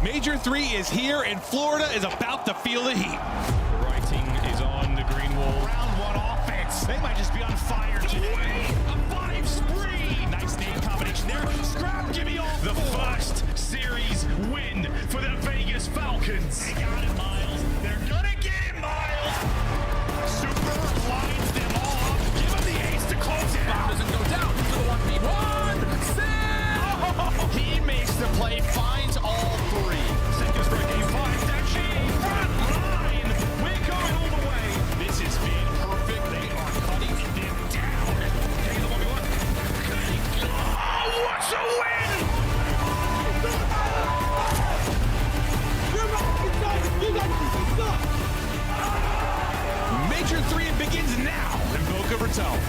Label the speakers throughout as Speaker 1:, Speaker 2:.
Speaker 1: Major 3 is here, and Florida is about to feel the heat.
Speaker 2: The writing is on the green wall.
Speaker 1: Round 1 offense. They might just be on fire today.
Speaker 2: A 5 spree.
Speaker 1: Nice name combination there. Scrap, give me all.
Speaker 2: The first series win for the Vegas Falcons.
Speaker 1: They got it, Miles. They're gonna get it, Miles. Super lines them all up. Give him the ace to close it out.
Speaker 3: Doesn't go down to the 1v1.
Speaker 1: Oh, he makes the play, finds all 3. Seconds for game 5. Dashing front line. We're going all the way. This has been perfect. They are cutting them down. Getting the 1v1. Oh, what's a win! Major 3 begins now in Boca Raton.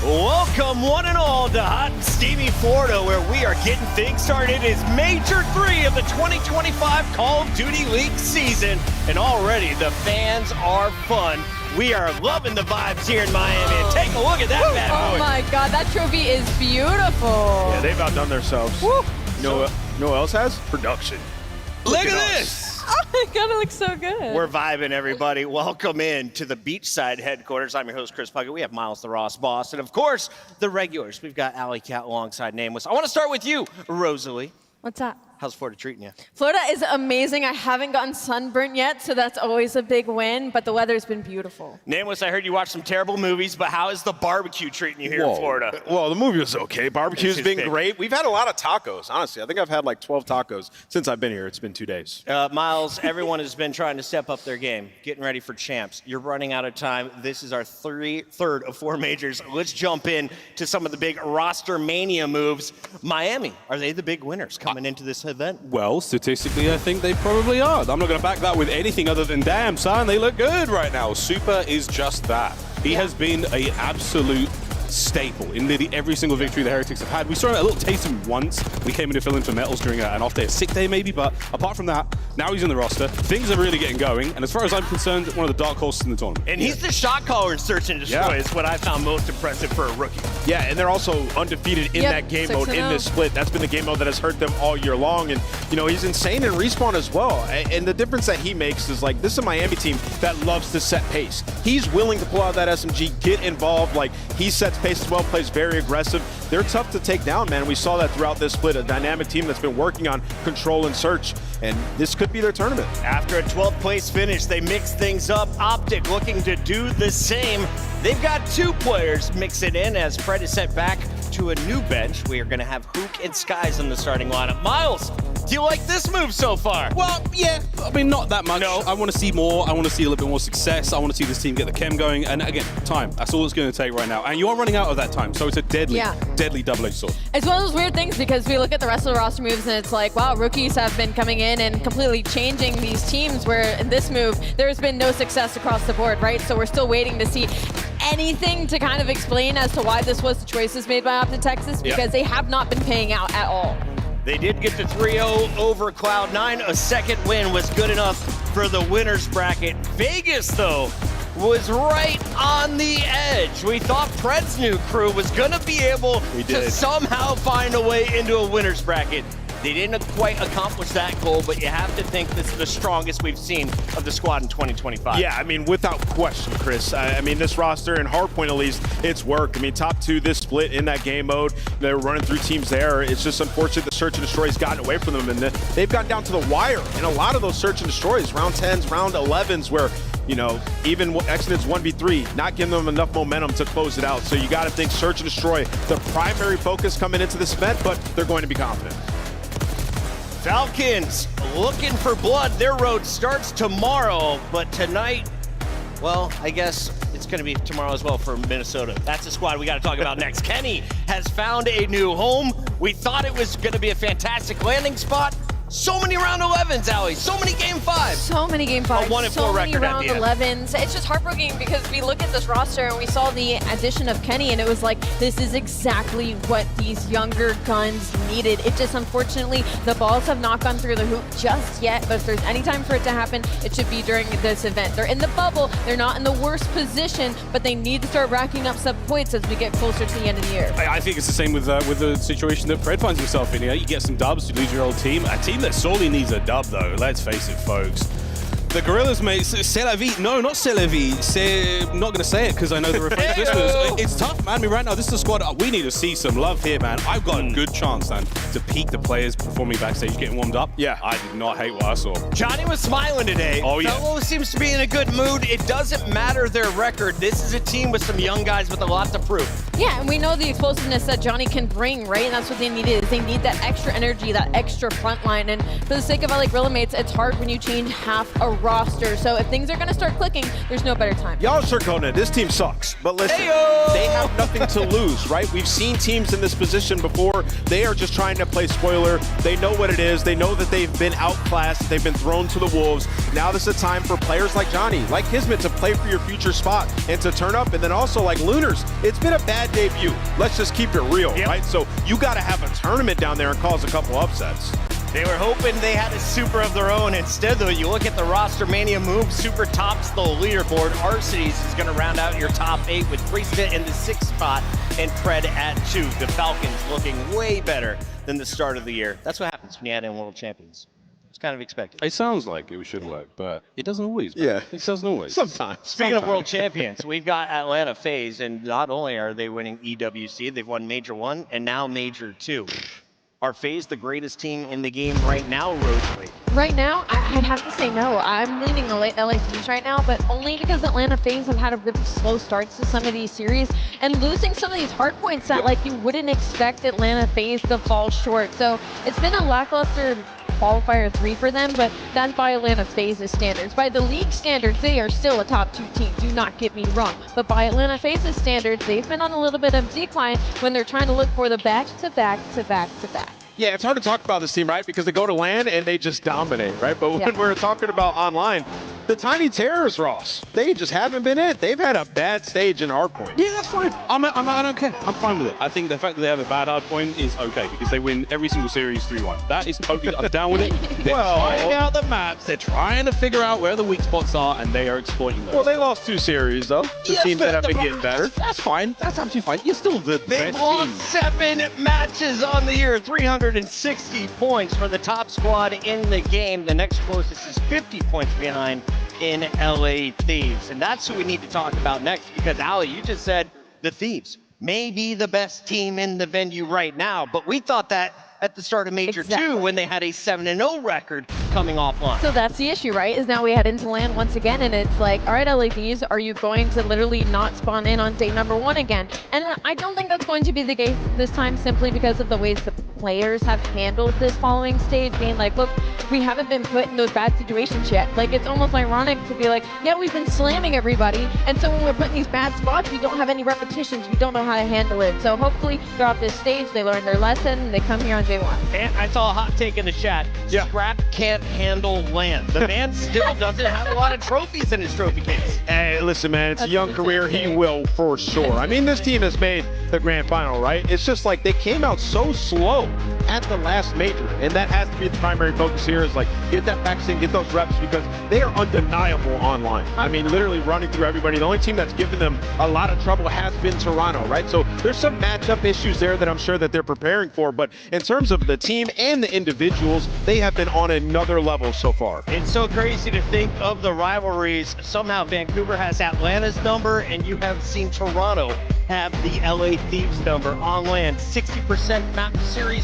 Speaker 4: Welcome one and all to hot and steamy Florida, where we are getting things started. It is Major 3 of the 2025 Call of Duty League season, and already the fans are fun. We are loving the vibes here in Miami. And take a look at that bad boy.
Speaker 5: Oh my God, that trophy is beautiful.
Speaker 6: Yeah, they've outdone themselves.
Speaker 5: Woo.
Speaker 6: You know what else has? Production.
Speaker 4: Look at this.
Speaker 5: Oh my God, it looks so good.
Speaker 4: We're vibing, everybody. Welcome in to the beachside headquarters. I'm your host, Chris Puckett. We have Miles the Ross Boss, and of course, the regulars. We've got Alley Cat alongside Nameless. I want to start with you, Rosalie.
Speaker 5: What's that?
Speaker 4: How's Florida treating you?
Speaker 5: Florida is amazing. I haven't gotten sunburnt yet, so that's always a big win, but the weather's been beautiful.
Speaker 4: Nameless, I heard you watch some terrible movies, but how is the barbecue treating you here in Florida?
Speaker 6: Well, the movie was okay. Barbecue's
Speaker 4: It's
Speaker 6: been
Speaker 4: big.
Speaker 6: great. We've had a lot of tacos, honestly. I think I've had like 12 tacos since I've been here. It's been 2 days.
Speaker 4: Miles, everyone has been trying to step up their game, getting ready for champs. You're running out of time. This is our third of 4 majors. Let's jump in to some of the big roster mania moves. Miami, are they the big winners coming into this event?
Speaker 7: Well, statistically, I think they probably are. I'm not going to back that with anything other than, damn, son, they look good right now. Super is just that. He has been an absolute staple in nearly every single victory the Heretics have had. We saw a little taste of him once. We came in to fill in for Metals during an off day, a sick day maybe, but apart from that, now he's in the roster. Things are really getting going, and as far as I'm concerned, one of the dark horses in the tournament.
Speaker 4: And he's the shot caller in Search and Destroy is what I found most impressive for a rookie.
Speaker 6: Yeah, and they're also undefeated in that game mode in this split. That's been the game mode that has hurt them all year long. And, you know, he's insane in respawn as well. And the difference that he makes is, like, this is a Miami team that loves to set pace. He's willing to pull out that SMG, get involved. Like, he sets pace as well, plays very aggressive. They're tough to take down, man. We saw that throughout this split, a dynamic team that's been working on control and search. And this could be their tournament.
Speaker 4: After a 12th place finish, they mixed things up. Optic looking to do the same. They've got 2 players mix it in as Fred is sent back to a new bench. We are going to have Hook and Skies in the starting lineup. Miles, do you like this move so far?
Speaker 7: Well, yeah, I mean, not that much.
Speaker 4: No.
Speaker 7: I want to see more. I want to see a little bit more success. I want to see this team get the chem going. And again, time. That's all it's going to take right now. And you are running out of that time. So it's a deadly double-edged sword.
Speaker 5: It's one of those weird things because we look at the rest of the roster moves and it's like, wow, rookies have been coming in and completely changing these teams, where in this move, there's been no success across the board, right? So we're still waiting to see anything to kind of explain as to why this was the choices made by Optic Texas, because they have not been paying out at all.
Speaker 4: They did get to 3-0 over Cloud9. A second win was good enough for the winner's bracket. Vegas, though, was right on the edge. We thought Pred's new crew was going to be able to somehow find a way into a winner's bracket. They didn't quite accomplish that goal, but you have to think this is the strongest we've seen of the squad in 2025.
Speaker 6: Yeah, I mean, without question, Chris. I mean, this roster, in hardpoint at least, it's worked. I mean, top 2 this split in that game mode. They're running through teams there. It's just unfortunate the Search and Destroy has gotten away from them, and they've gotten down to the wire in a lot of those Search and Destroys, round 10s, round 11s, where, you know, even Exodus 1v3, not giving them enough momentum to close it out. So you got to think Search and Destroy, the primary focus coming into this event, but they're going to be confident.
Speaker 4: Falcons looking for blood. Their road starts tomorrow, but tonight, well, I guess it's going to be tomorrow as well for Minnesota. That's the squad we got to talk about next. Kenny has found a new home. We thought it was going to be a fantastic landing spot. So many round 11s, Allie. So many game 5s.
Speaker 5: So many game 5s.
Speaker 4: 1-4
Speaker 5: so many
Speaker 4: record at
Speaker 5: round
Speaker 4: the end.
Speaker 5: 11s. It's just heartbreaking because we look at this roster and we saw the addition of Kenny, and it was like, this is exactly what these younger guns needed. It just, unfortunately, the balls have not gone through the hoop just yet, but if there's any time for it to happen, it should be during this event. They're in the bubble. They're not in the worst position, but they need to start racking up some points as we get closer to the end of the year.
Speaker 7: I think it's the same with the situation that Fred finds himself in. You know, you get some dubs, you lose your old team. A team that sorely needs a dub, though. Let's face it, folks. The Gorillas, mate, c'est la vie. No, not c'est la vie. I'm not going to say it because I know the refrain whispers. It's tough, man. I mean, right now, this is a squad. We need to see some love here, man. I've got a good chance, man, to peek the players performing backstage, getting warmed up.
Speaker 6: Yeah.
Speaker 7: I did not hate what I saw.
Speaker 4: Johnny was smiling today.
Speaker 7: Oh, yeah.
Speaker 4: Fellow seems to be in a good mood. It doesn't matter their record. This is a team with some young guys with a lot to prove.
Speaker 5: Yeah, and we know the explosiveness that Johnny can bring, right? And that's what they needed. Is they need that extra energy, that extra front line. And for the sake of LA Gorilla mates, it's hard when you change half a roster. So if things are going to start clicking, there's no better time.
Speaker 6: Y'all are going, this team sucks. But listen, they have nothing to lose, right? We've seen teams in this position before. They are just trying to play spoiler. They know what it is. They know that they've been outclassed. They've been thrown to the wolves. Now this is a time for players like Johnny, like Kismet, to play for your future spot and to turn up. And then also like Lunars, it's been a bad debut. Let's just keep it real, right? So you got to have a tournament down there and cause a couple upsets.
Speaker 4: They were hoping they had a super of their own. Instead, though, you look at the roster mania move, super tops the leaderboard. Arcides is going to round out your top 8 with Priestess in the 6th spot and Fred at 2. The Falcons looking way better than the start of the year. That's what happens when you add in world champions. It's kind of expected.
Speaker 7: It sounds like it should work, but it doesn't always. Man.
Speaker 6: Yeah.
Speaker 7: It doesn't always.
Speaker 6: Sometimes.
Speaker 4: Speaking of world champions, we've got Atlanta FaZe, and not only are they winning EWC, they've won Major 1 and now Major 2. Are FaZe the greatest team in the game right now, Rosalie?
Speaker 5: Right now, I'd have to say no. I'm leaning LA Flames right now, but only because Atlanta FaZe have had a really slow starts to some of these series and losing some of these hard points that like you wouldn't expect Atlanta FaZe to fall short. So it's been a lackluster qualifier 3 for them, but that's by Atlanta FaZe's standards. By the league standards, they are still a top 2 team, do not get me wrong. But by Atlanta FaZe's standards, they've been on a little bit of decline when they're trying to look for the back-to-back-to-back-to-back.
Speaker 6: Yeah, it's hard to talk about this team, right? Because they go to LAN and they just dominate, right? But when we're talking about online, the Tiny Terrors, Ross, they just haven't been it. They've had a bad stage in hardpoint.
Speaker 7: Yeah, that's fine. I don't care. I'm fine with it. I think the fact that they have a bad hardpoint is okay because they win every single series 3-1. That is totally, I'm down with it. They're trying out the maps. They're trying to figure out where the weak spots are, and they are exploiting those.
Speaker 6: Well, they lost 2 series, though. The teams that have been getting better.
Speaker 7: That's fine. That's absolutely fine. You're still the
Speaker 4: They've
Speaker 7: best
Speaker 4: won
Speaker 7: team.
Speaker 4: 7 matches on the year, 360 points for the top squad in the game. The next closest is 50 points behind in LA Thieves. And that's who we need to talk about next, because Ali, you just said the Thieves may be the best team in the venue right now, but we thought that at the start of Major 2 when they had a 7-0 record coming offline.
Speaker 5: So that's the issue, right? Is now we head into LAN once again, and it's like, all right, LADs, are you going to literally not spawn in on day number 1 again? And I don't think that's going to be the case this time, simply because of the ways the players have handled this following stage, being like, look, we haven't been put in those bad situations yet. Like, it's almost ironic to be like, yeah, we've been slamming everybody, and so when we're put in these bad spots, we don't have any repetitions, we don't know how to handle it. So hopefully, throughout this stage, they learn their lesson, and they come here on day 1.
Speaker 4: And I saw a hot take in the chat.
Speaker 6: Yeah.
Speaker 4: Scrap can't handle LAN. The man still doesn't have a lot of trophies in his trophy case.
Speaker 6: Hey, listen, man, it's a young career. He will for sure. I mean, this team has made the grand final, right? It's just like they came out so slow at the last major, and that has to be the primary focus here, is like get that vaccine, get those reps, because they are undeniable online. I mean, literally running through everybody. The only team that's given them a lot of trouble has been Toronto, right? So there's some matchup issues there that I'm sure that they're preparing for, but in terms of the team and the individuals, they have been on another level so far.
Speaker 4: It's so crazy to think of the rivalries. Somehow Vancouver has Atlanta's number, and you have seen Toronto have the LA Thieves number on LAN. 60% map series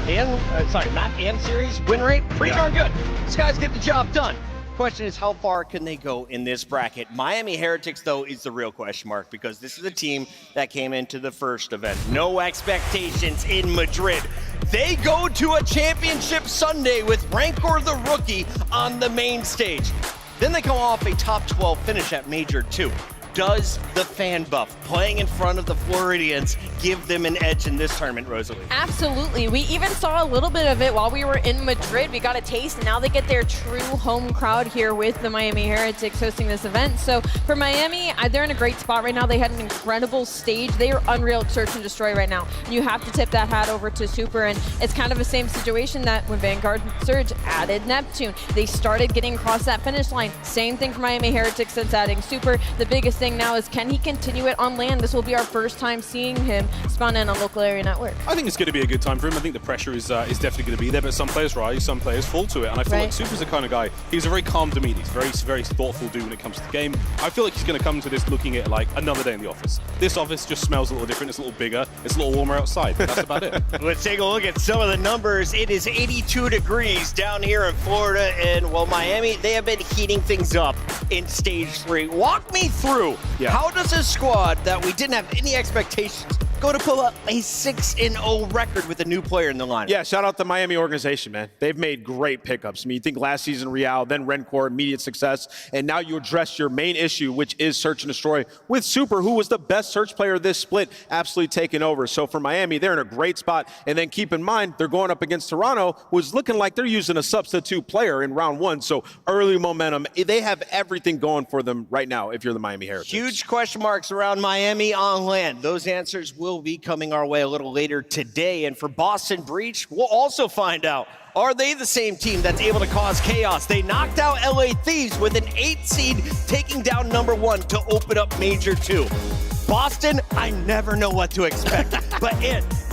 Speaker 4: map and series win rate, pretty darn good. These guys get the job done. Question is, how far can they go in this bracket? Miami Heretics, though, is the real question mark, because this is a team that came into the first event. No expectations in Madrid. They go to a championship Sunday with Rancor the Rookie on the main stage. Then they come off a top 12 finish at Major 2. does the fan buff, playing in front of the Floridians, give them an edge in this tournament, Rosalie?
Speaker 5: Absolutely. We even saw a little bit of it while we were in Madrid. We got a taste, and now they get their true home crowd here with the Miami Heretics hosting this event. So for Miami, they're in a great spot right now. They had an incredible stage. They are unreal search and destroy right now. And you have to tip that hat over to Super, and it's kind of the same situation that when Vanguard Surge added Neptune. They started getting across that finish line. Same thing for Miami Heretics since adding Super. The biggest thing now is, can he continue it on land? This will be our first time seeing him spawn in on local area network.
Speaker 7: I think it's going to be a good time for him. I think the pressure is definitely going to be there, but some players rise, some players fall to it, and I feel like Super's the kind of guy, he's a very calm demeanor. He's very, very thoughtful dude when it comes to the game. I feel like he's going to come to this looking at like another day in the office. This office just smells a little different. It's a little bigger. It's a little warmer outside. That's about it.
Speaker 4: Let's take a look at some of the numbers. It is 82 degrees down here in Florida, and well, Miami, they have been heating things up in stage 3. Walk me through, how does a squad that we didn't have any expectations go to pull up a 6-0 record with a new player in the lineup?
Speaker 6: Yeah, shout out the Miami organization, man. They've made great pickups. I mean, you think last season Real, then Rencore, immediate success, and now you address your main issue, which is search and destroy, with Super, who was the best search player of this split, absolutely taking over. So for Miami, they're in a great spot. And then keep in mind, they're going up against Toronto, who's looking like they're using a substitute player in round 1. So early momentum, they have everything going for them right now if you're the Miami Heretics.
Speaker 4: Huge question marks around Miami on land. Those answers will be coming our way a little later today. And for Boston Breach, we'll also find out, are they the same team that's able to cause chaos? They knocked out LA Thieves with an 8 seed, taking down number 1 to open up Major 2. Boston, I never know what to expect. But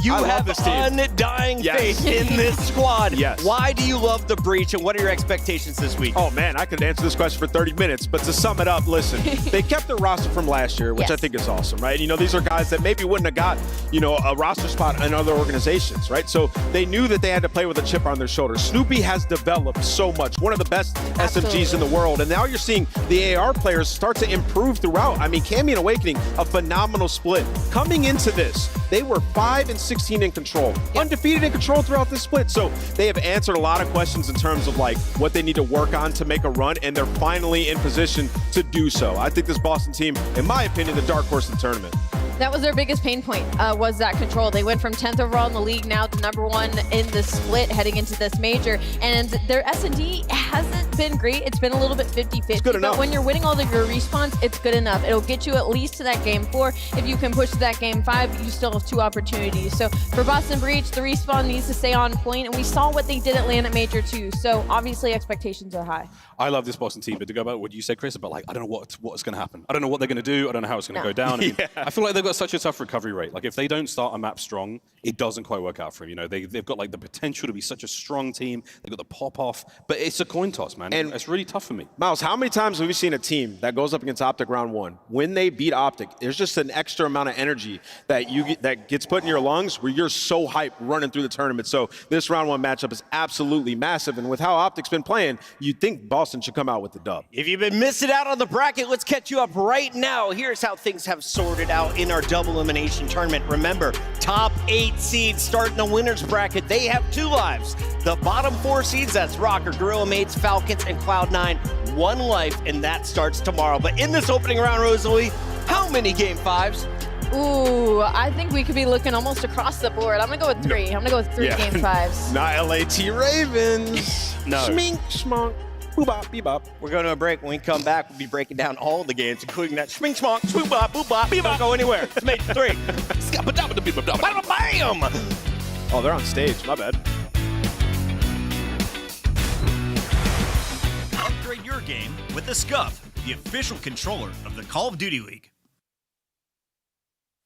Speaker 4: you have undying faith in this squad.
Speaker 6: Yes.
Speaker 4: Why do you love the Breach, and what are your expectations this week?
Speaker 6: Oh, man, I could answer this question for 30 minutes. But to sum it up, listen, they kept their roster from last year, which I think is awesome, right? You know, these are guys that maybe wouldn't have got, you know, a roster spot in other organizations, right? So they knew that they had to play with a chip on their shoulder. Snoopy has developed so much, one of the best SMGs in the world. And now you're seeing the AR players start to improve throughout. I mean, Cammy and Awakening, a phenomenal split. Coming into this, they were 5-16 in control, undefeated in control throughout this split. So they have answered a lot of questions in terms of like what they need to work on to make a run, and they're finally in position to do so. I think this Boston team, in my opinion, the dark horse in the tournament.
Speaker 5: That was their biggest pain point, was that control. They went from 10th overall in the league now to number 1 in the split heading into this major. And their S&D hasn't been great. It's been a little bit 50-50. But when you're winning all of your respawns, it's good enough. It'll get you at least to that game 4. If you can push to that game 5, you still have 2 opportunities. So for Boston Breach, the respawn needs to stay on point. And we saw what they did at land at Major 2. So obviously expectations are high.
Speaker 7: I love this Boston team, but to go back to what you said, Chris, about like, I don't know what's going to happen. I don't know what they're going to do. I don't know how it's going to go down. I mean, I feel like they've got such a tough recovery rate. Like if they don't start a map strong, it doesn't quite work out for them. You know, they've got like the potential to be such a strong team. They've got the pop off, but it's a coin toss, man. And it's really tough for me.
Speaker 6: Miles, how many times have we seen a team that goes up against Optic round 1? When they beat Optic, there's just an extra amount of energy that gets put in your lungs where you're so hyped running through the tournament. So this round 1 matchup is absolutely massive. And with how Optic's been playing, you'd think Boston should come out with the dub.
Speaker 4: If you've been missing out on the bracket, let's catch you up right now. Here's how things have sorted out in our double elimination tournament. Remember, top 8 seeds starting the winner's bracket. They have 2 lives. The bottom 4 seeds, that's Rocker, Gorilla Mates, Falcons, and Cloud9, 1 life, and that starts tomorrow. But in this opening round, Rosalie, how many game 5s?
Speaker 5: Ooh, I think we could be looking almost across the board. I'm going to go with 3. I'm going to go with 3 game 5s.
Speaker 6: Not LAT Ravens.
Speaker 7: No.
Speaker 6: Schmink, schmonk. Boop-bop, bebop.
Speaker 4: We're going to a break. When we come back, we'll be breaking down all the games, including that schmink, schmonk, swoop-bop, boop-bop, bebop. Don't go anywhere. It's Major 3. Bam!
Speaker 6: Oh, they're on stage. My bad.
Speaker 8: Upgrade your game with the Scuff, the official controller of the Call of Duty League.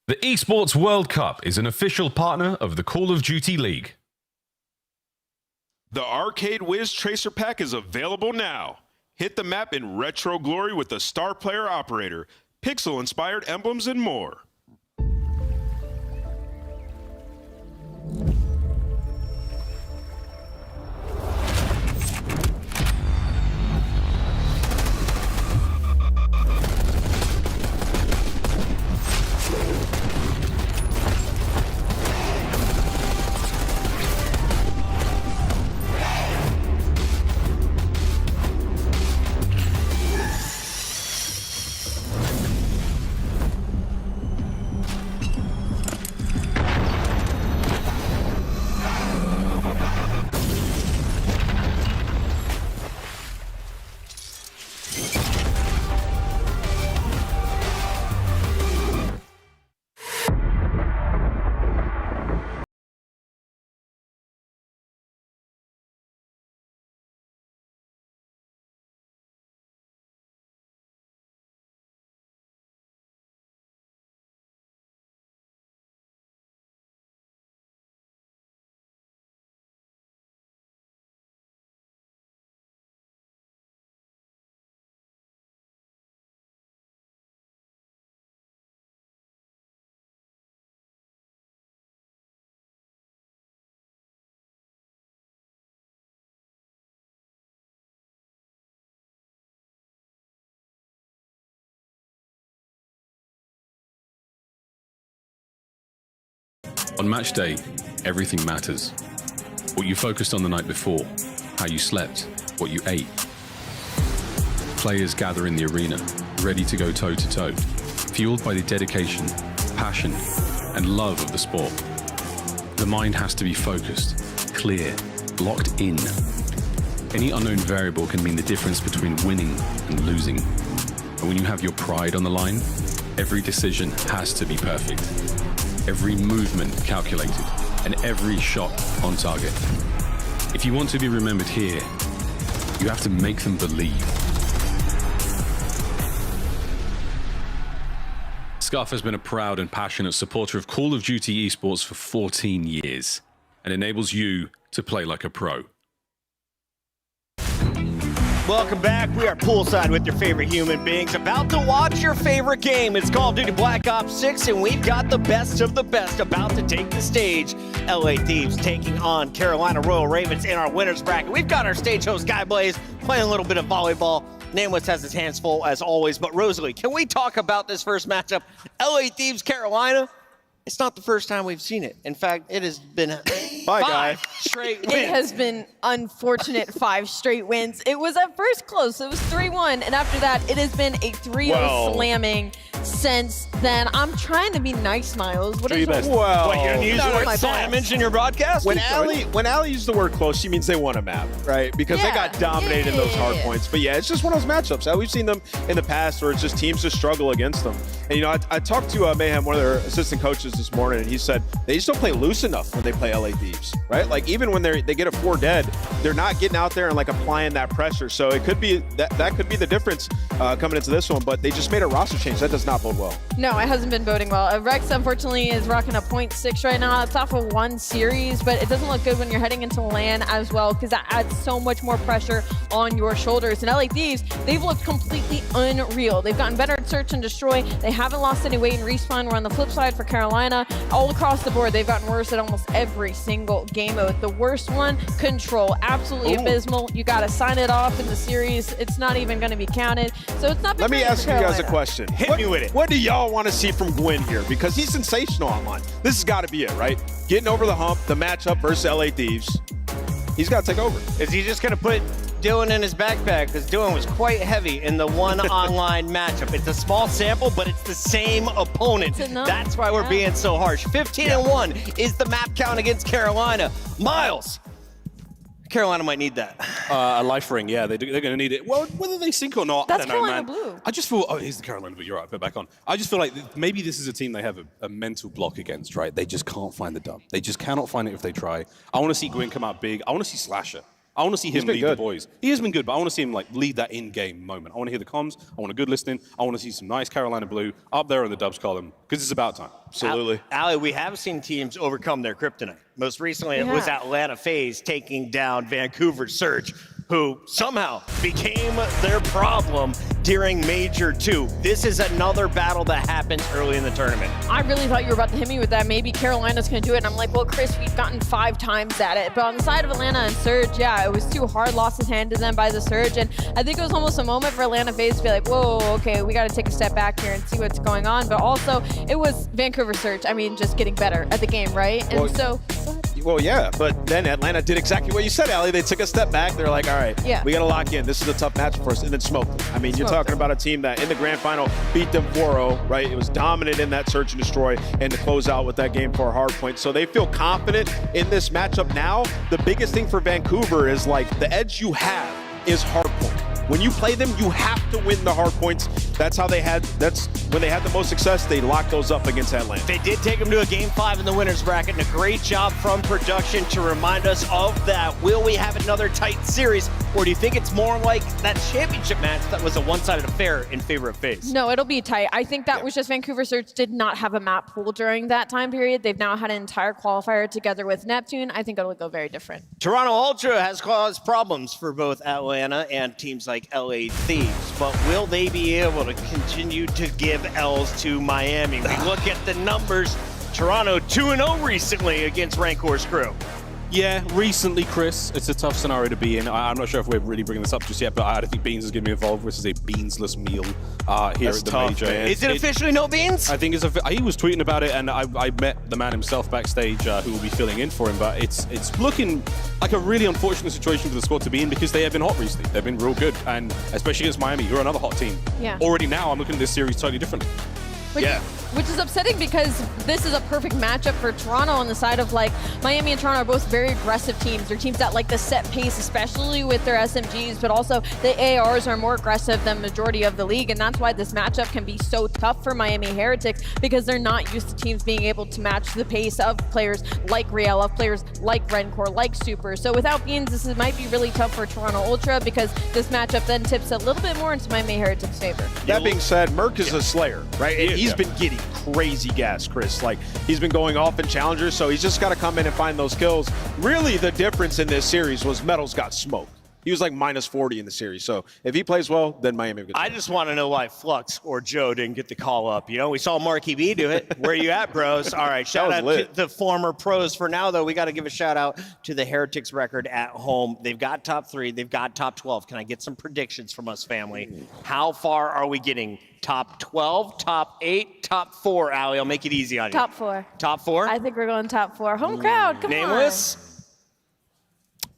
Speaker 2: The Esports World Cup is an official partner of the Call of Duty League.
Speaker 9: The Arcade Wiz Tracer Pack is available now. Hit the map in retro glory with the Star Player Operator, pixel-inspired emblems, and more.
Speaker 10: On match day, everything matters. What you focused on the night before, how you slept, what you ate. Players gather in the arena, ready to go toe-to-toe, fueled by the dedication, passion, and love of the sport. The mind has to be focused, clear, locked in. Any unknown variable can mean the difference between winning and losing. And when you have your pride on the line, every decision has to be perfect. Every movement calculated, and every shot on target. If you want to be remembered here, you have to make them believe. Scuff has been a proud and passionate supporter of Call of Duty esports for 14 years and enables you to play like a pro.
Speaker 4: Welcome back. We are poolside with your favorite human beings, about to watch your favorite game. It's Call of Duty Black Ops 6, and we've got the best of the best about to take the stage. LA Thieves taking on Carolina Royal Ravens in our winners bracket. We've got our stage host, Guy Blaze, playing a little bit of volleyball. Nameless has his hands full, as always. But Rosalie, can we talk about this first matchup? LA Thieves, Carolina. It's not the first time we've seen it. In fact, it has been five straight wins.
Speaker 5: It has been unfortunate 5 straight wins. It was at first close. It was 3-1. And after that, it has been a 3-0 slamming since then. I'm trying to be nice, Miles. What is it?
Speaker 6: Well,
Speaker 4: What, you didn't use the word slammage in your broadcast?
Speaker 6: When Allie used the word close, she means they won a map, right? Because they got dominated in those hard points. But yeah, it's just one of those matchups. We've seen them in the past where it's just teams just struggle against them. And, you know, I talked to Mayhem, one of their assistant coaches this morning, and he said they just don't play loose enough when they play LA Thieves, right? Like, even when they get a 4 dead, they're not getting out there and, like, applying that pressure. So it could be that could be the difference coming into this one. But they just made a roster change. That does not bode well.
Speaker 5: No, it hasn't been boding well. Rex, unfortunately, is rocking a 0.6 right now. It's off of 1 series, but it doesn't look good when you're heading into LAN as well, because that adds so much more pressure on your shoulders. And LA Thieves, they've looked completely unreal. They've gotten better at search and destroy. They haven't lost any weight in respawn. We're on the flip side for Carolina. All across the board, they've gotten worse at almost every single game mode. The worst one, control. Absolutely abysmal. You got to sign it off in the series. It's not even going to be counted. So it's not been
Speaker 6: Let me ask you guys a question.
Speaker 4: Hit me with it.
Speaker 6: What do y'all want to see from Gwyn here? Because he's sensational online. This has got to be it, right? Getting over the hump, the matchup versus LA Thieves. He's got to take over.
Speaker 4: Is he just going to put Dylan in his backpack? Because Dylan was quite heavy in the one online matchup. It's a small sample, but it's the same opponent. That's why we're being so harsh. 15-1 is the map count against Carolina. Miles, Carolina might need that.
Speaker 7: A life ring, yeah, they're going to need it. Well, whether they sink or not,
Speaker 5: That's
Speaker 7: I don't know,
Speaker 5: Carolina
Speaker 7: man.
Speaker 5: Blue.
Speaker 7: I just feel, here's the Carolina Blue, you're right, put it back on. I just feel like maybe this is a team they have a mental block against, right? They just can't find the dub. They just cannot find it if they try. I want to see Gwyn come out big. I want to see Slasher. I want to see him lead the boys. He has been good, but I want to see him like lead that in-game moment. I want to hear the comms. I want a good listening. I want to see some nice Carolina Blue up there in the dubs column, because it's about time.
Speaker 6: Absolutely.
Speaker 4: Allie, we have seen teams overcome their kryptonite. Most recently, it was Atlanta FaZe taking down Vancouver Surge, who somehow became their problem during Major 2. This is another battle that happens early in the tournament.
Speaker 5: I really thought you were about to hit me with that. Maybe Carolina's going to do it. And I'm like, well, Chris, we've gotten 5 times at it. But on the side of Atlanta and Surge, yeah, it was too hard. Losses handed them by the Surge. And I think it was almost a moment for Atlanta FaZe to be like, whoa, okay, we got to take a step back here and see what's going on. But also, it was Vancouver Surge. I mean, just getting better at the game, right? And
Speaker 6: Well, yeah, but then Atlanta did exactly what you said, Allie. They took a step back. They're like, all right, we got to lock in. This is a tough match for us, and then smoked them. I mean, you're talking about a team that in the grand final beat them 4-0, right? It was dominant in that search and destroy, and to close out with that game for a hard point. So they feel confident in this matchup now. The biggest thing for Vancouver is, like, the edge you have is hard point. When you play them, you have to win the hard points. That's when they had the most success. They locked those up against Atlanta.
Speaker 4: They did take them to a Game 5 in the winners bracket, and a great job from production to remind us of that. Will we have another tight series, or do you think it's more like that championship match that was a one-sided affair in favor of FaZe?
Speaker 5: No, it'll be tight. I think that was just Vancouver Surge did not have a map pool during that time period. They've now had an entire qualifier together with Neptune. I think it'll go very different.
Speaker 4: Toronto Ultra has caused problems for both Atlanta and teams like LA Thieves, but will they be able to continue to give L's to Miami? We look at the numbers. Toronto 2-0 recently against Rancor's crew.
Speaker 7: Yeah, recently, Chris, it's a tough scenario to be in. I'm not sure if we're really bringing this up just yet, but I think Beans is going to be involved versus a beansless meal here
Speaker 6: That's
Speaker 7: at the
Speaker 6: tough,
Speaker 7: major.
Speaker 6: man.
Speaker 4: Is it officially no beans?
Speaker 7: I think he was tweeting about it, and I met the man himself backstage who will be filling in for him. But it's looking like a really unfortunate situation for the squad to be in because they have been hot recently. They've been real good, and especially against Miami, who are another hot team.
Speaker 5: Yeah.
Speaker 7: Already now, I'm looking at this series totally differently.
Speaker 5: Which is upsetting because this is a perfect matchup for Toronto on the side of like Miami and Toronto are both very aggressive teams. They're teams that like the set pace, especially with their SMGs, but also the ARs are more aggressive than majority of the league, and that's why this matchup can be so tough for Miami Heretics because they're not used to teams being able to match the pace of players like Riel, of players like Rencore, like Super. So without Beans, this might be really tough for Toronto Ultra because this matchup then tips a little bit more into Miami Heretics' favor.
Speaker 6: That being said, Merc is a slayer, right? And he's been getting crazy gas, Chris. Like, he's been going off in challengers, so he's just got to come in and find those kills. Really, the difference in this series was Metals got smoked. He was like minus 40 in the series. So if he plays well, then Miami will get
Speaker 4: I just want to know why Flux or Joe didn't get the call up. You know, we saw Marky B do it. Where you at, bros? All right, shout out to the former pros. For now, though, we got to give a shout out to the Heretics record at home. They've got top 3. They've got top 12. Can I get some predictions from us, family? How far are we getting? Top 12, top 8, top 4, Allie. I'll make it easy on you.
Speaker 5: Top 4.
Speaker 4: Top 4?
Speaker 5: I think we're going top 4. Home crowd, come on.
Speaker 4: Nameless?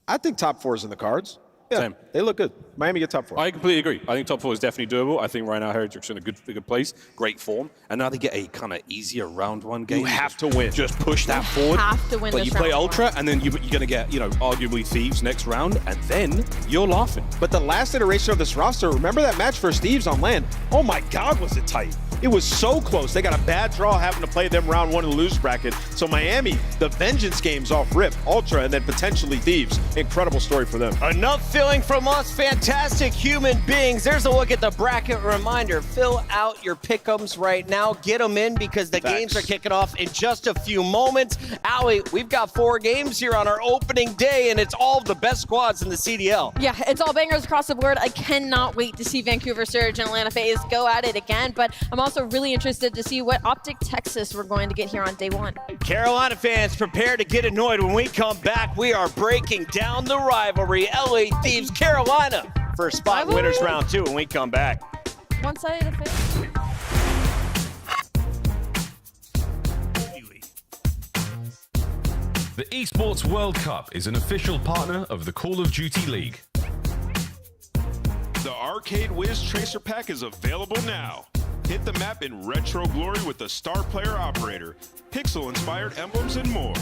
Speaker 6: I think top 4 is in the cards. Yeah,
Speaker 7: Same.
Speaker 6: they look good. Miami get top 4.
Speaker 7: I completely agree. I think top 4 is definitely doable. I think right now Heretics are in a good place, great form, and now they get a kind of easier round 1 game.
Speaker 6: You have to win.
Speaker 7: Just push that forward.
Speaker 5: Have to win
Speaker 7: but
Speaker 5: this
Speaker 7: you play
Speaker 5: round
Speaker 7: Ultra, and then you're going to get, arguably Thieves next round, and then you're laughing.
Speaker 6: But the last iteration of this roster, remember that match versus Thieves on land? Oh my God, was it tight. It was so close. They got a bad draw having to play them round 1 in the lose bracket. So Miami, the vengeance game's off rip, Ultra, and then potentially Thieves. Incredible story for them.
Speaker 4: Enough filling from us fantastic human beings. There's a look at the bracket reminder. Fill out your pick'ems right now. Get them in because the games are kicking off in just a few moments. Allie, we've got 4 games here on our opening day, and it's all the best squads in the CDL.
Speaker 5: Yeah, it's all bangers across the board. I cannot wait to see Vancouver Surge and Atlanta FaZe go at it again, but I'm also really interested to see what Optic Texas we're going to get here on day 1.
Speaker 4: Carolina fans, prepare to get annoyed when we come back. We are breaking down the rivalry. LA Thieves, Carolina, first spot winners round 2 when we come back.
Speaker 5: One side of the face.
Speaker 2: The Esports World Cup is an official partner of the Call of Duty League.
Speaker 9: The Arcade Wiz Tracer Pack is available now. Hit the map in retro glory with the Star Player Operator, pixel-inspired emblems, and more.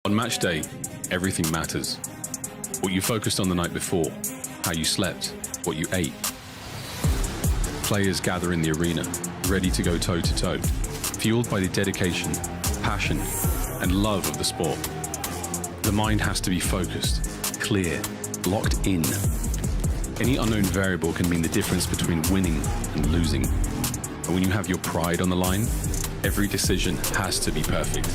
Speaker 10: On match day, everything matters. What you focused on the night before, how you slept, what you ate. Players gather in the arena, ready to go toe-to-toe, fueled by the dedication, passion, and love of the sport. The mind has to be focused, clear, locked in. Any unknown variable can mean the difference between winning and losing. And when you have your pride on the line, every decision has to be perfect.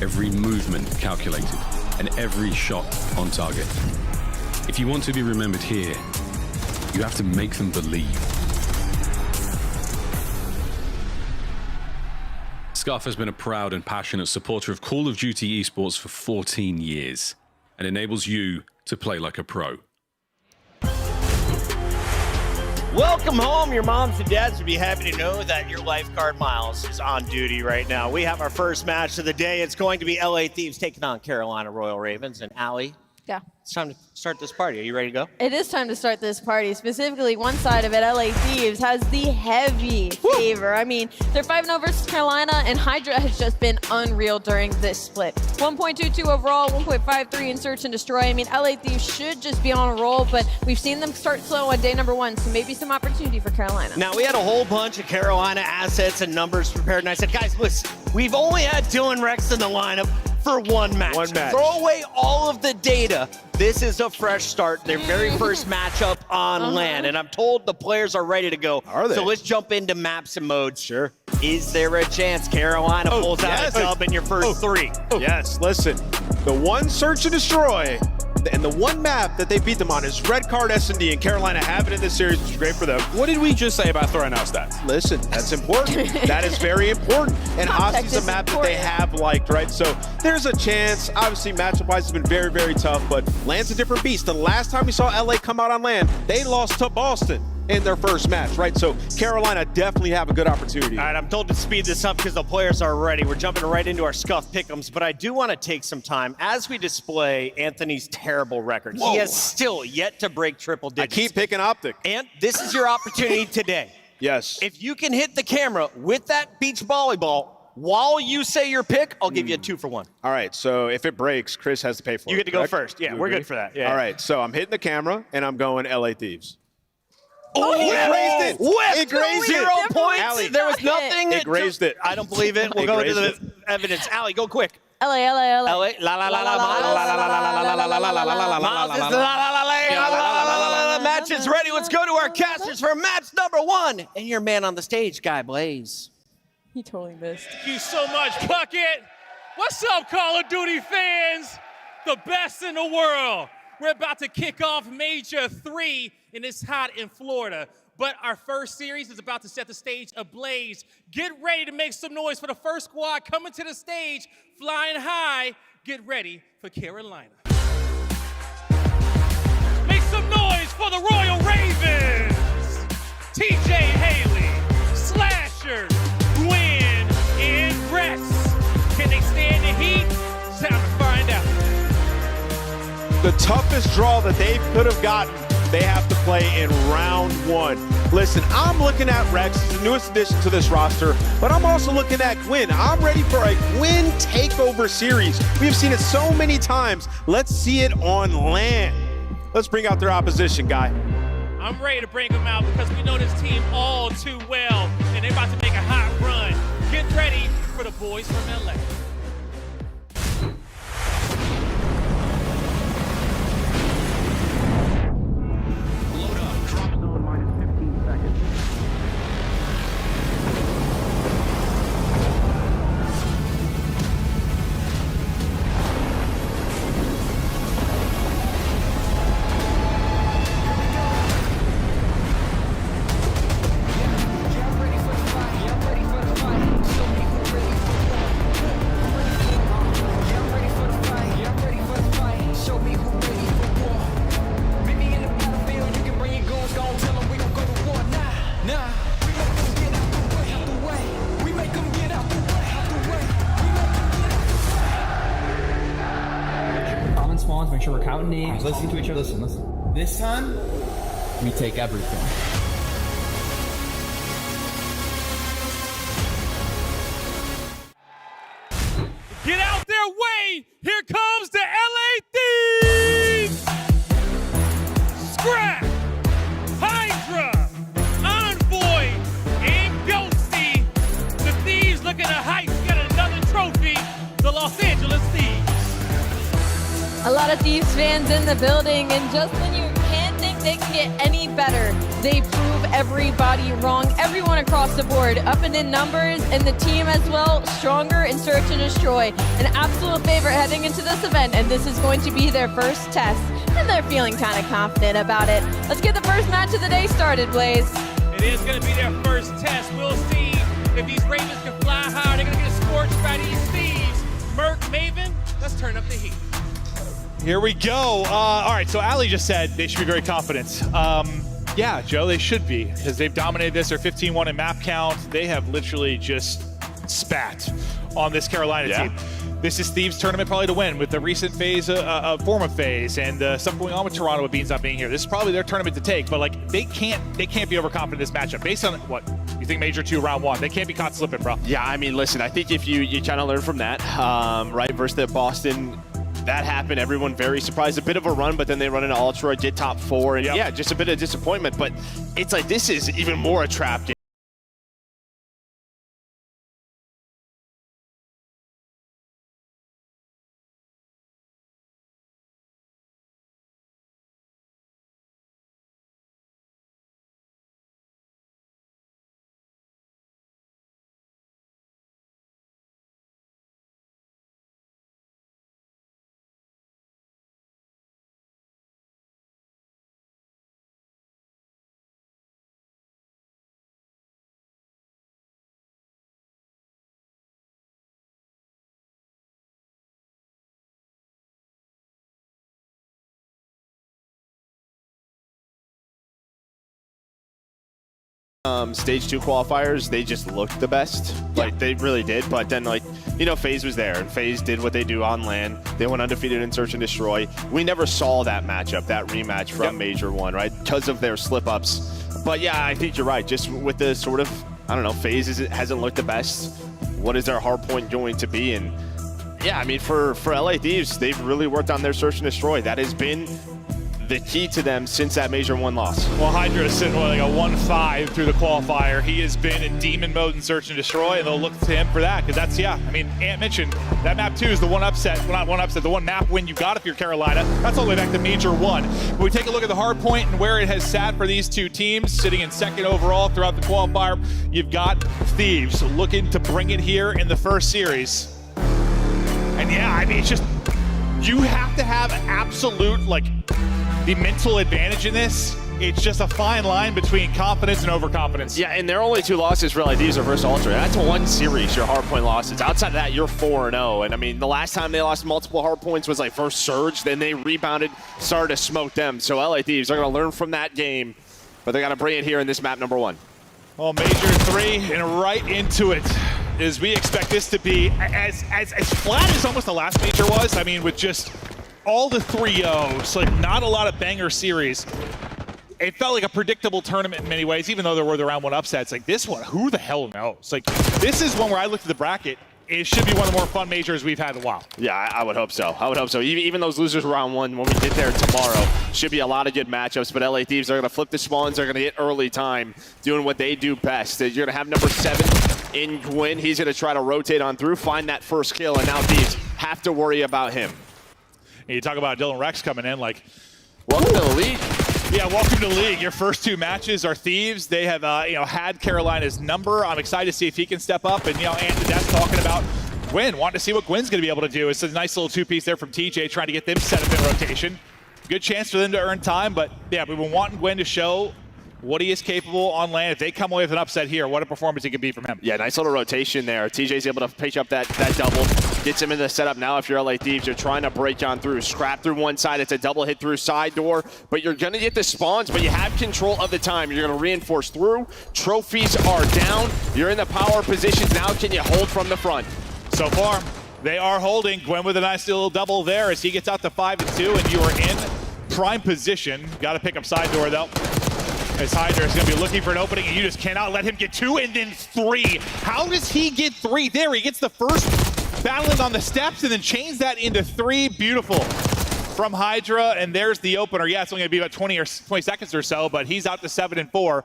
Speaker 10: every movement calculated, and every shot on target. If you want to be remembered here, you have to make them believe. Scuff has been a proud and passionate supporter of Call of Duty esports for 14 years and enables you to play like a pro.
Speaker 4: Welcome home. Your moms and dads would be happy to know that your lifeguard Miles is on duty right now. We have our first match of the day. It's going to be LA Thieves taking on Carolina Royal Ravens. And Allie,
Speaker 5: Yeah.
Speaker 4: it's time to start this party. Are you ready to go?
Speaker 5: It is time to start this party. Specifically, one side of it, LA Thieves, has the heavy favor. I mean, they're 5-0 versus Carolina, and Hydra has just been unreal during this split. 1.22 overall, 1.53 in search and destroy. I mean, LA Thieves should just be on a roll, but we've seen them start slow on day number 1, so maybe some opportunity for Carolina.
Speaker 4: Now, we had a whole bunch of Carolina assets and numbers prepared, and I said, guys, listen, we've only had Dylan Rex in the lineup for one match. Throw away all of the data. This is a fresh start, their very first matchup on LAN, and I'm told the players are ready to go.
Speaker 6: Are they?
Speaker 4: So let's jump into maps and modes. Sure. Is there a chance Carolina pulls out a dub in your first 3?
Speaker 6: Yes, listen, the one search and destroy and the one map that they beat them on is red card S&D, and Carolina have it in this series, which is great for them.
Speaker 7: What did we just say about throwing out stats?
Speaker 6: Listen, that's important. That is very important. And
Speaker 5: Context
Speaker 6: Aussie's a
Speaker 5: is
Speaker 6: map that they have liked, right? So there's a chance. Obviously, matchup-wise, it's been very, very tough, but LAN's a different beast. The last time we saw LA come out on LAN, they lost to Boston in their first match, right? So Carolina definitely have a good opportunity.
Speaker 4: All right, I'm told to speed this up because the players are ready. We're jumping right into our Scuff pick'ems, but I do want to take some time as we display Anthony's terrible record.
Speaker 6: Whoa.
Speaker 4: He has still yet to break triple
Speaker 6: I
Speaker 4: digits.
Speaker 6: keep picking Optic.
Speaker 4: And this is your opportunity today.
Speaker 6: Yes.
Speaker 4: If you can hit the camera with that beach volleyball while you say your pick, I'll give you a 2 for 1.
Speaker 6: All right, so if it breaks, Chris has to pay for it.
Speaker 4: You get to go
Speaker 6: correct?
Speaker 4: first. Yeah,
Speaker 6: You
Speaker 4: we're
Speaker 6: agree?
Speaker 4: good for that. Yeah.
Speaker 6: All right, so I'm hitting the camera, and I'm going LA Thieves.
Speaker 4: Oh,
Speaker 6: it grazed it.
Speaker 4: Whipped.
Speaker 6: It grazed
Speaker 4: 0
Speaker 6: it.
Speaker 4: points.
Speaker 6: Allie.
Speaker 4: There was nothing.
Speaker 6: It grazed it.
Speaker 4: I don't believe it. We'll
Speaker 6: It
Speaker 4: go into
Speaker 6: grazed
Speaker 4: the evidence. Allie, go quick.
Speaker 5: LA.
Speaker 4: LA, la la la la, Miles is la la la la. Match is ready. Let's go to our casters for match number 1. And your man on the stage, Guy Blaze.
Speaker 5: He totally missed.
Speaker 3: Thank you so much, Puckett. What's up, Call of Duty fans? The best in the world. We're about to kick off Major 3, and it's hot in Florida. But our first series is about to set the stage ablaze. Get ready to make some noise for the first squad coming to the stage, flying high. Get ready for Carolina. Make some noise for the Royal Ravens. TJ Haley, Slasher, Gwen, and Rex. Can they stand the heat? It's time to find out.
Speaker 6: The toughest draw that they could have gotten, they have to play in round 1. Listen, I'm looking at Rex, he's the newest addition to this roster, but I'm also looking at Gwen. I'm ready for a Gwen takeover series. We've seen it so many times. Let's see it on LAN. Let's bring out their opposition, Guy.
Speaker 3: I'm ready to bring them out because we know this team all too well, and they're about to make a hot run. Get ready for the boys from LA.
Speaker 11: Spawns, make sure we're counting names, listening to each other. Listen. This time, we take everything.
Speaker 3: Get out their way! Here comes the LA Thieves! Scrap, Hydra, Envoy, and Ghosty. The Thieves looking to heist get another trophy. The Los Angeles Thieves.
Speaker 5: A lot of Thieves fans in the building, and just when you can't think they can get any better. They prove everybody wrong, everyone across the board, up and in numbers, and the team as well, stronger in search and destroy. An absolute favorite heading into this event, and this is going to be their first test, and they're feeling kind of confident about it. Let's get the first match of the day started, Blaze.
Speaker 3: It is going to be their first test. We'll see if these Ravens can fly high. They're going to get scorched by these thieves. Merc, Maven, let's turn up the heat.
Speaker 2: Here we go. All right, so Ali just said they should be very confident. Yeah, Joe, they should be, because they've dominated this. They're 15-1 in map count. They have literally just spat on this Carolina team. This is Thieves' tournament probably to win with the recent phase, form of phase, and stuff going on with Toronto with Beans not being here. This is probably their tournament to take, but like they can't be overconfident in this matchup based on what you think Major 2 round 1. They can't be caught slipping, bro.
Speaker 12: Yeah, I mean, listen, I think if you try to learn from that, right, versus the Boston. That happened. Everyone very surprised. A bit of a run, but then they run into Ultra, get top 4, and yeah, just a bit of disappointment. But it's like this is even more a trap game. Stage 2 qualifiers, they just looked the best. Like, they really did. But then, like, you know, FaZe was there, and FaZe did what they do on LAN. They went undefeated in Search and Destroy. We never saw that matchup, that rematch from Major 1, right? Because of their slip-ups. But yeah, I think you're right. Just with the sort of, I don't know, FaZe hasn't looked the best. What is their hard point going to be? And yeah, I mean, for LA Thieves, they've really worked on their Search and Destroy. That has been the key to them since that Major 1 loss.
Speaker 2: Well, Hydra is sitting with like a 1-5 through the qualifier. He has been in demon mode in Search and Destroy, and they'll look to him for that, because that's, yeah, I mean, Ant mentioned that map 2 is the one upset, well, not one upset, the one map win you got if you're Carolina. That's all the way back to Major 1. When we take a look at the hard point and where it has sat for these two teams, sitting in second overall throughout the qualifier, you've got Thieves looking to bring it here in the first series. And yeah, I mean, it's just, you have to have absolute, like, the mental advantage in this. It's just a fine line between confidence and overconfidence.
Speaker 12: Yeah, and their only 2 losses for LA Thieves are versus Ultra. That's 1 series, your hardpoint losses. Outside of that, you're 4-0. And I mean, the last time they lost multiple hardpoints was like versus Surge. Then they rebounded, started to smoke them. So LA Thieves are going to learn from that game, but they got to bring it here in this map number 1.
Speaker 2: Well, Major 3 and right into it. As we expect this to be as flat as almost the last Major was. I mean, with just all the 3-0s, like not a lot of banger series. It felt like a predictable tournament in many ways, even though there were the round 1 upsets. Like this one, who the hell knows? Like this is one where I looked at the bracket. It should be one of the more fun Majors we've had in a while.
Speaker 12: Yeah, I would hope so. I would hope so. Even those losers round 1, when we get there tomorrow, should be a lot of good matchups. But LA Thieves are going to flip the spawns. They're going to get early time, doing what they do best. You're going to have number 7 in Gwyn. He's going to try to rotate on through, find that first kill, and now Thieves have to worry about him.
Speaker 2: And you talk about Dylan Rex coming in, like,
Speaker 12: welcome to the league.
Speaker 2: Yeah, welcome to the league. Your first 2 matches are Thieves. They have, had Carolina's number. I'm excited to see if he can step up. And Ant to Death talking about Gwyn, wanting to see what Gwyn's going to be able to do. It's a nice little 2-piece there from TJ, trying to get them set up in rotation. Good chance for them to earn time, but yeah, we've been wanting Gwyn to show what he is capable on LAN. If they come away with an upset here, what a performance it could be from him.
Speaker 12: Yeah, nice little rotation there. TJ's able to pitch up that double. Gets him in the setup now. If you're LA Thieves, you're trying to break on through. Scrap through one side. It's a double hit through side door. But you're going to get the spawns, but you have control of the time. You're going to reinforce through. Trophies are down. You're in the power positions now. Can you hold from the front?
Speaker 2: So far, they are holding. Gwyn with a nice little double there as he gets out to 5-2, and you are in prime position. Got to pick up side door, though. As Hydra is going to be looking for an opening, and you just cannot let him get 2 and then 3. How does he get 3 there? He gets the first battling on the steps and then chains that into 3. Beautiful from Hydra, and there's the opener. Yeah, it's only going to be about 20 seconds or so, but he's out to 7-4.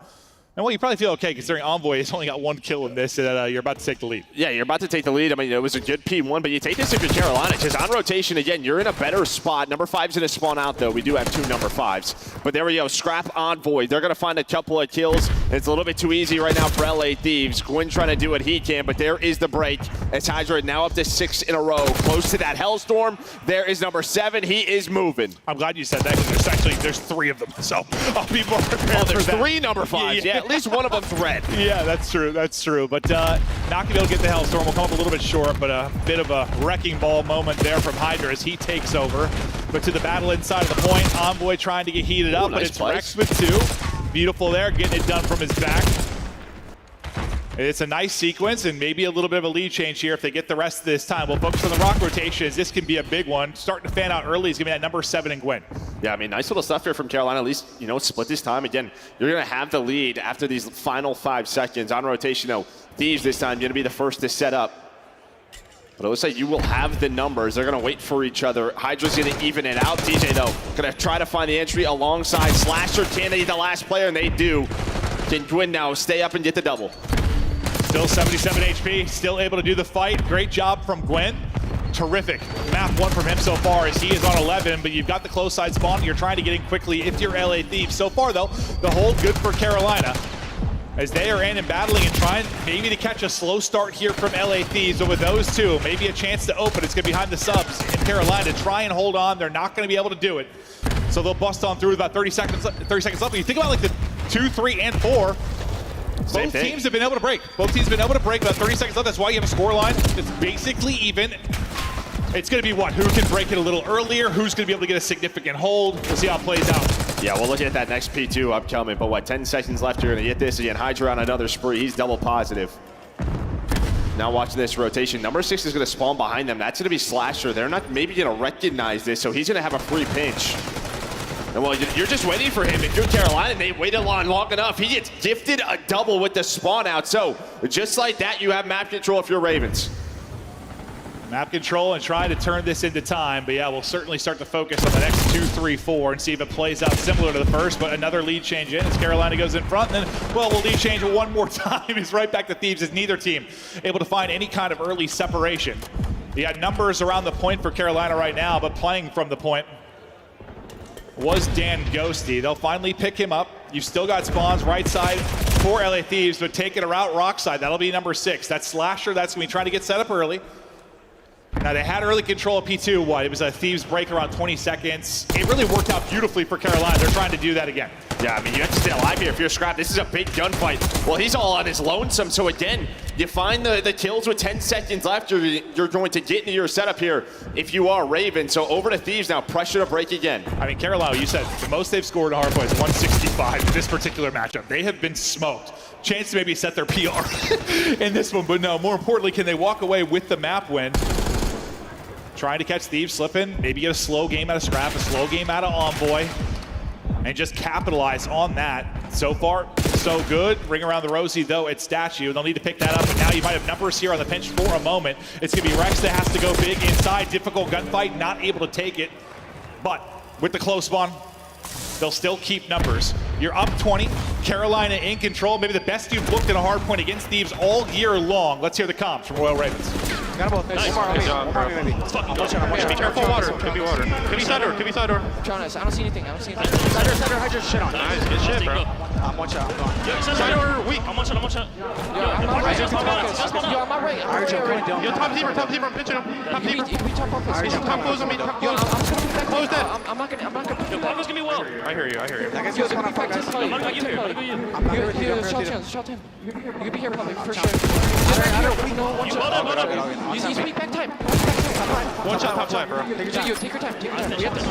Speaker 2: And well, you probably feel okay considering Envoy has only got 1 kill in this, and you're about to take the lead.
Speaker 12: Yeah, you're about to take the lead. I mean, it was a good P1, but you take this if you're Carolina, because on rotation, again, you're in a better spot. Number 5's going to spawn out, though. We do have 2 number 5s. But there we go. Scrap Envoy. They're going to find a couple of kills. It's a little bit too easy right now for LA Thieves. Gwyn trying to do what he can, but there is the break. As Hydra now up to 6 in a row. Close to that Hellstorm. There is number 7. He is moving.
Speaker 2: I'm glad you said that, because there's 3 of them. So I'll be more prepared
Speaker 12: there's
Speaker 2: for that.
Speaker 12: 3 number 5s. Yeah, at least one of them's red.
Speaker 2: Yeah, that's true. That's true. But not going to be able to get the Hellstorm. We'll come up a little bit short, but a bit of a wrecking ball moment there from Hydra as he takes over. But to the battle inside of the point, Envoy trying to get heated up, but it's Rex with 2. Beautiful there, getting it done from his back. It's a nice sequence and maybe a little bit of a lead change here if they get the rest of this time. We'll focus on the rock rotations. This can be a big one. Starting to fan out early is going to be that number 7 in Gwyn.
Speaker 12: Yeah, I mean, nice little stuff here from Carolina. At least, you know, split this time. Again, you're going to have the lead after these final 5 seconds. On rotation, though, Thieves this time going to be the first to set up. But it looks like you will have the numbers. They're going to wait for each other. Hydra's going to even it out. DJ, though, going to try to find the entry alongside Slasher. Can they be the last player? And they do. Can Gwyn now stay up and get the double?
Speaker 2: Still 77 HP, still able to do the fight. Great job from Gwyn. Terrific map 1 from him so far as he is on 11, but you've got the close side spawn. You're trying to get in quickly if you're LA Thieves. So far, though, the hold good for Carolina as they are in and battling and trying maybe to catch a slow start here from LA Thieves. But with those 2, maybe a chance to open. It's going to be behind the subs in Carolina. Try and hold on. They're not going to be able to do it. So they'll bust on through with about 30 seconds left. But you think about like the 2, 3, and 4. Both teams have been able to break. Both teams have been able to break about 30 seconds left. That's why you have a score line that's basically even. It's going to be what? Who can break it a little earlier? Who's going to be able to get a significant hold? We'll see how it plays out.
Speaker 12: Yeah, we'll look at that next P2 upcoming. But what, 10 seconds left? You're going to get this again. Hydra on another spree. He's double positive. Now watching this rotation. Number 6 is going to spawn behind them. That's going to be Slasher. They're not maybe going to recognize this, so he's going to have a free pinch. And well, you're just waiting for him. If you're Carolina, they waited long enough. He gets gifted a double with the spawn out. So just like that, you have map control if you're Ravens.
Speaker 2: Map control and trying to turn this into time. But yeah, we'll certainly start to focus on the next 2, 3, 4 and see if it plays out similar to the first. But another lead change in as Carolina goes in front. And then, well, we'll lead change one more time. It's right back to Thieves as neither team able to find any kind of early separation. You got numbers around the point for Carolina right now, but playing from the point was Dan Ghosty. They'll finally pick him up. You've still got spawns right side for LA Thieves, but taking a route rock side. That'll be number 6. That's Slasher. That's going to be trying to get set up early. Now, they had early control of P2. What? It was a Thieves break around 20 seconds. It really worked out beautifully for Carolina. They're trying to do that again.
Speaker 12: Yeah, I mean, you have to stay alive here if you're Scrap. This is a big gunfight. Well, he's all on his lonesome. So, again, you find the kills with 10 seconds left. You're going to get into your setup here if you are Raven. So, over to Thieves now. Pressure to break again.
Speaker 2: I mean, Carolina, you said the most they've scored in hardpoint is 165 in this particular matchup. They have been smoked. Chance to maybe set their PR in this one. But no, more importantly, can they walk away with the map win? Trying to catch Thieves slipping, maybe get a slow game out of Scrap, a slow game out of Envoy, and just capitalize on that. So far, so good. Ring around the rosy, though, it's Statue. They'll need to pick that up, and now you might have numbers here on the pinch for a moment. It's going to be Rex that has to go big inside. Difficult gunfight, not able to take it. But with the close spawn, they'll still keep numbers. You're up 20. Carolina in control. Maybe the best you've looked in a hard point against Thieves all year long. Let's hear the comps from Royal Ravens.
Speaker 13: Got both. Nice. Let's fucking go. Be careful, water. Could be water. Could be side door. Could be side door.
Speaker 11: Jonas, I don't see anything. Side door, Hydra, shit on.
Speaker 13: Nice, good shit, bro.
Speaker 11: I'm one shot.
Speaker 13: Side door, weak. I'm one shot.
Speaker 11: Yo, I'm not right. Yo, I'm not right.
Speaker 13: Yo, top team, I'm pitching him. Top team.
Speaker 11: We top focus.
Speaker 13: Top close on me. Top close.
Speaker 11: I'm just gonna be back.
Speaker 13: Close that.
Speaker 11: I'm not gonna.
Speaker 13: Yo, Papa's gonna be well. I hear you.
Speaker 11: That guy's just gonna focus. I'm not gonna get you. Shot him. You can be here probably for sure. He's weak back time.
Speaker 13: One shot top time, bro.
Speaker 11: Take your time. We have to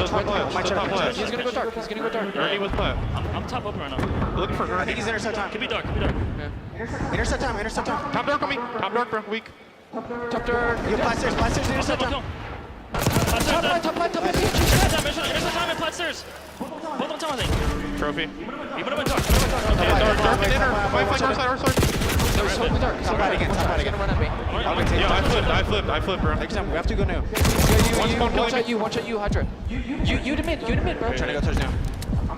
Speaker 11: He's gonna go dark.
Speaker 13: Ernie with plat.
Speaker 3: I'm top open right now.
Speaker 13: Looking for Ernie.
Speaker 11: I think he's intercept time.
Speaker 3: Could be dark.
Speaker 11: Yeah. Intercept time.
Speaker 13: Top dark on me. Top dark, bro. Weak.
Speaker 11: Top dark. You plat stairs, intercept time. Top line.
Speaker 3: Intercept time and plat stairs. Both on top, I think.
Speaker 13: Trophy.
Speaker 3: You put him in dark.
Speaker 13: Dark and inner. Fight dark side,
Speaker 11: Top right again. Run at me.
Speaker 13: Yeah, I flipped, bro.
Speaker 11: Next time, we have to go new. One shot you, Hydra. You to mid, bro.
Speaker 13: Trying to go touchdown.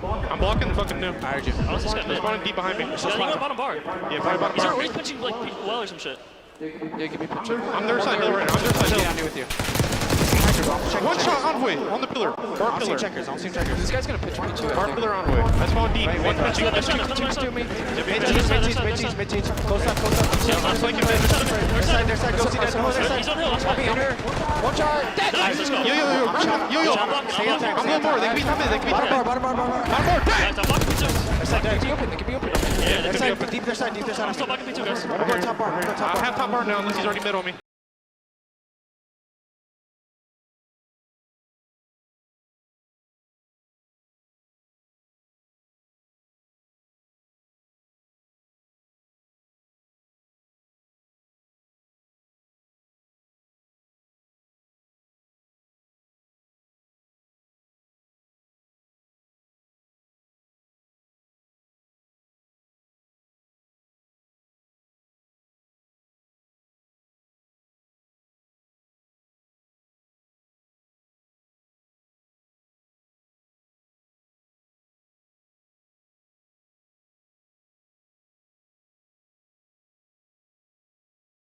Speaker 13: I'm blocking the fucking new.
Speaker 11: I heard you.
Speaker 13: They're spawning deep behind me.
Speaker 14: Yeah, you go bottom bar.
Speaker 13: Yeah, probably bottom
Speaker 14: He's
Speaker 13: bar.
Speaker 14: always pinching like well or some shit.
Speaker 11: Yeah, give me a picture.
Speaker 13: I'm their side hill right now. I'm their side hill.
Speaker 11: Yeah, I'm with you.
Speaker 13: One shot Envoy on the pillar. Bar
Speaker 11: I don't see
Speaker 13: pillar.
Speaker 11: checkers. I don't see checkers. This guy's gonna pitch me too.
Speaker 13: Bar pillar Envoy. That's spawned deep. One pinching.
Speaker 14: Mid side.
Speaker 11: Mid-cheese. Close up.
Speaker 13: I'm flanking mid.
Speaker 11: Their side. Go see that.
Speaker 14: He's on hill.
Speaker 11: Under. One shot. Dead.
Speaker 14: Nice, let's go.
Speaker 13: Yo. I'm going more. They can be top mid.
Speaker 11: Bottom bar.
Speaker 14: Guys, I'm blocking P2.
Speaker 11: They can be open.
Speaker 14: Yeah,
Speaker 11: Their side. Deep their side.
Speaker 14: I'm still blocking P2, guys.
Speaker 11: I'm going top bar.
Speaker 13: I have top bar now unless he's already mid on me.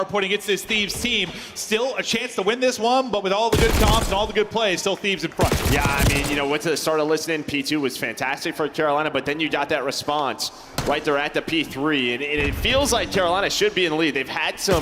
Speaker 2: Pointing against this Thieves team. Still a chance to win this one, but with all the good comps and all the good plays, still Thieves in front.
Speaker 12: Yeah, I mean, you know, went to the start of listening. P2 was fantastic for Carolina, but then you got that response right there at the P3, and it feels like Carolina should be in the lead. They've had some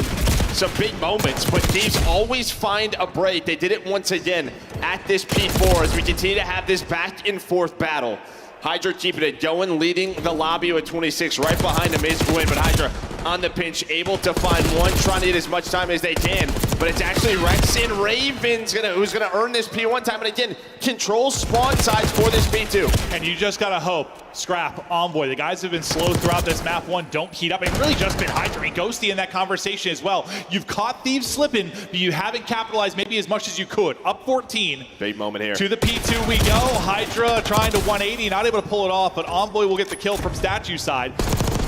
Speaker 12: big moments, but Thieves always find a break. They did it once again at this P4 as we continue to have this back and forth battle. Hydra keeping it going, leading the lobby with 26. Right behind him is Gwyn, but Hydra on the pinch, able to find one, trying to get as much time as they can. But it's actually Rex and Ravens who's gonna earn this P1 time. And again, control spawn sides for this P2.
Speaker 2: And you just gotta hope, Scrap, Envoy, the guys have been slow throughout this map one, don't heat up. It's really just been Hydra and Ghosty in that conversation as well. You've caught Thieves slipping, but you haven't capitalized maybe as much as you could. Up 14.
Speaker 12: Big moment here.
Speaker 2: To the P2 we go. Hydra trying to 180, not able to pull it off, but Envoy will get the kill from Statue side.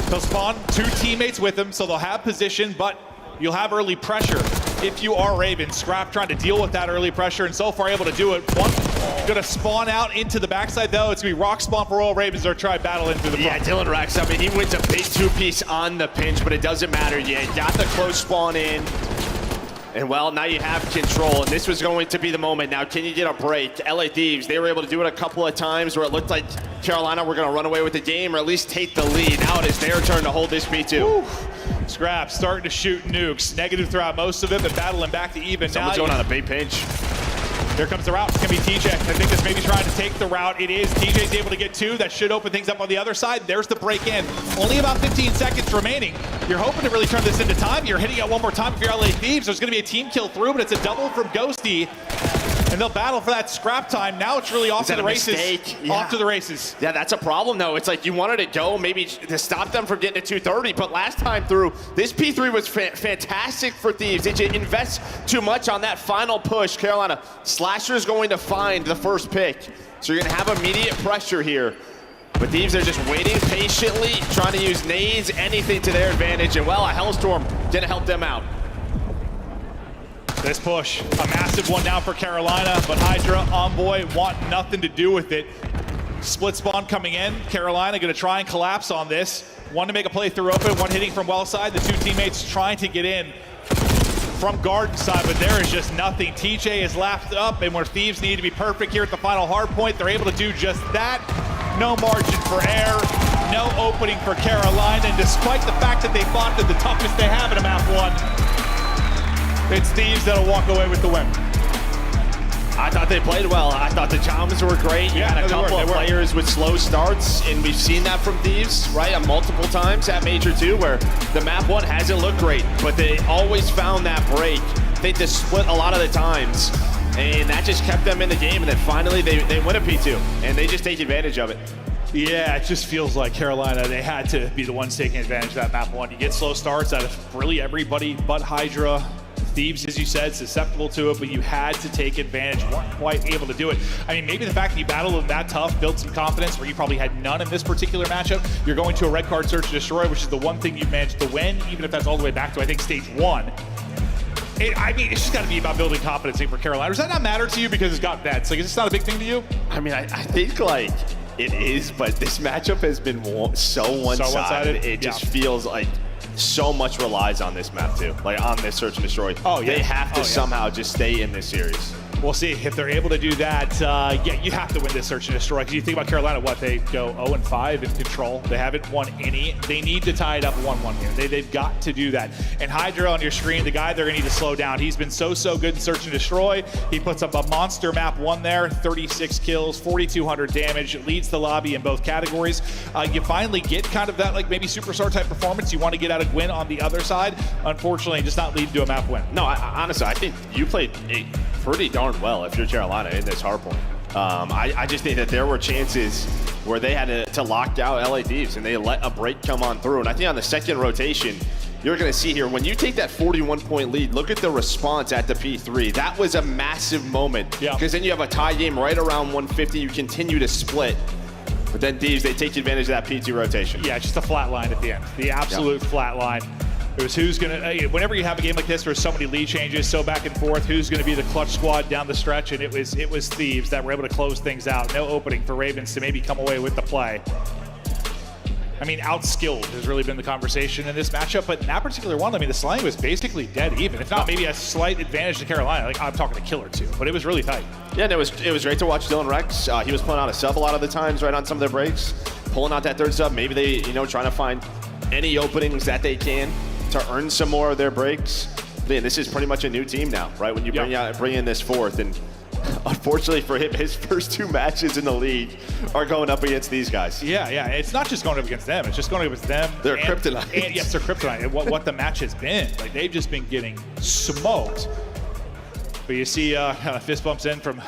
Speaker 2: They'll spawn 2 teammates with him, so they'll have position, but you'll have early pressure. If you are Raven, Scrap trying to deal with that early pressure, and so far able to do it. One gonna spawn out into the backside though. It's gonna be rock spawn for all Ravens are trying to battle into the front.
Speaker 12: Yeah, Dylan Rex, I mean, he wins a big 2-piece on the pinch, but it doesn't matter yet. Got the close spawn in. And well, now you have control, and this was going to be the moment. Now, can you get a break? LA Thieves, they were able to do it a couple of times where it looked like Carolina were gonna run away with the game or at least take the lead. Now it is their turn to hold this P2.
Speaker 2: Woo. Scrap starting to shoot nukes. Negative throughout most of it, but battling back to even.
Speaker 12: Someone's going on a big pinch.
Speaker 2: Here comes the route. It's going to be TJ. I think this may be trying to take the route. It is. TJ's able to get 2. That should open things up on the other side. There's the break in. Only about 15 seconds remaining. You're hoping to really turn this into time. You're hitting it one more time for your LA Thieves. There's going to be a team kill through, but it's a double from Ghosty. And they'll battle for that scrap time. Now it's really off to the races.
Speaker 12: Yeah.
Speaker 2: Off to the races.
Speaker 12: Yeah, that's a problem, though. It's like you wanted to go maybe to stop them from getting to 230, but last time through, this P3 was fantastic for Thieves. They did invest too much on that final push. Carolina, Slasher's going to find the first pick. So you're going to have immediate pressure here. But Thieves are just waiting patiently, trying to use nades, anything to their advantage. And well, a Hellstorm didn't help them out.
Speaker 2: This push, a massive one now for Carolina, but Hydra, Envoy want nothing to do with it. Split spawn coming in. Carolina gonna try and collapse on this. One to make a play through open, one hitting from well side. The 2 teammates trying to get in from garden side, but there is just nothing. TJ is laughed up, and where Thieves need to be perfect here at the final hard point, they're able to do just that. No margin for error, no opening for Carolina, and despite the fact that they fought to the toughest they have in a map one, it's Thieves that'll walk away with the win.
Speaker 12: I thought they played well. I thought the jumps were great. You had a couple of players with slow starts, and we've seen that from Thieves, right, multiple times at Major 2, where the map 1 hasn't looked great, but they always found that break. They just split a lot of the times, and that just kept them in the game, and then finally they win a P2, and they just take advantage of it.
Speaker 2: Yeah, it just feels like Carolina, they had to be the ones taking advantage of that map 1. You get slow starts out of really everybody but Hydra. Thieves, as you said, susceptible to it, but you had to take advantage, weren't quite able to do it. I mean, maybe the fact that you battled them that tough built some confidence where you probably had none in this particular matchup. You're going to a red card search and destroy, which is the one thing you managed to win, even if that's all the way back to, I think, stage 1. I mean, it's just got to be about building competency for Carolina. Does that not matter to you because it's got vets? Like, is this not a big thing to you?
Speaker 12: I mean, I think, like, it is, but this matchup has been so one-sided. It just feels like so much relies on this map too, like on this search and destroy.
Speaker 2: Oh, yeah.
Speaker 12: They have to somehow just stay in this series.
Speaker 2: We'll see if they're able to do that. Yeah, you have to win this search and destroy. Because you think about Carolina, what, they go 0-5 in control. They haven't won any. They need to tie it up 1-1 here. They've got to do that. And Hydra on your screen, the guy they're going to need to slow down. He's been so good in search and destroy. He puts up a monster map 1 there, 36 kills, 4,200 damage, leads the lobby in both categories. You finally get kind of that, like, maybe superstar type performance you want to get out of Gwyn on the other side. Unfortunately, just not leading to a map win.
Speaker 12: No, honestly, I think you played pretty darn well if you're Carolina in this hardpoint. I just think that there were chances where they had to lock out LA Thieves and they let a break come on through. And I think on the second rotation, you're going to see here, when you take that 41-point lead, look at the response at the P3. That was a massive moment. Because then you have a tie game right around 150. You continue to split. But then Thieves, they take advantage of that P2 rotation.
Speaker 2: Yeah, just a flat line at the end. The absolute flat line. It was who's going to, whenever you have a game like this, there's so many lead changes, so back and forth, who's going to be the clutch squad down the stretch, and it was Thieves that were able to close things out. No opening for Ravens to maybe come away with the play. I mean, outskilled has really been the conversation in this matchup, but in that particular one, I mean, the slaying was basically dead even, if not maybe a slight advantage to Carolina. Like, I'm talking to Killer too, but it was really tight.
Speaker 12: Yeah, and it was great to watch Dylan Rex. He was pulling out a sub a lot of the times, right on some of their breaks, pulling out that third sub. Maybe they, trying to find any openings that they can to earn some more of their breaks. Man, this is pretty much a new team now, right? When you bring in this fourth, and unfortunately for him, his first 2 matches in the league are going up against these guys.
Speaker 2: Yeah, it's not just going up against them. It's just going up against them.
Speaker 12: They're kryptonite.
Speaker 2: And yes, they're kryptonite. And what the match has been, like, they've just been getting smoked. But you see fist bumps in from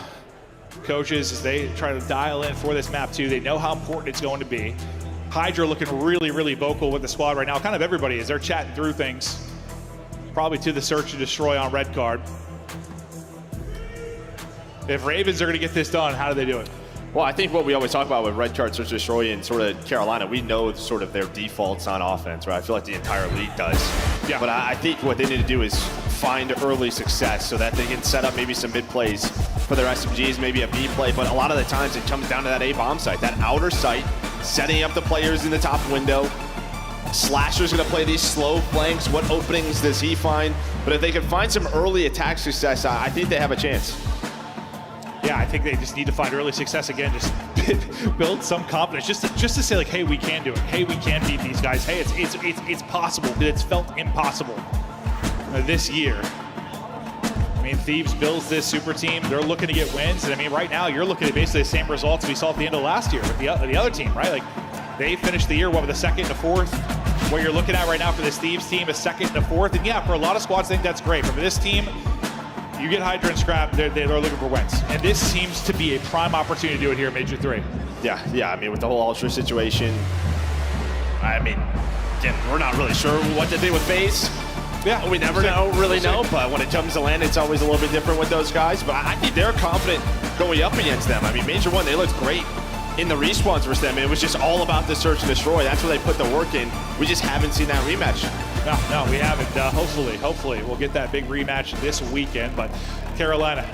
Speaker 2: coaches as they try to dial in for this map too. They know how important it's going to be. Hydra looking really vocal with the squad right now. Kind of everybody is. They're chatting through things. Probably to the search and destroy on red card. If Ravens are going to get this done, how do they do it?
Speaker 12: Well, I think what we always talk about with red card search and destroy in sort of Carolina, we know sort of their defaults on offense, right? I feel like the entire league does.
Speaker 2: Yeah.
Speaker 12: But I think what they need to do is find early success so that they can set up maybe some mid plays for their SMGs, maybe a B play. But a lot of the times it comes down to that A bomb site, that outer site, setting up the players in the top window. Slasher's going to play these slow flanks. What openings does he find? But if they can find some early attack success, I think they have a chance.
Speaker 2: Yeah, I think they just need to find early success again. Just build some confidence, just to say, like, hey, we can do it. Hey, we can beat these guys. Hey, it's possible. But it's felt impossible this year. I mean, Thieves builds this super team. They're looking to get wins, and I mean, right now you're looking at basically the same results we saw at the end of last year with the other team, right? Like, they finished the year with a second and a fourth. What you're looking at right now for this Thieves team, a second and a fourth, and yeah, for a lot of squads, I think that's great. But for this team, you get Hydra and Scrap, they're looking for wins. And this seems to be a prime opportunity to do it here in Major 3.
Speaker 12: Yeah, I mean, with the whole Ultra situation, I mean, again, we're not really sure what to do with FaZe. Yeah, we never really know, but when it comes to land, it's always a little bit different with those guys. But I think they're confident going up against them. I mean, Major 1, they looked great in the respawns versus them. It was just all about the search and destroy. That's where they put the work in. We just haven't seen that rematch.
Speaker 2: No, we haven't. Hopefully, we'll get that big rematch this weekend. But Carolina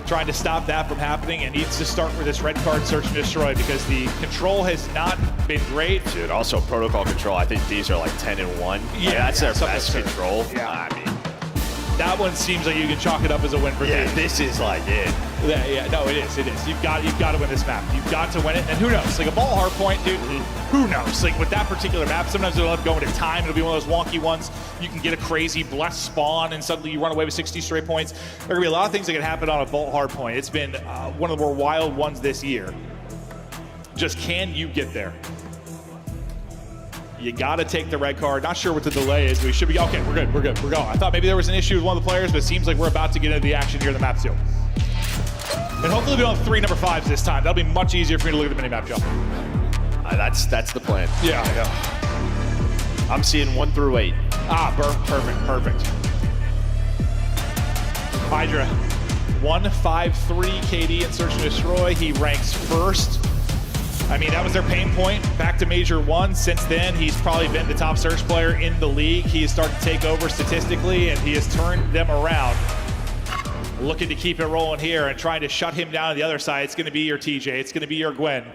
Speaker 2: trying to stop that from happening and needs to start with this red card search and destroy because the control has not been great.
Speaker 12: Dude, also protocol control. I think these are like 10-1. Yeah, that's their best control.
Speaker 2: Yeah.
Speaker 12: I mean,
Speaker 2: that one seems like you can chalk it up as a win for
Speaker 12: Thieves. This is like it.
Speaker 2: Yeah, no, it is. You've got to win this map. You've got to win it. And who knows? Like a ball hard point, dude, who knows? Like with that particular map, sometimes it'll end up going to time. It'll be one of those wonky ones. You can get a crazy blessed spawn and suddenly you run away with 60 straight points. There are going to be a lot of things that can happen on a vault hard point. It's been one of the more wild ones this year. Just can you get there? You got to take the red card. Not sure what the delay is. We should be okay. We're good. We're going. I thought maybe there was an issue with one of the players, but it seems like we're about to get into the action here in the map too. And hopefully we don't have 3 number 5s this time. That'll be much easier for me to look at the mini-map jump.
Speaker 12: That's the plan.
Speaker 2: Yeah, I know.
Speaker 12: I'm seeing 1 through 8.
Speaker 2: Perfect. Hydra, 1-5-3 KD in search and destroy. He ranks first. I mean, that was their pain point back to Major 1. Since then, he's probably been the top search player in the league. He has started to take over statistically, and he has turned them around. Looking to keep it rolling here and trying to shut him down on the other side. It's going to be your TJ. It's going to be your Gwen.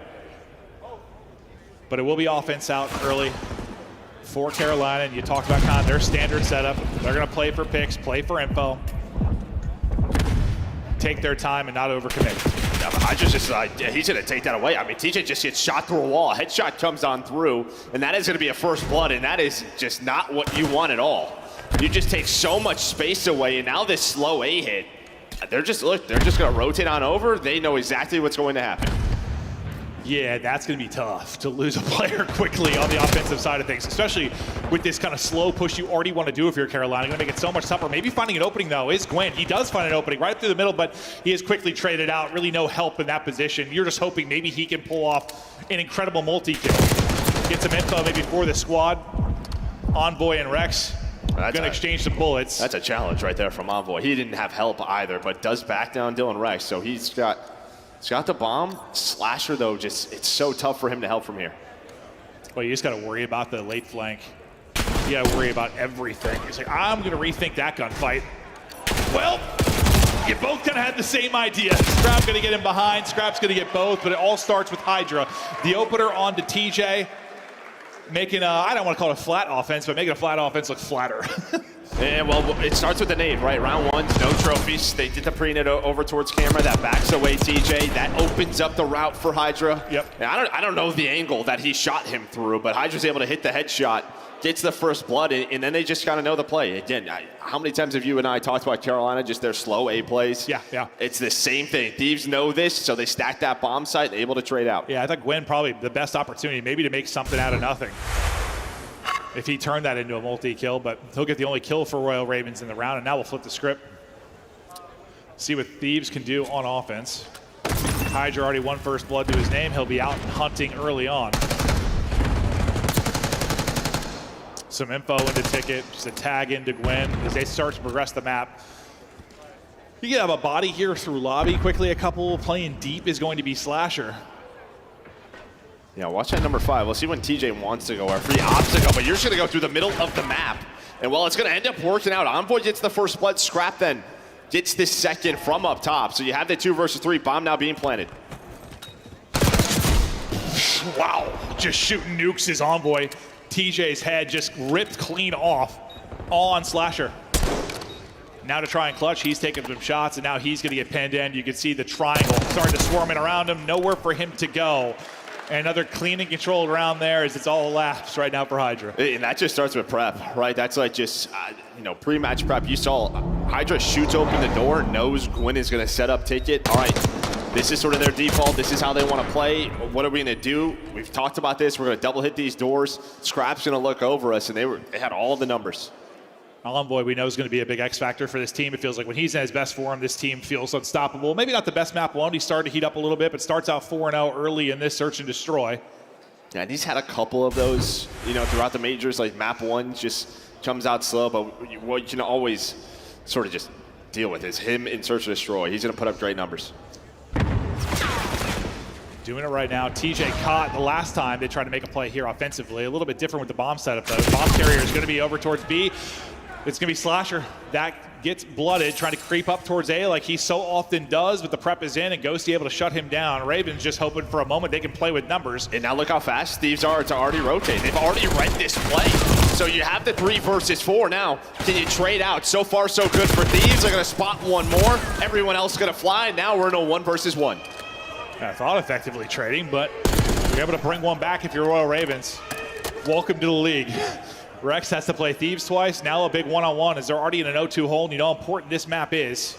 Speaker 2: but it will be offense out early for Carolina. And you talked about kind of their standard setup. They're going to play for picks, play for info, take their time and not overcommit.
Speaker 12: Yeah, but Hydra's just he's going to take that away. I mean, TJ just gets shot through a wall. A headshot comes on through, and that is going to be a first blood, and that is just not what you want at all. You just take so much space away, and now this slow A hit, they're just going to rotate on over. They know exactly what's going to happen.
Speaker 2: Yeah, that's going to be tough to lose a player quickly on the offensive side of things, especially with this kind of slow push you already want to do if you're Carolina. Going to make it so much tougher. Maybe finding an opening, though, is Gwen. He does find an opening right through the middle, but he is quickly traded out. Really no help in that position. You're just hoping maybe he can pull off an incredible multi-kill. Get some info maybe for the squad. Envoy and Rex going to exchange some bullets.
Speaker 12: That's a challenge right there from Envoy. He didn't have help either, but does back down Dylan Rex, so he's got the bomb. Slasher, though, just it's so tough for him to help from here.
Speaker 2: Well, you just got to worry about the late flank. You got to worry about everything. It's like, I'm going to rethink that gunfight. Well, you both kind of had the same idea. Scrap's going to get him behind. Scrap's going to get both, but it all starts with Hydra. The opener onto TJ, making I don't want to call it a flat offense, but making a flat offense look flatter.
Speaker 12: Yeah, well, it starts with the nade, right? Round one, no trophies. They did the pre-nade over towards camera. That backs away TJ. That opens up the route for Hydra.
Speaker 2: Yep.
Speaker 12: And I don't know the angle that he shot him through, but Hydra's able to hit the headshot, gets the first blood, and then they just kind of know the play. Again, how many times have you and I talked about Carolina, just their slow A plays?
Speaker 2: Yeah.
Speaker 12: It's the same thing. Thieves know this, so they stack that bomb site, able to trade out.
Speaker 2: Yeah, I think Gwen probably the best opportunity, maybe to make something out of nothing. If he turned that into a multi-kill, but he'll get the only kill for Royal Ravens in the round, and now we'll flip the script. See what Thieves can do on offense. Hydra already won first blood to his name. He'll be out hunting early on. Some info into Ticket, just a tag into Gwen as they start to progress the map. You can have a body here through lobby quickly. A couple playing deep is going to be Slasher.
Speaker 12: Yeah, watch that number 5. We'll see when TJ wants to go, or free obstacle, but you're just going to go through the middle of the map. And well, it's going to end up working out. Envoy gets the first blood. Scrap then gets the second from up top. So you have the 2 versus 3. Bomb now being planted.
Speaker 2: Wow, just shooting nukes is Envoy. TJ's head just ripped clean off on Slasher. Now to try and clutch, he's taking some shots, and now he's going to get pinned in. You can see the triangle starting to swarm in around him. Nowhere for him to go. Another clean and controlled round there as it's all elapsed right now for Hydra.
Speaker 12: And that just starts with prep, right? That's like just, pre-match prep. You saw Hydra shoots open the door, knows Gwen is going to set up Ticket. All right, this is sort of their default. This is how they want to play. What are we going to do? We've talked about this. We're going to double hit these doors. Scrap's going to look over us, and they had all the numbers.
Speaker 2: Envoy, we know, is going to be a big X factor for this team. It feels like when he's in his best form, this team feels unstoppable. Maybe not the best map one. He started to heat up a little bit, but starts out 4-0 early in this search and destroy.
Speaker 12: Yeah, and he's had a couple of those, throughout the majors. Like map 1 just comes out slow, but what you can always sort of just deal with is him in search and destroy. He's going to put up great numbers.
Speaker 2: Doing it right now. TJ caught the last time they tried to make a play here offensively. A little bit different with the bomb setup, though. The bomb carrier is going to be over towards B. It's going to be Slasher. That gets blooded, trying to creep up towards A like he so often does, but the prep is in, and Ghosty able to shut him down. Ravens just hoping for a moment they can play with numbers.
Speaker 12: And now look how fast Thieves are to already rotate. They've already read this play. So you have the 3 versus 4 now. Can you trade out? So far, so good for Thieves. They're going to spot one more. Everyone else is going to fly. Now we're in a 1 versus 1.
Speaker 2: I thought effectively trading, but you're able to bring one back if you're Royal Ravens. Welcome to the league. Rex has to play Thieves twice. Now a big one-on-one as they're already in an 0-2 hole, and you know how important this map is.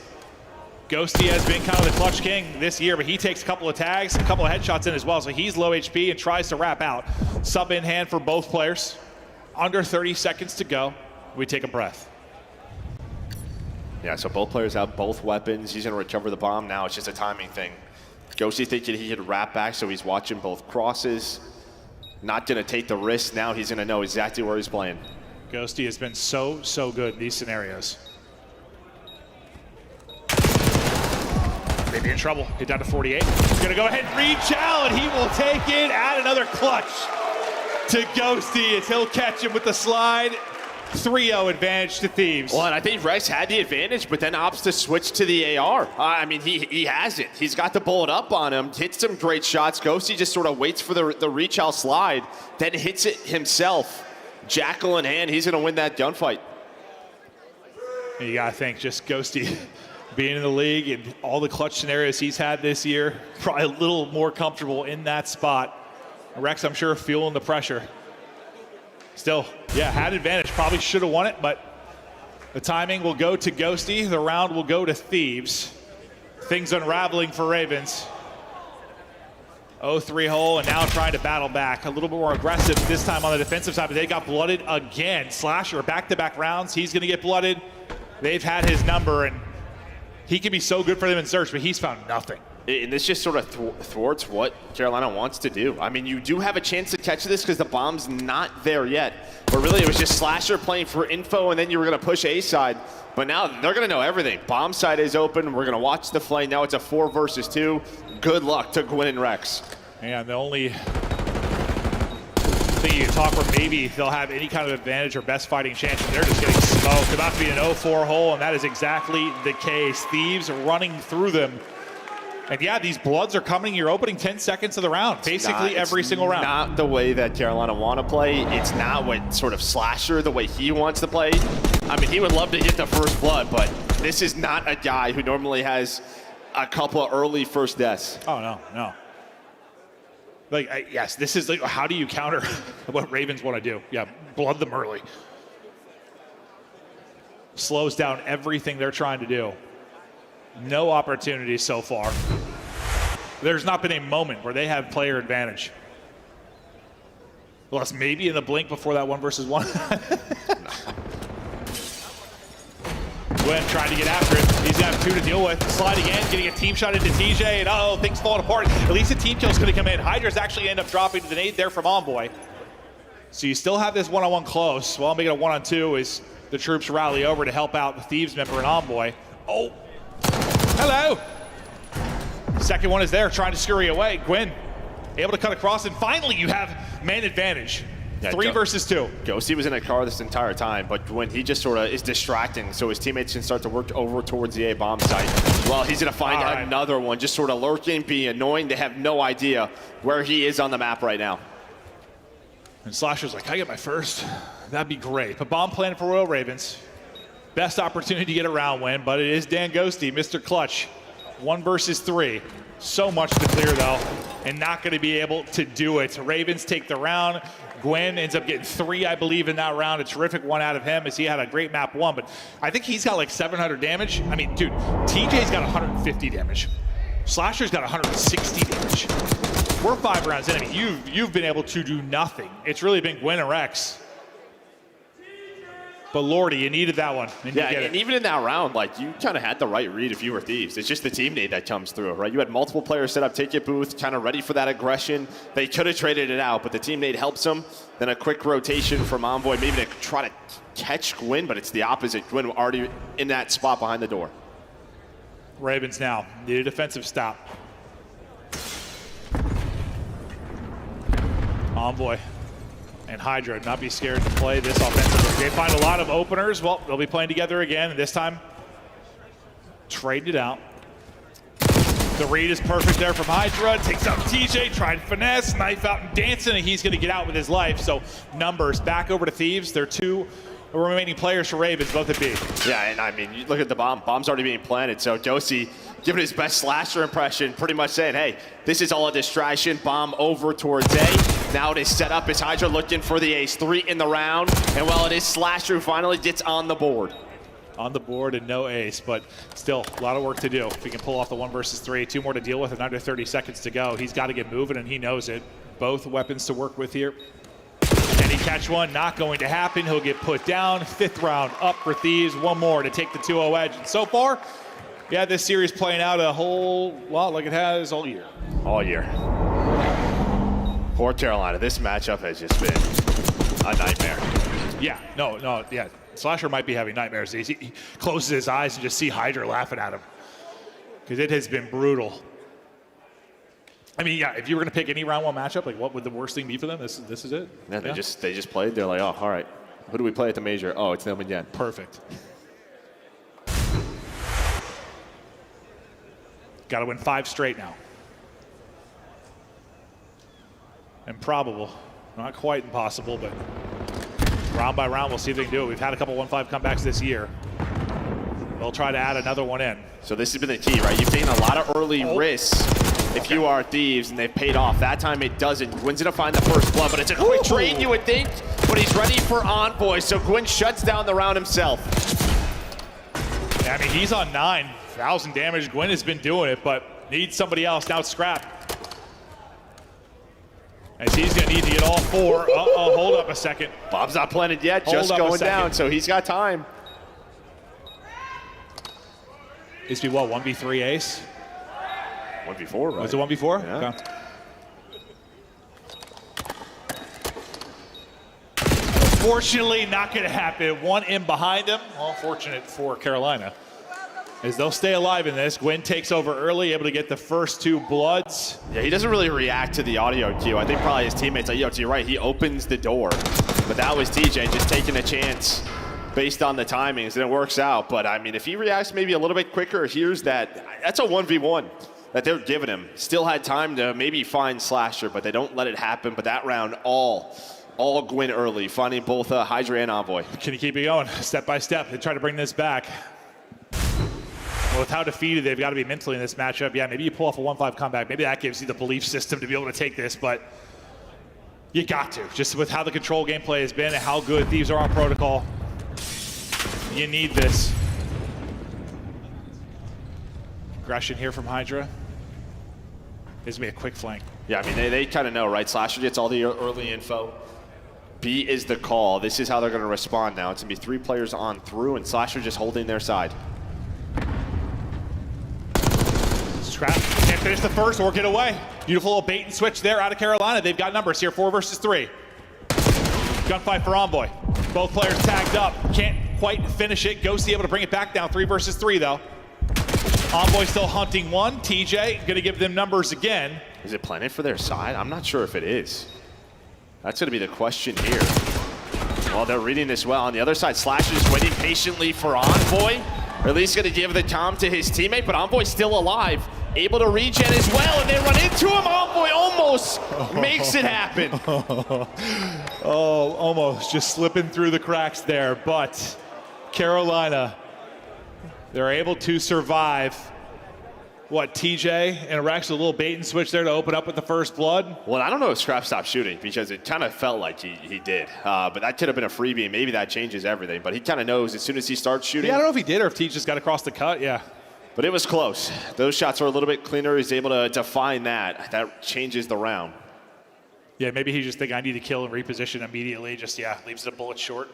Speaker 2: Ghosty has been kind of the clutch king this year, but he takes a couple of tags, a couple of headshots in as well, so he's low HP and tries to wrap out. Sub in hand for both players. Under 30 seconds to go. We take a breath.
Speaker 12: Yeah, so both players have both weapons. He's going to recover the bomb. Now it's just a timing thing. Ghosty thinking he could wrap back, so he's watching both crosses. Not going to take the risk. Now he's going to know exactly where he's playing.
Speaker 2: Ghosty has been so good in these scenarios. Maybe in trouble. Get down to 48. He's going to go ahead and reach out, and he will take it. Add another clutch to Ghosty as he'll catch him with the slide. 3-0 advantage to Thieves.
Speaker 12: Well, and I think Rex had the advantage, but then opts to switch to the AR. I mean, he has it. He's got the bullet up on him, hits some great shots. Ghosty just sort of waits for the reach out slide, then hits it himself. Jackal in hand, he's going to win that gunfight.
Speaker 2: You got to think, just Ghosty being in the league and all the clutch scenarios he's had this year, probably a little more comfortable in that spot. Rex, I'm sure, feeling the pressure. Still, yeah, had advantage. Probably should have won it, but the timing will go to Ghosty. The round will go to Thieves. Things unraveling for Ravens. 0-3 hole, and now trying to battle back. A little bit more aggressive this time on the defensive side, but they got blooded again. Slasher, back-to-back rounds. He's going to get blooded. They've had his number, and he can be so good for them in search, but he's found nothing.
Speaker 12: And this just sort of thwarts what Carolina wants to do. I mean, you do have a chance to catch this because the bomb's not there yet. But really, it was just Slasher playing for info, and then you were going to push A side. But now they're going to know everything. Bomb side is open. We're going to watch the flame. Now it's a 4 versus 2. Good luck to Gwyn and Rex.
Speaker 2: And the only thing you can talk where maybe they'll have any kind of advantage or best fighting chance, and they're just getting smoked. About to be an 0-4 hole, and that is exactly the case. Thieves are running through them. And yeah, these bloods are coming your opening 10 seconds of the round, basically every single round.
Speaker 12: Not the way that Carolina want to play. It's not what sort of Slasher, the way he wants to play. I mean, he would love to get the first blood, but this is not a guy who normally has a couple of early first deaths.
Speaker 2: Oh, no. Like, yes, this is like, how do you counter what Ravens want to do? Yeah, blood them early. Slows down everything they're trying to do. No opportunities so far. There's not been a moment where they have player advantage. Unless maybe in the blink before that 1 versus 1. Gwen trying to get after it. He's got 2 to deal with. Sliding in, getting a team shot into TJ, and uh-oh, things falling apart. At least a team kill's gonna come in. Hydra's actually end up dropping the nade there from Envoy. So you still have this one-on-one close. Well, making a 1-on-2 as the troops rally over to help out the Thieves member and Envoy. Oh, hello. Second one is there, trying to scurry away. Gwen able to cut across, and finally you have man advantage. Yeah, 3 versus 2.
Speaker 12: Ghosty was in a car this entire time, but when he just sort of is distracting, so his teammates can start to work over towards the A bomb site. Well, he's going to find another one, just sort of lurking, being annoying. They have no idea where he is on the map right now.
Speaker 2: And Slasher's like, can I get my first? That'd be great. But bomb planted for Royal Ravens. Best opportunity to get a round win, but it is Dan Ghosty, Mr. Clutch. 1 versus 3. So much to clear, though, and not going to be able to do it. Ravens take the round. Gwen ends up getting 3, I believe, in that round. A terrific one out of him as he had a great map 1, but I think he's got like 700 damage. I mean, dude, TJ's got 150 damage. Slasher's got 160 damage. We're 5 rounds in. I mean, you've been able to do nothing. It's really been Gwen and Rex. But Lordy, you needed that one. And
Speaker 12: yeah, and even in that round, like, you kind of had the right read if you were Thieves. It's just the team nade that comes through, right? You had multiple players set up, take your booth, kind of ready for that aggression. They could have traded it out, but the team nade helps them. Then a quick rotation from Envoy, maybe to try to catch Gwyn, but it's the opposite. Gwyn already in that spot behind the door.
Speaker 2: Ravens now need a defensive stop. Envoy and Hydra not be scared to play this offensively. They find a lot of openers. Well, they'll be playing together again, and this time trading it out. The read is perfect there from Hydra. Takes out TJ, trying to finesse, knife out and dancing, and he's going to get out with his life. So numbers back over to Thieves. They're 2 remaining players for Ravens, both at B.
Speaker 12: Yeah, and I mean, you look at the bomb. Bomb's already being planted. So Ghosty giving his best Slasher impression, pretty much saying, hey, this is all a distraction. Bomb over towards A. Now it is set up as Hydra looking for the ace. 3 in the round. And well, it is Slasher who finally gets on the board.
Speaker 2: On the board and no ace, but still a lot of work to do. If he can pull off the 1 versus 3, 2 more to deal with and under 30 seconds to go. He's got to get moving, and he knows it. Both weapons to work with here. Can he catch one? Not going to happen. He'll get put down. 5th round up for Thieves. 1 more to take the 2-0 edge. And so far, yeah, this series playing out a whole lot like it has all year.
Speaker 12: All year. Poor Carolina. This matchup has just been a nightmare.
Speaker 2: Yeah, no, yeah. Slasher might be having nightmares. He closes his eyes and just see Hydra laughing at him. Because it has been brutal. I mean, yeah, if you were going to pick any round 1 matchup, like what would the worst thing be for them? This is it.
Speaker 12: Yeah, they just played. They're like, oh, all right. Who do we play at the major? Oh, it's them again.
Speaker 2: Perfect. Got to win 5 straight now. Improbable. Not quite impossible, but round by round, we'll see if they can do it. We've had a couple 1-5 comebacks this year. They'll try to add another one in.
Speaker 12: So this has been the key, right? You've taken a lot of early risks if you are Thieves, and they've paid off. That time it doesn't. Gwynn's going to find the first blood, but it's a quick trade, you would think, but he's ready for Envoy, so Gwynn shuts down the round himself.
Speaker 2: Yeah, I mean, he's on 9,000 damage. Gwynn has been doing it, but needs somebody else. Now it's Scrap. As he's going to need to get all 4. Uh-oh, hold up a second.
Speaker 12: Bob's not planted yet, just going down, so he's got time.
Speaker 2: This be what, 1v3 ace?
Speaker 12: 1v4, right?
Speaker 2: Was it 1v4?
Speaker 12: Yeah.
Speaker 2: Okay. Unfortunately, not going to happen. 1 in behind him. Well, fortunate for Carolina, as they'll stay alive in this. Gwynn takes over early, able to get the first 2 bloods.
Speaker 12: Yeah, he doesn't really react to the audio cue. I think probably his teammates are, yo, you're right, he opens the door. But that was TJ just taking a chance based on the timings, and it works out. But I mean, if he reacts maybe a little bit quicker, here's that's a 1v1 that they're giving him. Still had time to maybe find Slasher, but they don't let it happen. But that round, all Gwynn early, finding both Hydra and Envoy.
Speaker 2: Can you keep it going step by step? They try to bring this back. Well, with how defeated they've got to be mentally in this matchup, yeah, maybe you pull off a 1-5 comeback. Maybe that gives you the belief system to be able to take this, but you got to. Just with how the control gameplay has been and how good Thieves are on protocol, you need this. Aggression here from Hydra. This is going to be a quick flank.
Speaker 12: Yeah, I mean, they kind of know, right? Slasher gets all the early info. B is the call. This is how they're going to respond now. It's going to be 3 players on through, and Slasher just holding their side.
Speaker 2: Scrap can't finish the first or get away. Beautiful little bait and switch there out of Carolina. They've got numbers here, 4 versus 3. Gunfight for Envoy. Both players tagged up. Can't quite finish it. Ghosty able to bring it back down. 3 versus 3 though. Envoy still hunting 1. TJ gonna give them numbers again.
Speaker 12: Is it planted for their side? I'm not sure if it is. That's gonna be the question here. Well, they're reading this well. On the other side, Slasher is waiting patiently for Envoy. Or at least gonna give the calm to his teammate, but Envoy's still alive. Able to regen as well, and they run into him. Envoy almost makes it happen.
Speaker 2: Oh, almost just slipping through the cracks there, but Carolina, they're able to survive. What, TJ and Rex, a little bait and switch there to open up with the first blood?
Speaker 12: Well, I don't know if Scrap stopped shooting, because it kind of felt like he did. But that could have been a freebie. Maybe that changes everything. But he kind of knows as soon as he starts shooting.
Speaker 2: Yeah, I don't know if he did or if TJ just got across the cut, yeah.
Speaker 12: But it was close. Those shots were a little bit cleaner. He's able to find that. That changes the round.
Speaker 2: Yeah, maybe he just thinks I need to kill and reposition immediately. Just, yeah, leaves it a bullet short.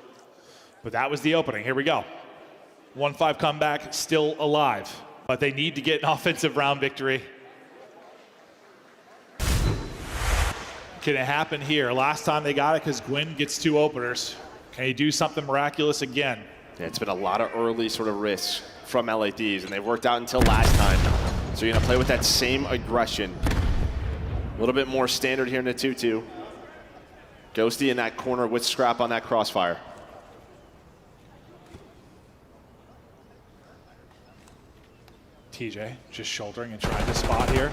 Speaker 2: But that was the opening. Here we go. 1-5 comeback, still alive. But they need to get an offensive round victory. Can it happen here? Last time they got it because Gwynn gets 2 openers. Can he do something miraculous again?
Speaker 12: Yeah, it's been a lot of early sort of risks from LA Thieves, and they worked out until last time. So you're gonna play with that same aggression. A little bit more standard here in the 2-2. Ghosty in that corner with Scrap on that crossfire.
Speaker 2: TJ just shouldering and trying to spot here.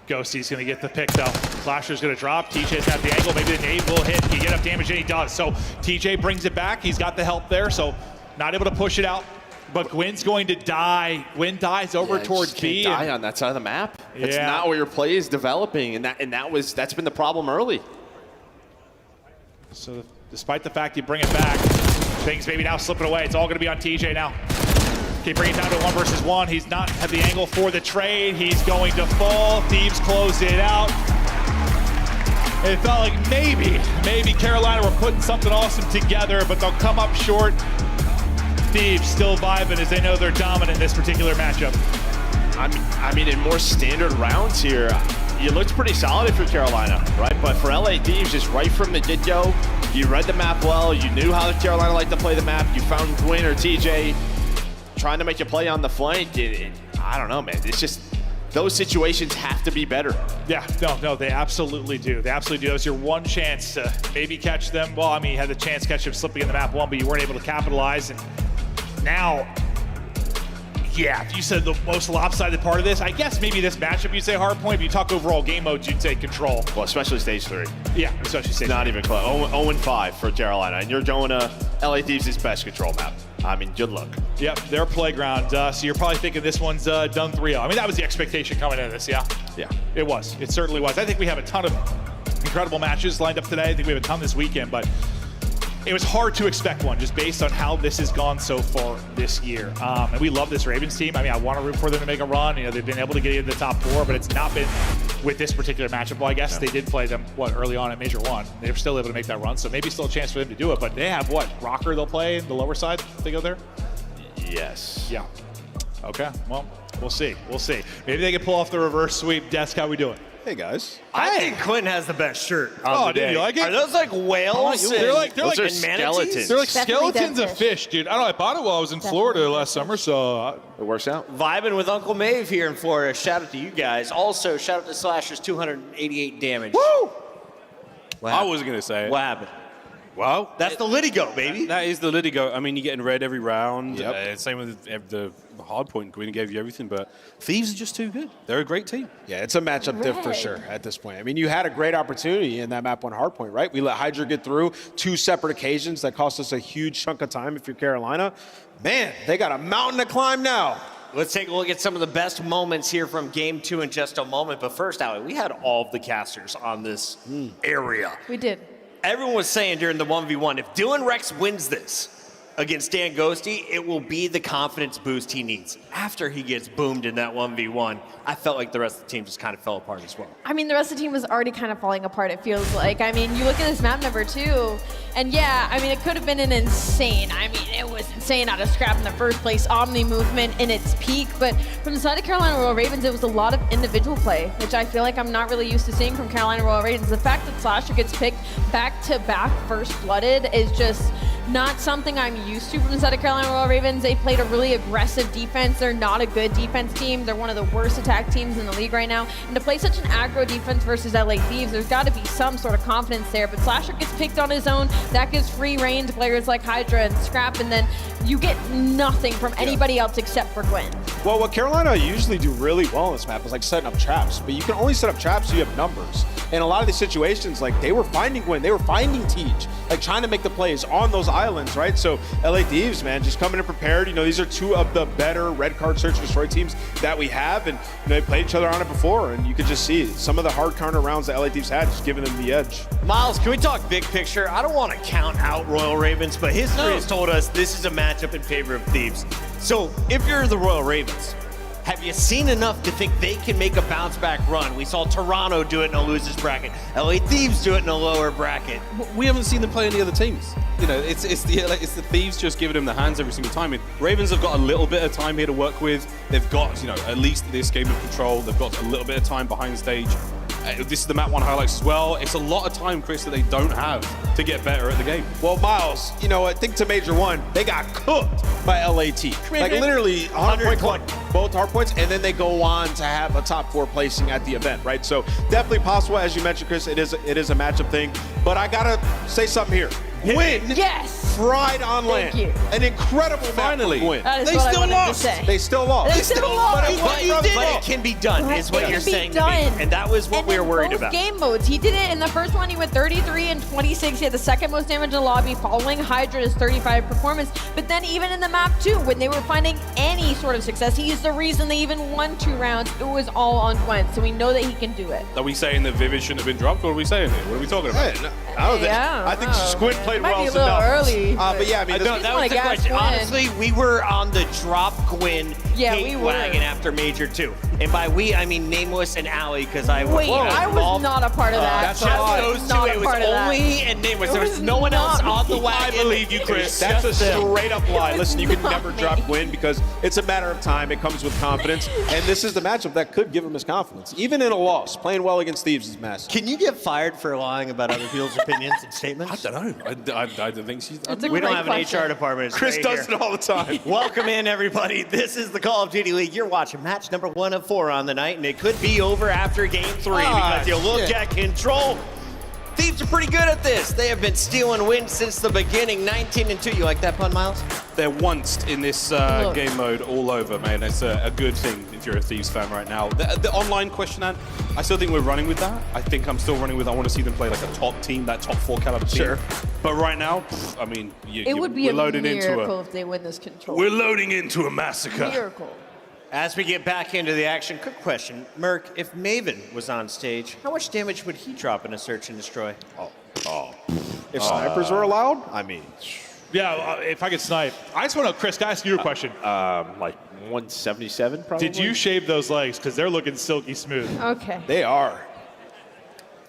Speaker 2: Ghosty's gonna get the pick though. Slasher's gonna drop. TJ's got the angle. Maybe the nade will hit. He get up damage, and he does. So TJ brings it back. He's got the help there, so not able to push it out. But Gwynn's going to die. Gwynn dies over towards B.
Speaker 12: Die on that side of the map.
Speaker 2: Yeah.
Speaker 12: It's not where your play is developing, and that's been the problem early.
Speaker 2: So despite the fact you bring it back, things maybe now slipping away. It's all going to be on TJ now. Okay, bring it down to 1 versus 1. He's not have the angle for the trade. He's going to fall. Thieves close it out. It felt like maybe Carolina were putting something awesome together, but they'll come up short. Thieves still vibing as they know they're dominant in this particular matchup.
Speaker 12: I mean, in more standard rounds here, you looked pretty solid for Carolina, right? But for LA Thieves, just right from the get-go, you read the map well. You knew how Carolina liked to play the map. You found Gwynn or TJ trying to make a play on the flank. I don't know, man. It's just those situations have to be better.
Speaker 2: Yeah, no, they absolutely do. They absolutely do. That was your one chance to maybe catch them. Well, I mean, you had the chance to catch them slipping in the map 1, but you weren't able to capitalize. And now, yeah, if you said the most lopsided part of this, I guess maybe this matchup you'd say hard point. If you talk overall game modes, you'd say control.
Speaker 12: Well, especially stage 3.
Speaker 2: Yeah, especially stage 3.
Speaker 12: Not even close. 0-5 for Carolina, and you're going to LA Thieves' best control map. I mean, good luck.
Speaker 2: Yep, their playground. So you're probably thinking this one's done 3-0. I mean, that was the expectation coming into this, yeah?
Speaker 12: Yeah.
Speaker 2: It was. It certainly was. I think we have a ton of incredible matches lined up today. I think we have a ton this weekend, but it was hard to expect one just based on how this has gone so far this year. And we love this Ravens team. I mean, I want to root for them to make a run. You know, they've been able to get into the top 4, but it's not been with this particular matchup. Well, I guess they did play them, early on at Major 1. They were still able to make that run, so maybe still a chance for them to do it. But they have Rocker they'll play in the lower side if they go there?
Speaker 12: Yes.
Speaker 2: Yeah. Okay, well, we'll see. We'll see. Maybe they can pull off the reverse sweep. Desk, how we doing?
Speaker 6: Hey, guys.
Speaker 4: I think Quinn has the best shirt on the
Speaker 2: dude,
Speaker 4: day.
Speaker 2: you like it?
Speaker 4: Are those like whales?
Speaker 2: They're like
Speaker 12: skeletons.
Speaker 2: They're like
Speaker 5: Definitely
Speaker 2: skeletons
Speaker 5: dead
Speaker 2: of fish, dude. I don't know. I bought it while I was in Florida last summer, so
Speaker 12: It works out.
Speaker 4: Vibing with Uncle Maeve here in Florida. Shout out to you guys. Also, shout out to Slasher's 288 damage.
Speaker 7: Woo!
Speaker 4: What
Speaker 7: I
Speaker 4: happened?
Speaker 7: wasn't going to say it.
Speaker 4: What happened?
Speaker 7: Well,
Speaker 4: That's the Lidigo, baby.
Speaker 7: that is the Lidigo. I mean, you're getting red every round.
Speaker 6: Yep.
Speaker 7: Same with the hard point. Quinn gave you everything, but Thieves are just too good. They're a great team.
Speaker 6: Yeah, it's a matchup diff for sure at this point. I mean, you had a great opportunity in that map 1 hardpoint, right? We let Hydra get through 2 separate occasions that cost us a huge chunk of time if you're Carolina. Man, they got a mountain to climb now.
Speaker 4: Let's take a look at some of the best moments here from Game 2 in just a moment. But first, Allie, we had all of the casters on this area.
Speaker 5: We did.
Speaker 4: Everyone was saying during the 1v1, if Dylan Rex wins this against Dan Ghosty, it will be the confidence boost he needs. After he gets boomed in that 1v1, I felt like the rest of the team just kind of fell apart as well.
Speaker 5: I mean, the rest of the team was already kind of falling apart, it feels like. I mean, you look at this map number 2, and yeah, I mean, it could have been an insane. I mean, it was insane out of scrap in the first place, Omni movement in its peak, but from the side of Carolina Royal Ravens, it was a lot of individual play, which I feel like I'm not really used to seeing from Carolina Royal Ravens. The fact that Slasher gets picked back-to-back first blooded is just not something I'm used to from the side of Carolina Royal Ravens. They played a really aggressive defense. They're not a good defense team. They're one of the worst attack teams in the league right now. And to play such an aggro defense versus LA Thieves, there's got to be some sort of confidence there. But Slasher gets picked on his own. That gives free reign to players like Hydra and Scrap, and then you get nothing from anybody else except for Gwen.
Speaker 6: Well, what Carolina usually do really well in this map is like setting up traps, but you can only set up traps so you have numbers. And a lot of these situations, like they were finding Gwen, they were finding Teach, like trying to make the plays on those islands, right? So LA Thieves, man, just coming in prepared. You know, these are 2 of the better red card search and destroy teams that we have, and you know, they played each other on it before, and you could just see some of the hard counter rounds that LA Thieves had, just giving them the edge.
Speaker 4: Miles, can we talk big picture? I don't want to count out Royal Ravens, but history has told us this is a matchup in favor of Thieves. So if you're the Royal Ravens, have you seen enough to think they can make a bounce back run? We saw Toronto do it in a loser's bracket. LA Thieves do it in a lower bracket.
Speaker 7: We haven't seen them play any other teams. You know, it's the Thieves just giving them the hands every single time. Ravens have got a little bit of time here to work with. They've got, you know, at least this game of control. They've got a little bit of time behind stage. This is the map 1 highlights as well. It's a lot of time, Chris, that they don't have to get better at the game.
Speaker 6: Well, Miles, you know, I think to Major 1, they got cooked by LAT. Like literally 100 point, both hard points, and then they go on to have a top 4 placing at the event, right? So definitely possible, as you mentioned, Chris. It is a matchup thing, but I gotta say something here. Win.
Speaker 5: Yes.
Speaker 6: Fried on land.
Speaker 5: Thank you.
Speaker 6: An incredible
Speaker 7: Finally.
Speaker 6: win.
Speaker 5: That is
Speaker 7: They
Speaker 5: what I
Speaker 7: still
Speaker 5: wanted
Speaker 7: lost.
Speaker 5: to say.
Speaker 6: They still lost.
Speaker 5: They still lost.
Speaker 4: But it can be done, is what
Speaker 5: It
Speaker 4: you're
Speaker 5: can be
Speaker 4: saying to
Speaker 5: done.
Speaker 4: me. And that was what
Speaker 5: And
Speaker 4: we were
Speaker 5: in
Speaker 4: worried
Speaker 5: both
Speaker 4: about.
Speaker 5: game modes. He did it in the first one. He went 33 and 26. He had the second most damage in the lobby, following Hydra's 35 performance. But then even in the map 2, when they were finding any sort of success, he's the reason they even won 2 rounds. It was all on Gwen. So we know that he can do it.
Speaker 7: Are we saying that Vivid shouldn't have been dropped? What are we saying here? What are we talking about?
Speaker 6: Hey, no, I don't think.
Speaker 5: Yeah,
Speaker 6: I think
Speaker 5: no.
Speaker 6: Squid played
Speaker 5: Might
Speaker 6: well
Speaker 5: be a little
Speaker 6: enough.
Speaker 5: early,
Speaker 6: But yeah, I mean,
Speaker 4: No,
Speaker 6: this,
Speaker 4: that
Speaker 5: wanna
Speaker 4: was the
Speaker 5: gas
Speaker 4: question.
Speaker 5: Gwen.
Speaker 4: Honestly, we were on the drop Gwen
Speaker 5: Yeah,
Speaker 4: hate
Speaker 5: we were.
Speaker 4: wagon after Major 2. And by we, I mean Nameless and Allie, because I was
Speaker 5: Wait, I was
Speaker 4: involved.
Speaker 5: not a part of that.
Speaker 6: That's
Speaker 4: Just
Speaker 6: a lie.
Speaker 4: those two.
Speaker 5: Not a
Speaker 4: It was
Speaker 5: part of that.
Speaker 4: only and Nameless. There
Speaker 5: It
Speaker 4: was
Speaker 5: was
Speaker 4: no one else
Speaker 5: not
Speaker 4: on the
Speaker 5: me.
Speaker 4: wagon.
Speaker 7: I believe you, Chris.
Speaker 6: that's a
Speaker 4: Just them.
Speaker 6: straight up lie.
Speaker 5: It
Speaker 6: Listen, you
Speaker 5: was
Speaker 6: can never
Speaker 5: not
Speaker 6: drop
Speaker 5: me.
Speaker 6: Gwen because it's a matter of time. It comes with confidence. And this is the matchup that could give him his confidence. Even in a loss, playing well against Thieves is massive.
Speaker 4: Can you get fired for lying about other people's opinions and statements?
Speaker 7: I don't know. I don't think she's.
Speaker 4: We don't have an HR department. It's
Speaker 6: Chris
Speaker 4: right
Speaker 6: does
Speaker 4: here.
Speaker 6: it all the time.
Speaker 4: Welcome in, everybody. This is the Call of Duty League. You're watching match number 1 of 4 on the night, and it could be over after game 3 because you look at control. Thieves are pretty good at this. They have been stealing wins since the beginning, 19-2. You like that pun, Miles?
Speaker 7: They're once in this game mode all over, man. It's a good thing if you're a Thieves fan right now. The online question, Ant, I still think we're running with that. I think I'm still running with, I want to see them play like a top team, that top 4 caliber team.
Speaker 12: Sure.
Speaker 7: But right now, I mean,
Speaker 5: It would be a miracle if they win this control.
Speaker 7: We're loading into a massacre.
Speaker 5: Miracle.
Speaker 4: As we get back into the action, quick question. Merc, if Maven was on stage, how much damage would he drop in a search and destroy?
Speaker 12: If snipers were allowed, I mean,
Speaker 2: Yeah, if I could snipe. I just want to know, Chris, can I ask you a question?
Speaker 12: like 177 probably.
Speaker 2: Did you shave those legs? Because they're looking silky smooth.
Speaker 5: Okay.
Speaker 12: They are.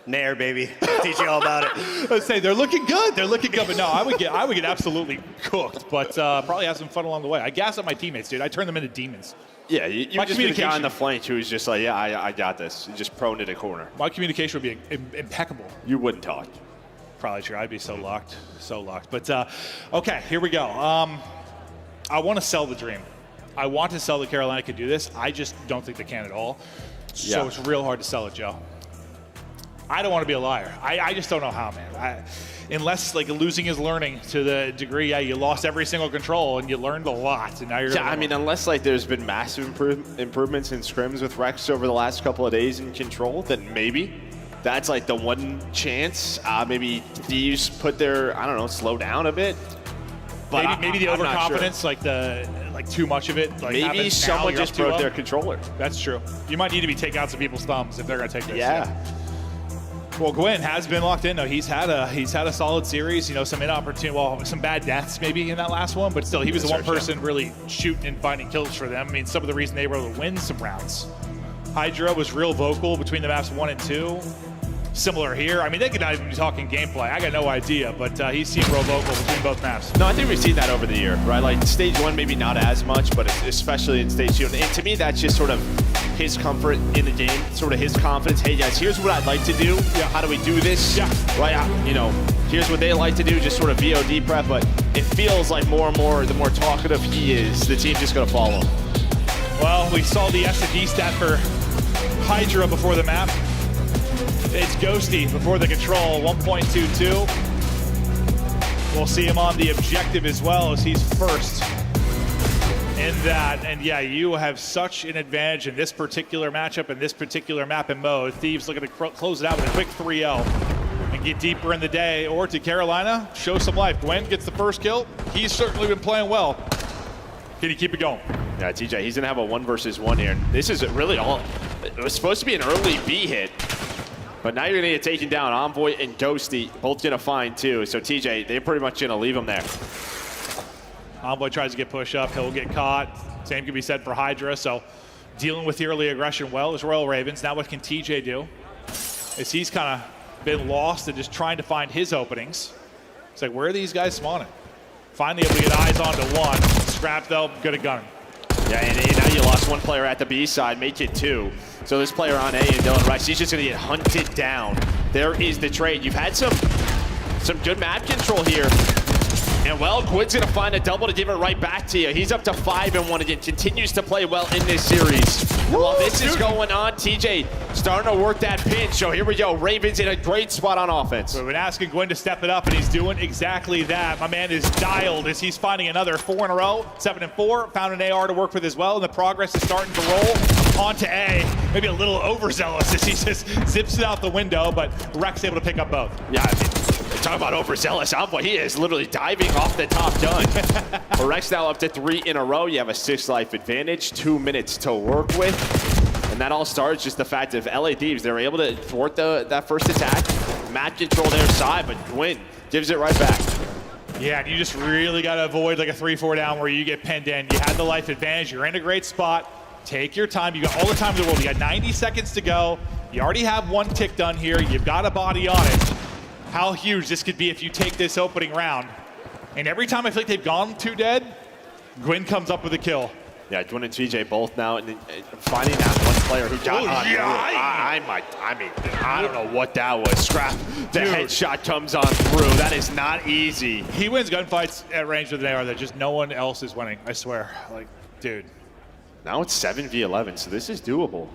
Speaker 4: Nair, baby. Teach you all about it.
Speaker 2: Let's say they're looking good. They're looking good. But no, I would get absolutely cooked. But probably have some fun along the way. I gas up my teammates, dude. I turn them into demons.
Speaker 12: Yeah, you
Speaker 2: My
Speaker 12: just be the guy on
Speaker 2: communication-
Speaker 12: the flank who's just like, yeah, I got this. You're just prone to the corner.
Speaker 2: My communication would be impeccable.
Speaker 12: You wouldn't talk.
Speaker 2: Probably true. I'd be so locked. So locked. But okay, here we go. I want to sell the dream. I want to sell that Carolina could do this. I just don't think they can at all. So
Speaker 12: Yeah.
Speaker 2: it's real hard to sell it, Joe. I don't want to be a liar. I just don't know how, man. Unless like losing is learning to the degree, yeah, you lost every single control and you learned a lot, and now you're.
Speaker 12: Yeah, I mean, unless like there's been massive improvements in scrims with Rex over the last couple of days in control, then maybe that's like the one chance. Maybe Thieves put their, I don't know, slow down a bit. But
Speaker 2: maybe the
Speaker 12: I'm not
Speaker 2: overconfidence,
Speaker 12: sure.
Speaker 2: like too much of it. Like
Speaker 12: Maybe
Speaker 2: happens now,
Speaker 12: someone
Speaker 2: you're
Speaker 12: just
Speaker 2: up too
Speaker 12: broke
Speaker 2: low.
Speaker 12: their controller.
Speaker 2: That's true. You might need to be taking out some people's thumbs if they're going to take this.
Speaker 12: Yeah.
Speaker 2: Well, Gwen has been locked in though. He's had a solid series. You know, some inopportune, well, some bad deaths maybe in that last one, but still, he was the one person really shooting and finding kills for them. I mean, some of the reason they were able to win some rounds. Hydra was real vocal between the maps 1 and 2. Similar here. I mean, they could not even be talking gameplay. I got no idea, but he seemed real vocal between both maps.
Speaker 12: No, I think we've seen that over the year, right? Like stage 1, maybe not as much, but especially in stage 2. And to me, that's just sort of his comfort in the game, sort of his confidence. Hey guys, here's what I'd like to do. Yeah. How do we do this?
Speaker 2: Yeah.
Speaker 12: Right. You know, here's what they like to do. Just sort of VOD prep, but it feels like more and more, the more talkative he is, the team's just gonna follow.
Speaker 2: Well, we saw the S&D stat for Hydra before the map. It's Ghosty before the control, 1.22. We'll see him on the objective as well as he's first in that. And yeah, you have such an advantage in this particular matchup and this particular map and mode. Thieves looking to close it out with a quick 3-0 and get deeper in the day. Or to Carolina, show some life. Gwen gets the first kill. He's certainly been playing well. Can you keep it going?
Speaker 12: Yeah, TJ, he's gonna have a 1 versus 1 here. This is really all, it was supposed to be an early B hit. But now you're going to get taken down. Envoy and Ghosty both going to find 2. So TJ, they're pretty much going to leave him there.
Speaker 2: Envoy tries to get pushed up. He'll get caught. Same can be said for Hydra. So dealing with the early aggression well is Royal Ravens. Now what can TJ do? As he's kind of been lost and just trying to find his openings. It's like, where are these guys spawning? Finally able to get eyes onto one. Scrap though, good at gunning.
Speaker 12: Yeah, and now you lost 1 player at the B side, make it 2. So this player on A and Dylan Rice, he's just going to get hunted down. There is the trade. You've had some good map control here. And well, Quinn's going to find a double to give it right back to you. He's up to 5-1 again, continues to play well in this series. And while this is going on, TJ starting to work that pinch. So here we go, Ravens in a great spot on offense.
Speaker 2: We've been asking Gwen to step it up, and he's doing exactly that. My man is dialed as he's finding another 4 in a row, 7-4. Found an AR to work with as well, and the progress is starting to roll onto A. Maybe a little overzealous as he just zips it out the window, but Rex able to pick up both.
Speaker 12: Yeah, I mean, talk about overzealous. Envoy, he is literally diving off the top gun. But Rex now up to 3 in a row. You have a 6 life advantage, 2 minutes to work with. And that all starts just the fact of LA Thieves. They were able to thwart that first attack. Map control their side, but Gwyn gives it right back.
Speaker 2: Yeah, and you just really got to avoid like a 3-4 down where you get pinned in. You had the life advantage. You're in a great spot. Take your time. You got all the time in the world. You got 90 seconds to go. You already have 1 tick done here. You've got a body on it. How huge this could be if you take this opening round. And every time I feel like they've gone 2 dead, Gwyn comes up with a kill.
Speaker 12: Yeah, Gwyn and TJ both now, and finding that one player who got on. I don't know what that was. Scrap, the headshot comes on through. That is not easy.
Speaker 2: He wins gunfights at range with an AR that just no one else is winning, I swear. Like, dude.
Speaker 12: Now it's 7v11, so this is doable.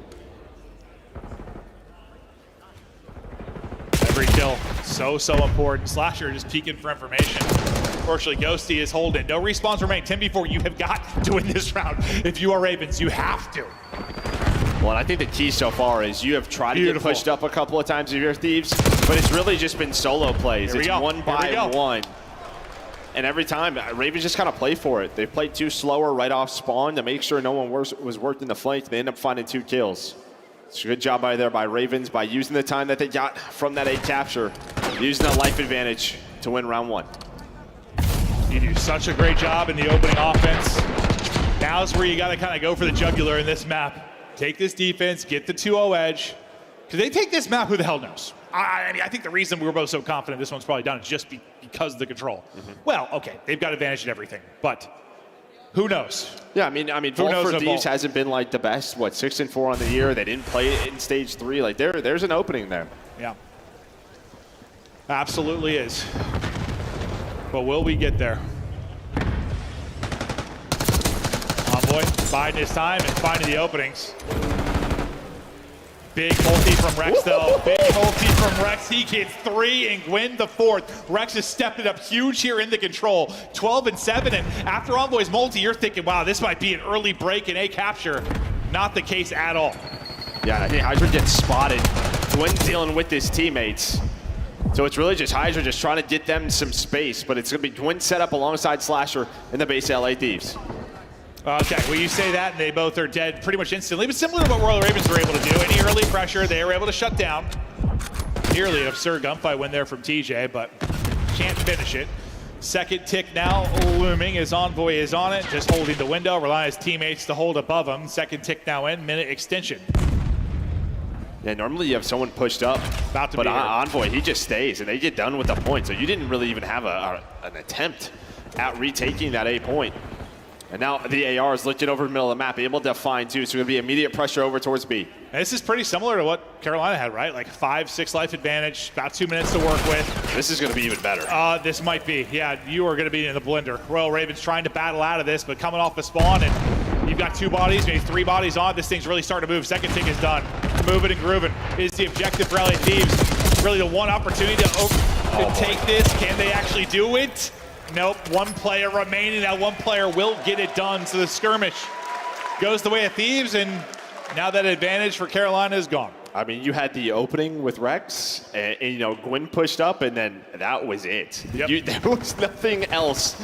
Speaker 2: Every kill, so important. Slasher just peeking for information. Unfortunately, Ghosty is holding. No respawns remain. 10v4, you have got to win this round. If you are Ravens, you have to.
Speaker 12: Well, and I think the key so far is you have tried to get pushed up a couple of times with your Thieves, but it's really just been solo plays. It's one by one. And every time, Ravens just kind of play for it. They played too slower right off spawn to make sure no one was worked in the flank. They end up finding 2 kills. It's a good job there by Ravens by using the time that they got from that 8 capture, using that life advantage to win round 1.
Speaker 2: You do such a great job in the opening offense. Now's where you got to kind of go for the jugular in this map. Take this defense, get the 2-0 edge. Because they take this map, who the hell knows? I mean, I think the reason we were both so confident this one's probably done is just because of the control. Well, okay, they've got advantage in everything, but who knows?
Speaker 12: Yeah, I mean, Vault for Thieves hasn't been like the best. What, 6-4 on the year? They didn't play it in stage 3. Like there's an opening there.
Speaker 2: Yeah, absolutely is. But will we get there? Envoy biding his time and finding the openings. Big multi from Rex, though. Big multi from Rex. He gets 3 and Gwyn the 4th. Rex has stepped it up huge here in the control. 12 and 7, and after Envoy's multi, you're thinking, wow, this might be an early break and a capture. Not the case at all.
Speaker 12: Yeah, I think Hydra gets spotted. Gwyn's dealing with his teammates. So it's really just Hydra just trying to get them some space, but it's going to be Gwyn set up alongside Slasher in the base LA Thieves.
Speaker 2: Okay, well, you say that, and they both are dead pretty much instantly, but similar to what Royal Ravens were able to do. Any early pressure, they were able to shut down. Nearly an absurd gunfight win there from TJ, but can't finish it. Second tick now looming as Envoy is on it, just holding the window, relying on his teammates to hold above him. Second tick now in, minute extension.
Speaker 12: Yeah, normally you have someone pushed up, but Envoy, he just stays, and they get done with the point. So you didn't really even have an attempt at retaking that A point. And now the AR is lifted over the middle of the map, able to find 2, so it's going to be immediate pressure over towards B.
Speaker 2: And this is pretty similar to what Carolina had, right? Like 5-6 life advantage, about 2 minutes to work with.
Speaker 12: This is going to be even better.
Speaker 2: This might be. Yeah, you are going to be in the blender. Royal Ravens trying to battle out of this, but coming off the spawn, and you've got 2 bodies, maybe 3 bodies on. This thing's really starting to move. Second tick is done. Moving and grooving is the objective for LA Thieves. Really the one opportunity to take this. Can they actually do it? Nope, 1 player remaining. That 1 player will get it done. So the skirmish goes the way of Thieves, and now that advantage for Carolina is gone.
Speaker 12: I mean, you had the opening with Rex, and you know, Gwyn pushed up, and then that was it.
Speaker 2: Yep.
Speaker 12: There was nothing else.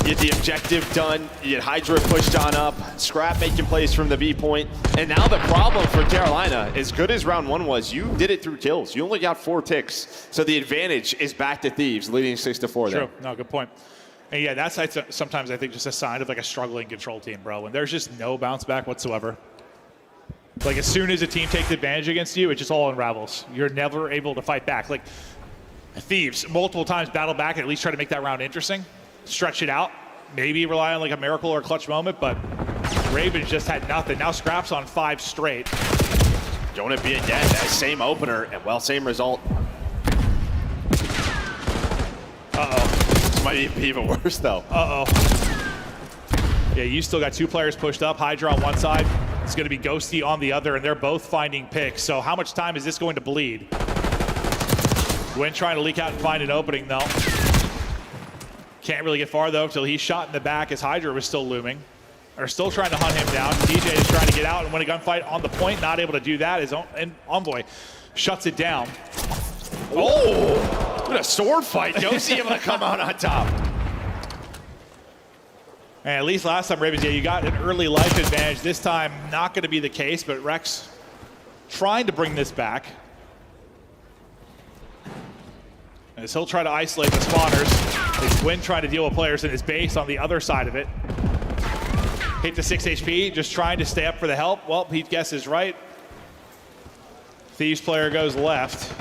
Speaker 12: You had the objective done. You had Hydra pushed on up. Scrap making plays from the B point. And now the problem for Carolina, as good as round 1 was, you did it through kills. You only got 4 ticks. So the advantage is back to Thieves, leading 6-4 there.
Speaker 2: True. No, good point. And yeah, that's sometimes I think just a sign of like a struggling control team, bro. When there's just no bounce back whatsoever. Like as soon as a team takes advantage against you, it just all unravels. You're never able to fight back. Like Thieves multiple times battle back and at least try to make that round interesting. Stretch it out, maybe rely on like a miracle or a clutch moment, but Ravens just had nothing. Now Scrap's on 5 straight.
Speaker 12: Don't it be again, that same opener, and well, same result. This might be even worse though.
Speaker 2: Yeah, you still got 2 players pushed up. Hydra on one side, it's gonna be Ghosty on the other, and they're both finding picks. So how much time is this going to bleed? Gwyn trying to leak out and find an opening though. Can't really get far, though, till he's shot in the back as Hydra was still looming. Or still trying to hunt him down. DJ is trying to get out and win a gunfight on the point. Not able to do that. And Envoy shuts it down.
Speaker 12: Oh! What a sword fight. Ghosty able to come out on top.
Speaker 2: And at least last time, Ravens, yeah, you got an early life advantage. This time, not going to be the case, but Rex trying to bring this back. As he'll try to isolate the spawners. It's Gwyn trying to deal with players in his base on the other side of it. Hit the 6 HP, just trying to stay up for the help. Well, he guesses right. Thieves player goes left.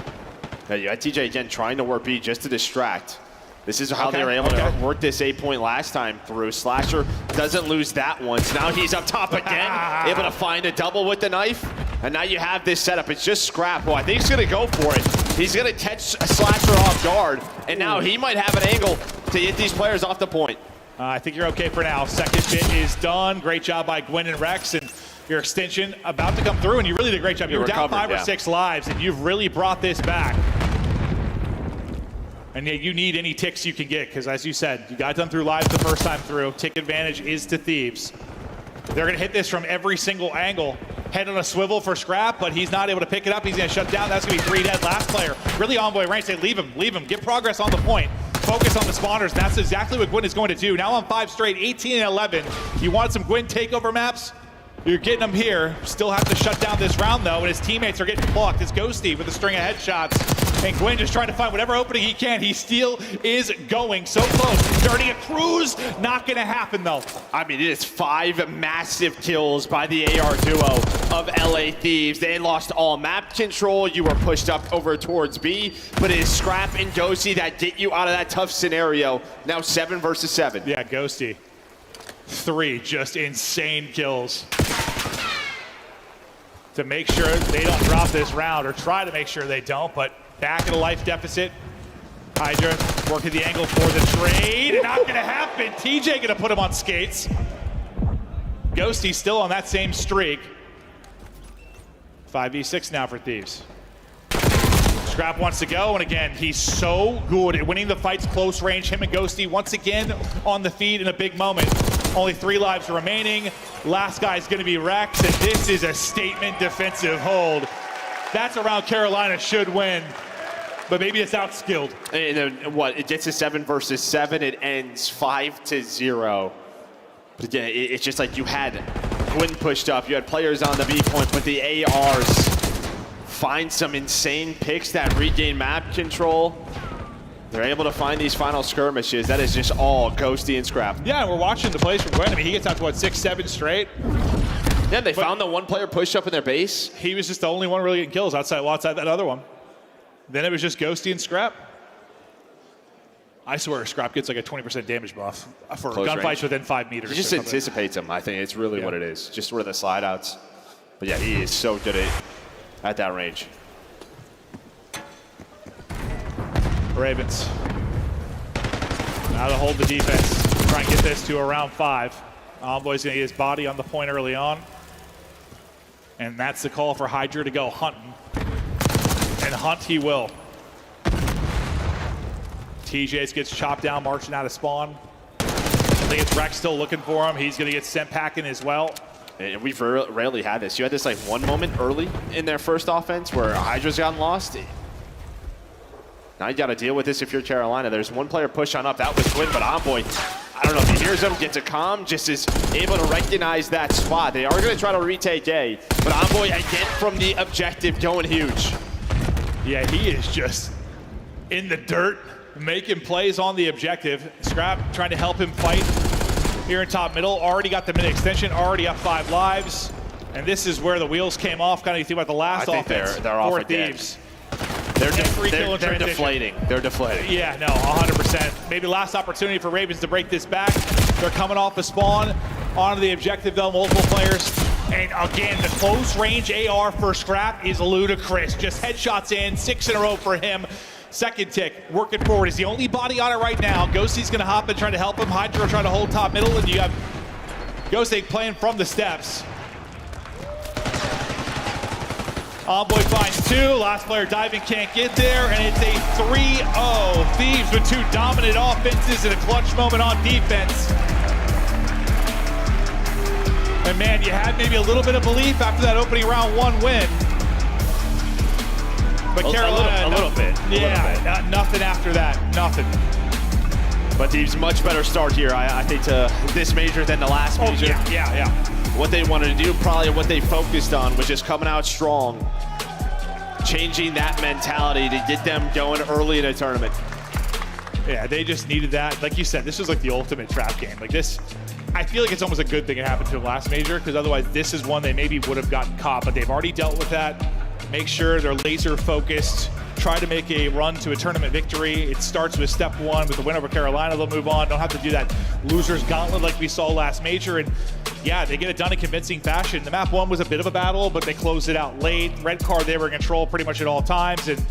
Speaker 12: Yeah, you had TJ again trying to work B just to distract. This is how they were able to work this 8 point last time through. Slasher doesn't lose that one. So now he's up top again, able to find a double with the knife. And now you have this setup. It's just Scrap, who I think he's going to go for it. He's going to catch a Slasher off guard, and now he might have an angle to get these players off the point.
Speaker 2: I think you're okay for now. Second bit is done. Great job by Gwen and Rex, and your extension about to come through, and you really did a great job. You were down 5 or 6 lives, and you've really brought this back. And yeah, you need any ticks you can get, because as you said, you got done through lives the first time through. Tick advantage is to Thieves. They're going to hit this from every single angle. Head on a swivel for Scrap, but he's not able to pick it up. He's going to shut down. That's going to be 3 dead. Last player. Really Envoy range. Say, leave him. Get progress on the point. Focus on the spawners. That's exactly what Gwen is going to do. Now on 5 straight, 18 and 11. You want some Gwen takeover maps? You're getting them here. Still have to shut down this round, though, and his teammates are getting blocked. It's Ghosty with a string of headshots, and Gwen just trying to find whatever opening he can. He still is going so close. Starting a cruise, not going to happen, though.
Speaker 12: I mean, it is 5 massive kills by the AR duo of LA Thieves. They lost all map control. You were pushed up over towards B, but it is Scrap and Ghosty that get you out of that tough scenario. Now 7 versus 7.
Speaker 2: Yeah, Ghosty. 3 just insane kills to make sure they don't drop this round, or try to make sure they don't, but back in a life deficit. Hydra working the angle for the trade. Not gonna happen. TJ gonna put him on skates. Ghosty still on that same streak. 5v6 now for Thieves. Scrap wants to go, and again, he's so good at winning the fights close range. Him and Ghosty once again on the feed in a big moment. Only 3 lives remaining. Last guy's going to be Rex, and this is a statement defensive hold. That's a round Carolina should win, but maybe it's outskilled.
Speaker 12: And then what? It gets to 7 versus 7. It ends 5-0. But again, it's just like you had Gwen pushed up. You had players on the B point, but the ARs find some insane picks that regain map control. They're able to find these final skirmishes. That is just all Ghosty and Scrap.
Speaker 2: Yeah, we're watching the plays from Gwen. I mean, he gets out to, what, 6-7 straight?
Speaker 12: Yeah, they found the one player push up in their base.
Speaker 2: He was just the only one really getting kills outside that other one. Then it was just Ghosty and Scrap. I swear Scrap gets like a 20% damage buff for gunfights within 5 meters.
Speaker 12: He just anticipates them. I think it's really what it is. Just sort of the slide outs. But yeah, he is so good at that range.
Speaker 2: Ravens. Now to hold the defense. Try and get this to around 5. Envoy's going to get his body on the point early on. And that's the call for Hydra to go hunting. And hunt he will. TJ's gets chopped down, marching out of spawn. I think it's Rex still looking for him. He's going to get sent packing as well.
Speaker 12: And we've rarely had this. You had this like one moment early in their first offense where Hydra's gotten lost. Now you got to deal with this if you're Carolina. There's one player push on up. That was Gwen, but Envoy, I don't know if he hears him, gets a comm, just is able to recognize that spot. They are going to try to retake A, but Envoy again from the objective going huge.
Speaker 2: Yeah, he is just in the dirt, making plays on the objective. Scrap trying to help him fight here in top middle. Already got the mid extension, already up 5 lives. And this is where the wheels came off. Kind of you think about the last offense
Speaker 12: they're off
Speaker 2: for
Speaker 12: again.
Speaker 2: Thieves.
Speaker 12: They're deflating. They're deflating.
Speaker 2: Yeah, no, 100%. Maybe last opportunity for Ravens to break this back. They're coming off the spawn onto the objective, though, multiple players. And again, the close range AR for Scrap is ludicrous. Just headshots in, 6 in a row for him. Second tick, working forward. He's the only body on it right now. Ghosty's gonna hop in, trying to help him. Hydra trying to hold top middle, and you have Ghosty playing from the steps. Envoy finds 2, last player diving, can't get there, and it's a 3-0. Thieves with 2 dominant offenses and a clutch moment on defense. And man, you had maybe a little bit of belief after that opening round 1 win. But Carolina,
Speaker 12: a little bit.
Speaker 2: Nothing after that, nothing.
Speaker 12: But Thieves, much better start here, I think, to this major than the last major.
Speaker 2: Yeah.
Speaker 12: What they wanted to do, probably what they focused on, was just coming out strong, changing that mentality to get them going early in a tournament.
Speaker 2: Yeah, they just needed that. Like you said, this was like the ultimate trap game. Like this, I feel like it's almost a good thing it happened to the last major, because otherwise this is one they maybe would have gotten caught, but they've already dealt with that. make sure they're laser focused, try to make a run to a tournament victory. It starts with step one. With the win over Carolina, they'll move on. Don't have to do that loser's gauntlet like we saw last major. And yeah, they get it done in convincing fashion. The map one was a bit of a battle, but they closed it out late. Red card, they were in control pretty much at all times. And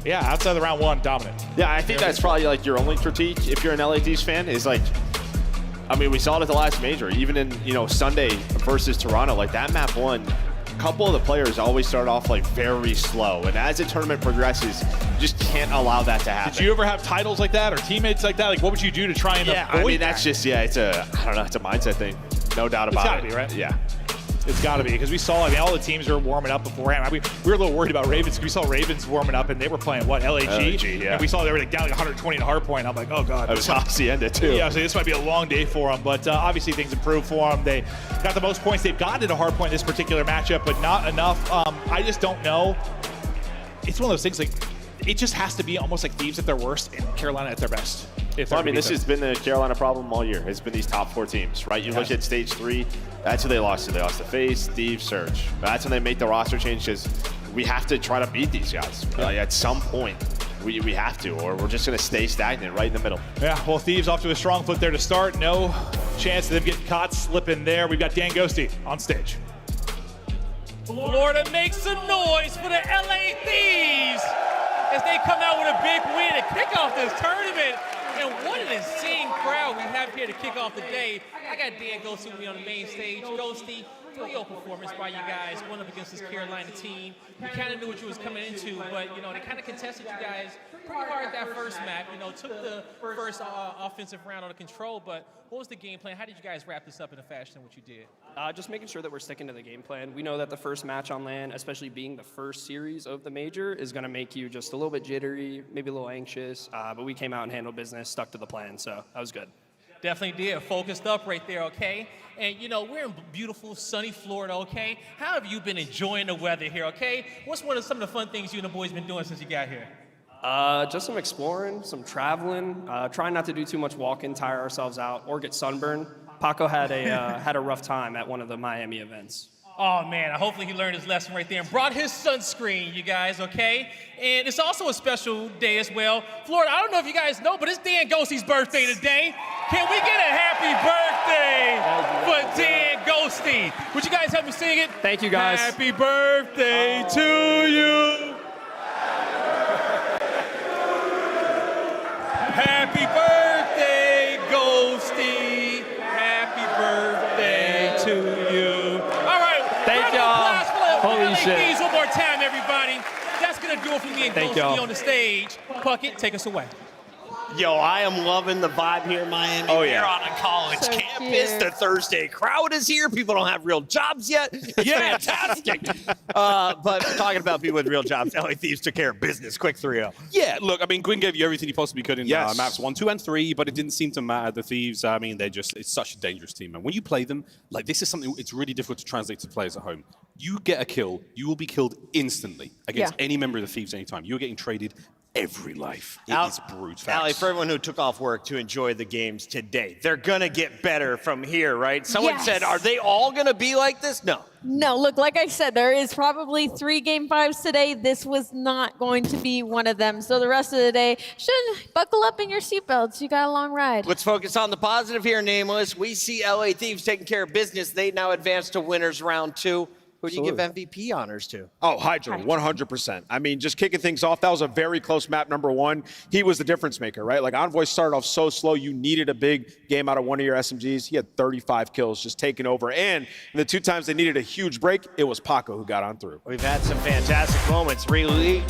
Speaker 2: yeah, outside of the round one, dominant.
Speaker 12: Yeah, I think that's probably like your only critique if you're an LA Thieves fan is like, I mean, we saw it at the last major, even in, you know, Sunday versus Toronto, like that map one, a couple of the players always start off like very slow. And as the tournament progresses, you just can't allow that to happen.
Speaker 2: Did you ever have titles like that or teammates like that? Like, what would you do to try and avoid
Speaker 12: I mean, that's just, it's a, I don't know, it's a mindset thing. No doubt about it.
Speaker 2: It's gotta be, right?
Speaker 12: Yeah.
Speaker 2: It's got to be, because we saw, I mean, all the teams were warming up beforehand. I mean, we were a little worried about Ravens, because we saw Ravens warming up, and they were playing, what, LAG?
Speaker 12: Yeah.
Speaker 2: And we saw they were like down like 120 in hardpoint. I'm like, oh, God.
Speaker 12: That was Hacienda, too.
Speaker 2: Yeah, so this might be a long day for them, but obviously things improved for them. They got the most points they've gotten in a hardpoint in this particular matchup, but not enough. I just don't know. It's one of those things, like, it just has to be almost like Thieves at their worst and Carolina at their best.
Speaker 12: Well, I mean, this has been the Carolina problem all year. It's been these top 4 teams, right? You look at stage 3, that's who they lost to. They lost to FaZe, Thieves, Surge. That's when they make the roster change, because we have to try to beat these guys. Like, at some point, we have to, or we're just going to stay stagnant right in the middle.
Speaker 2: Yeah, well, Thieves off to a strong foot there to start. No chance of them getting caught slipping there. We've got Dan Ghosty on stage.
Speaker 3: Florida makes some noise for the LA Thieves as they come out with a big win and kick off this tournament. And what an insane crowd we have here to kick off the day. I got Dan Ghosty with me on the main stage. Ghosty, 3-0 performance by you guys, going up against this Carolina team. You kind of knew what you was coming into, but, you know, they kind of contested you guys pretty hard that first map. You know, took the first offensive round under control, but what was the game plan? How did you guys wrap this up in a fashion in what you did?
Speaker 15: Just making sure that we're sticking to the game plan. We know that the first match on LAN, especially being the first series of the major, is going to make you just a little bit jittery, maybe a little anxious, but we came out and handled business, stuck to the plan, so that was good.
Speaker 3: Definitely did. Focused up right there, okay? And, you know, we're in beautiful, sunny Florida, okay? How have you been enjoying the weather here, okay? What's some of the fun things you and the boys been doing since you got here?
Speaker 15: Just some exploring, some traveling, trying not to do too much walking, tire ourselves out, or get sunburned. Paco had a rough time at one of the Miami events.
Speaker 3: Oh, man, hopefully he learned his lesson right there and brought his sunscreen, you guys, okay? And it's also a special day as well. Florida, I don't know if you guys know, but it's Dan Ghosty's birthday today. Can we get a happy birthday for Dan Ghosty? Would you guys help me sing it?
Speaker 15: Thank you, guys.
Speaker 3: Happy birthday to you. Happy birthday, Ghosty. Happy birthday to you. All right.
Speaker 15: Thank y'all. Holy shit.
Speaker 3: Please, one more time, everybody. That's going to do it for me and Ghosty on the stage. Puckett, take us away.
Speaker 4: Yo, I am loving the vibe here in Miami.
Speaker 12: Oh, yeah.
Speaker 4: We're on a college campus. The Thursday crowd is here. People don't have real jobs yet. It's fantastic. But talking about people with real jobs, LA Thieves took care of business. Quick 3-0.
Speaker 7: Yeah, look, I mean, Gwyn gave you everything he possibly could in maps 1, 2, and 3, but it didn't seem to matter. The Thieves, I mean, it's such a dangerous team. And when you play them, like, this is something it's really difficult to translate to players at home. You get a kill, you will be killed instantly against any member of the Thieves anytime. You're getting traded every life. It is brute.
Speaker 4: Allie, for everyone who took off work to enjoy the games today, they're going to get better from here, right? Someone said, are they all going to be like this? No.
Speaker 5: No, look, like I said, there is probably 3 Game 5s today. This was not going to be one of them. So the rest of the day, should buckle up in your seatbelts. You got a long ride.
Speaker 4: Let's focus on the positive here, Nameless. We see LA Thieves taking care of business. They now advance to winners round 2. Who do you give MVP honors to?
Speaker 6: Oh, Hydra, 100%. I mean, just kicking things off, that was a very close map, number 1. He was the difference maker, right? Like, Envoy started off so slow. You needed a big game out of one of your SMGs. He had 35 kills just taking over. And the 2 times they needed a huge break, it was Paco who got on through.
Speaker 4: We've had some fantastic moments. Relive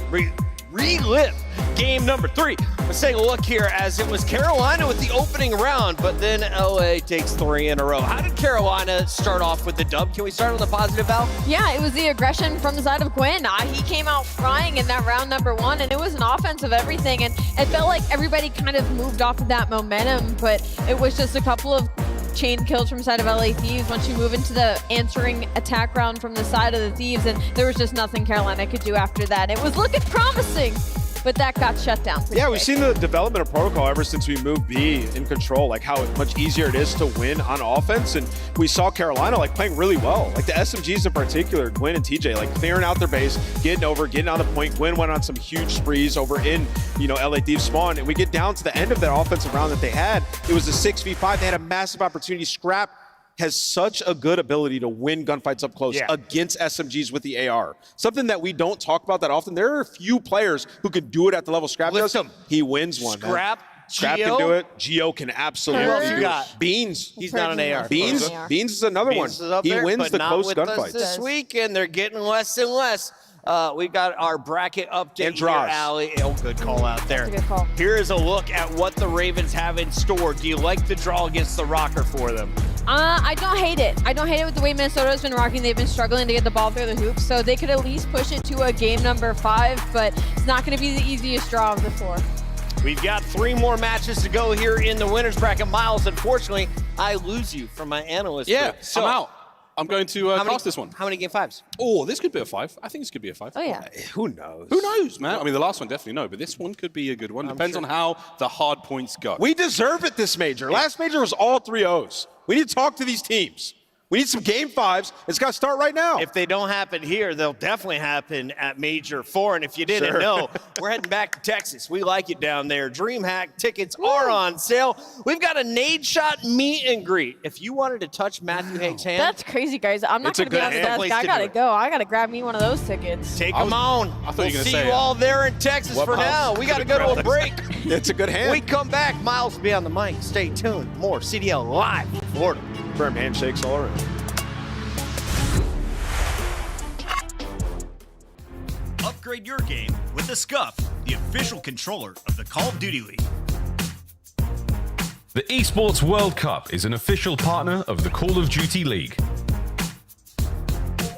Speaker 4: game number 3. Let's take a look here as it was Carolina with the opening round, but then LA takes 3 in a row. How did Carolina start off with the dub? Can we start on the positive, Val?
Speaker 5: Yeah, it was the aggression from the side of Quién. He came out frying in that round number 1, and it was an offense of everything, and it felt like everybody kind of moved off of that momentum, but it was just a couple of chain kills from the side of LA Thieves once you move into the answering attack round from the side of the Thieves, and there was just nothing Carolina could do after that. It was looking promising, but that got shut down.
Speaker 6: Yeah, we've seen the development of protocol ever since we moved B in control, like how much easier it is to win on offense. And we saw Carolina like playing really well. Like the SMGs in particular, Gwyn and TJ, like clearing out their base, getting on the point. Gwyn went on some huge sprees over in, LA Thieves spawn. And we get down to the end of that offensive round that they had. It was a 6v5. They had a massive opportunity. Scrap has such a good ability to win gunfights up close against SMGs with the AR. Something that we don't talk about that often. There are a few players who can do it at the level Scrap does. He wins one.
Speaker 4: Scrap,
Speaker 6: Scrap can do it. Geo can absolutely
Speaker 4: Who else
Speaker 6: do
Speaker 4: you got?
Speaker 6: Beans.
Speaker 4: He's not an AR.
Speaker 6: Beans is another one. He wins the close gunfights.
Speaker 4: This weekend, they're getting less and less. We've got our bracket update
Speaker 6: And
Speaker 4: here,
Speaker 6: draws.
Speaker 4: Allie. Oh, good call out there.
Speaker 5: That's a good call.
Speaker 4: Here is a look at what the Ravens have in store. Do you like the draw against the Rocker for them?
Speaker 5: I don't hate it. I don't hate it with the way Minnesota's been rocking. They've been struggling to get the ball through the hoops, so they could at least push it to a game number 5, but it's not going to be the easiest draw of the 4.
Speaker 4: We've got 3 more matches to go here in the winner's bracket. Miles, unfortunately, I lose you from my analyst.
Speaker 7: Yeah,
Speaker 4: group. So,
Speaker 7: I'm out. I'm going to cast this one.
Speaker 4: How many game 5s?
Speaker 7: Oh, this could be a 5. I think this could be a 5.
Speaker 5: Oh, yeah.
Speaker 6: Who knows?
Speaker 7: Who knows, man? I mean, the last one definitely no, but this one could be a good one. Depends on how the hard points go.
Speaker 6: We deserve it this major. Last major was all 3-0s. We need to talk to these teams. We need some game 5s. It's got to start right now.
Speaker 4: If they don't happen here, they'll definitely happen at Major 4. And if you didn't know, we're heading back to Texas. We like it down there. DreamHack tickets are on sale. We've got a Nade Shot meet and greet. If you wanted to touch Matthew Haig's hand,
Speaker 5: That's crazy, guys. I'm not going to be on the desk. I got to go. I got to grab me one of those tickets.
Speaker 4: take them on.
Speaker 7: I thought
Speaker 4: We'll
Speaker 7: you were gonna
Speaker 4: see
Speaker 7: say,
Speaker 4: you all there in Texas for now. We got to go to a break.
Speaker 6: It's a good hand.
Speaker 4: When we come back, Miles will be on the mic. Stay tuned. More CDL live from Florida.
Speaker 6: Firm handshakes all around.
Speaker 8: Upgrade your game with the Scuff, the official controller of the Call of Duty League.
Speaker 16: The Esports World Cup is an official partner of the Call of Duty League.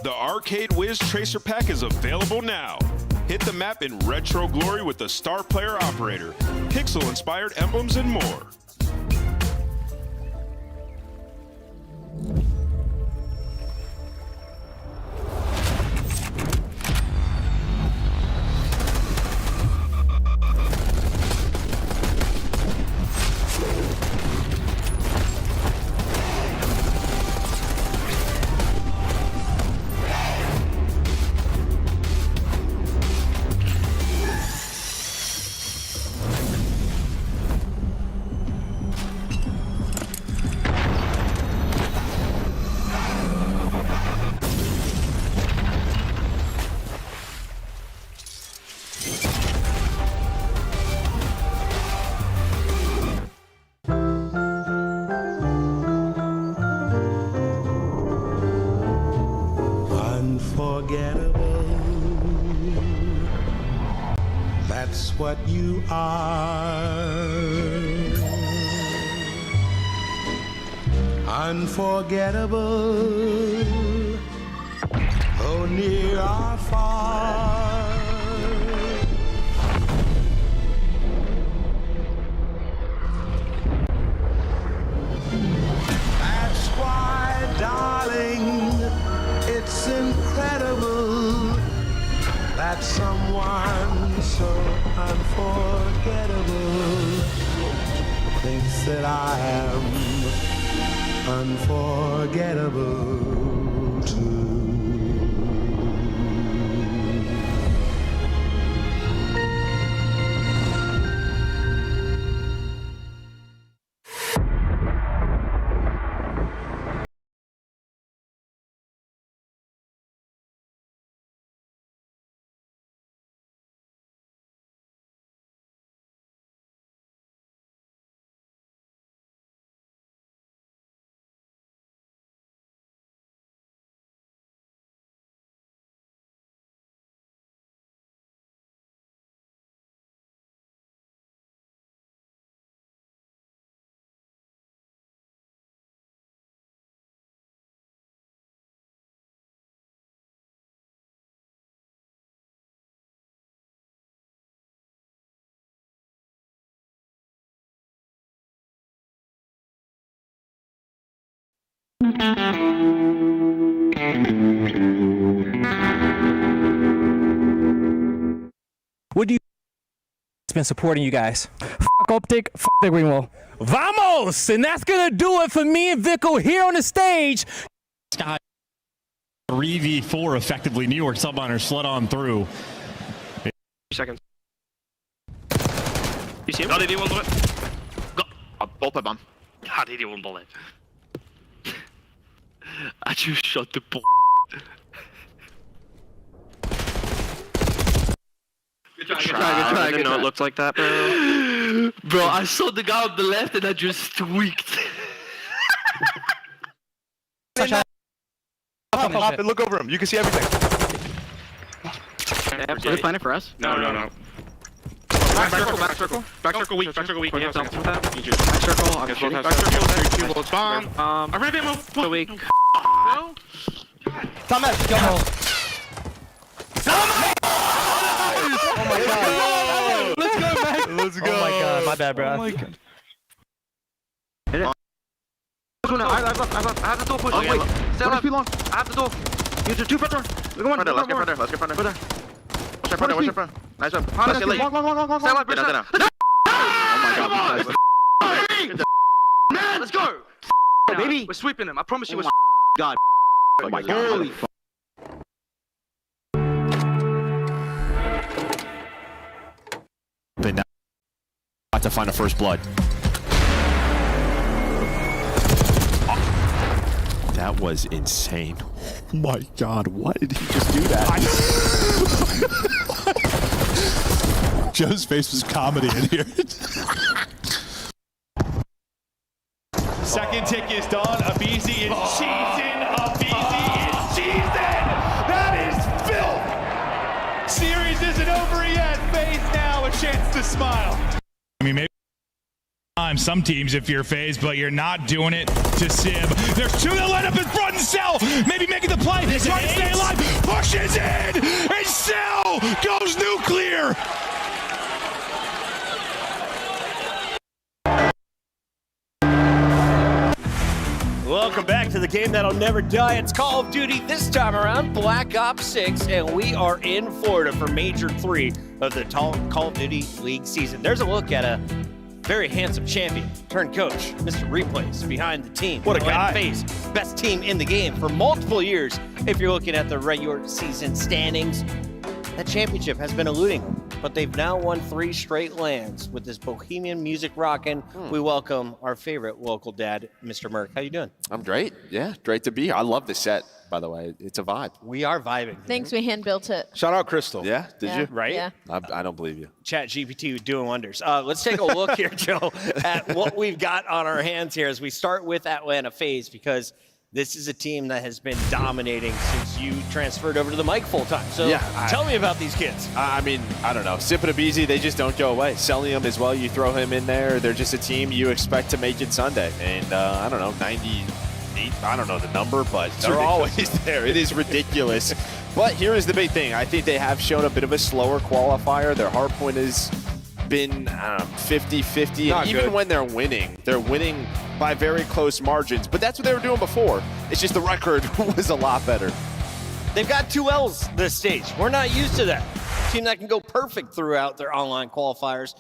Speaker 9: The Arcade Wiz Tracer Pack is available now. Hit the map in retro glory with the Star Player Operator, pixel-inspired emblems, and more.
Speaker 17: That's what you are. Unforgettable, oh near or far. That's why, darling, it's incredible that someone so unforgettable thinks that I am unforgettable too.
Speaker 18: Would you been supporting you guys. Fuck Optic, fuck the green wall.
Speaker 3: Vamos! And that's gonna do it for me and Vico here on the stage.
Speaker 19: 3v4 effectively. New York Subminers slid on through.
Speaker 13: Seconds. You see him? Got it, one bullet. Got bullet bomb. God, he did one bullet. I just shot the ball. Good try, good try. I didn't know it looked like that, bro. Bro, I saw the guy on the left and I just tweaked.
Speaker 12: Hop and look over him. You can see everything.
Speaker 13: Are they planning for us? No. Back circle weak. Back circle weak. Back circle. Back circle. 2 bullets bomb. I ran ammo. So weak. No.
Speaker 12: Time out. Go home. Oh my god.
Speaker 18: Let's go, man.
Speaker 12: Let's go.
Speaker 18: Oh my god, my bad, bro.
Speaker 12: Oh my god.
Speaker 13: Hit it. I have the door push. Wait. Stay left. Long. I have the door. Use your 2 front door. Look at one. Let's get front door. Let's get front door. Watch your front. Nice one. Stay left. Stay left. Oh my god. Man, let's go. Baby. We're sweeping him. I promise you. God. Oh my god. Holy fuck.
Speaker 12: They now have to find a first blood. That was insane. Oh my god, why did he just do that?
Speaker 2: Joe's face was comedy in here. Second tick is done. Abizi is cheesing. That is filth. Series isn't over yet. FaZe now a chance to smile. I mean, maybe some teams if you're FaZe, but you're not doing it to Sib. There's 2 that line up in front and Cell. Maybe making the play. Trying to stay alive. Pushes in. And Cell goes nuclear.
Speaker 4: Welcome back to the game that'll never die. It's Call of Duty, this time around Black Ops 6, and we are in Florida for Major 3 of the Call of Duty League season. There's a look at a very handsome champion, turned coach, Mr. Replays, behind the team.
Speaker 12: What a guy.
Speaker 4: FaZe, best team in the game for multiple years. If you're looking at the regular season standings, that championship has been eluding them, but they've now won 3 straight lands with this bohemian music rocking. We welcome our favorite local dad, Mr. Merck. How you doing?
Speaker 12: I'm great. Yeah, great to be here. I love the set, by the way. It's a vibe.
Speaker 4: We are vibing.
Speaker 5: Thanks, we hand built it.
Speaker 6: Shout out Crystal.
Speaker 12: Yeah, did you?
Speaker 4: Right?
Speaker 5: Yeah.
Speaker 12: I don't believe you.
Speaker 4: Chat GPT doing wonders. Let's take a look here, Joe, at what we've got on our hands here as we start with Atlanta FaZe, because this is a team that has been dominating since you transferred over to the mic full time. So tell me about these kids.
Speaker 12: I mean, I don't know. Sip and Abizi, they just don't go away. Sellium as well, you throw him in there. They're just a team you expect to make it Sunday. And I don't know, 98, I don't know the number, but they're always there. It is ridiculous. But here is the big thing. I think they have shown a bit of a slower qualifier. Their hard point has been 50-50. And even when they're winning by very close margins. But that's what they were doing before. It's just the record was a lot better.
Speaker 4: They've got 2 L's this stage. We're not used to that. A team that can go perfect throughout their online qualifiers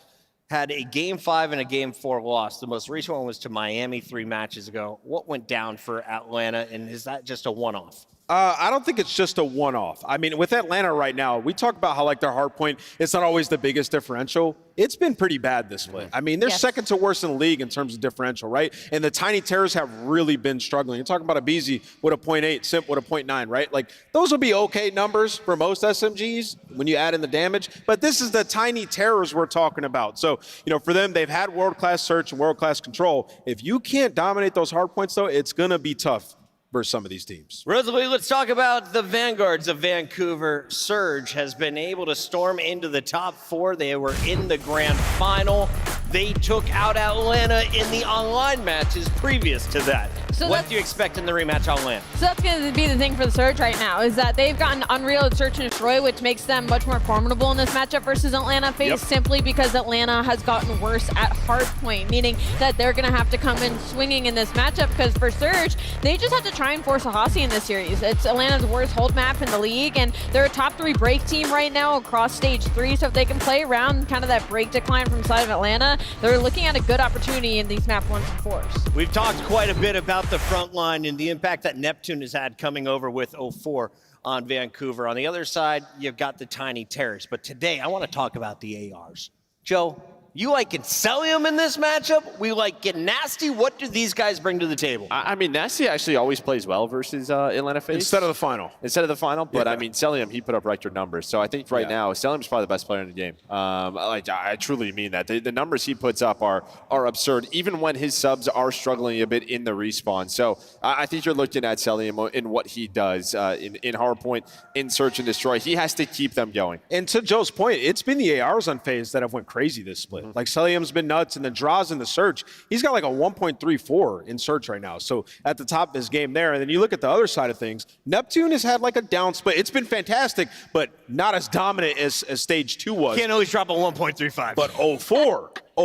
Speaker 4: had a Game 5 and a Game 4 loss. The most recent one was to Miami 3 matches ago. What went down for Atlanta, and is that just a one-off?
Speaker 6: I don't think it's just a one-off. I mean, with Atlanta right now, we talk about how, like, their hard point, it's not always the biggest differential. It's been pretty bad this split. I mean, they're second to worst in the league in terms of differential, right? And the Tiny Terrors have really been struggling. You're talking about Abizi with a 0.8, Simp with a 0.9, right? Like, those will be okay numbers for most SMGs when you add in the damage. But this is the Tiny Terrors we're talking about. So, you know, for them, they've had world-class search and world-class control. If you can't dominate those hard points, though, it's going to be tough versus some of these teams.
Speaker 4: Rosalie, let's talk about the Vanguards of Vancouver. Surge has been able to storm into the top 4. They were in the grand final. They took out Atlanta in the online matches previous to that.
Speaker 5: So
Speaker 4: what do you expect in the rematch on land?
Speaker 5: So that's going to be the thing for the Surge right now, is that they've gotten Unreal at Search and Destroy, which makes them much more formidable in this matchup versus Atlanta FaZe, simply because Atlanta has gotten worse at hardpoint, meaning that they're going to have to come in swinging in this matchup, because for Surge, they just have to try and force a Hossie in this series. It's Atlanta's worst hold map in the league, and they're a top 3 break team right now across stage 3, so if they can play around kind of that break decline from the side of Atlanta, they're looking at a good opportunity in these map 1s and 4s.
Speaker 4: We've talked quite a bit about the front line and the impact that Neptune has had coming over with 04 on Vancouver. On the other side, you've got the Tiny Terrors. But today, I want to talk about the ARs. Joe, you like Incelium in this matchup? We like get nasty. What do these guys bring to the table?
Speaker 12: I mean, Nasty actually always plays well versus Atlanta FaZe.
Speaker 6: Instead of the final.
Speaker 12: But I mean, Celium, he put up record numbers. So I think right now, Celium's probably the best player in the game. I truly mean that. The numbers he puts up are absurd, even when his subs are struggling a bit in the respawn. So I think you're looking at Celium in what he does in hardpoint, in Search and Destroy. He has to keep them going.
Speaker 6: And to Joe's point, it's been the ARs on FaZe that have went crazy this split. Like Celium's been nuts, and then Draws in the Search. He's got like a 1.34 in Search right now. So at the top of his game there. And then you look at the other side of things, Neptune has had like a down split. It's been fantastic, but not as dominant as stage 2 was.
Speaker 4: Can't always drop a 1.35.
Speaker 6: But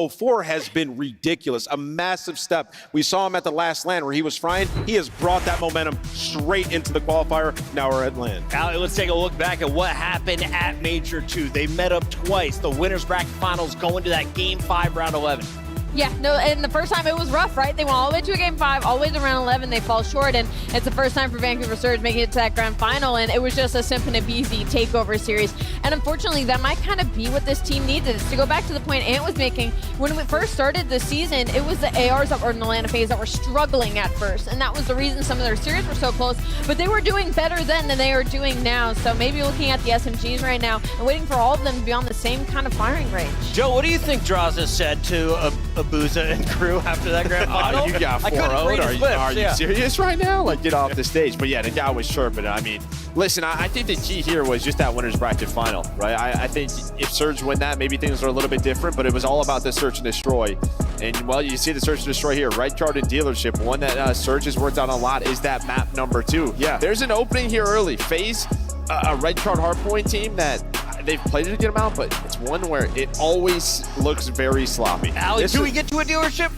Speaker 6: 04 has been ridiculous. A massive step. We saw him at the last LAN where he was frying. He has brought that momentum straight into the qualifier. Now we're at LAN.
Speaker 4: Now let's take a look back at what happened at Major 2. They met up twice. The winners bracket finals going to that Game 5 round 11.
Speaker 5: Yeah, no, and the first time it was rough, right? They went all the way to a Game 5, all the way to round 11, they fall short, and it's the first time for Vancouver Surge making it to that grand final, and it was just a Simp and a BZ takeover series. And unfortunately, that might kind of be what this team needed. Is to go back to the point Ant was making, when we first started the season, it was the ARs that were in Atlanta FaZe that were struggling at first, and that was the reason some of their series were so close, but they were doing better then than they are doing now. So maybe looking at the SMGs right now and waiting for all of them to be on the same kind of firing range.
Speaker 4: Joe, what do you think Draws has said to Abuza and crew after that grand final?
Speaker 12: You got 4-0. Are you serious right now? Like, get off the stage. But yeah, the guy was chirping. I mean, listen, I think the key here was just that winners bracket final, right? I think if Surge win that, maybe things are a little bit different, but it was all about the Search and Destroy. And, well, you see the Search and Destroy here. Red card and dealership. One that Surge has worked on a lot is that map number 2. Yeah. There's an opening here early. FaZe, a red card hardpoint team that they've played it a good amount, but it's one where it always looks very sloppy.
Speaker 4: Alex, do we get to a dealership?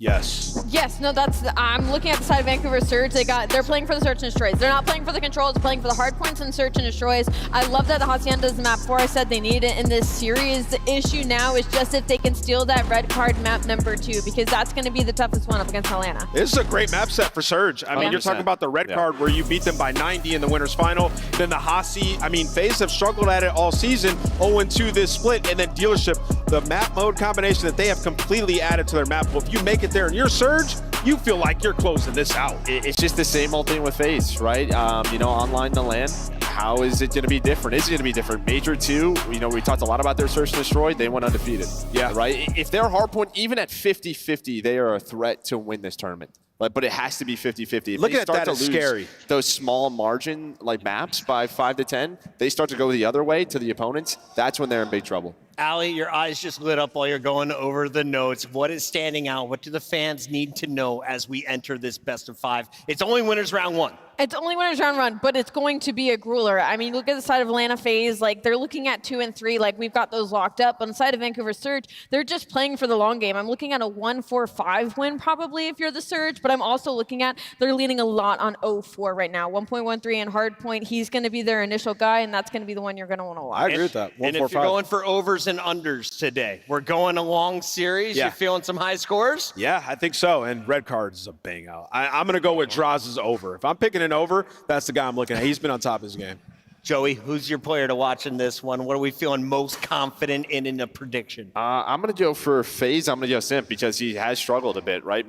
Speaker 6: Yes.
Speaker 5: Yes, no, I'm looking at the side of Vancouver Surge. They're playing for the Search and Destroys. They're not playing for the controls, they're playing for the hard points and Search and Destroys. I love that the Hacienda's the map 4. I said they need it in this series. The issue now is just if they can steal that red card map number 2, because that's going to be the toughest one up against Atlanta.
Speaker 6: This is a great map set for Surge. I mean, you're talking about the red card where you beat them by 90 in the winners final. Then the Hossie, I mean, FaZe have struggled at it all season, 0-2 this split, and then dealership, the map mode combination that they have completely added to their map. Well, if you make it there and you're Surge, you feel like you're closing this out.
Speaker 12: It's just the same old thing with FaZe, right? You know, online the LAN, how is it going to be different? Is it going to be different? Major 2, you know, we talked a lot about their Search and Destroy. They went undefeated. Yeah. Right? If they're hardpoint, even at 50-50, they are a threat to win this tournament. But it has to be 50-50.
Speaker 6: Looking at that is scary.
Speaker 12: Those small margin like maps by 5 to 10, they start to go the other way to the opponents. That's when they're in big trouble.
Speaker 4: Allie, your eyes just lit up while you're going over the notes. What is standing out? What do the fans need to know as we enter this best of 5? It's only winners round 1.
Speaker 5: It's only winners round 1, but it's going to be a grueler. I mean, look at the side of Atlanta FaZe. Like, they're looking at 2 and 3. Like, we've got those locked up. On the side of Vancouver Surge, they're just playing for the long game. I'm looking at a 1-4-5 win probably if you're the Surge, but I'm also looking at they're leaning a lot on 04 right now. 1.13 and hardpoint. He's going to be their initial guy, and that's going to be the one you're going to want to watch.
Speaker 6: I agree with that.
Speaker 4: And if you're going for overs and unders today, we're going a long series. You feeling some high scores?
Speaker 6: Yeah, I think so. And red cards is a bang out. I'm going to go with Draws' over. If I'm picking an over, that's the guy I'm looking at. He's been on top of his game.
Speaker 4: Joey, who's your player to watch in this one? What are we feeling most confident in a prediction?
Speaker 12: I'm going to go for FaZe. I'm going to go Simp because he has struggled a bit, right,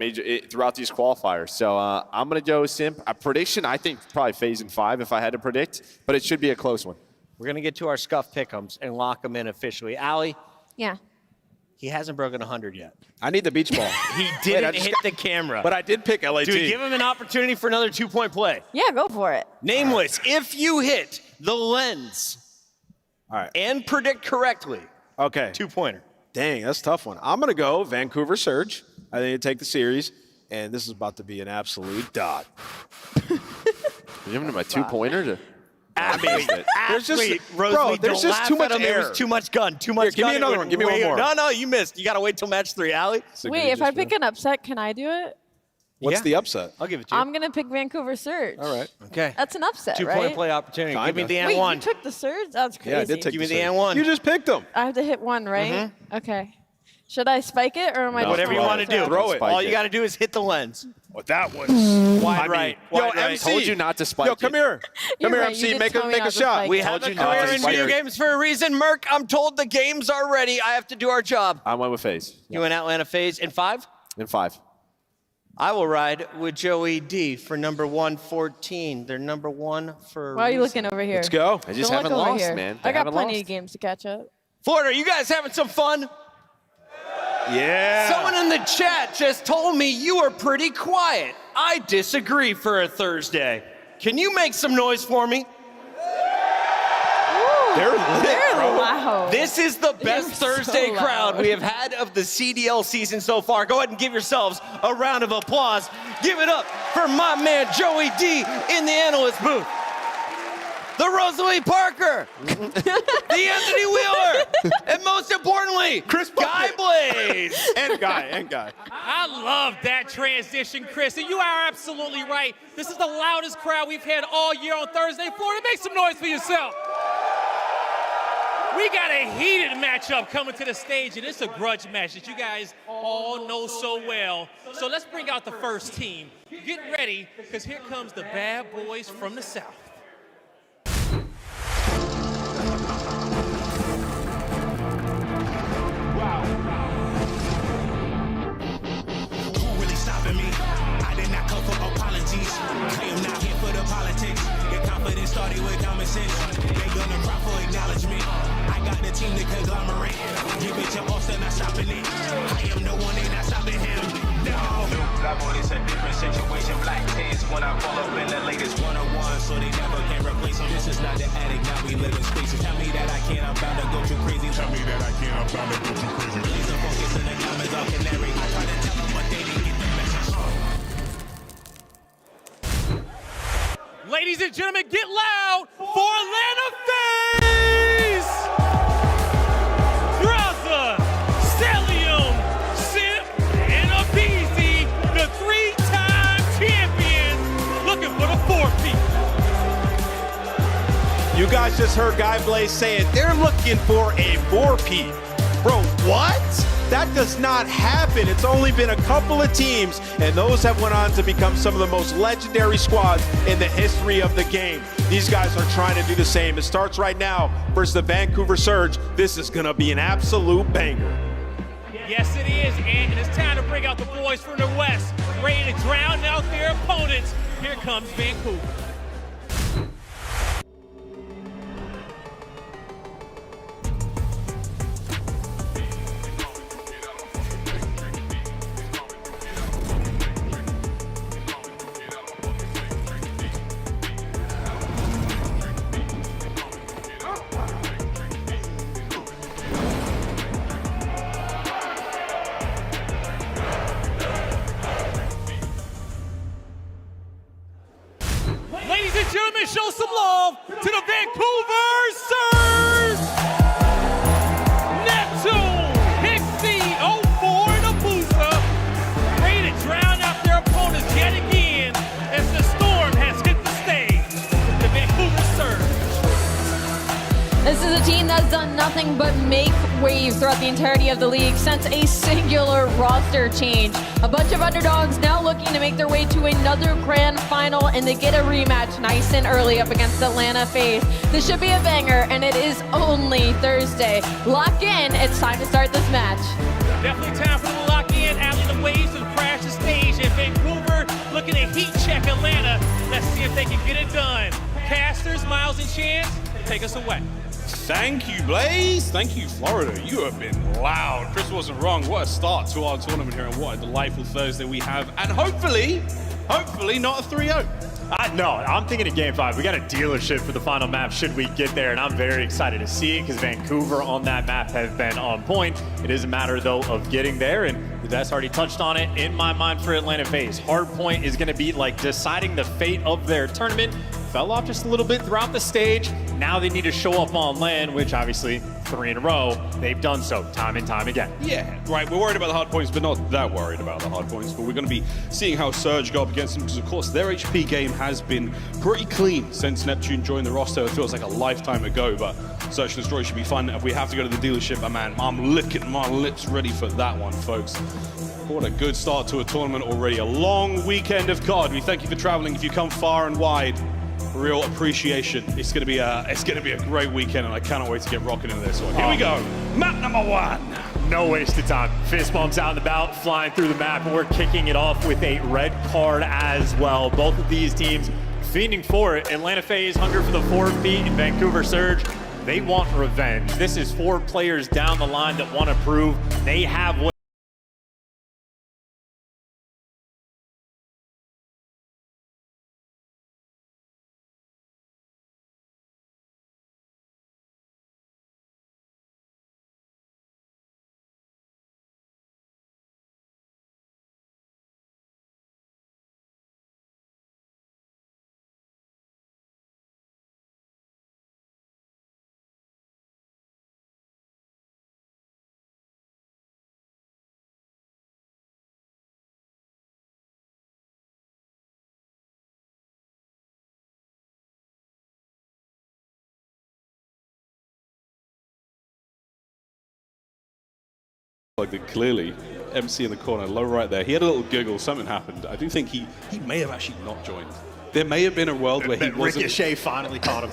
Speaker 12: throughout these qualifiers. So I'm going to go Simp. A prediction, I think probably FaZe in 5 if I had to predict, but it should be a close one.
Speaker 4: We're going to get to our scuff pick'ems and lock them in officially. Allie?
Speaker 5: Yeah.
Speaker 4: He hasn't broken 100 yet.
Speaker 6: I need the beach ball.
Speaker 4: He didn't hit the camera.
Speaker 6: But I did pick LAT.
Speaker 4: Do we give him an opportunity for another 2-point play?
Speaker 5: Yeah, go for it.
Speaker 4: Nameless, if you hit the lens and predict correctly, 2-pointer.
Speaker 6: Dang, that's a tough one. I'm going to go Vancouver Surge. I think they take the series. and this is about to be an absolute dot.
Speaker 12: You giving him a 2-pointer?
Speaker 4: There's just,
Speaker 12: bro,
Speaker 4: there's just too much air. There was too much gun. Too much
Speaker 6: Give
Speaker 4: gun.
Speaker 6: me another one. Give me one more.
Speaker 4: No, you missed. You got to wait till match 3, Allie.
Speaker 5: Wait, if I pick an upset, can I do it?
Speaker 6: What's the upset?
Speaker 4: I'll give it to you.
Speaker 5: I'm going to pick Vancouver Surge.
Speaker 6: All right.
Speaker 4: Okay.
Speaker 5: That's an upset,
Speaker 4: 2-point
Speaker 5: right?
Speaker 4: play opportunity.
Speaker 6: Kinda.
Speaker 4: Give me the
Speaker 5: Wait,
Speaker 4: N1.
Speaker 5: you took the Surge? That's crazy.
Speaker 6: Yeah, I did take
Speaker 4: Give me the
Speaker 6: surge.
Speaker 4: N1.
Speaker 6: You just picked them.
Speaker 5: I have to hit one, right? Okay. Should I spike it, or am I just
Speaker 4: Whatever you
Speaker 5: gonna
Speaker 4: want to do.
Speaker 6: Throw it.
Speaker 4: All you got to do is hit the lens.
Speaker 6: Well, that was
Speaker 4: Wide right. Wide right.
Speaker 6: MC.
Speaker 12: Told you not to spike
Speaker 6: Yo, come here.
Speaker 5: You're
Speaker 6: Come here,
Speaker 5: right, you
Speaker 6: MC.
Speaker 5: did
Speaker 6: Make
Speaker 5: tell
Speaker 6: a
Speaker 5: me
Speaker 6: make a
Speaker 5: not to
Speaker 6: shot.
Speaker 5: spike
Speaker 4: We
Speaker 5: it.
Speaker 4: have a
Speaker 12: you not
Speaker 4: career
Speaker 12: to
Speaker 4: in
Speaker 12: spike
Speaker 4: video
Speaker 12: it.
Speaker 4: games for a reason. Merc, I'm told the games are ready. I have to do our job.
Speaker 12: I went with FaZe.
Speaker 4: You went Atlanta FaZe in 5?
Speaker 12: In 5.
Speaker 4: I will ride with Joey D for number 114. They're number 1 for a
Speaker 5: Why are you
Speaker 4: reason.
Speaker 5: looking over here?
Speaker 6: Let's go.
Speaker 12: I just
Speaker 5: Don't
Speaker 12: haven't
Speaker 5: look over
Speaker 12: lost,
Speaker 5: here.
Speaker 12: man.
Speaker 5: I got
Speaker 12: haven't
Speaker 5: plenty
Speaker 12: lost.
Speaker 5: of games to catch up.
Speaker 4: Florida, you guys having some fun?
Speaker 6: Yeah.
Speaker 4: Someone in the chat just told me you are pretty quiet. I disagree for a Thursday. Can you make some noise for me?
Speaker 6: They're lit,
Speaker 5: They're
Speaker 6: bro.
Speaker 5: loud.
Speaker 4: This is the best
Speaker 5: so
Speaker 4: Thursday crowd
Speaker 5: loud.
Speaker 4: we have had of the CDL season so far. Go ahead and give yourselves a round of applause. Give it up for my man Joey D in the analyst booth. The Rosalie Parker, the Anthony Wheeler, and most importantly,
Speaker 6: Chris
Speaker 4: Guy Blaze.
Speaker 6: and Guy.
Speaker 3: I love that transition, Chris, and you are absolutely right. This is the loudest crowd we've had all year on Thursday. Florida, make some noise for yourself. We got a heated matchup coming to the stage, and it's a grudge match that you guys all know so well. So let's bring out the first team. Get ready, because here comes the bad boys from the South.
Speaker 1: Who really stopping me? I did not come for apologies. I am not here for the politics. Your confidence started with common sense. They gonna cry for acknowledgement. I got the team to conglomerate. Give it to Austin, not stopping it. I am the one, they not stopping him. No. Level, it's a different situation. Black tents when I pull up in the latest 101, so they never can replace them. This is not the attic, now we live in spaces. Tell me that I can't, I'm bound to go too crazy. Tell me that I can't, I'm bound to go too crazy. Release the focus in the comments, all canary. I try to tell them, but they didn't get the message.
Speaker 3: Ladies and gentlemen, get loud for Atlanta FaZe! Graza, Stellium, Sip, and Abizi, the 3-time champions, looking for the 4-peat.
Speaker 6: You guys just heard Guy Blaze saying they're looking for a 4-peat. Bro, what? That does not happen. It's only been a couple of teams, and those have went on to become some of the most legendary squads in the history of the game. These guys are trying to do the same. It starts right now versus the Vancouver Surge. This is going to be an absolute banger.
Speaker 3: Yes, it is, and it's time to bring out the boys from the West, ready to drown out their opponents. Here comes Vancouver. Ladies and gentlemen, show some love to the Vancouver Surge! Neptune, Pixie, 04, and Abusa, ready to drown out their opponents yet again as the storm has hit the stage. The Vancouver Surge.
Speaker 5: This is a team that's done nothing but make waves throughout the entirety of the league since a singular roster change. A bunch of underdogs now looking to make their way to another grand final, and they get a rematch nice and early up against Atlanta FaZe. This should be a banger, and it is only Thursday. Lock in, it's time to start this match.
Speaker 3: Definitely time for them to lock in. After the waves have crashed the stage, and Vancouver looking to heat check Atlanta. Let's see if they can get it done. Casters, Miles, and Chance, take us away.
Speaker 7: Thank you, Blaze. Thank you, Florida. You have been loud. Chris wasn't wrong. What a start to our tournament here, and what a delightful Thursday we have. And hopefully not a 3-0.
Speaker 20: No, I'm thinking of Game 5. We got a dealership for the final map should we get there, and I'm very excited to see it because Vancouver on that map have been on point. It is a matter, though, of getting there, and Des already touched on it in my mind for Atlanta FaZe. Hardpoint is going to be like deciding the fate of their tournament. Fell off just a little bit throughout the stage. Now they need to show up on LAN, which obviously 3 in a row, they've done so time and time again.
Speaker 7: Yeah, right. We're worried about the hard points, but not that worried about the hard points. But we're going to be seeing how Surge go up against them because, of course, their HP game has been pretty clean since Neptune joined the roster. It feels like a lifetime ago, but Search and Destroy should be fun. If we have to go to the dealership, man, I'm licking my lips ready for that one, folks. What a good start to a tournament already. A long weekend of COD. We thank you for traveling. If you come far and wide, real appreciation. It's gonna be a great weekend, and I cannot wait to get rocking into this one. Here we go. Map number 1.
Speaker 20: No waste of time. Fist bumps out and about, flying through the map, and we're kicking it off with a red card as well. Both of these teams fiending for it. Atlanta FaZe hunger for the 4th beat, and Vancouver Surge, they want revenge. This is 4 players down the line that want to prove they have what
Speaker 7: Like clearly, MC in the corner, low right there. He had a little giggle. Something happened. I do think he may have actually not joined. There may have been a world where he wasn't.
Speaker 20: Ricochet finally caught him.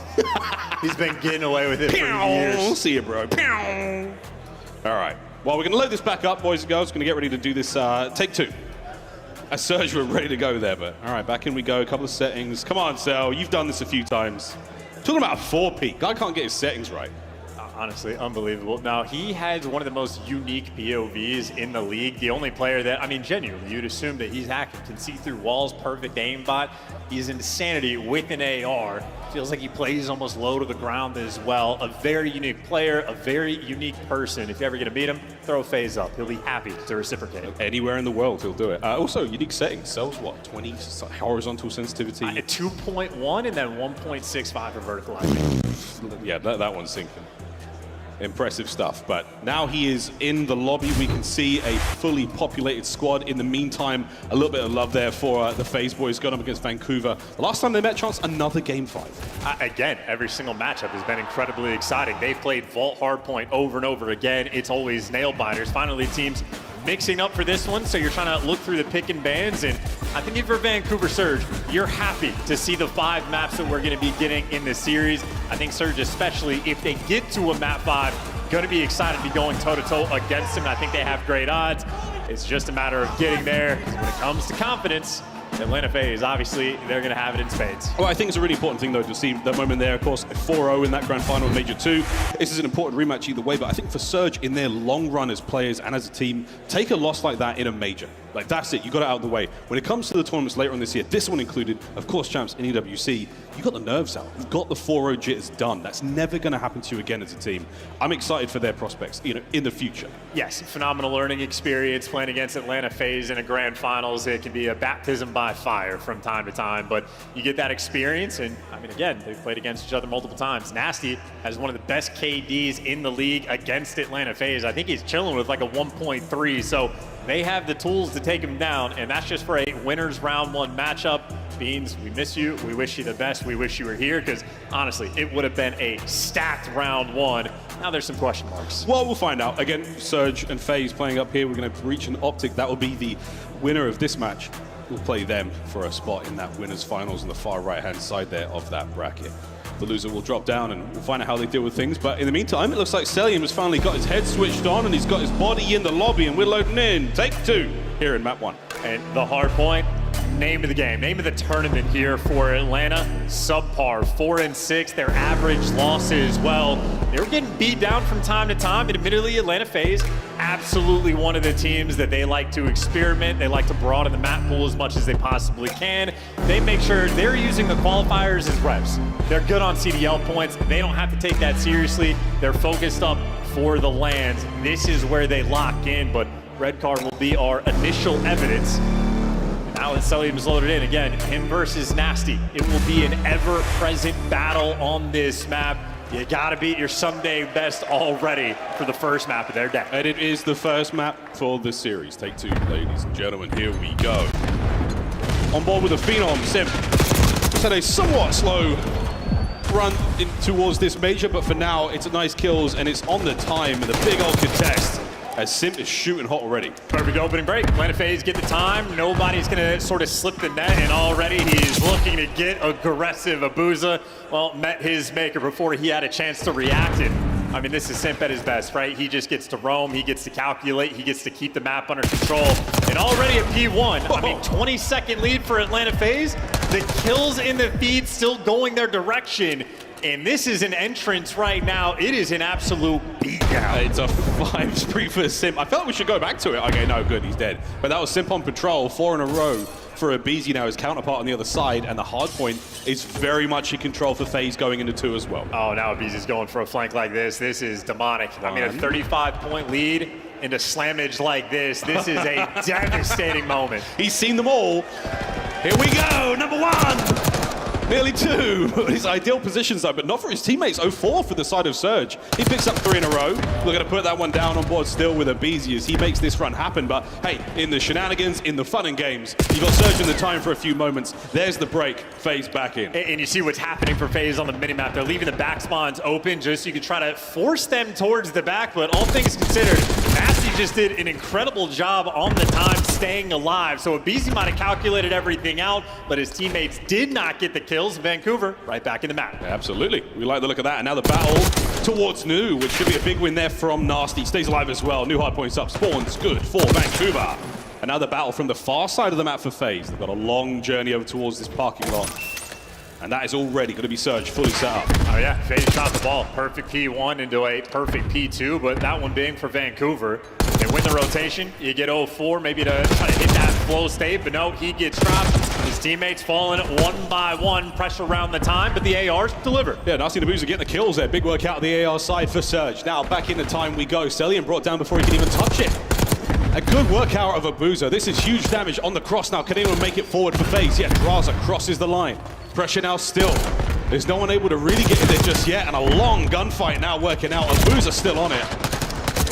Speaker 20: He's been getting away with it for years.
Speaker 7: See you, bro. All right. Well, we're going to load this back up, boys and girls. Going to get ready to do this take 2. As Surge, we're ready to go there, but all right, back in we go. A couple of settings. Come on, Cell. You've done this a few times. Talking about a 4-peak. Guy can't get his settings right.
Speaker 20: Honestly, unbelievable. Now, he has one of the most unique POVs in the league. The only player that, I mean, genuinely, you'd assume that he's hacking, can see through walls, perfect aimbot. He's insanity with an AR. Feels like he plays almost low to the ground as well. A very unique player, a very unique person. If you ever get to meet him, throw FaZe up. He'll be happy to reciprocate.
Speaker 7: Anywhere in the world, he'll do it. Also, unique settings. Cells, what, 20 horizontal sensitivity?
Speaker 20: 2.1 and then 1.65 for vertical accuracy.
Speaker 7: Yeah, that one's sinking. Impressive stuff, but now he is in the lobby. We can see a fully populated squad. In the meantime, a little bit of love there for the FaZe boys going up against Vancouver. The last time they met, Chance, another Game 5.
Speaker 20: Again, every single matchup has been incredibly exciting. They've played Vault Hardpoint over and over again. It's always nail-biters. Finally, teams mixing up for this one, so you're trying to look through the pick and bans, and I think if you're Vancouver Surge, you're happy to see the 5 maps that we're going to be getting in this series. I think Surge, especially if they get to a map 5, going to be excited to be going toe-to-toe against them. I think they have great odds. It's just a matter of getting there. When it comes to confidence, Atlanta FaZe, obviously, they're going to have it in spades.
Speaker 7: Well, I think it's a really important thing, though, to see that moment there. Of course, a 4-0 in that grand final in Major 2. This is an important rematch either way, but I think for Surge, in their long run as players and as a team, take a loss like that in a Major. Like, that's it. You got it out of the way. When it comes to the tournaments later on this year, this one included, of course, champs in EWC, you got the nerves out. You've got the 4-0 jitters done. That's never going to happen to you again as a team. I'm excited for their prospects, in the future.
Speaker 20: Yes, phenomenal learning experience playing against Atlanta FaZe in a grand finals. It can be a baptism by fire from time to time, but you get that experience, and I mean, again, they've played against each other multiple times. Nasty has one of the best KDs in the league against Atlanta FaZe. I think he's chilling with like a 1.3, so they have the tools to take him down, and that's just for a winners round 1 matchup. Beans, we miss you. We wish you the best. We wish you were here, because honestly, it would have been a stacked round 1. Now there's some question marks.
Speaker 7: Well, we'll find out. Again, Surge and FaZe playing up here. We're going to reach an optic. That will be the winner of this match. We'll play them for a spot in that winners finals on the far right-hand side there of that bracket. The loser will drop down, and we'll find out how they deal with things. But in the meantime, it looks like Celium has finally got his head switched on, and he's got his body in the lobby, and we're loading in. Take 2 here in map 1.
Speaker 20: And the hard point, name of the game, name of the tournament here for Atlanta. Subpar, 4-6. Their average losses, well, they were getting beat down from time to time. And admittedly, Atlanta FaZe, absolutely one of the teams that they like to experiment. They like to broaden the map pool as much as they possibly can. They make sure they're using the qualifiers as reps. They're good on CDL points. They don't have to take that seriously. They're focused up for the lands. This is where they lock in, but red card will be our initial evidence. Now that Selim's loaded in, again, him versus Nasty. It will be an ever-present battle on this map. You gotta beat your someday best already for the first map of their day.
Speaker 7: And it is the first map for the series. Take two, ladies and gentlemen, here we go. On board with the Phenom, Sim. Just had a somewhat slow run towards this major, but for now, it's a nice kills, and it's on the time, and the big old contest. As Sim is shooting hot already.
Speaker 20: Perfect opening break. Atlanta FaZe get the time. Nobody's going to sort of slip the net, and already he's looking to get aggressive. Abuza, well, met his maker before he had a chance to react. And I mean, this is Simp at his best, right? He just gets to roam, he gets to calculate, he gets to keep the map under control. And already at P1, I mean, 20-second lead for Atlanta FaZe. The kills in the feed still going their direction. And this is an entrance right now. It is an absolute beatdown.
Speaker 7: It's a 5 spree for Simp. I felt like we should go back to it. Okay, no, good, he's dead. But that was Simp on patrol, 4 in a row for Abizi now, his counterpart on the other side, and the hard point is very much in control for FaZe going into 2 as well.
Speaker 20: Oh, now Abizi's going for a flank like this. This is demonic. I mean, a 35-point lead into slammage like this. This is a devastating moment.
Speaker 7: He's seen them all. Here we go, number 1. Nearly 2. His ideal positions though, but not for his teammates. 0-4 for the side of Surge. He picks up 3 in a row. We're going to put that one down on board still with Abizi as he makes this run happen. But hey, in the shenanigans, in the fun and games, you got Surge in the time for a few moments. There's the break. FaZe back in.
Speaker 20: And you see what's happening for FaZe on the minimap. They're leaving the back spawns open just so you can try to force them towards the back. But all things considered, Nasty just did an incredible job on the time staying alive. So Abizi might have calculated everything out, but his teammates did not get the kills. Vancouver right back in the map.
Speaker 7: Absolutely. We like the look of that. And now the battle towards New, which should be a big win there from Nasty. Stays alive as well. New hard points up. Spawns good for Vancouver. And now the battle from the far side of the map for FaZe. They've got a long journey over towards this parking lot. And that is already going to be Surge fully set up.
Speaker 20: Oh yeah, FaZe shot the ball. Perfect P1 into a perfect P2, but that one being for Vancouver. They win the rotation. You get 0-4, maybe to try to hit that flow state, but no, he gets dropped. His teammates falling one by one, pressure around the time, but the ARs deliver.
Speaker 7: Yeah, Nasty and Abuza getting the kills there. Big work out of the AR side for Surge. Now back in the time we go. Celian brought down before he can even touch it. A good work out of Abuza. This is huge damage on the cross now. Can anyone make it forward for FaZe? Yeah, Draza crosses the line. Pressure now still. There's no one able to really get in there just yet, and a long gunfight now working out. Abuza still on it.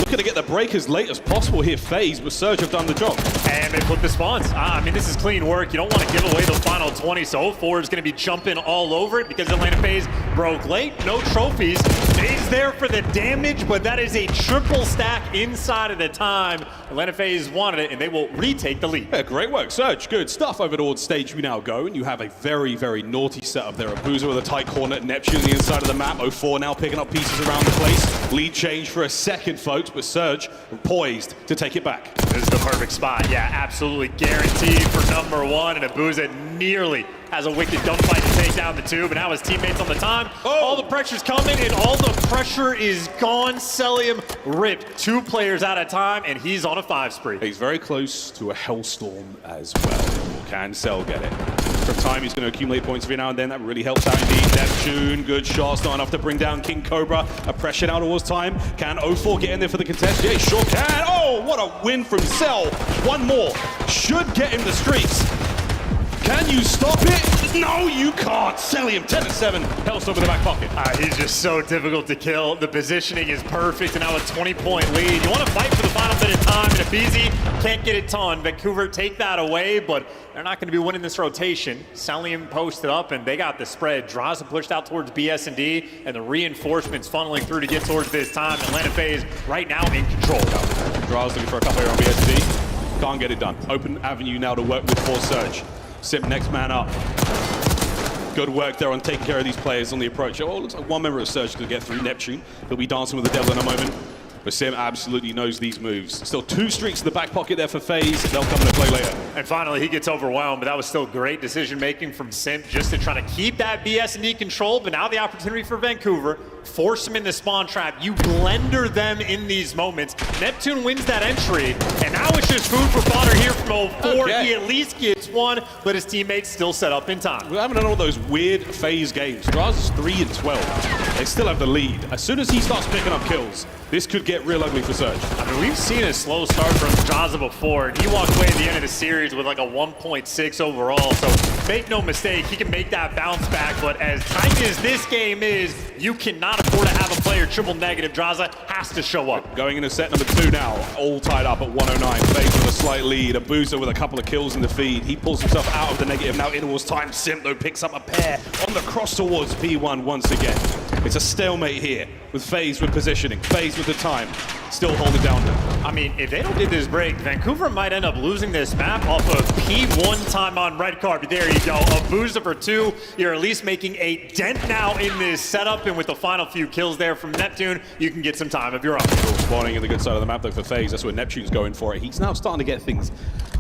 Speaker 7: Looking to get the break as late as possible here. FaZe, but Surge have done the job.
Speaker 20: And they put the spawns. I mean, this is clean work. You don't want to give away the final 20, so 0-4 is going to be jumping all over it because Atlanta FaZe broke late. No trophies. FaZe there for the damage, but that is a triple stack inside of the time. Atlanta FaZe wanted it, and they will retake the lead.
Speaker 7: Yeah, great work, Surge. Good stuff. Over towards stage we now go, and you have a very, very naughty setup there. Abuza with a tight corner, Neptune on the inside of the map. 0-4 now picking up pieces around the place. Lead change for a second, folks, but Surge poised to take it back.
Speaker 20: This is the perfect spot. Yeah, absolutely guaranteed for number 1, and Abuza nearly has a wicked gunfight to take down the 2, but now his teammates on the time. All the pressure's coming, and all the pressure is gone. Celium ripped 2 players at a time, and he's on a 5 spree.
Speaker 7: He's very close to a Hellstorm as well. Can Cell get it? From time, he's going to accumulate points every now and then. That really helps out indeed. Neptune, good shots, not enough to bring down King Cobra. A pressure now towards time. Can 0-4 get in there for the contest? Yeah, he sure can. Oh, what a win from Cell. One more. Should get him the streaks. Can you stop it? No, you can't. Celium, 10-7. Hellstorm in the back pocket.
Speaker 20: He's just so difficult to kill. The positioning is perfect, and now a 20-point lead. You want to fight for the final bit of time, and Abizi can't get it done. Vancouver take that away, but they're not going to be winning this rotation. Celium posted up, and they got the spread. Draza pushed out towards BS&D, and the reinforcements funneling through to get towards this time. Atlanta FaZe right now in control.
Speaker 7: Draza looking for a couple here on BS&D. Can't get it done. Open avenue now to work with for Surge. Simp next man up. Good work there on taking care of these players on the approach. Oh, looks like one member of Surge could get through. Neptune. He'll be dancing with the devil in a moment. But Sim absolutely knows these moves. Still 2 streaks in the back pocket there for FaZe. They'll come into play later.
Speaker 20: And finally, he gets overwhelmed, but that was still great decision-making from Sim just to try to keep that BS&D control, but now the opportunity for Vancouver, force them in the spawn trap. You blender them in these moments. Neptune wins that entry, and now it's just food for fodder here from 04.
Speaker 7: Okay.
Speaker 20: He at least gets one, but his teammates still set up in time.
Speaker 7: We're having all those weird FaZe games. Draz is 3-12. They still have the lead. As soon as he starts picking up kills, this could get real ugly for Surge.
Speaker 20: I mean, we've seen a slow start from Jaza before, and he walked away at the end of the series with like a 1.6 overall, so make no mistake, he can make that bounce back, but as tight as this game is, you cannot afford to have a player triple negative. Draza has to show up.
Speaker 7: Going into set number 2 now, all tied up at 109. FaZe with a slight lead. Abuza with a couple of kills in the feed. He pulls himself out of the negative. Now intervals time. Sim though picks up a pair on the cross towards P1 once again. It's a stalemate here with FaZe with positioning. FaZe with the time. Still hold it down.
Speaker 20: I mean, if they don't get this break, Vancouver might end up losing this map off of P1 time on red card. There you go. Abuza for 2. You're at least making a dent now in this setup, and with the final few kills there from Neptune, you can get some time if you're up.
Speaker 7: Spawning in the good side of the map though for FaZe. That's where Neptune's going for it. He's now starting to get things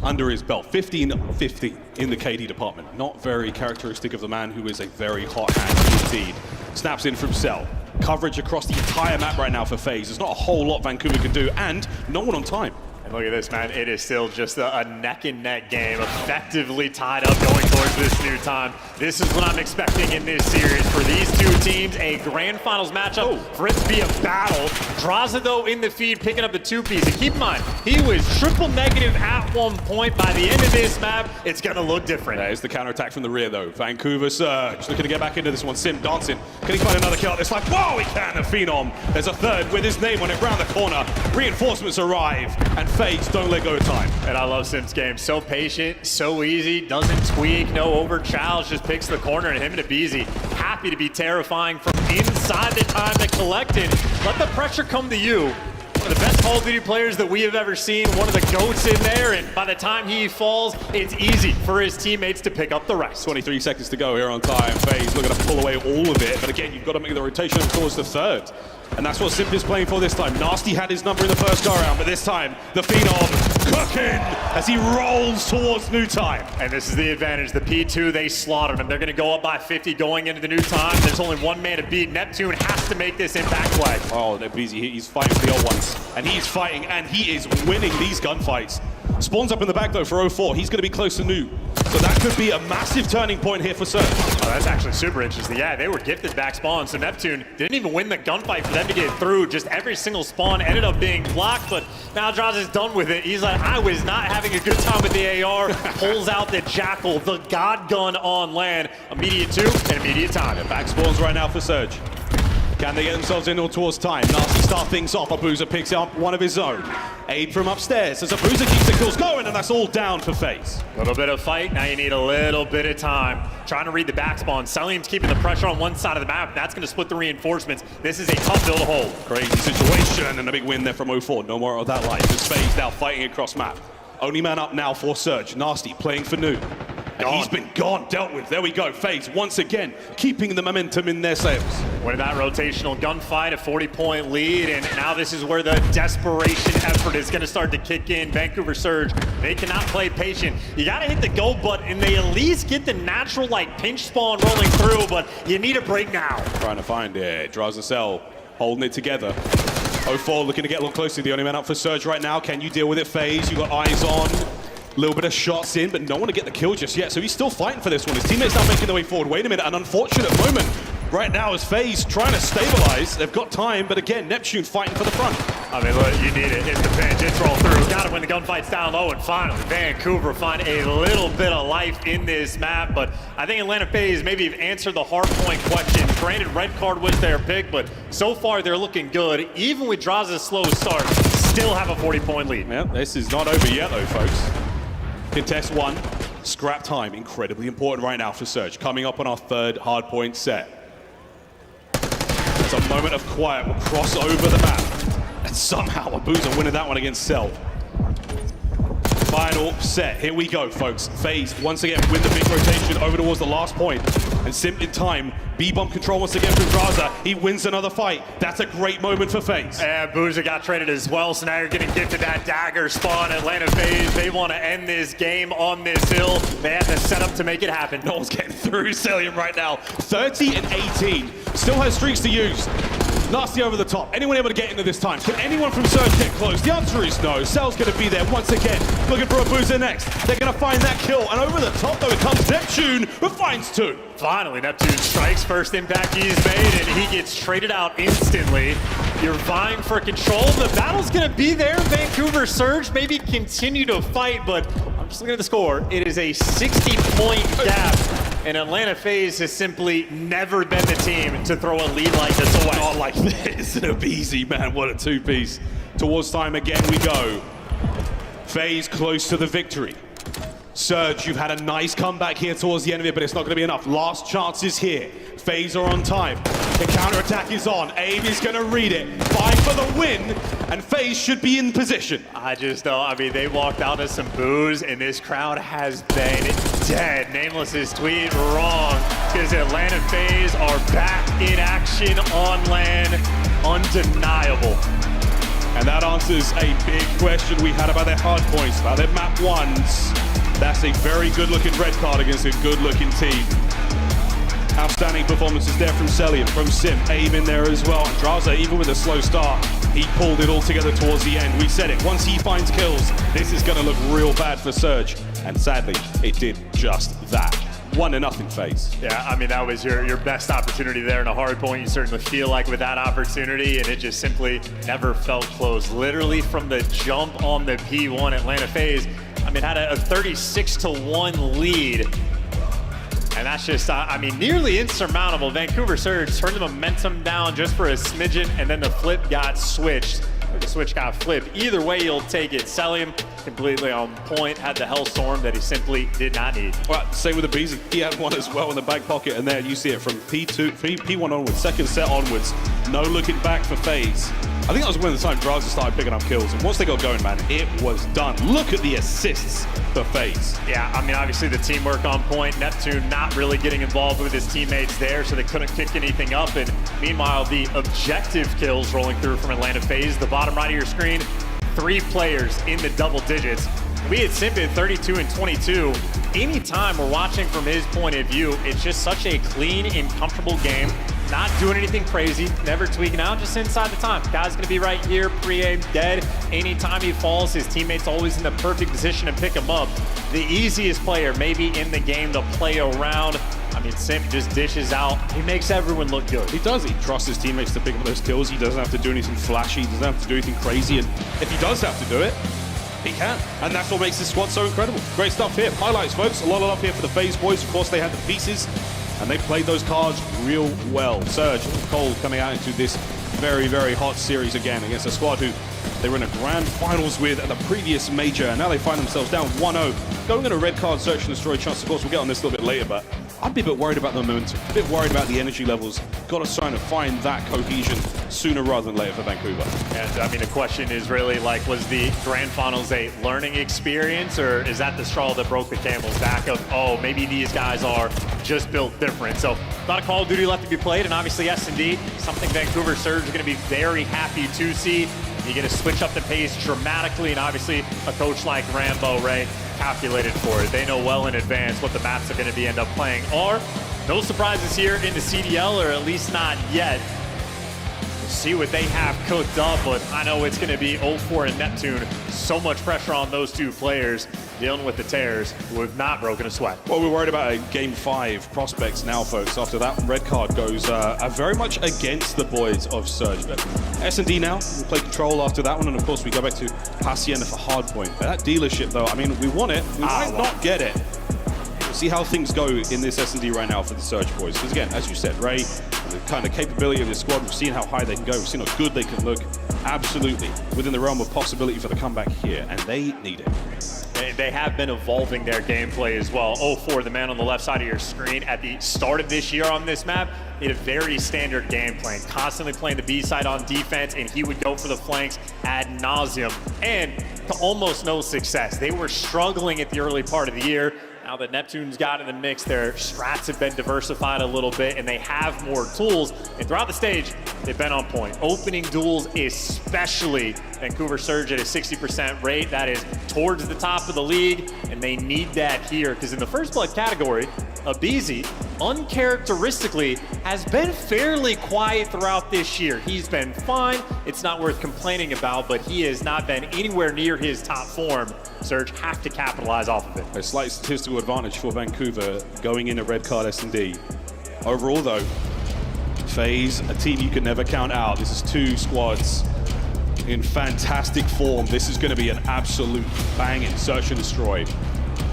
Speaker 7: under his belt. 15-50 in the KD department. Not very characteristic of the man who is a very hot hand indeed. Snaps in from Cell. Coverage across the entire map right now for FaZe. There's not a whole lot Vancouver can do, and no one on time.
Speaker 20: And look at this, man. It is still just a neck-and-neck game, effectively tied up going towards this new time. This is what I'm expecting in this series for these two teams, a grand finals matchup for it to be a battle. Draza, though, in the feed, picking up the 2-piece. And keep in mind, he was triple negative at one point. By the end of this map, it's going to look different.
Speaker 7: There's the counterattack from the rear, though. Vancouver Surge looking to get back into this one. Sim dancing. Can he find another kill? It's like, whoa, he can. The Phenom. There's a third with his name on it round the corner. Reinforcements arrive, and FaZe don't let go of time.
Speaker 20: And I love Sim's game. So patient, so easy, doesn't tweak, no over challenge, just picks the corner, and him and Abizi happy to be terrifying from inside the time that collected. Let the pressure come to you. One of the best Call of Duty players that we have ever seen, one of the GOATs in there, and by the time he falls, it's easy for his teammates to pick up the rest.
Speaker 7: 23 seconds to go here on time. FaZe looking to pull away all of it, but again, you've got to make the rotation towards the third. And that's what Simp is playing for this time. Nasty had his number in the first go round, but this time, the Phenom cooking as he rolls towards new time.
Speaker 20: And this is the advantage. The P2, they slaughtered him. They're going to go up by 50 going into the new time. There's only one man to beat. Neptune has to make this impact play.
Speaker 7: Oh, they're busy. He's fighting for the old ones. And he's fighting, and he is winning these gunfights. Spawns up in the back, though, for 04. He's going to be close to new. So that could be a massive turning point here for Surge.
Speaker 20: Oh, that's actually super interesting. Yeah, they were gifted back spawn, so Neptune didn't even win the gunfight for them to get through. Just every single spawn ended up being blocked, but now Draza is done with it. He's like, I was not having a good time with the AR. Pulls out the Jackal, the God gun on land. Immediate 2 and immediate time.
Speaker 7: Yeah, back spawns right now for Surge. Can they get themselves in or towards time? Nasty start things off. Abuza picks up one of his own. Aid from upstairs as Abuza keeps the kills going, and that's all down for FaZe.
Speaker 20: A little bit of fight. Now you need a little bit of time. Trying to read the back spawn. Salim's keeping the pressure on one side of the map. That's going to split the reinforcements. This is a tough bill to hold.
Speaker 7: Crazy situation, and a big win there from 04. No more of that life. As FaZe now fighting across map. Only man up now for Surge. Nasty playing for new. And he's been gone, dealt with. There we go. FaZe once again keeping the momentum in their sails.
Speaker 20: Winning that rotational gunfight, a 40-point lead, and now this is where the desperation effort is going to start to kick in. Vancouver Surge, they cannot play patient. You got to hit the go button, and they at least get the natural like pinch spawn rolling through, but you need a break now.
Speaker 7: Trying to find it. Draws and Cell holding it together. 04 looking to get a little closer. The only man up for Surge right now. Can you deal with it, FaZe? You got eyes on. A little bit of shots in, but no one to get the kill just yet. So he's still fighting for this one. His teammates now making their way forward. Wait a minute, an unfortunate moment right now as FaZe trying to stabilize. They've got time, but again, Neptune fighting for the front.
Speaker 20: I mean, look, you need it. It's the pinch. It's roll through. Got it when the gunfight's down low, and finally, Vancouver find a little bit of life in this map. But I think Atlanta FaZe maybe have answered the hard point question. Granted, red card was their pick, but so far they're looking good. Even with Draza's slow start, still have a 40-point lead.
Speaker 7: Yeah, this is not over yet, though, folks. Contest 1, scrap time, incredibly important right now for Surge. Coming up on our third hard point set. It's a moment of quiet. We'll cross over the map. And somehow Abuza winning that one against Cell. Final set. Here we go, folks. FaZe once again win the big rotation over towards the last point. And Sim in time. B-bomb control once again from Draza. He wins another fight. That's a great moment for FaZe.
Speaker 20: And Boozer got traded as well, so now you're getting gifted that dagger spawn. Atlanta FaZe, they want to end this game on this hill. They have the setup to make it happen.
Speaker 7: No one's getting through Celium right now. 30 and 18. Still has streaks to use. Nasty over the top. Anyone able to get into this time? Can anyone from Surge get close? The answer is no. Cell's going to be there once again, looking for a Boozer next. They're going to find that kill. And over the top, though, it comes Neptune, who finds two.
Speaker 20: Finally, Neptune strikes. First impact he's made, and he gets traded out instantly. You're vying for control. The battle's going to be there. Vancouver Surge maybe continue to fight, but I'm just looking at the score. It is a 60-point gap. And Atlanta FaZe has simply never been the team to throw a lead like this away.
Speaker 7: Not like this. Easy, man. What a two-piece. Towards time again we go. FaZe close to the victory. Surge, you've had a nice comeback here towards the end of it, but it's not going to be enough. Last chances here. FaZe are on time. The counter-attack is on. Abe is going to read it. Fight for the win, and FaZe should be in position.
Speaker 20: I just know, I mean, they walked out to some boos, and this crowd has been dead. Nameless's tweet wrong, because Atlanta FaZe are back in action on land. Undeniable.
Speaker 7: And that answers a big question we had about their hard points, about their map ones. That's a very good-looking red card against a good-looking team. Outstanding performances there from Celium, from Sim, Abe in there as well. And Draza, even with a slow start, he pulled it all together towards the end. We said it, once he finds kills, this is going to look real bad for Surge. And sadly, it did just that. 1-0 FaZe.
Speaker 20: Yeah, I mean, that was your best opportunity there in a hard point. You certainly feel like with that opportunity, and it just simply never felt close. Literally from the jump on the P1, Atlanta FaZe, I mean, had a 36-1 lead. And that's just, I mean, nearly insurmountable. Vancouver Surge turned the momentum down just for a smidgen, and then the flip got switched. The switch got flipped. Either way, you'll take it. Celium completely on point, had the Hellstorm that he simply did not need.
Speaker 7: Well, same with the Bees. He had one as well in the back pocket, and there you see it from P1 onwards, second set onwards. No looking back for FaZe. I think that was when the time Draza started picking up kills, and once they got going, man, it was done. Look at the assists for FaZe.
Speaker 20: Yeah, I mean, obviously the teamwork on point. Neptune not really getting involved with his teammates there, so they couldn't kick anything up. And meanwhile, the objective kills rolling through from Atlanta FaZe. The bottom right of your screen, 3 players in the double digits. We had Simpid 32 and 22. Anytime we're watching from his point of view, it's just such a clean and comfortable game. Not doing anything crazy, never tweaking out, just inside the time. Guy's gonna be right here, pre-aim, dead. Anytime he falls, his teammate's always in the perfect position to pick him up. The easiest player maybe in the game to play around. I mean, Simp just dishes out. He makes everyone look good.
Speaker 7: He does. He trusts his teammates to pick up those kills. He doesn't have to do anything flashy. He doesn't have to do anything crazy. And if he does have to do it, he can. And that's what makes this squad so incredible. Great stuff here. Highlights, folks. A lot of love here for the FaZe boys. Of course, they had the pieces, and they played those cards real well. Surge, Cole coming out into this very, very hot series again against a squad who they were in a grand finals with at the previous major, and now they find themselves down 1-0. Going in a red card, search and destroy chance. Of course, we'll get on this a little bit later, but I'd be a bit worried about the momentum, a bit worried about the energy levels. Got to try to find that cohesion sooner rather than later for Vancouver.
Speaker 20: And I mean, the question is really like, was the grand finals a learning experience, or is that the straw that broke the camel's back of, oh, maybe these guys are just built different? So a lot of Call of Duty left to be played, and obviously S&D, something Vancouver Surge are going to be very happy to see. You're going to switch up the pace dramatically, and obviously a coach like Rambo Ray calculated for it. They know well in advance what the maps are going to be end up playing are. No surprises here in the CDL, or at least not yet. We'll see what they have cooked up, but I know it's going to be 0-4 in Neptune. So much pressure on those two players dealing with the Tears, who have not broken a sweat.
Speaker 7: Well, we're worried about a Game 5 prospects now, folks. After that red card goes very much against the boys of Surge. But S&D now, we'll play Control after that one, and of course we go back to Hacienda for Hardpoint. But that dealership, though, I mean, we want it, we might not get it. We'll see how things go in this S&D right now for the Surge boys. Because again, as you said, Ray, the kind of capability of this squad, we've seen how high they can go, we've seen how good they can look. Absolutely within the realm of possibility for the comeback here, and they need it.
Speaker 20: They have been evolving their gameplay as well. 0-4, the man on the left side of your screen at the start of this year on this map, he had a very standard game plan, constantly playing the B side on defense, and he would go for the flanks ad nauseum, and to almost no success. They were struggling at the early part of the year. Now that Neptune's got in the mix, their strats have been diversified a little bit, and they have more tools. And throughout the stage, they've been on point. Opening duels especially. Vancouver Surge at a 60% rate. That is towards the top of the league, and they need that here, because in the first blood category, Abizi, uncharacteristically, has been fairly quiet throughout this year. He's been fine. It's not worth complaining about, but he has not been anywhere near his top form. Surge have to capitalize off of it.
Speaker 7: A slight statistical advantage for Vancouver going in a red card S&D. Overall though, FaZe, a team you can never count out. This is two squads in fantastic form. This is going to be an absolute banging search and destroy.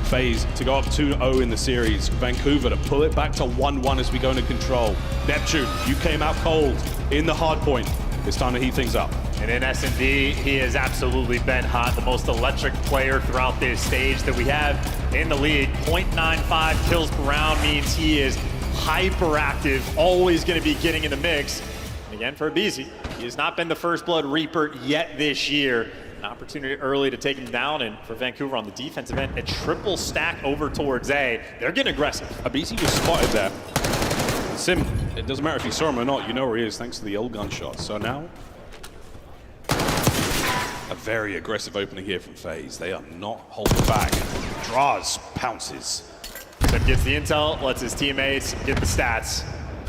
Speaker 7: FaZe to go up 2-0 in the series. Vancouver to pull it back to 1-1 as we go into control. Neptune, you came out cold in the hard point. It's time to heat things up.
Speaker 20: And in S&D, he has absolutely been hot, the most electric player throughout this stage that we have in the league. 0.95 kills per round means he is hyperactive, always going to be getting in the mix. And again, for Abizi, he has not been the first blood reaper yet this year. An opportunity early to take him down, and for Vancouver on the defensive end, a triple stack over towards A. They're getting aggressive.
Speaker 7: Abizi was spotted there. Sim, it doesn't matter if you saw him or not, you know where he is thanks to the old gunshot. So now, a very aggressive opening here from FaZe. They are not holding back. Draz pounces.
Speaker 20: Sim gets the intel, lets his teammates get the stats.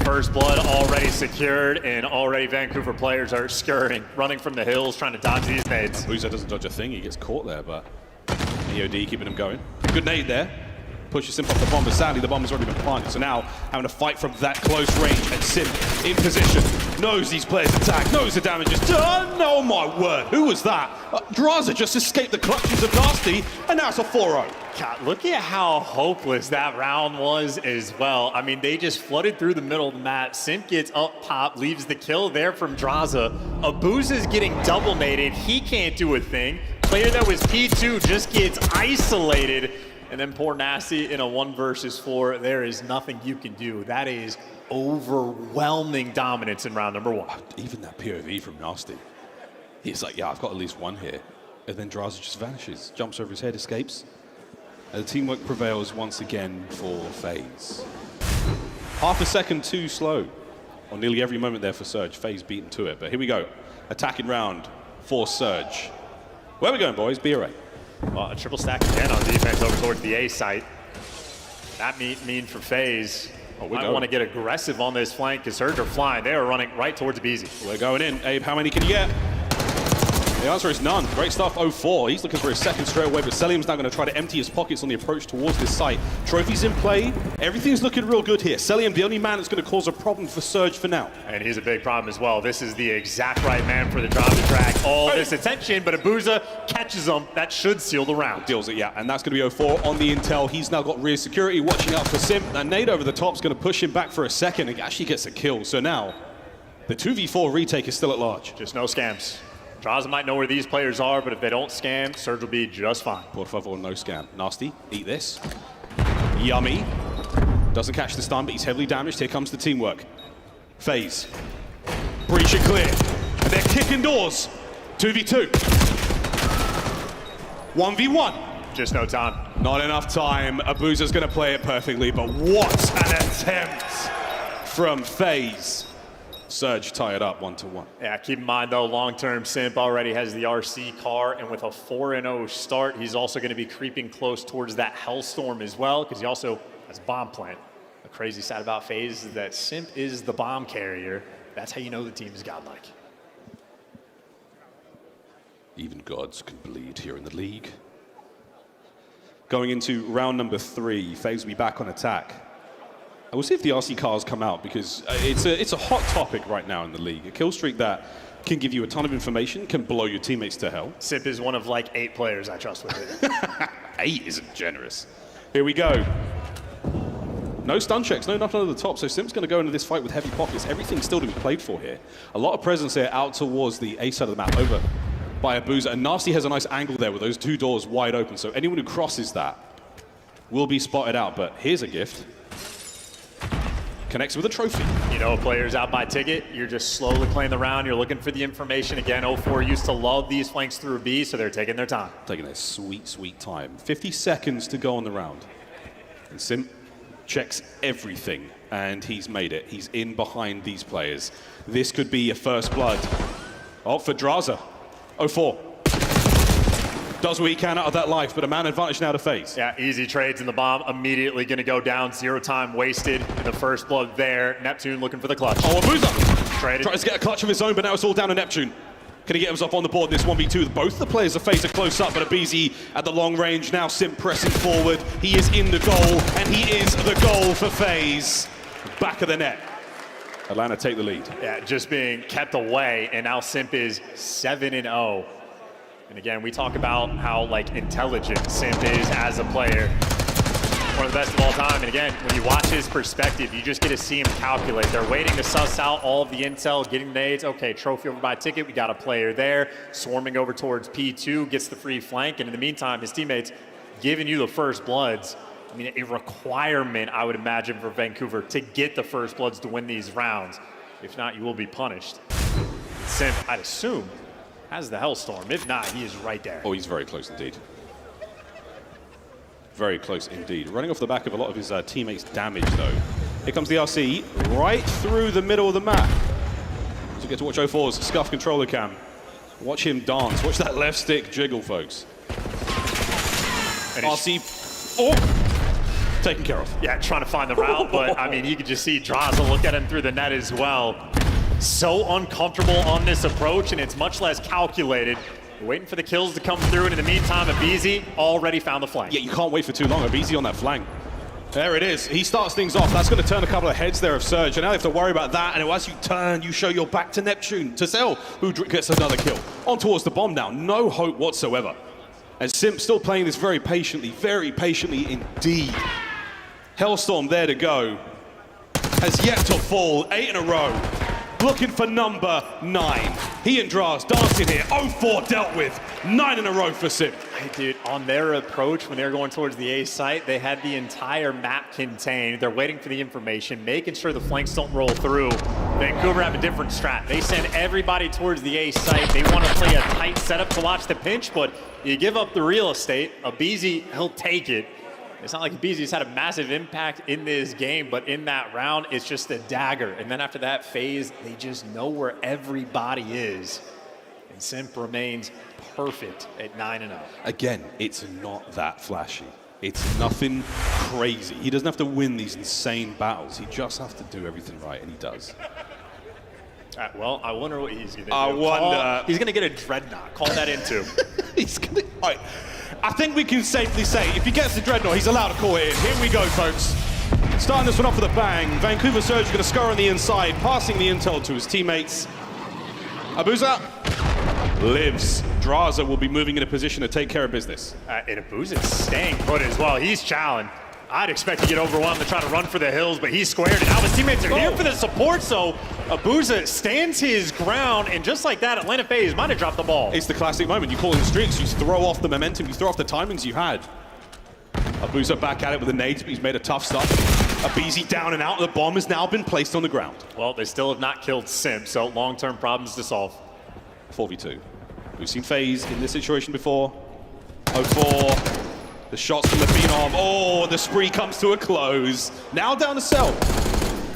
Speaker 20: First blood already secured, and already Vancouver players are scurrying, running from the hills, trying to dodge these nades.
Speaker 7: Boozer doesn't dodge a thing, he gets caught there, but EOD keeping him going. Good nade there. Pushes Sim off the bomb, but sadly the bomb has already been planted. So now having to fight from that close range, and Sim in position, knows these players attack, knows the damage is done. Oh my word, who was that? Draza just escaped the clutches of Nasty, and now it's a 4-0.
Speaker 20: God, look at how hopeless that round was as well. I mean, they just flooded through the middle of the map. Sim gets up top, leaves the kill there from Draza. Abuza's getting double naded. He can't do a thing. Player that was P2 just gets isolated. And then poor Nasty in a 1 versus 4. There is nothing you can do. That is overwhelming dominance in round number 1.
Speaker 7: Even that POV from Nasty. He's like, yeah, I've got at least one here. And then Draza just vanishes, jumps over his head, escapes. And the teamwork prevails once again for FaZe. Half a second too slow on nearly every moment there for Surge. FaZe beaten to it, but here we go. Attacking round for Surge. Where are we going, boys? B or A?
Speaker 20: Well, a triple stack again on defense over towards the A site. That mean for FaZe. I want to get aggressive on this flank because Surge are flying. They are running right towards Abizi.
Speaker 7: We're going in. Abe, how many can you get? The answer is none. Great stuff, 0-4. He's looking for his second straight away, but Selim's now going to try to empty his pockets on the approach towards this site. Trophies in play. Everything's looking real good here. Selim, the only man that's going to cause a problem for Surge for now.
Speaker 20: And he's a big problem as well. This is the exact right man for the drop to track all this attention, but Abuza catches him. That should seal the round.
Speaker 7: Deals it, yeah. And that's going to be 0-4 on the intel. He's now got rear security watching out for Sim. That nade over the top is going to push him back for a second. He actually gets a kill. So now, the 2v4 retake is still at large.
Speaker 20: Just no scams. Draza might know where these players are, but if they don't scam, Surge will be just fine.
Speaker 7: Por favor, no scam. Nasty, eat this. Yummy. Doesn't catch the stun, but he's heavily damaged. Here comes the teamwork. FaZe. Breach it clear. And they're kicking doors. 2v2. 1v1.
Speaker 20: Just no time.
Speaker 7: Not enough time. Abuza's going to play it perfectly, but what an attempt from FaZe. Surge tie it up 1-1.
Speaker 20: Yeah, keep in mind though, long-term Simp already has the RC car, and with a 4-0 start, he's also going to be creeping close towards that Hellstorm as well, because he also has bomb plant. The crazy side about FaZe is that Simp is the bomb carrier. That's how you know the team is godlike.
Speaker 7: Even gods can bleed here in the league. Going into round number 3, FaZe will be back on attack. And we'll see if the RC cars come out, because it's a hot topic right now in the league. A kill streak that can give you a ton of information, can blow your teammates to hell.
Speaker 20: Simp is one of like 8 players I trust with it.
Speaker 7: 8 isn't generous. Here we go. No stun checks, no nothing over the top, so Simp's going to go into this fight with heavy pockets. Everything's still to be played for here. A lot of presence here out towards the A side of the map, over by Abuza. And Nasty has a nice angle there with those two doors wide open. So anyone who crosses that will be spotted out. But here's a gift. Connects with a trophy.
Speaker 20: You know, players out by ticket, you're just slowly playing the round. You're looking for the information. Again, 0-4 used to love these flanks through B, so they're taking their time.
Speaker 7: Taking their sweet, sweet time. 50 seconds to go on the round. And Simp checks everything, and he's made it. He's in behind these players. This could be a first blood. Oh, for Draza. 0-4. Does what he can out of that life, but a man advantage now to FaZe.
Speaker 20: Yeah, easy trades in the bomb. Immediately going to go down. 0 time wasted in the first blood there. Neptune looking for the clutch.
Speaker 7: Oh, Abuza
Speaker 20: traded.
Speaker 7: tries to get a clutch of his own, but now it's all down to Neptune. Can he get himself on the board this 1v2? Both the players of FaZe are close up, but Abizi at the long range. Now Simp pressing forward. He is in the goal, and he is the goal for FaZe. Back of the net. Atlanta take the lead.
Speaker 20: Yeah, just being kept away, and now Simp is 7-0. And again, we talk about how intelligent Simp is as a player. One of the best of all time. And again, when you watch his perspective, you just get to see him calculate. They're waiting to suss out all of the intel, getting nades. Okay, trophy over by ticket. We got a player there. Swarming over towards P2, gets the free flank. And in the meantime, his teammates giving you the first bloods. I mean, a requirement, I would imagine, for Vancouver to get the first bloods to win these rounds. If not, you will be punished. Simp, I'd assume, has the Hellstorm. If not, he is right there.
Speaker 7: Oh, he's very close indeed. Very close indeed. Running off the back of a lot of his teammates' damage, though. Here comes the RC right through the middle of the map. So you get to watch 0-4's Scuff controller cam. Watch him dance. Watch that left stick jiggle, folks. And RC, taken care of.
Speaker 20: Yeah, trying to find the route, but I mean, you could just see Draza look at him through the net as well. So uncomfortable on this approach, and it's much less calculated. We're waiting for the kills to come through, and in the meantime, Abizi already found the flank.
Speaker 7: Yeah, you can't wait for too long. Abizi on that flank. There it is. He starts things off. That's going to turn a couple of heads there of Surge, and now they have to worry about that. And as you turn, you show your back to Neptune, to Cell, who gets another kill. On towards the bomb now. No hope whatsoever. And Simp still playing this very patiently indeed. Hellstorm there to go. Has yet to fall. 8 in a row. Looking for number 9. He and Draz dancing here. 0-4 dealt with. 9 in a row for Simp.
Speaker 20: Hey, dude, on their approach, when they're going towards the A site, they had the entire map contained. They're waiting for the information, making sure the flanks don't roll through. Vancouver have a different strat. They send everybody towards the A site. They want to play a tight setup to watch the pinch, but you give up the real estate. Abizi, he'll take it. It's not like Abizi's had a massive impact in this game, but in that round, it's just a dagger. And then after that phase, they just know where everybody is. And Simp remains perfect at 9-0.
Speaker 7: Again, it's not that flashy. It's nothing crazy. He doesn't have to win these insane battles. He just has to do everything right, and he does.
Speaker 20: Well, I wonder what he's going to do.
Speaker 7: I wonder.
Speaker 20: He's going to get a Dreadnought. Call that into.
Speaker 7: He's going to... All right. I think we can safely say, if he gets the Dreadnought, he's allowed to call it in. Here we go, folks. Starting this one off with a bang. Vancouver Surge going to score on the inside, passing the intel to his teammates. Abuza lives. Draza will be moving in a position to take care of business.
Speaker 20: And Abuza's staying put as well. He's challenged. I'd expect to get overwhelmed and try to run for the hills, but he's squared, and now his teammates are here for the support, so Abuza stands his ground, and just like that, Atlanta FaZe might have dropped the ball.
Speaker 7: It's the classic moment. You call in streaks, you throw off the momentum, you throw off the timings you had. Abuza back at it with a nade, but he's made a tough stop. Abizi down and out, the bomb has now been placed on the ground.
Speaker 20: Well, they still have not killed Simp, so long-term problems to solve.
Speaker 7: 4v2. We've seen FaZe in this situation before. 0-4. The shots from the Phenom. Oh, the spree comes to a close. Now down to Cell.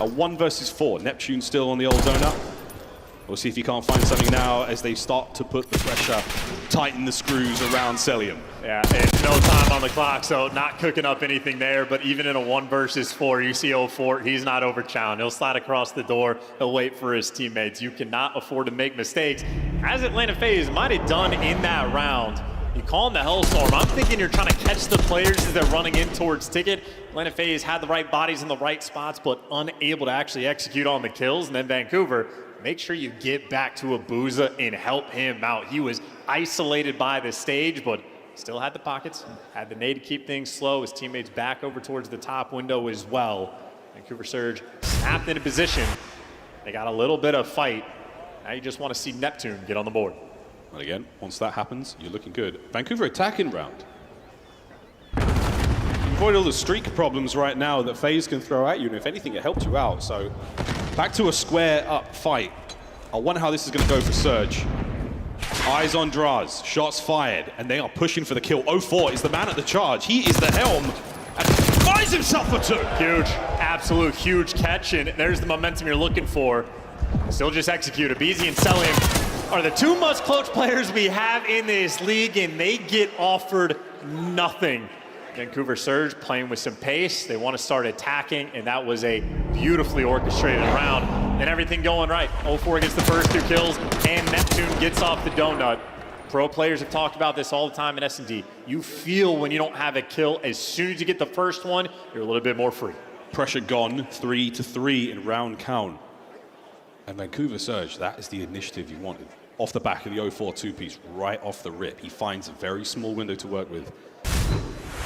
Speaker 7: A 1 versus 4. Neptune still on the old donut. We'll see if he can't find something now as they start to put the pressure, tighten the screws around Cellium.
Speaker 20: Yeah, and no time on the clock, so not cooking up anything there, but even in a 1 versus 4, you see 0-4, he's not over-challenged. He'll slide across the door, he'll wait for his teammates. You cannot afford to make mistakes, as Atlanta FaZe might have done in that round. You call him the Hellstorm. I'm thinking you're trying to catch the players as they're running in towards ticket. Atlanta FaZe had the right bodies in the right spots, but unable to actually execute on the kills. And then Vancouver, make sure you get back to Abuza and help him out. He was isolated by the stage, but still had the pockets, had the nade to keep things slow. His teammates back over towards the top window as well. Vancouver Surge snapped into position. They got a little bit of fight. Now you just want to see Neptune get on the board.
Speaker 7: And again, once that happens, you're looking good. Vancouver attacking round. Avoid all the streak problems right now that FaZe can throw at you, and if anything, it helped you out. So back to a square up fight. I wonder how this is going to go for Surge. Eyes on Draz, shots fired, and they are pushing for the kill. 0-4 is the man at the charge. He is the helm, and finds himself for 2.
Speaker 20: Huge, absolute huge catch, and there's the momentum you're looking for. Still just execute. aBeZy and Cellium are the two most clutch players we have in this league, and they get offered nothing. Vancouver Surge playing with some pace. They want to start attacking, and that was a beautifully orchestrated round. And everything going right. 0-4 gets the first 2 kills, and Neptune gets off the donut. Pro players have talked about this all the time in S&D. You feel when you don't have a kill, as soon as you get the first one, you're a little bit more free.
Speaker 7: Pressure gone, 3-3 in round count. And Vancouver Surge, that is the initiative you wanted. Off the back of the 0-4 2-piece, right off the rip. He finds a very small window to work with.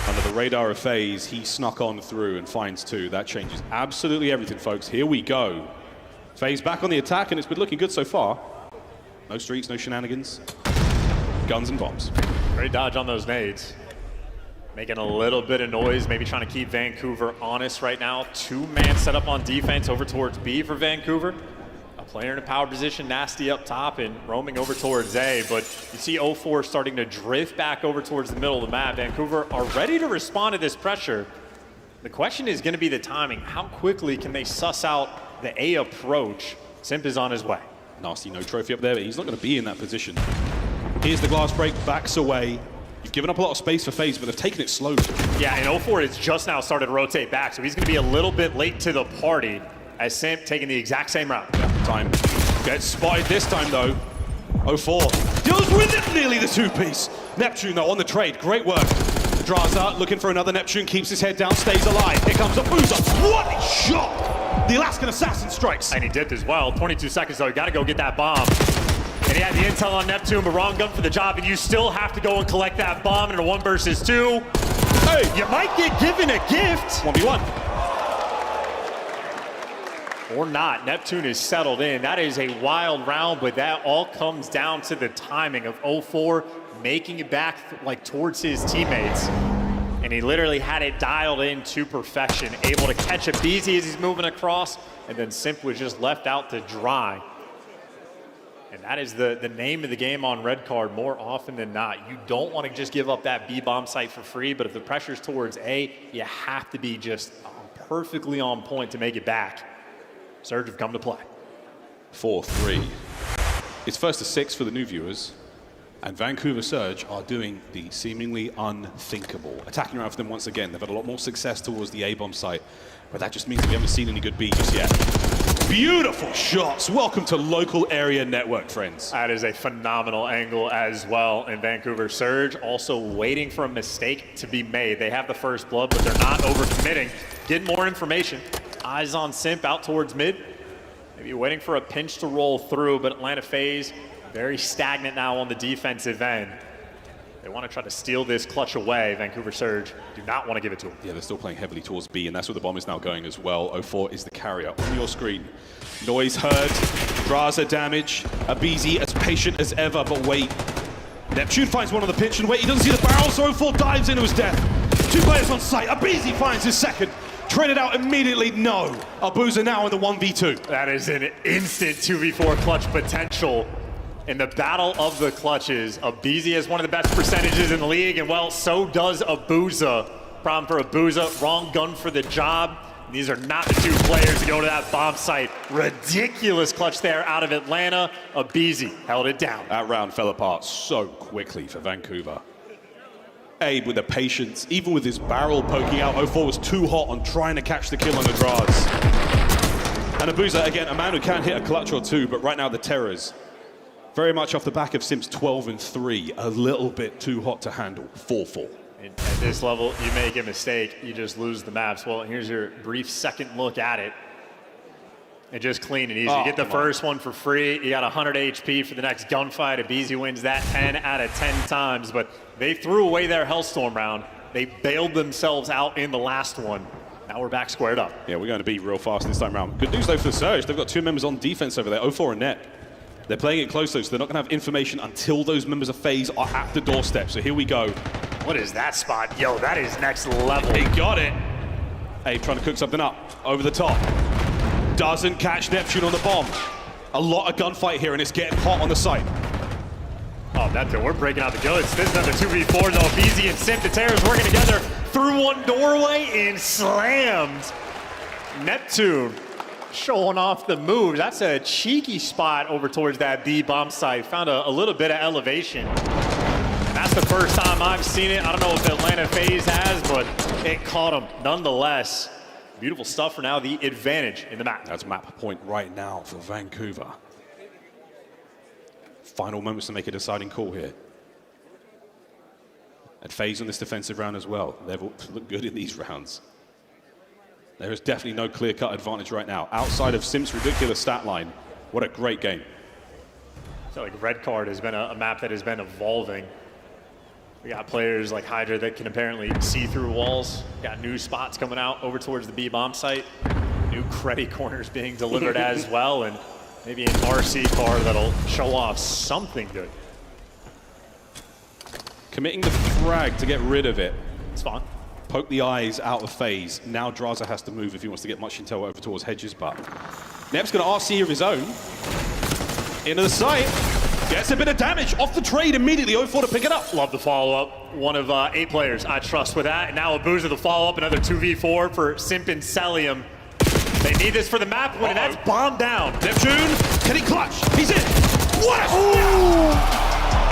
Speaker 7: Under the radar of FaZe, he snuck on through and finds 2. That changes absolutely everything, folks. Here we go. FaZe back on the attack, and it's been looking good so far. No streaks, no shenanigans. Guns and bombs.
Speaker 20: Great dodge on those nades. Making a little bit of noise, maybe trying to keep Vancouver honest right now. 2-man setup on defense over towards B for Vancouver. A player in a power position, Nasty up top and roaming over towards A, but you see 0-4 starting to drift back over towards the middle of the map. Vancouver are ready to respond to this pressure. The question is going to be the timing. How quickly can they suss out the A approach? Simp is on his way.
Speaker 7: Nasty, no trophy up there, but he's not going to be in that position. Here's the glass break, backs away. You've given up a lot of space for FaZe, but they've taken it slowly.
Speaker 20: Yeah, and 0-4 has just now started to rotate back, so he's going to be a little bit late to the party as Simp taking the exact same route.
Speaker 7: Time. Gets spotted this time, though. 0-4 deals with it, nearly the 2-piece. Neptune, though, on the trade. Great work. Draza looking for another Neptune, keeps his head down, stays alive. Here comes aBeZy. What a shot! The Alaskan Assassin strikes.
Speaker 20: And he dipped as well. 22 seconds, though. You got to go get that bomb. And he had the intel on Neptune, but wrong gun for the job, and you still have to go and collect that bomb in a 1 versus 2. Hey, you might get given a gift.
Speaker 7: 1v1.
Speaker 20: Or not. Neptune is settled in. That is a wild round, but that all comes down to the timing of 0-4 making it back like towards his teammates. And he literally had it dialed in to perfection, able to catch aBeZy as he's moving across, and then Simp was just left out to dry. And that is the name of the game on red card more often than not. You don't want to just give up that B bomb site for free, but if the pressure's towards A, you have to be just perfectly on point to make it back. Surge have come to play.
Speaker 7: 4-3. It's 1st to 6 for the new viewers, and Vancouver Surge are doing the seemingly unthinkable. Attacking around for them once again. They've had a lot more success towards the A-bomb site, but that just means we haven't seen any good B just yet. Beautiful shots. Welcome to local area network, friends.
Speaker 20: That is a phenomenal angle as well. And Vancouver Surge also waiting for a mistake to be made. They have the first blood, but they're not overcommitting. Getting more information. Eyes on Simp out towards mid. Maybe waiting for a pinch to roll through, but Atlanta FaZe very stagnant now on the defensive end. They want to try to steal this clutch away. Vancouver Surge do not want to give it to them.
Speaker 7: Yeah, they're still playing heavily towards B, and that's where the bomb is now going as well. 0-4 is the carrier on your screen. Noise heard. Draza damage. aBeZy as patient as ever, but wait. Neptune finds one on the pinch and wait. He doesn't see the barrel, so 0-4 dives into his death. 2 players on site. aBeZy finds his second. Traded out immediately, no. aBeZy now in the 1v2.
Speaker 20: That is an instant 2v4 clutch potential. In the battle of the clutches, aBeZy has one of the best percentages in the league, and well, so does aBeZy. Problem for aBeZy, wrong gun for the job. These are not the 2 players to go to that bomb site. Ridiculous clutch there out of Atlanta. aBeZy held it down.
Speaker 7: That round fell apart so quickly for Vancouver. Abe with the patience, even with his barrel poking out, 0-4 was too hot on trying to catch the kill on the Draz. And aBeZy, again, a man who can hit a clutch or 2, but right now the terrors. Very much off the back of Simp's 12-3, a little bit too hot to handle. 4-4.
Speaker 20: At this level, you make a mistake, you just lose the maps. Well, here's your brief second look at it. And just clean and easy. You get the first one for free. You got 100 HP for the next gunfight. aBeZy wins that 10 out of 10 times, but they threw away their Hellstorm round. They bailed themselves out in the last one. Now we're back squared up.
Speaker 7: Yeah, we're going to be real fast this time around. Good news, though, for the Surge. They've got 2 members on defense over there, 0-4 and Net. They're playing it close though, so they're not gonna have information until those members of FaZe are at the doorstep. So here we go.
Speaker 20: What is that spot? Yo, that is next level.
Speaker 7: He got it. Abe trying to cook something up over the top. Doesn't catch Neptune on the bomb. A lot of gunfight here, and it's getting hot on the site.
Speaker 20: Oh, Neptune, we're breaking out the goods. This is another 2v4 though. BZ and Simp, the Terrors working together through one doorway and slammed. Neptune showing off the moves. That's a cheeky spot over towards that B bomb site. Found a little bit of elevation. And that's the first time I've seen it. I don't know if Atlanta FaZe has, but it caught him nonetheless. Beautiful stuff for now, the advantage in the map.
Speaker 7: That's map point right now for Vancouver. Final moments to make a deciding call here. And FaZe on this defensive round as well. They've looked good in these rounds. There is definitely no clear-cut advantage right now. Outside of Simp's ridiculous stat line, what a great game.
Speaker 20: I feel like Red Card has been a map that has been evolving. We got players like Hydra that can apparently see through walls. Got new spots coming out over towards the B bomb site. New credit corners being delivered as well, and maybe an RC car that'll show off something good.
Speaker 7: Committing the frag to get rid of it.
Speaker 20: It's fine.
Speaker 7: Poke the eyes out of FaZe. Now Draza has to move if he wants to get much intel over towards Hedges, but Nep's going to RC of his own. Into the site. Gets a bit of damage off the trade immediately. 0-4 to pick it up.
Speaker 20: Love the follow-up. One of 8 players I trust with that. And now Abuza the follow-up. Another 2v4 for Simp and Celium. They need this for the map win, and that's bombed down.
Speaker 7: Neptune, can he clutch? He's in. What a snap!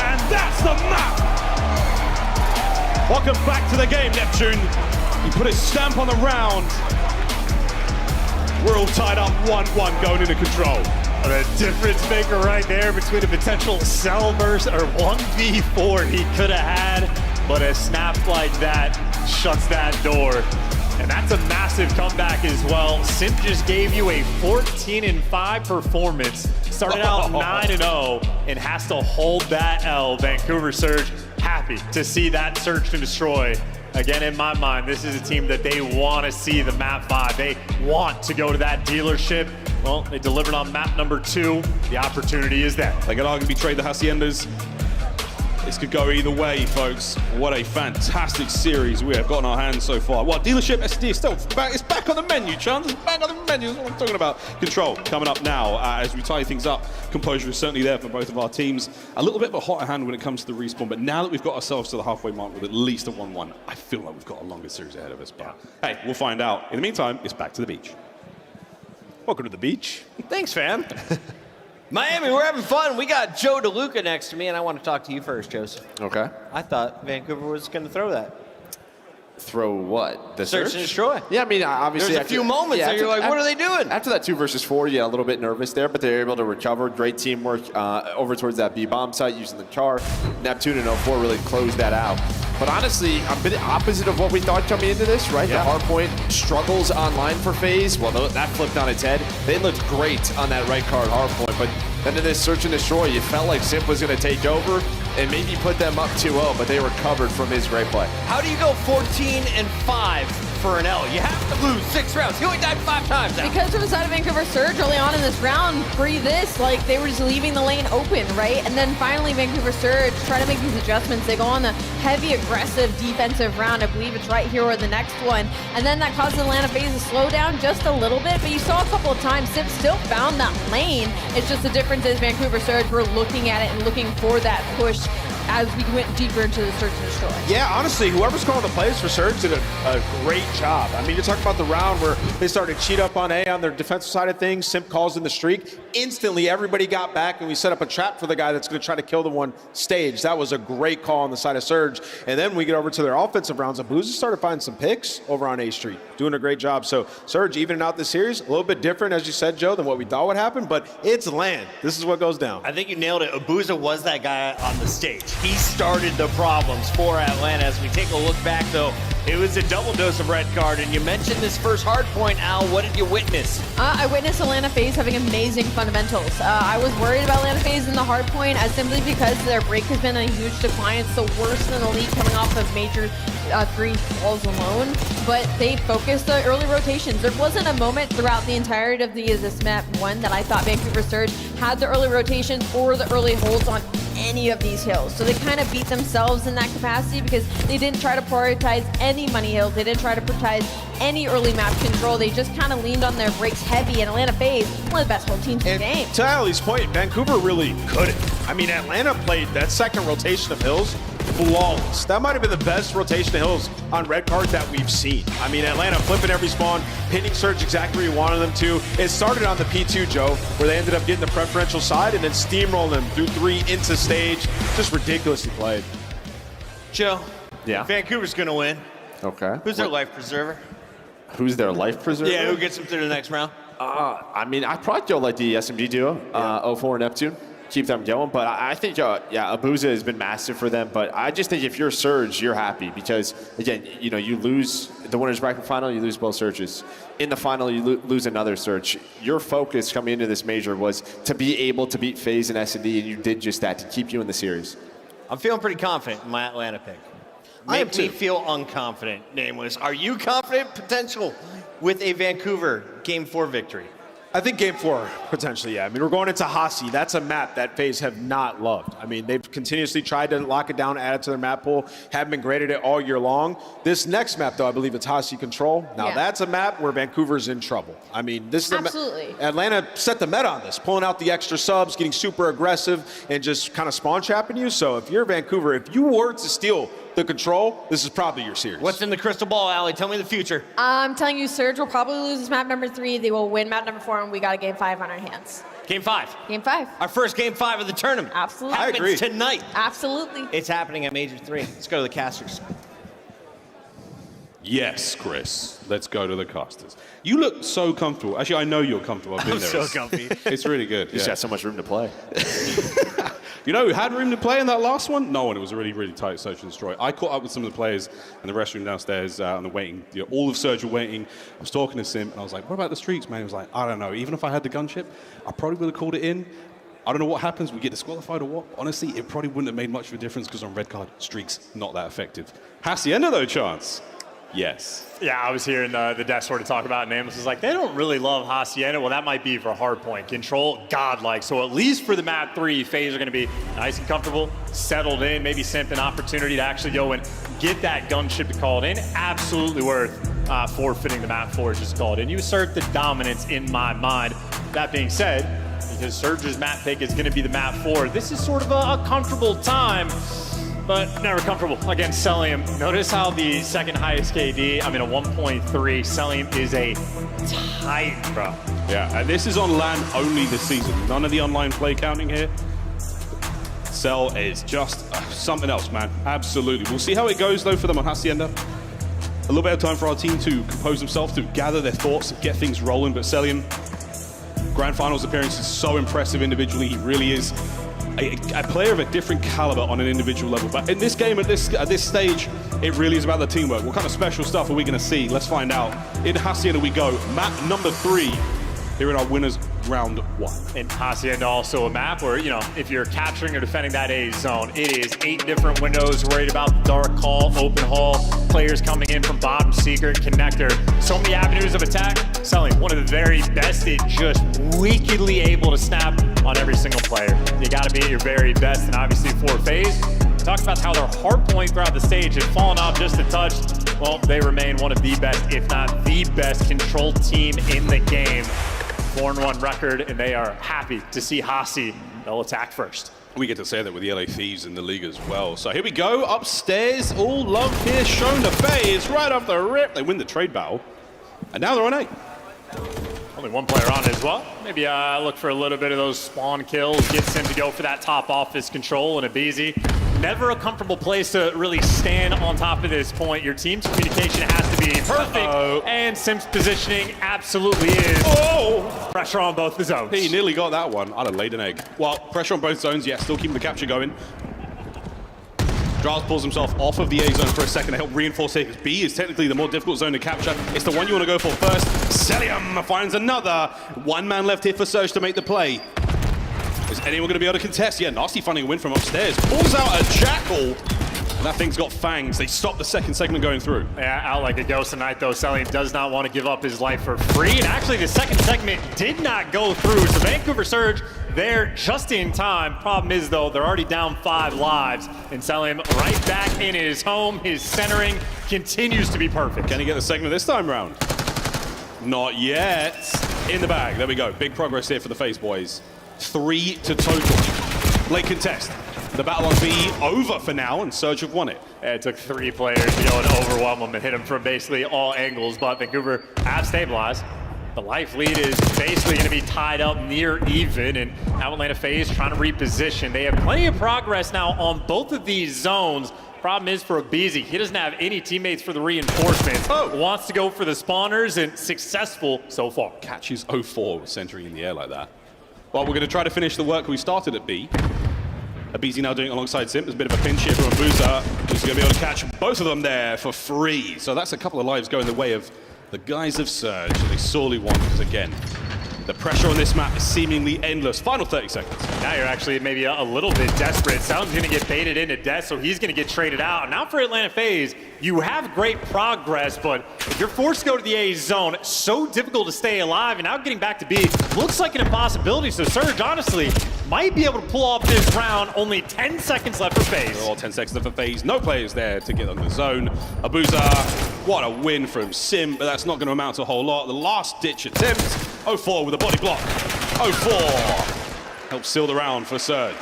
Speaker 7: And that's the map. Welcome back to the game, Neptune. He put his stamp on the round. We're all tied up 1-1 going into control.
Speaker 20: What a difference maker right there between a potential cell burst or 1v4 he could have had, but a snap like that shuts that door. And that's a massive comeback as well. Simp just gave you a 14-5 performance. Started out 9-0 and has to hold that L. Vancouver Surge happy to see that search and destroy. Again, in my mind, this is a team that they want to see the map 5. They want to go to that dealership. Well, they delivered on map number 2. The opportunity is there.
Speaker 7: They could arguably trade the Haciendas. This could go either way, folks. What a fantastic series we have got on our hands so far. Well, dealership SD is still back. It's back on the menu, Chance. It's back on the menu. That's what I'm talking about. Control coming up now as we tie things up. Composure is certainly there for both of our teams. A little bit of a hotter hand when it comes to the respawn, but now that we've got ourselves to the halfway mark with at least a 1-1, I feel like we've got a longer series ahead of us. But hey, we'll find out. In the meantime, it's back to the beach.
Speaker 6: Welcome to the beach.
Speaker 4: Thanks, fam. Miami, we're having fun. We got Joe DeLuca next to me, and I want to talk to you first, Joseph.
Speaker 12: Okay.
Speaker 4: I thought Vancouver was going to throw that.
Speaker 12: Throw what? The
Speaker 4: Search and destroy.
Speaker 12: Yeah, I mean, obviously.
Speaker 4: There's a few moments that you're like, what are they doing?
Speaker 12: After that 2 versus 4, you got a little bit nervous there, but they're able to recover. Great teamwork over towards that B-bomb site using the char. Neptune and 0-4 really closed that out. But honestly, a bit opposite of what we thought coming into this, right?
Speaker 6: Yeah.
Speaker 12: The hardpoint struggles online for FaZe. Well, that flipped on its head. They looked great on that right card hardpoint, but then in this search and destroy, you felt like Simp was going to take over and maybe put them up 2-0, but they recovered from his great play.
Speaker 4: How do you go 14-5 for an L? You have to lose 6 rounds. He only died 5 times now.
Speaker 5: Because it was out of Vancouver Surge early on in this round, pre this, like they were just leaving the lane open, right? And then finally Vancouver Surge try to make these adjustments. They go on the heavy aggressive defensive round. I believe it's right here or the next one. And then that causes Atlanta FaZe to slow down just a little bit, but you saw a couple of times Simp still found that lane. It's just the difference is Vancouver Surge were looking at it and looking for that push as we went deeper into the search and destroy.
Speaker 6: Yeah, honestly, whoever's calling the plays for Surge did a great job. I mean, you're talking about the round where they started to cheat up on A on their defensive side of things. Simp calls in the streak. Instantly, everybody got back, and we set up a trap for the guy that's going to try to kill the one stage. That was a great call on the side of Surge. And then we get over to their offensive rounds. Abuza started finding some picks over on A Street, doing a great job. So Surge evening out this series, a little bit different, as you said, Joe, than what we thought would happen, but it's land. This is what goes down.
Speaker 4: I think you nailed it. Abuza was that guy on the stage. He started the problems for Atlanta. As we take a look back, though, It was a double dose of red card, and you mentioned this first hard point, Al. What did you witness?
Speaker 5: I witnessed Atlanta FaZe having amazing fundamentals. I was worried about Atlanta FaZe in the hard point as simply because their break has been a huge decline. It's the worst in the league coming off of major 3 falls alone. But they focused the early rotations. There wasn't a moment throughout the entirety of this map 1 that I thought Vancouver Surge had the early rotations or the early holds on any of these hills. So they kind of beat themselves in that capacity because they didn't try to prioritize any money hills. They didn't try to prioritize any early map control. They just kind of leaned on their breaks heavy, and Atlanta FaZe, one of the best whole teams in the game.
Speaker 6: To Ali's point, Vancouver really couldn't. I mean, Atlanta played that second rotation of hills flawless. That might have been the best rotation of hills on red card that we've seen. I mean, Atlanta flipping every spawn, pinning Surge exactly where you wanted them to. It started on the P2, Joe, where they ended up getting the preferential side and then steamrolling them through 3 into stage. Just ridiculously played.
Speaker 4: Joe,
Speaker 12: yeah,
Speaker 4: Vancouver's going to win.
Speaker 12: Okay.
Speaker 4: Who's their life preserver?
Speaker 12: Who's their life preserver?
Speaker 4: Yeah, who gets them through the next round?
Speaker 12: I mean, I probably go like the SMG duo, 04 and Neptune. Keep them going, but I think, yeah, Abuza has been massive for them, but I just think if you're Surge, you're happy because, again, you know, you lose the winner's bracket final, you lose both Surges. In the final, you lose another Surge. Your focus coming into this major was to be able to beat FaZe and S&D, and you did just that to keep you in the series.
Speaker 4: I'm feeling pretty confident in my Atlanta pick. Make me feel unconfident, Nameless. Are you confident potential with a Vancouver Game 4 victory?
Speaker 6: I think Game 4, potentially, yeah. I mean, we're going into Hasi. That's a map that FaZe have not loved. I mean, they've continuously tried to lock it down, add it to their map pool, haven't been great at it all year long. This next map, though, I believe it's Hasi Control. Now, that's a map where Vancouver's in trouble. I mean, this is
Speaker 5: absolutely.
Speaker 6: Atlanta set the meta on this, pulling out the extra subs, getting super aggressive, and just kind of spawn trapping you. So if you're Vancouver, if you were to steal the control, this is probably your series.
Speaker 4: What's in the crystal ball, Allie? Tell me the future.
Speaker 5: I'm telling you, Surge will probably lose this map number 3. They will win map number 4, and we got a Game 5 on our hands.
Speaker 4: Game 5.
Speaker 5: Game 5.
Speaker 4: Our first Game 5 of the tournament.
Speaker 5: Absolutely.
Speaker 4: Happens
Speaker 6: I agree.
Speaker 4: tonight.
Speaker 5: Absolutely.
Speaker 4: It's happening at Major 3. Let's go to the casters.
Speaker 7: Yes, Chris. Let's go to the casters. You look so comfortable. Actually, I know you're comfortable. I've been there.
Speaker 4: so comfy.
Speaker 7: It's really good.
Speaker 12: You just got so much room to play.
Speaker 7: You know who had room to play in that last one? No one. It was a really, really tight Search and Destroy. I caught up with some of the players in the restroom downstairs on the waiting. You know, all of Surge were waiting. I was talking to Sim, and I was like, what about the streaks, man? He was like, I don't know. Even if I had the gunship, I probably would have called it in. I don't know what happens. We get disqualified or what. Honestly, it probably wouldn't have made much of a difference because on red card, streaks, not that effective. Hacienda, though, chance. Yes.
Speaker 20: Yeah, I was hearing the desk sort of talk about it, and Amos was like, they don't really love Hacienda. Well, that might be for hardpoint. Control, godlike. So at least for the map 3, FaZe are going to be nice and comfortable, settled in, maybe simp an opportunity to actually go and get that gunship to call it in. Absolutely worth forfeiting the map 4 just to call it in. You assert the dominance in my mind. That being said, because Surge's map pick is going to be the map 4, this is sort of a comfortable time, but never comfortable against Celium. Notice how the second highest KD, I mean a 1.3, Celium is a tight, bro.
Speaker 7: Yeah, and this is on LAN only this season. None of the online play counting here. Cell is just something else, man. Absolutely. We'll see how it goes, though, for them on Hacienda. A little bit of time for our team to compose themselves, to gather their thoughts, and get things rolling. But Celium, Grand Finals appearance is so impressive individually. He really is a player of a different caliber on an individual level. But in this game, at this stage, it really is about the teamwork. What kind of special stuff are we going to see? Let's find out. In Hacienda we go. Map number 3 here in our winners round 1.
Speaker 20: And Hacienda also a map where, you know, if you're capturing or defending that A zone, it is 8 different windows, worried about the dark hall, open hall, players coming in from bottom, secret, connector. So many avenues of attack. Selling one of the very best. It just wickedly able to snap on every single player. You got to be at your very best. And obviously for FaZe, talk about how their hard point throughout the stage had fallen off just a touch. Well, they remain one of the best, if not the best, control team in the game. 4-1 record, and they are happy to see Hasi. They'll attack first.
Speaker 7: We get to say that with the LA Thieves in the league as well. So here we go, upstairs. All love here shown to FaZe right off the rip. They win the trade battle, and now they're on 8.
Speaker 20: Only one player on it as well. Maybe look for a little bit of those spawn kills. Gets him to go for that top office control and a BZ. Never a comfortable place to really stand on top of this point. Your team's communication has to be perfect. And Sim's positioning absolutely is. Pressure on both the zones.
Speaker 7: He nearly got that one. I'd have laid an egg. Well, pressure on both zones, yeah, still keeping the capture going. Drowse pulls himself off of the A zone for a second to help reinforce it, because B is technically the more difficult zone to capture. It's the one you want to go for first. Celium finds another. One man left here for Surge to make the play. Is anyone going to be able to contest? Yeah, Nasty finding a win from upstairs. Pulls out a Jackal. And that thing's got fangs. They stop the second segment going through.
Speaker 20: Yeah, out like a ghost tonight, though. Celium does not want to give up his life for free. And actually, the second segment did not go through. So Vancouver Surge there just in time. Problem is, though, they're already down 5 lives. And Celium right back in his home. His centering continues to be perfect.
Speaker 7: Can he get the segment this time round? Not yet. In the bag. There we go. Big progress here for the FaZe boys. 3 to total. Late contest. The battle on B over for now, and Surge have won it.
Speaker 20: Yeah, it took 3 players to go and overwhelm them and hit them from basically all angles, but Vancouver have stabilized. The life lead is basically going to be tied up near even, and now Atlanta FaZe trying to reposition. They have plenty of progress now on both of these zones. Problem is for Abizi, he doesn't have any teammates for the reinforcements. Wants to go for the spawners, and successful so far.
Speaker 7: Catches 0-4 centering in the air like that. Well, we're going to try to finish the work we started at B. Abizi now doing it alongside Simp. There's a bit of a pinch here from Abuza, who's going to be able to catch both of them there for free. So that's a couple of lives going the way of the guys of Surge that they sorely want, because again, the pressure on this map is seemingly endless. Final 30 seconds.
Speaker 20: Now you're actually maybe a little bit desperate. Sound's going to get baited into death, so he's going to get traded out. Now for Atlanta FaZe, you have great progress, but if you're forced to go to the A zone, so difficult to stay alive, and now getting back to B looks like an impossibility. So Surge, honestly, might be able to pull off this round. Only 10 seconds left for FaZe.
Speaker 7: All 10 seconds left for FaZe. No players there to get on the zone. Abuza, what a win from Sim, but that's not going to amount to a whole lot. The last ditch attempt. 0-4 with a body block. 0-4. Helps seal the round for Surge.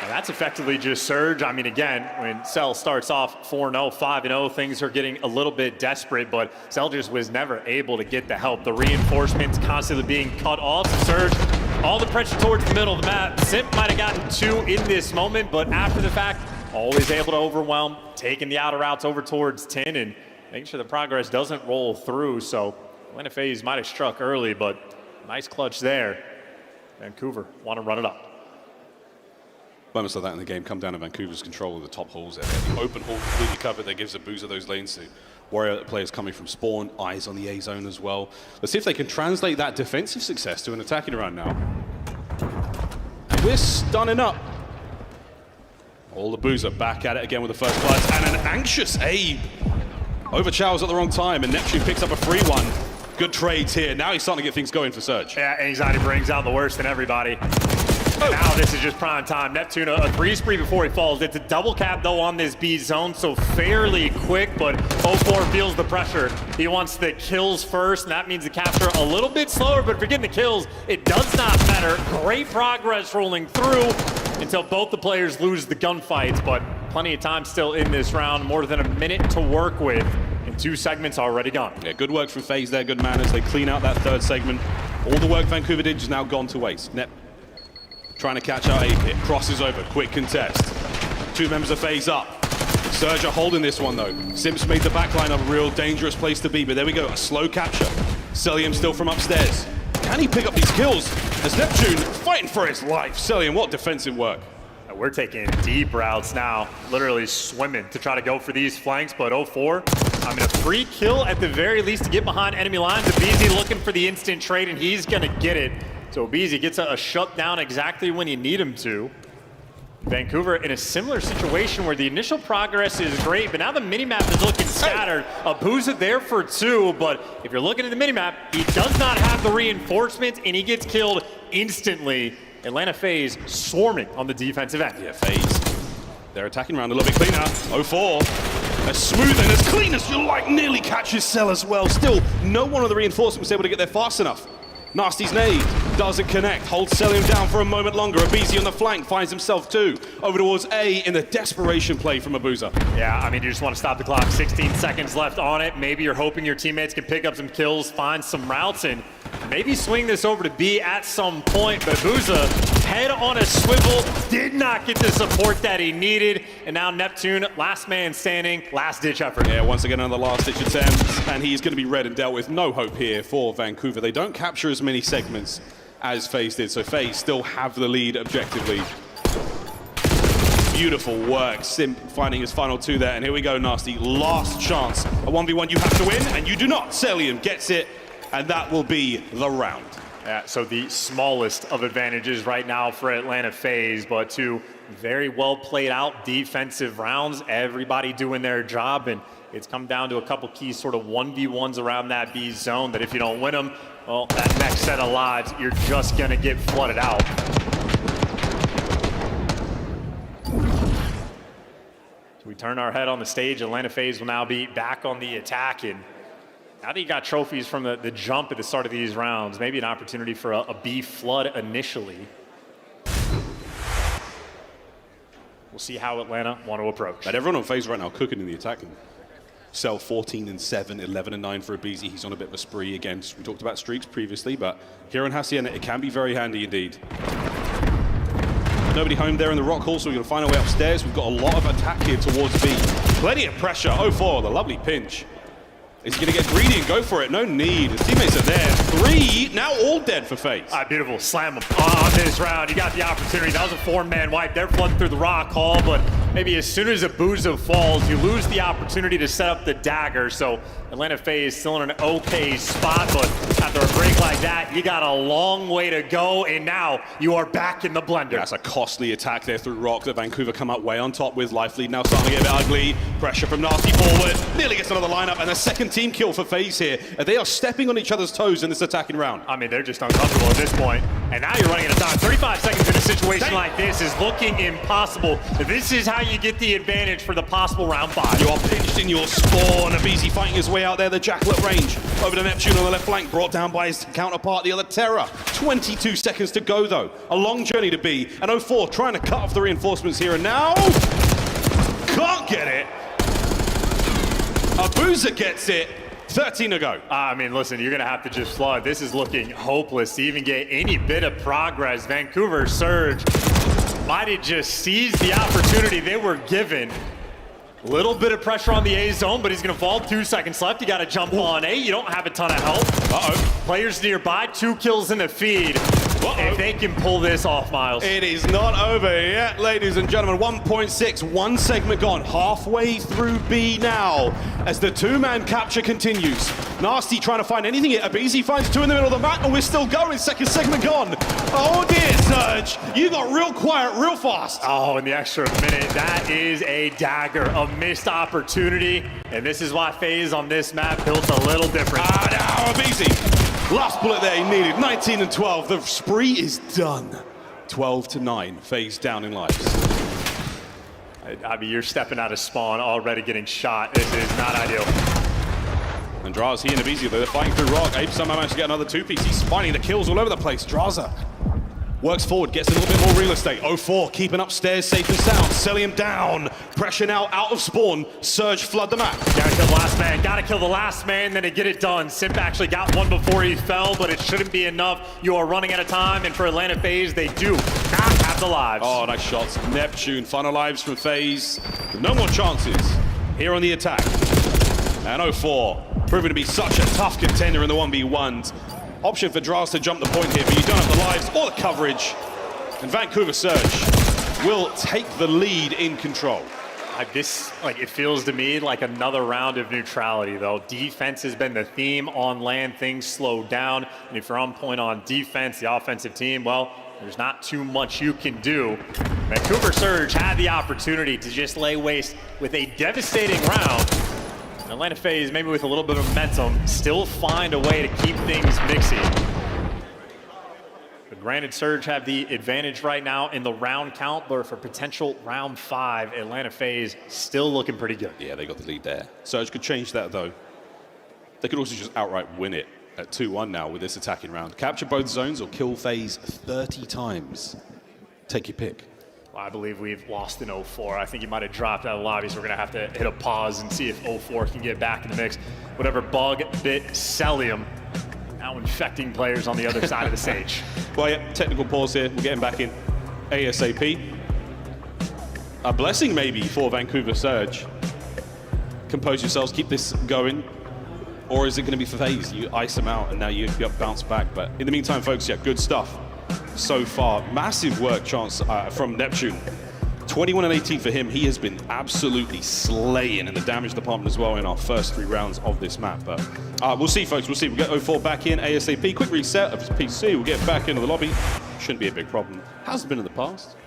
Speaker 20: And that's effectively just Surge. I mean, again, when Cell starts off 4-0, 5-0, things are getting a little bit desperate, but Cell just was never able to get the help. The reinforcements constantly being cut off. So Surge, all the pressure towards the middle of the map. Simp might have gotten 2 in this moment, but after the fact, always able to overwhelm, taking the outer routes over towards 10 and making sure the progress doesn't roll through. So Atlanta FaZe might have struck early, but nice clutch there. Vancouver want to run it up.
Speaker 7: Moments like that in the game come down to Vancouver's control of the top holes there. The open hole completely covered. That gives Abuza those lanes to worry about the players coming from spawn. Eyes on the A zone as well. Let's see if they can translate that defensive success to an attacking round now. And we're stunning up. All Abuza back at it again with the first blast. And an anxious Abe. Over Chow's at the wrong time, and Neptune picks up a free one. Good trades here. Now he's starting to get things going for Surge.
Speaker 20: Yeah, anxiety brings out the worst in everybody. Now this is just prime time. Neptune, a 3 spree before he falls. It's a double cap, though, on this B zone, so fairly quick, but 0-4 feels the pressure. He wants the kills first, and that means the capture a little bit slower, but if you're getting the kills, it does not matter. Great progress rolling through until both the players lose the gunfights, but plenty of time still in this round. More than a minute to work with, and 2 segments already gone.
Speaker 7: Yeah, good work from FaZe there, good manners. They clean out that 3rd segment. All the work Vancouver did is now gone to waste. Nep trying to catch out Ape. It crosses over, quick contest. 2 members of FaZe up. Surge are holding this one though. Simps made the backline a real dangerous place to be, but there we go, a slow capture. Celium still from upstairs. Can he pick up these kills? As Neptune fighting for his life. Celium, what defensive work.
Speaker 20: We're taking deep routes now, literally swimming to try to go for these flanks, but 0-4. I mean, a free kill at the very least to get behind enemy lines. Abizi looking for the instant trade, and he's gonna get it. So Abizi gets a shutdown exactly when you need him to. Vancouver in a similar situation where the initial progress is great, but now the minimap is looking scattered. Abuza there for 2, but if you're looking at the minimap, he does not have the reinforcements, and he gets killed instantly. Atlanta FaZe swarming on the defensive end.
Speaker 7: Yeah, FaZe. They're attacking around a little bit cleaner. 0-4. As smooth and as clean as you like, nearly catches Cell as well. Still, no one of the reinforcements able to get there fast enough. Nasty's nade doesn't connect, holds Celium down for a moment longer. Abizi on the flank finds himself 2. Over towards A in the desperation play from Abuza.
Speaker 20: Yeah, I mean, you just want to stop the clock. 16 seconds left on it. Maybe you're hoping your teammates can pick up some kills, find some routes, and maybe swing this over to B at some point. But Abuza, head on a swivel, did not get the support that he needed. And now Neptune, last man standing, last ditch effort.
Speaker 7: Yeah, once again another last ditch attempt, and he's going to be red and dealt with. No hope here for Vancouver. They don't capture as many segments as FaZe did, so FaZe still have the lead objectively. Beautiful work. Simp finding his final 2 there. And here we go, Nasty. Last chance. A 1v1 you have to win, and you do not. Celium gets it, and that will be the round.
Speaker 20: Yeah, so the smallest of advantages right now for Atlanta FaZe, but 2 very well played out defensive rounds. Everybody doing their job, and it's come down to a couple key sort of 1v1s around that B zone that if you don't win them, well, that next set of lives, you're just going to get flooded out. So we turn our head on the stage. Atlanta FaZe will now be back on the attack, and now that you got trophies from the jump at the start of these rounds, maybe an opportunity for a B flood initially. We'll see how Atlanta want to approach.
Speaker 7: But everyone on FaZe right now cooking in the attacking. Cell 14-7, 11-9 for Abizi. He's on a bit of a spree again. We talked about streaks previously, but here on Hacienda, it can be very handy indeed. Nobody home there in the rock hall, so we're going to find our way upstairs. We've got a lot of attack here towards B. Plenty of pressure. 0-4, the lovely pinch. Is he going to get greedy and go for it? No need. His teammates are there. 3, now all dead for FaZe.
Speaker 20: Beautiful. Slam him on this round. You got the opportunity. That was a 4-man wipe. They're flooding through the rock hall, but maybe as soon as Abuza falls, you lose the opportunity to set up the dagger. So Atlanta FaZe still in an okay spot, but after a break like that, you got a long way to go, and now you are back in the blender.
Speaker 7: That's a costly attack there through rock that Vancouver come up way on top with. Life lead now starting to get a bit ugly. Pressure from Nasty forward. Nearly gets another lineup, and the second team kill for FaZe here. They are stepping on each other's toes in this attacking round.
Speaker 20: I mean, they're just uncomfortable at this point. And now you're running out of time. 35 seconds in a situation like this is looking impossible. This is how you get the advantage for the possible round 5.
Speaker 7: You are pinched in your spawn. Abizi fighting his way out there. The Jackal at range. Over to Neptune on the left flank. Brought down by his counterpart, the other Terra. 22 seconds to go, though. A long journey to be. And 0-4 trying to cut off the reinforcements here. And now... can't get it. Abuza gets it. 13 to go.
Speaker 20: I mean, listen, you're going to have to just flood. This is looking hopeless to even get any bit of progress. Vancouver Surge might have just seized the opportunity they were given. Little bit of pressure on the A zone, but he's going to fall. 2 seconds left. You got to jump on A. You don't have a ton of help. Players nearby. 2 kills in the feed. If they can pull this off, Miles.
Speaker 7: It is not over yet, ladies and gentlemen. 1.6, 1 segment gone. Halfway through B now as the 2-man capture continues. Nasty trying to find anything here. Abizi finds 2 in the middle of the map, and we're still going. Second segment gone. Oh dear, Surge. You got real quiet real fast.
Speaker 20: Oh, in the extra minute, that is a dagger. A missed opportunity. And this is why FaZe on this map built a little different.
Speaker 7: Now Abizi. Last bullet there he needed. 19 and 12. The spree is done. 12-9. FaZe down in lives.
Speaker 20: I mean, you're stepping out of spawn, already getting shot. This is not ideal.
Speaker 7: And Draza, he and Abizi, they're fighting through rock. Abe somehow managed to get another 2-piece. He's finding the kills all over the place. Draza works forward, gets a little bit more real estate. 0-4, keeping upstairs safe and sound. Celium down. Pressure now out of spawn. Surge flood the map.
Speaker 20: Gotta kill the last man. Gotta kill the last man, then to get it done. Simp actually got one before he fell, but it shouldn't be enough. You are running out of time, and for Atlanta FaZe, they do not have the lives.
Speaker 7: Oh, nice shots. Neptune, final lives from FaZe. No more chances here on the attack. And 0-4, proving to be such a tough contender in the 1v1s. Option for Draz to jump the point here, but you don't have the lives or the coverage. And Vancouver Surge will take the lead in control.
Speaker 20: It feels to me like another round of neutrality, though. Defense has been the theme on land. Things slow down. And if you're on point on defense, the offensive team, well, there's not too much you can do. Vancouver Surge had the opportunity to just lay waste with a devastating round. Atlanta FaZe, maybe with a little bit of momentum, still find a way to keep things mixy. But granted, Surge have the advantage right now in the round count, but for potential round 5, Atlanta FaZe still looking pretty good.
Speaker 7: Yeah, they got the lead there. Surge could change that, though. They could also just outright win it at 2-1 now with this attacking round. Capture both zones or kill FaZe 30 times. Take your pick.
Speaker 20: I believe we've lost in 0-4. I think he might have dropped out of the lobby, so we're going to have to hit a pause and see if 0-4 can get back in the mix. Whatever bug bit Celium, now infecting players on the other side of the stage.
Speaker 7: Well, yeah, technical pause here. We're getting back in ASAP. A blessing maybe for Vancouver Surge. Compose yourselves, keep this going. Or is it going to be for FaZe? You ice them out and now you bounce back. But in the meantime, folks, yeah, good stuff so far. Massive work chance from Neptune. 21 and 18 for him. He has been absolutely slaying in the damage department as well in our first 3 rounds of this map. But we'll see, folks. We'll see. We'll get 04 back in ASAP. Quick reset of his PC. We'll get back into the lobby. Shouldn't be a big problem. Hasn't been in the past.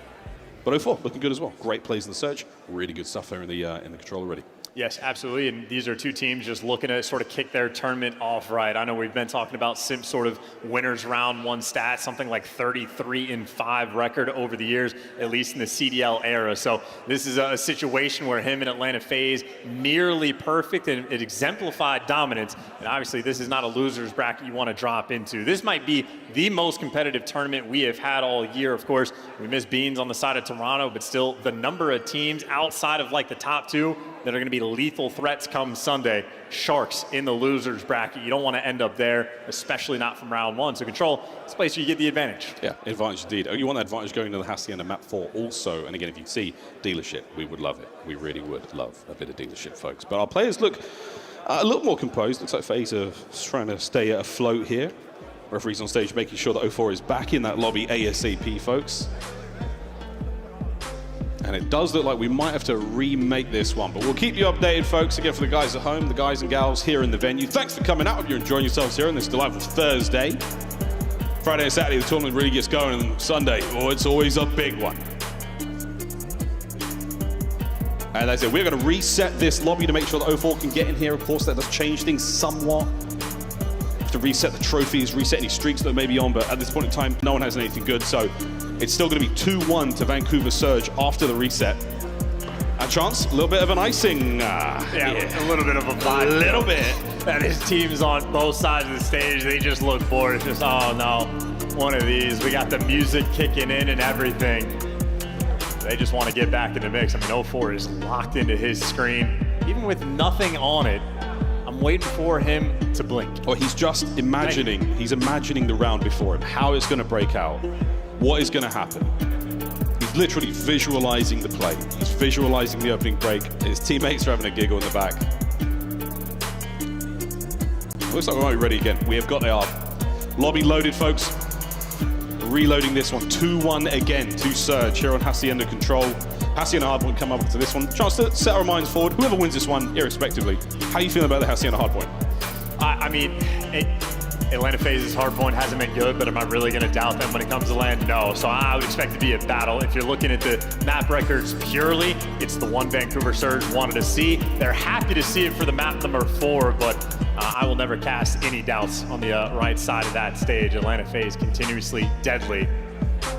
Speaker 7: But 04 looking good as well. Great plays in the search. Really good stuff there in the control already.
Speaker 20: Yes, absolutely. And these are 2 teams just looking to sort of kick their tournament off right. I know we've been talking about Simps sort of winners round 1 stat, something like 33-5 record over the years, at least in the CDL era. So this is a situation where him and Atlanta FaZe nearly perfect, and it exemplified dominance. And obviously this is not a loser's bracket you want to drop into. This might be the most competitive tournament we have had all year. Of course, we miss Beans on the side of Toronto, but still the number of teams outside of like the top 2 that are going to be lethal threats come Sunday. Sharks in the losers bracket. You don't want to end up there, especially not from round 1. So Control, it's a place where you get the advantage.
Speaker 7: Yeah, advantage indeed. You want that advantage going into the Hacienda map 4 also. And again, if you see dealership, we would love it. We really would love a bit of dealership, folks. But our players look a little more composed. Looks like FaZe are trying to stay afloat here. Referees on stage making sure that 04 is back in that lobby ASAP, folks. And it does look like we might have to remake this one, but we'll keep you updated, folks. Again, for the guys at home, the guys and gals here in the venue, thanks for coming out. Hope you're enjoying yourselves here on this delightful Thursday. Friday and Saturday, the tournament really gets going, and Sunday, it's always a big one. And as I said, we're going to reset this lobby to make sure that 04 can get in here. Of course, that does change things somewhat. To reset the trophies, reset any streaks that may be on, but at this point in time, no one has anything good, so it's still going to be 2-1 to Vancouver Surge after the reset. A chance, a little bit of an icing.
Speaker 20: A little bit of a vibe.
Speaker 7: A little bit.
Speaker 20: And his team's on both sides of the stage. They just look bored. It's just, oh no, one of these. We got the music kicking in and everything. They just want to get back in the mix. I mean, 04 is locked into his screen, even with nothing on it. I'm waiting for him to blink.
Speaker 7: Or he's just imagining, he's imagining the round before him, how it's going to break out, what is going to happen. He's literally visualizing the play. He's visualizing the opening break. His teammates are having a giggle in the back. Looks like we might be ready again. We have got our lobby loaded, folks. Reloading this one, 2-1 again to Surge here on Hacienda Control. Hacienda Hardpoint come up to this one. Chance to set our minds forward. Whoever wins this one, irrespectively. How are you feeling about the Hacienda Hardpoint?
Speaker 20: I mean, Atlanta FaZe's hardpoint hasn't been good, but am I really going to doubt them when it comes to land? No. So I would expect to be a battle. If you're looking at the map records purely, it's the one Vancouver Surge wanted to see. They're happy to see it for the map number 4, but I will never cast any doubts on the right side of that stage. Atlanta FaZe continuously deadly.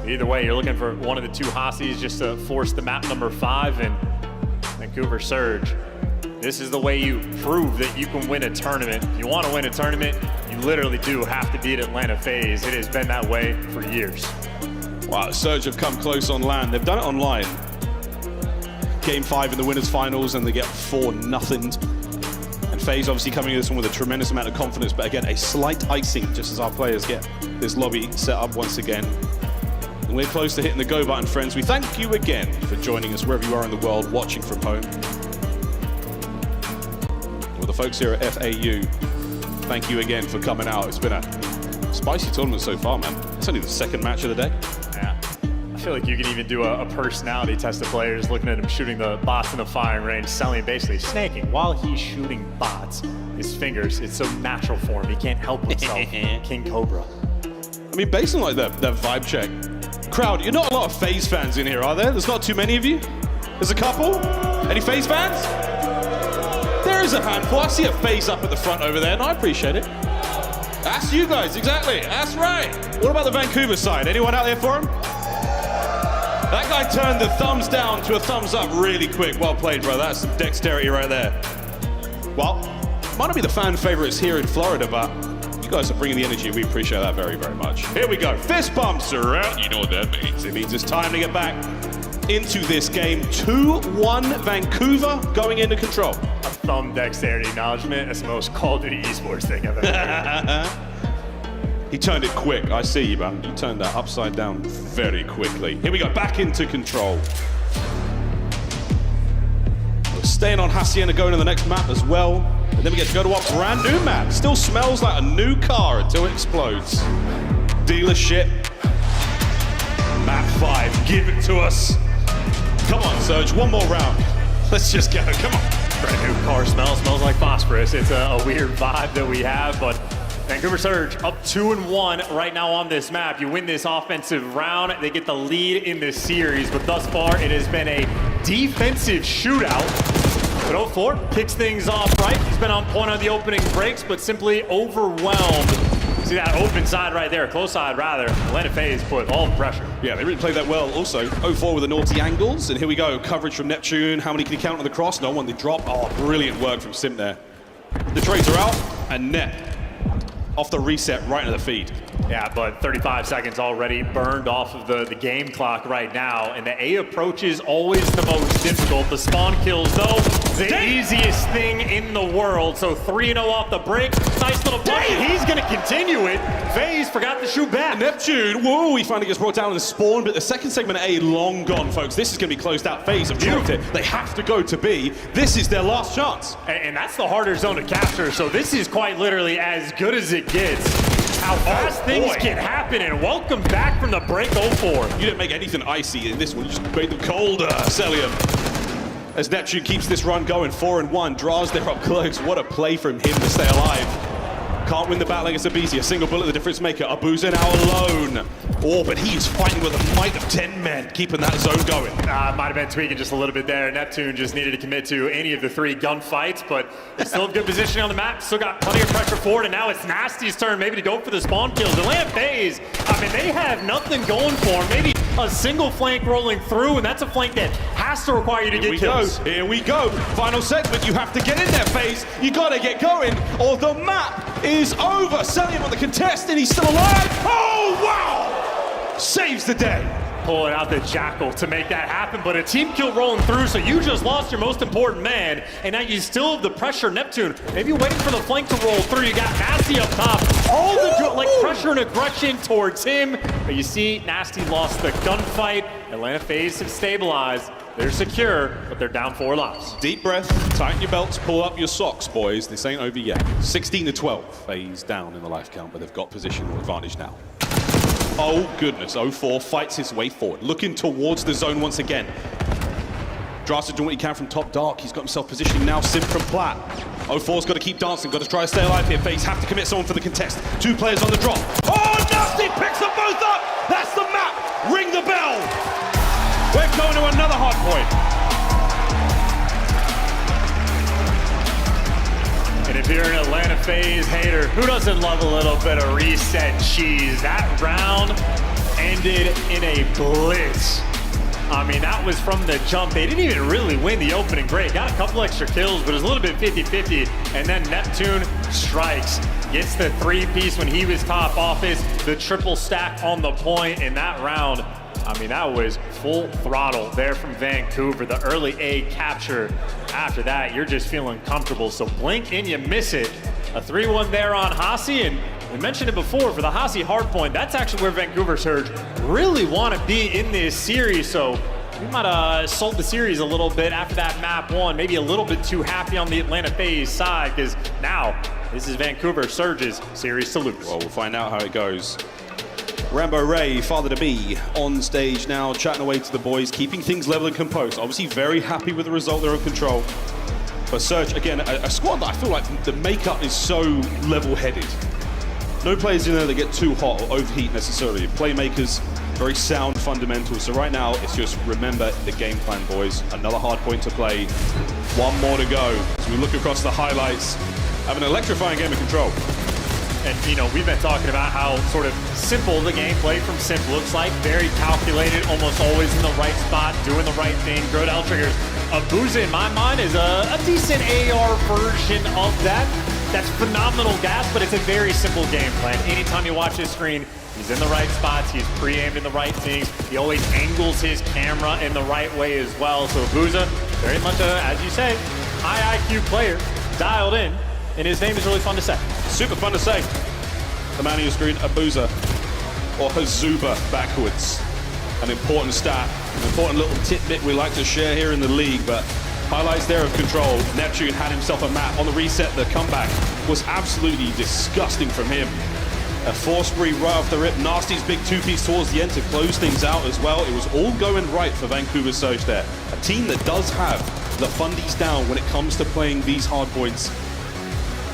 Speaker 20: Either way, you're looking for one of the 2 Hassies just to force the map number 5, and Vancouver Surge. This is the way you prove that you can win a tournament. If you want to win a tournament, you literally do have to beat Atlanta FaZe. It has been that way for years.
Speaker 7: Wow, Surge have come close on land. They've done it online. Game 5 in the winners finals, and they get 4-0. And FaZe obviously coming into this one with a tremendous amount of confidence, but again, a slight icing just as our players get this lobby set up once again. And we're close to hitting the go button, friends. We thank you again for joining us wherever you are in the world, watching from home. Well, the folks here at FAU, thank you again for coming out. It's been a spicy tournament so far, man. It's only the 2nd match of the day.
Speaker 20: Yeah. I feel like you can even do a personality test of players, looking at him shooting the bots in the firing range, selling basically snaking while he's shooting bots. His fingers, it's so natural for him. He can't help himself. King Cobra.
Speaker 7: I mean, based on like that vibe check, crowd, you're not a lot of FaZe fans in here, are there? There's not too many of you? There's a couple? Any FaZe fans? There is a handful. I see a FaZe up at the front over there, and I appreciate it. That's you guys, exactly. That's right. What about the Vancouver side? Anyone out there for him? That guy turned the thumbs down to a thumbs up really quick. Well played, bro. That's some dexterity right there. Well, might not be the fan favorites here in Florida, but you guys are bringing the energy. We appreciate that very, very much. Here we go. Fist bumps are out. You know what that means. It means it's time to get back into this game. 2-1 Vancouver going into Control.
Speaker 20: A thumb dexterity acknowledgement. That's the most Call of Duty esports thing I've ever heard.
Speaker 7: He turned it quick. I see you, man. You turned that upside down very quickly. Here we go. Back into Control. We're staying on Hacienda, going to the next map as well. And then we get to go to our brand new map. Still smells like a new car until it explodes. Dealership. Map 5. Give it to us. Come on. Surge, one more round. Let's just go, come on.
Speaker 20: Brand new car smells like phosphorus. It's a weird vibe that we have, but Vancouver Surge up 2-1 right now on this map. You win this offensive round, they get the lead in this series, but thus far it has been a defensive shootout. But 04 kicks things off right. He's been on point on the opening breaks, but simply overwhelmed. See that open side right there, close side rather. Atlanta FaZe put all the pressure.
Speaker 7: Yeah, they really played that well. Also, 04 with the naughty angles, and here we go. Coverage from Neptune. How many can he count on the cross? No one. They drop. Oh, brilliant work from Sim there. The trades are out, and Net off the reset right into the feed.
Speaker 20: Yeah, but 35 seconds already burned off of the game clock right now, and the A approach is always the most difficult. The spawn kills, though, the easiest thing in the world. So 3-0 off the break. Nice little play. He's going to continue it. FaZe forgot to shoot back.
Speaker 7: Neptune, whoa, he finally gets brought down in the spawn, but the second segment of A long gone, folks. This is going to be closed out. FaZe have dropped it. They have to go to B. This is their last chance.
Speaker 20: And that's the harder zone to capture, so this is quite literally as good as it gets. How fast things can happen, and welcome back from the break 04.
Speaker 7: You didn't make anything icy in this one, you just made them colder, Celium. As Neptune keeps this run going, 4-1, draws there up close. What a play from him to stay alive. Can't win the battle against Abizi. A single bullet, the difference maker. Abuza now alone. Oh, but he is fighting with a might of 10 men, keeping that zone going.
Speaker 20: Might have been tweaking just a little bit there. Neptune just needed to commit to any of the 3 gunfights, but still have good positioning on the map. Still got plenty of pressure forward, and now it's Nasty's turn maybe to go for the spawn kills. Atlanta FaZe, I mean, they have nothing going for them. Maybe a single flank rolling through, and that's a flank that has to require you to get kills.
Speaker 7: Here we go. Final segment. You have to get in there, FaZe. You got to get going, or the map is over. Celium on the contest, and he's still alive. Oh, wow! Saves the day.
Speaker 20: Pulling out the Jackal to make that happen, but a team kill rolling through, so you just lost your most important man, and now you still have the pressure. Neptune, maybe waiting for the flank to roll through. You got Nasty up top. All the pressure and aggression towards him, but you see Nasty lost the gunfight. Atlanta FaZe have stabilized. They're secure, but they're down 4 lives.
Speaker 7: Deep breath, tighten your belts, pull up your socks, boys. This ain't over yet. 16-12. FaZe down in the life count, but they've got positional advantage now. Oh goodness, 04 fights his way forward, looking towards the zone once again. Drastic doing what he can from top dark. He's got himself positioning now. Sim from Plat. 04's got to keep dancing, got to try to stay alive here. FaZe have to commit someone for the contest. 2 players on the drop. Oh, Nasty picks them both up. That's the map. Ring the bell. We're going to another hard point.
Speaker 20: And if you're an Atlanta FaZe hater, who doesn't love a little bit of reset cheese? That round ended in a blitz. I mean, that was from the jump. They didn't even really win the opening break. Got a couple extra kills, but it was a little bit 50-50. And then Neptune strikes. Gets the 3-piece when he was top office. The triple stack on the point in that round. I mean, that was full throttle there from Vancouver. The early A capture. After that, you're just feeling comfortable. So blink and you miss it. A 3-1 there on Hasi, and we mentioned it before, for the Hasi hardpoint, that's actually where Vancouver Surge really want to be in this series. So we might have sold the series a little bit after that map 1. Maybe a little bit too happy on the Atlanta FaZe side, because now this is Vancouver Surge's series to lose.
Speaker 7: Well, we'll find out how it goes. Rambo Ray, father-to-be, on stage now, chatting away to the boys, keeping things level and composed. Obviously very happy with the result, they're in control. But Surge, again, a squad that I feel like the makeup is so level-headed. No players in there that get too hot or overheat necessarily. Playmakers, very sound fundamentals. So right now, it's just remember the game plan, boys. Another hard point to play. 1 more to go. As we look across the highlights, have an electrifying game of Control.
Speaker 20: And, you know, we've been talking about how sort of simple the gameplay from Simp looks like. Very calculated, almost always in the right spot, doing the right thing. Grodell triggers. Abuza, in my mind, is a decent AR version of that. That's phenomenal gas, but it's a very simple game plan. Anytime you watch his screen, he's in the right spots, he's pre-aimed in the right things, he always angles his camera in the right way as well. So Abuza, very much a, as you say, high IQ player, dialed in, and his name is really fun to say.
Speaker 7: Super fun to say. The man on your screen, Abuza, or Hazuba backwards. An important stat, an important little tidbit we like to share here in the league, but highlights there of Control. Neptune had himself a map on the reset. The comeback was absolutely disgusting from him. A force breed right off the rip. Nasty's big two-piece towards the end to close things out as well. It was all going right for Vancouver Surge there. A team that does have the fundies down when it comes to playing these hard points.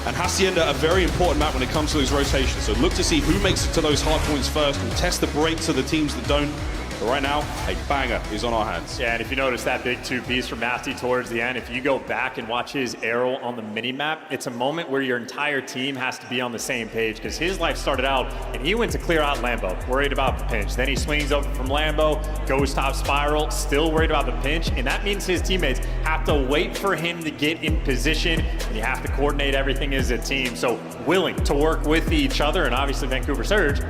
Speaker 7: And Hacienda, a very important map when it comes to those rotations. So look to see who makes it to those hard points first. We'll test the brakes of the teams that don't. But right now, a banger is on our hands.
Speaker 20: Yeah, and if you notice that big two-piece from Nasty towards the end, if you go back and watch his arrow on the mini-map, it's a moment where your entire team has to be on the same page, because his life started out, and he went to clear out Lambo, worried about the pinch. Then he swings over from Lambo, goes top spiral, still worried about the pinch, and that means his teammates have to wait for him to get in position, and you have to coordinate everything as a team. So willing to work with each other, and obviously Vancouver Surge,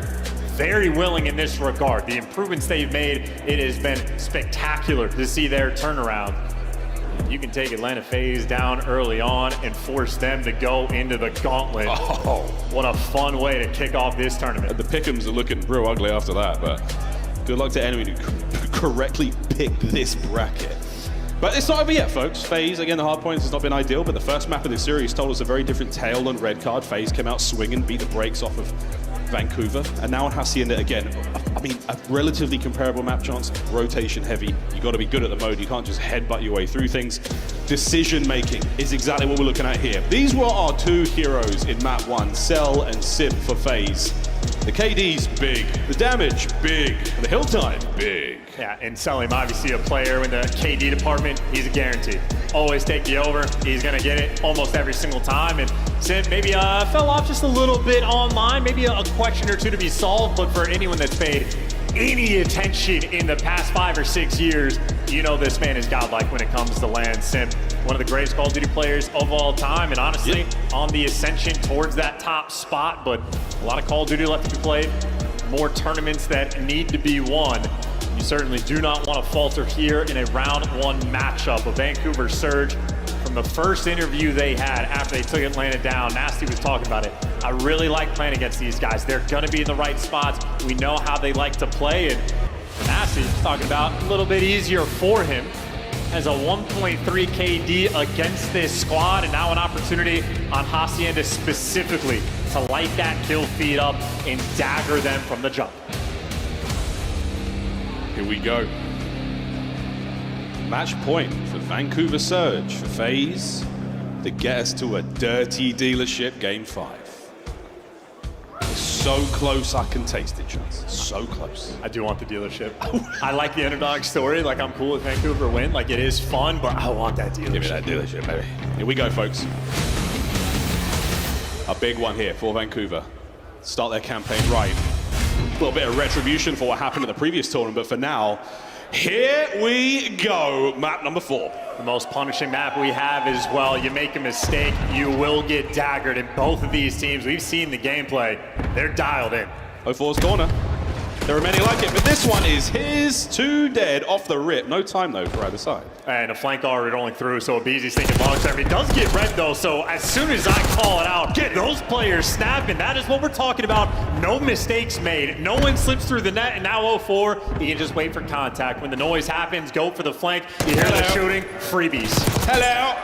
Speaker 20: very willing in this regard. The improvements they've made, it has been spectacular to see their turnaround. You can take Atlanta FaZe down early on and force them to go into the gauntlet.
Speaker 7: Oh,
Speaker 20: what a fun way to kick off this tournament.
Speaker 7: The pick'ems are looking real ugly after that, but good luck to anyone who correctly picked this bracket. But it's not over yet, folks. FaZe, again, the hard points has not been ideal, but the first map of this series told us a very different tale on red card. FaZe came out swinging, beat the brakes off of Vancouver, and now on Hacienda again. I mean, a relatively comparable map chance, rotation heavy. You got to be good at the mode. You can't just headbutt your way through things. Decision making is exactly what we're looking at here. These were our two heroes in map 1, Cell and Sim for FaZe. The KD's big, the damage big, and the hill time big.
Speaker 20: Yeah, and Selim, obviously a player in the KD department, he's a guarantee. Always take the over, he's gonna get it almost every single time. And Sim maybe fell off just a little bit online, maybe a question or two to be solved, but for anyone that's paid any attention in the past 5 or 6 years, you know this man is godlike when it comes to land. Sim, one of the greatest Call of Duty players of all time, and honestly, on the ascension towards that top spot, but a lot of Call of Duty left to be played, more tournaments that need to be won. You certainly do not want to falter here in a round 1 matchup. A Vancouver Surge, from the first interview they had after they took Atlanta down, Nasty was talking about it. I really like playing against these guys. They're going to be in the right spots. We know how they like to play, and Nasty was talking about a little bit easier for him as a 1.3 KD against this squad, and now an opportunity on Hacienda specifically to light that kill feed up and dagger them from the jump.
Speaker 7: Here we go. Match point for Vancouver Surge for FaZe to get us to a dirty dealership game 5. So close I can taste it, Chance. So close.
Speaker 20: I do want the dealership. I like the underdog story. Like, I'm cool with Vancouver win. Like, it is fun, but I want that dealership.
Speaker 7: Give me that dealership, baby. Here we go, folks. A big one here for Vancouver. Start their campaign right. A little bit of retribution for what happened in the previous tournament, but for now, here we go. Map number 4.
Speaker 20: The most punishing map we have as well. You make a mistake, you will get daggered. In both of these teams, we've seen the gameplay. They're dialed in.
Speaker 7: 04's corner. There are many like it, but this one is his 2 dead off the rip. No time, though, for either side.
Speaker 20: And a flank already rolling through, so Abeezy's thinking long term. He does get red, though, so as soon as I call it out, get those players snapping. That is what we're talking about. No mistakes made. No one slips through the net, and now 04, you can just wait for contact. When the noise happens, go for the flank. You hear the shooting, freebies.
Speaker 7: Hello!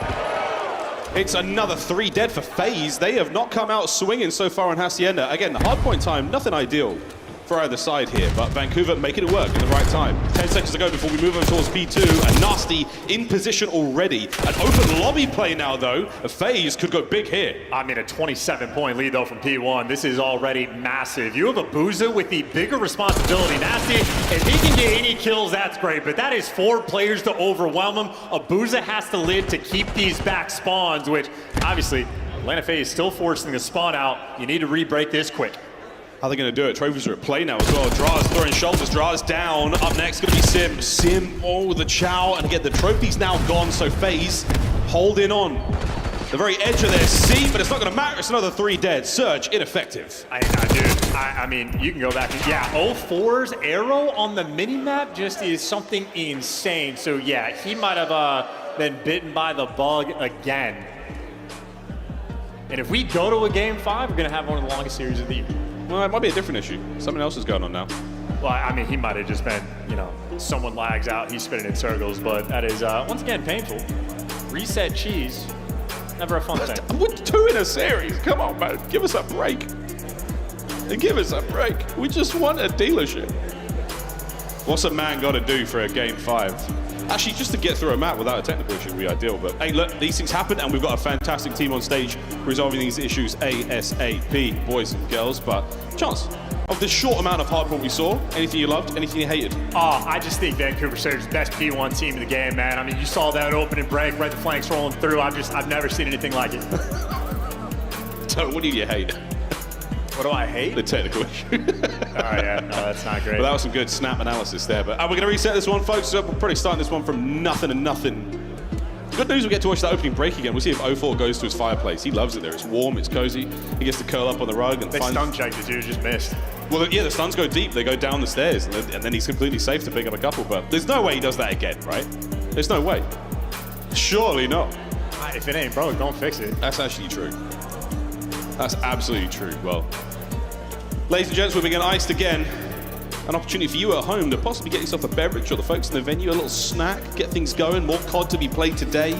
Speaker 7: It's another 3 dead for FaZe. They have not come out swinging so far on Hacienda. Again, the hardpoint time, nothing ideal for either side here, but Vancouver making it work in the right time. 10 seconds to go before we move on towards B2. A Nasty in position already. An open lobby play now, though. A FaZe could go big here.
Speaker 20: I mean, a 27-point lead, though, from P1. This is already massive. You have a Booza with the bigger responsibility. Nasty, if he can get any kills, that's great, but that is 4 players to overwhelm him. A Booza has to live to keep these back spawns, which, obviously, Atlanta FaZe is still forcing the spawn out. You need to re-break this quick.
Speaker 7: How are they going to do it? Trophies are at play now as well. Draz throwing shoulders. Draz down. Up next going to be Sim. Sim, oh, the chow. And again, the trophy's now gone, so FaZe holding on. The very edge of their seat, but it's not going to matter. It's another 3 dead. Surge, ineffective.
Speaker 20: I mean, you can go back and, yeah, 04's arrow on the mini-map just is something insane. So, yeah, he might have been bitten by the bug again. And if we go to a game 5, we're going to have one of the longest series of the year.
Speaker 7: Well, it might be a different issue. Something else is going on now.
Speaker 20: Well, I mean, he might have just been, you know, someone lags out, he's spinning in circles, but that is, once again, painful. Reset cheese, never a fun thing.
Speaker 7: We're 2 in a series. Come on, man. Give us a break. Give us a break. We just want a dealership. What's a man got to do for a game 5? Actually, just to get through a map without a technical issue would be ideal. But hey, look, these things happen, and we've got a fantastic team on stage resolving these issues ASAP, boys and girls. But Chance, of this short amount of hardcore we saw, anything you loved, anything you hated?
Speaker 20: Oh, I just think Vancouver Surge's best P1 team in the game, man. I mean, you saw that opening break, right, the flanks rolling through. I've never seen anything like it.
Speaker 7: So what do you hate?
Speaker 20: What do I hate?
Speaker 7: The technical issue.
Speaker 20: Oh, yeah, no, that's not great.
Speaker 7: Well, that was some good snap analysis there. But we're going to reset this one, folks. So we're probably starting this one from nothing to nothing. Good news, we get to watch that opening break again. We'll see if 04 goes to his fireplace. He loves it there. It's warm, it's cozy. He gets to curl up on the rug. And
Speaker 20: they stun checked it, dude, just missed.
Speaker 7: Well, yeah, the stuns go deep. They go down the stairs. And then he's completely safe to pick up a couple. But there's no way he does that again, right? There's no way. Surely not.
Speaker 20: If it ain't broke, don't fix it.
Speaker 7: That's actually true. That's absolutely true. Well, ladies and gents, we're being iced again. An opportunity for you at home to possibly get yourself a beverage, or the folks in the venue, a little snack, get things going. More COD to be played today.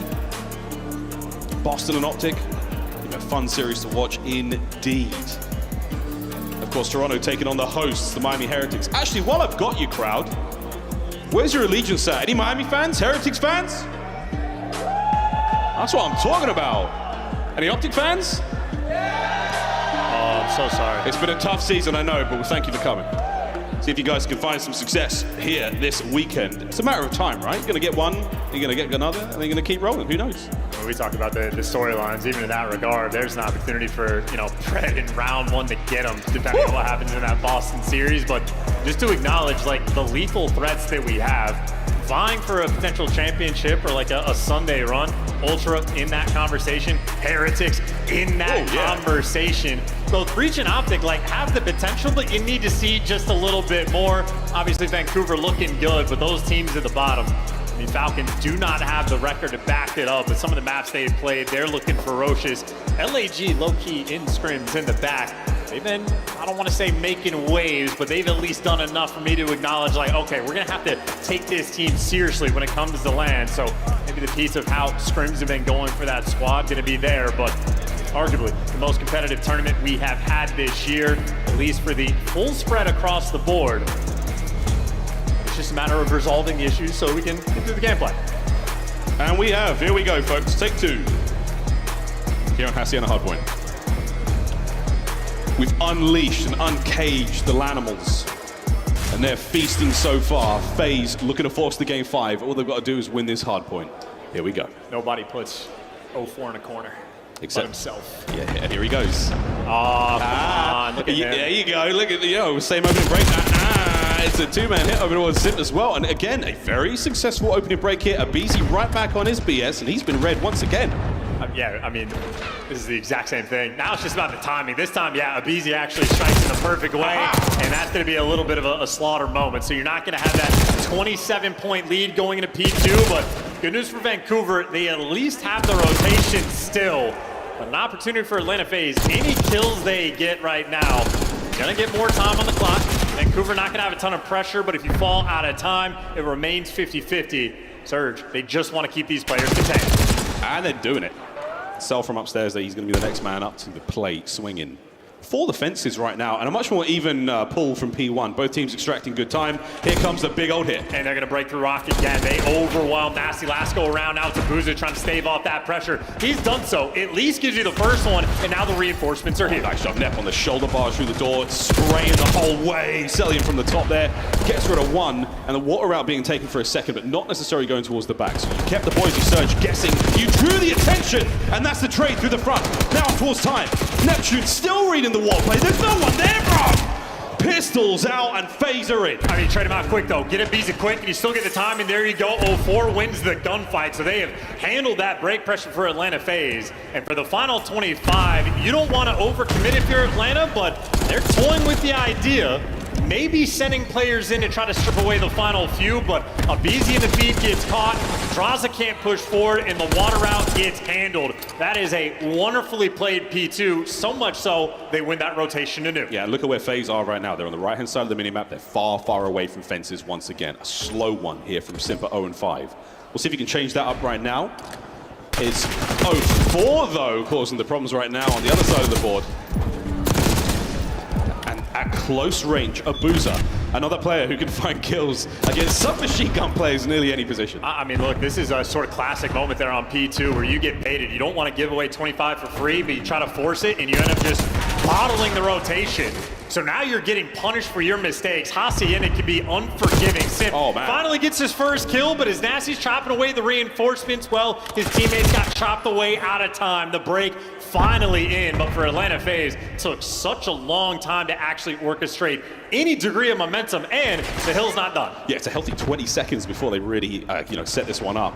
Speaker 7: Boston and Optic. A fun series to watch indeed. Of course, Toronto taking on the hosts, the Miami Heretics. Actually, while I've got you, crowd, where's your allegiance at? Any Miami fans? Heretics fans? That's what I'm talking about. Any Optic fans?
Speaker 20: Oh, I'm so sorry.
Speaker 7: It's been a tough season, I know, but thank you for coming. See if you guys can find some success here this weekend. It's a matter of time, right? You're going to get one, you're going to get another, and you're going to keep rolling. Who knows?
Speaker 20: When we talk about the storylines, even in that regard, there's an opportunity for, Fred in round 1 to get them, depending on what happens in that Boston series. But just to acknowledge, the lethal threats that we have, vying for a potential championship or a Sunday run, Ultra in that conversation, Heretics in that conversation. Both Breach and Optic have the potential, but you need to see just a little bit more. Obviously Vancouver looking good, but those teams at the bottom, I mean, Falcons do not have the record to back it up, but some of the maps they've played, they're looking ferocious. LAG low-key in scrims in the back. They've been, I don't want to say making waves, but they've at least done enough for me to acknowledge, okay, we're going to have to take this team seriously when it comes to land. So maybe the piece of how scrims have been going for that squad going to be there, but arguably the most competitive tournament we have had this year, at least for the full spread across the board. It's just a matter of resolving the issues so we can get through the gameplay.
Speaker 7: And we have, here we go, folks, take 2. Here on Hacienda Hardpoint. We've unleashed and uncaged the Lanimals, and they're feasting so far. FaZe looking to force the game 5. All they've got to do is win this hard point. Here we go.
Speaker 20: Nobody puts 04 in a corner.
Speaker 7: Except
Speaker 20: himself.
Speaker 7: Yeah, here he goes.
Speaker 20: Oh, come on. Look at him.
Speaker 7: There you go. Look at the same opening break. It's a 2-man hit over towards Sim as well. And again, a very successful opening break here. Abizi right back on his BS, and he's been red once again.
Speaker 20: Yeah, I mean, this is the exact same thing. Now it's just about the timing. This time, Abizi actually strikes in the perfect way, and that's going to be a little bit of a slaughter moment. So you're not going to have that 27-point lead going into P2, but good news for Vancouver, they at least have the rotation still. But an opportunity for Atlanta FaZe. Any kills they get right now, going to get more time on the clock. Vancouver not going to have a ton of pressure, but if you fall out of time, it remains 50-50. Surge, they just want to keep these players contained.
Speaker 7: And they're doing it. Cell from upstairs there, he's going to be the next man up to the plate, swinging for the fences right now, and a much more even pull from P1. Both teams extracting good time. Here comes the big old hit.
Speaker 20: And they're going to break through Rock again. They overwhelm Nasty. Last go around now to Boozer trying to stave off that pressure. He's done so. At least gives you the first one, and now the reinforcements are here.
Speaker 7: Nice job, Nep on the shoulder bars through the door, spraying the whole way. Selling from the top there, gets rid of 1, and the water route being taken for a second, but not necessarily going towards the back. So you kept the boys of Surge guessing. You drew the attention, and that's the trade through the front. Now towards time. Neptune still reading the wall play. There's no one there, bro! Pistols out and FaZe are in.
Speaker 20: I mean, trade him out quick, though. Get it Biza quick, and you still get the time, and there you go. 04 wins the gunfight, so they have handled that break pressure for Atlanta FaZe. And for the final 25, you don't want to overcommit if you're Atlanta, but they're toying with the idea. Maybe sending players in to try to strip away the final few, but Abizi in the feed gets caught. Draza can't push forward, and the water route gets handled. That is a wonderfully played P2, so much so they win that rotation to new.
Speaker 7: Yeah, look at where FaZe are right now. They're on the right-hand side of the minimap. They're far, far away from fences once again. A slow one here from Simpa 0-5. We'll see if you can change that up right now. It's 0-4, though, causing the problems right now on the other side of the board. And close range, Abuza, another player who can find kills against submachine gun players in nearly any position.
Speaker 20: I mean, look, this is a sort of classic moment there on P2 where you get baited. You don't want to give away 25 for free, but you try to force it and you end up just bottling the rotation. So now you're getting punished for your mistakes. Hacienda can be unforgiving. Sip finally gets his first kill, but as Nasty's chopping away the reinforcements, well, his teammates got chopped away out of time. The break finally in, but for Atlanta FaZe, it took such a long time to actually orchestrate any degree of momentum, and the hill's not done.
Speaker 7: Yeah, it's a healthy 20 seconds before they really, set this one up.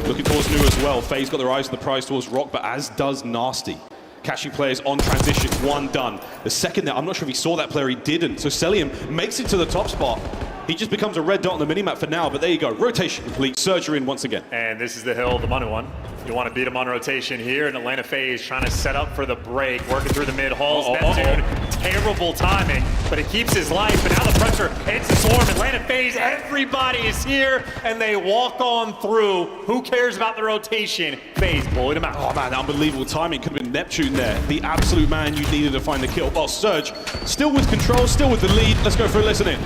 Speaker 7: Looking towards Nu as well. FaZe got their eyes on the prize towards Rock, but as does Nasty. Catching players on transition, one done. The second there, I'm not sure if he saw that player, he didn't. So Celium makes it to the top spot. He just becomes a red dot on the minimap for now, but there you go. Rotation complete, Surge are in once again.
Speaker 20: And this is the hill, the money one. You want to beat him on rotation here, and Atlanta FaZe trying to set up for the break, working through the mid halls. Neptune, terrible timing, but it keeps his life, but now the pressure hits the swarm. Atlanta FaZe, everybody is here, and they walk on through. Who cares about the rotation? FaZe pulling him out.
Speaker 7: Oh man, unbelievable timing. Could have been Neptune there. The absolute man you needed to find the kill. Well, Surge, still with control, still with the lead. Let's go for a listen in.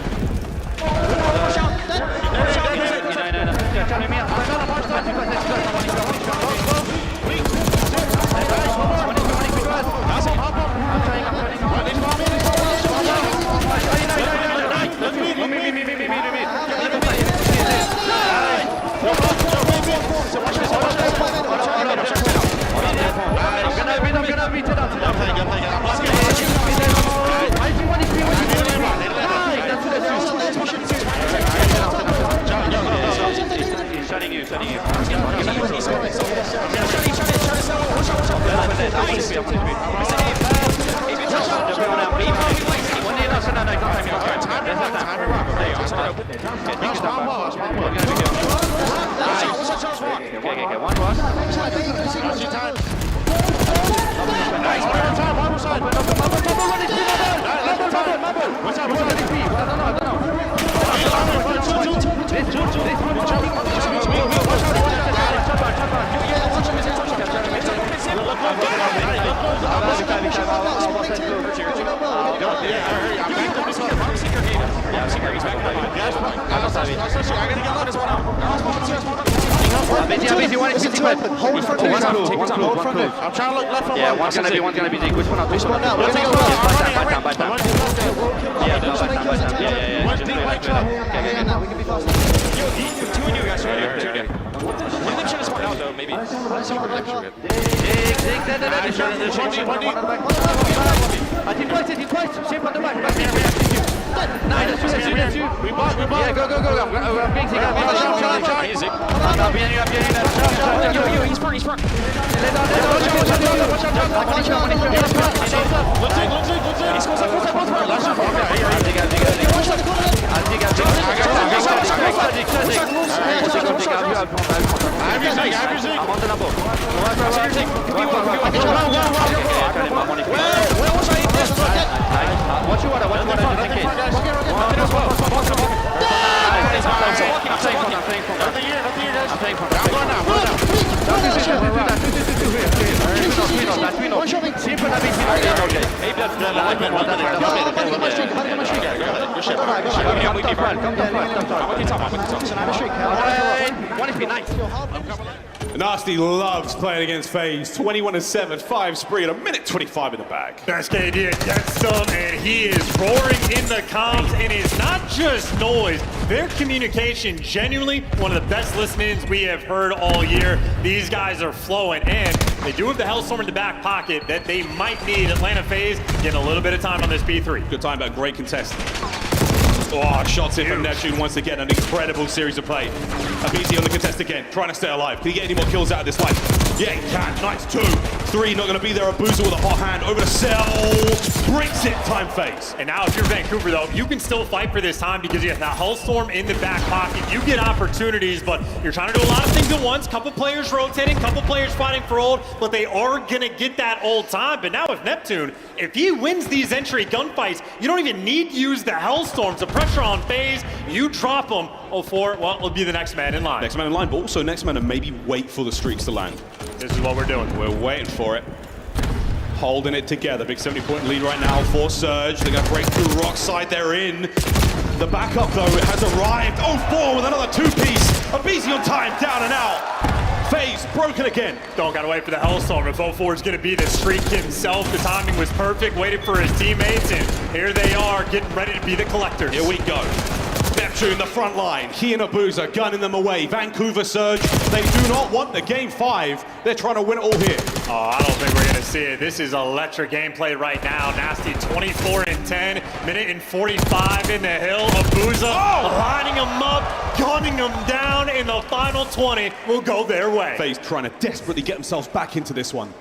Speaker 13: I'm trying to look left. Yeah, one's gonna be Zeke. Which one? Which one now? We're gonna go by time. One's deep right track. We can be fast. Two of you guys are here. One of them should have spawned out though, maybe. Shape on the back. We bought. Yeah, go. I'm getting Zeke. He's front.
Speaker 7: Nasty loves playing against FaZe. 21-7, 5 spree, and a minute 25 in the bag.
Speaker 20: Best KD gets them, and he is roaring in the comms, and it's not just noise. Their communication, genuinely one of the best listen-ins we have heard all year. These guys are flowing, and they do have the Hellstorm in the back pocket that they might need. Atlanta FaZe getting a little bit of time on this P3.
Speaker 7: Good time, but great contest. Oh, shots in from Neptune once again. An incredible series of play. Abisi on the contest again, trying to stay alive. Can he get any more kills out of this fight? Yeah, he can. Nice 2. 3 not going to be there. Abuza with a hot hand over to Cell. Breaks it. Time FaZe.
Speaker 20: And now if you're Vancouver, though, you can still fight for this time because you have that Hellstorm in the back pocket. You get opportunities, but you're trying to do a lot of things at once. Couple players rotating, couple players fighting for ult, but they are going to get that ult time. But now with Neptune, if he wins these entry gunfights, you don't even need to use the Hellstorms. The pressure on FaZe, you drop them. 0-4, well, it'll be the next man in line.
Speaker 7: Next man in line, but also next man to maybe wait for the streaks to land.
Speaker 20: This is what we're doing.
Speaker 7: We're waiting for it. holding it together. Big 70-point lead right now for Surge. They're going to break through Rock side. They're in. The backup, though, has arrived. 0-4 with another two-piece. Abizi on time, down and out. FaZe broken again.
Speaker 20: Don't gotta wait for the Hellstorm. If 0-4 is gonna be the streak himself, the timing was perfect, waited for his teammates, and here they are, getting ready to be the collectors.
Speaker 7: Here we go. Neptune, the front line. He and Abuza gunning them away. Vancouver Surge, they do not want the game 5. They're trying to win it all here.
Speaker 20: Oh, I don't think we're gonna see it. This is electric gameplay right now. Nasty 24-10, minute and 45 in the hill. Abuza lining them up, gunning them down in the final 20 will go their way.
Speaker 7: FaZe trying to desperately get themselves back into this one.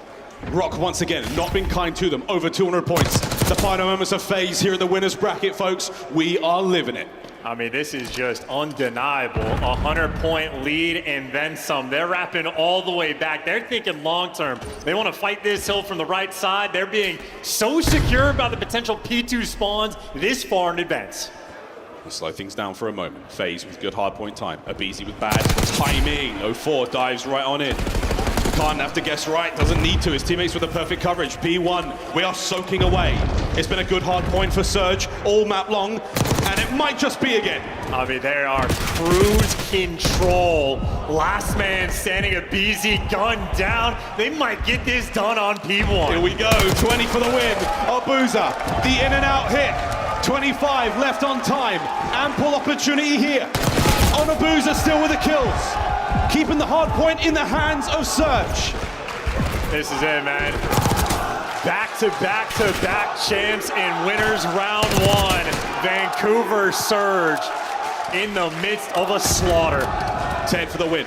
Speaker 7: Rock once again, not been kind to them. Over 200 points. The final moments of FaZe here in the winner's bracket, folks. We are living it.
Speaker 20: I mean, this is just undeniable. 100-point lead and then some. They're wrapping all the way back. They're thinking long-term. They want to fight this hill from the right side. They're being so secure about the potential P2 spawns this far in advance.
Speaker 7: We'll slow things down for a moment. FaZe with good hardpoint time. Abizi with bad timing. 0-4 dives right on in. Can't have to guess right, doesn't need to. His teammates with the perfect coverage. B1, we are soaking away. It's been a good hard point for Surge all map long, and it might just be again.
Speaker 20: I mean, they are cruise control. Last man standing, Abizi, gun down. They might get this done on P1.
Speaker 7: Here we go, 20 for the win. Abuza, the in and out hit. 25 left on time. Ample opportunity here. On Abuza still with the kills. Keeping the hard point in the hands of Surge.
Speaker 20: This is it, man. Back-to-back-to-back champs and winners round 1. Vancouver Surge in the midst of a slaughter.
Speaker 7: 10 for the win.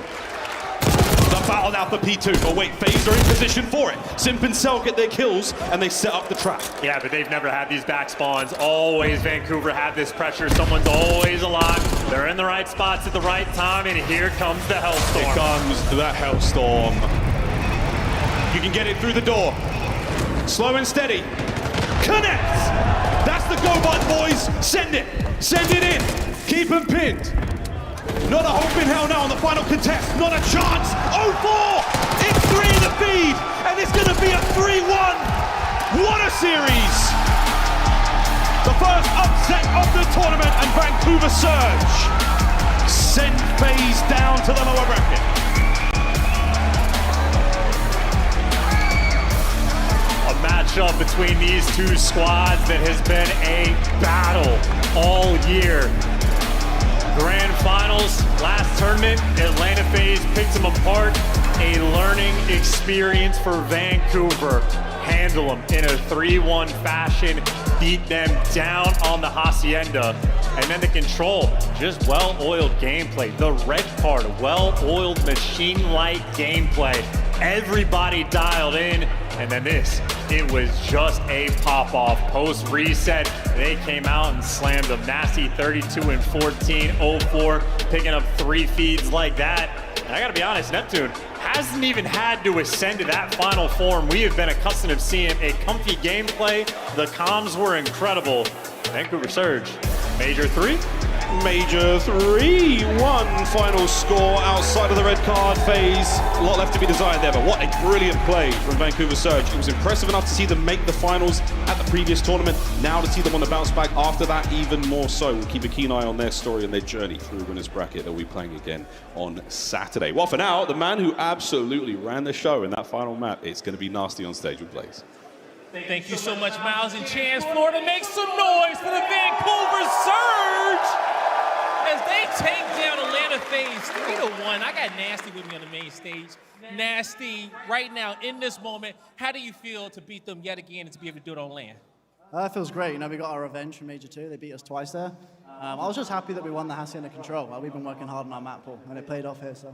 Speaker 7: The battle now for P2. Oh wait, FaZe are in position for it. Simp and Cell get their kills and they set up the trap.
Speaker 20: Yeah, but they've never had these back spawns. Always Vancouver had this pressure. Someone's always alive. They're in the right spots at the right time, and here comes the Hellstorm.
Speaker 7: Here comes the Hellstorm. You can get it through the door. Slow and steady. Connect! That's the go button, boys. Send it. Send it in. Keep them pinned. Not a hope in hell now on the final contest. Not a chance. 0-4. It's 3 in the feed. And it's going to be a 3-1. What a series. The first upset of the tournament, and Vancouver Surge send FaZe down to the lower bracket.
Speaker 20: A matchup between these two squads that has been a battle all year. Grand Finals, last tournament, Atlanta FaZe picked them apart. A learning experience for Vancouver. Handle them in a 3-1 fashion, beat them down on the Hacienda. And then the Control, just well-oiled gameplay. The red card, well-oiled machine-like gameplay. Everybody dialed in. And then this, it was just a pop-off. Post-reset, they came out and slammed them. Nasty 32-14, 0-4, picking up 3 feeds like that. And I gotta be honest, Neptune hasn't even had to ascend to that final form. We have been accustomed to seeing a comfy gameplay. The comms were incredible. Vancouver Surge, Major 3?
Speaker 7: Major 3-1 final score outside of the red card phase. A lot left to be desired there, but what a brilliant play from Vancouver Surge. It was impressive enough to see them make the finals at the previous tournament. Now to see them on the bounce back after that, even more so. We'll keep a keen eye on their story and their journey through winners bracket. They'll be playing again on Saturday. Well, for now, the man who absolutely ran the show in that final map, it's going to be Nasty on stage with Blaze.
Speaker 3: Thank you so much, Miles and Chance. Florida, make some noise for the Vancouver Surge as they take down Atlanta FaZe 3-1. I got Nasty with me on the main stage. Nasty, right now, in this moment, how do you feel to beat them yet again and to be able to do it on land?
Speaker 21: That feels great. You know, we got our revenge from Major 2. They beat us twice there. I was just happy that we won the Hacienda Control. We've been working hard on our map pool, and it paid off here, so.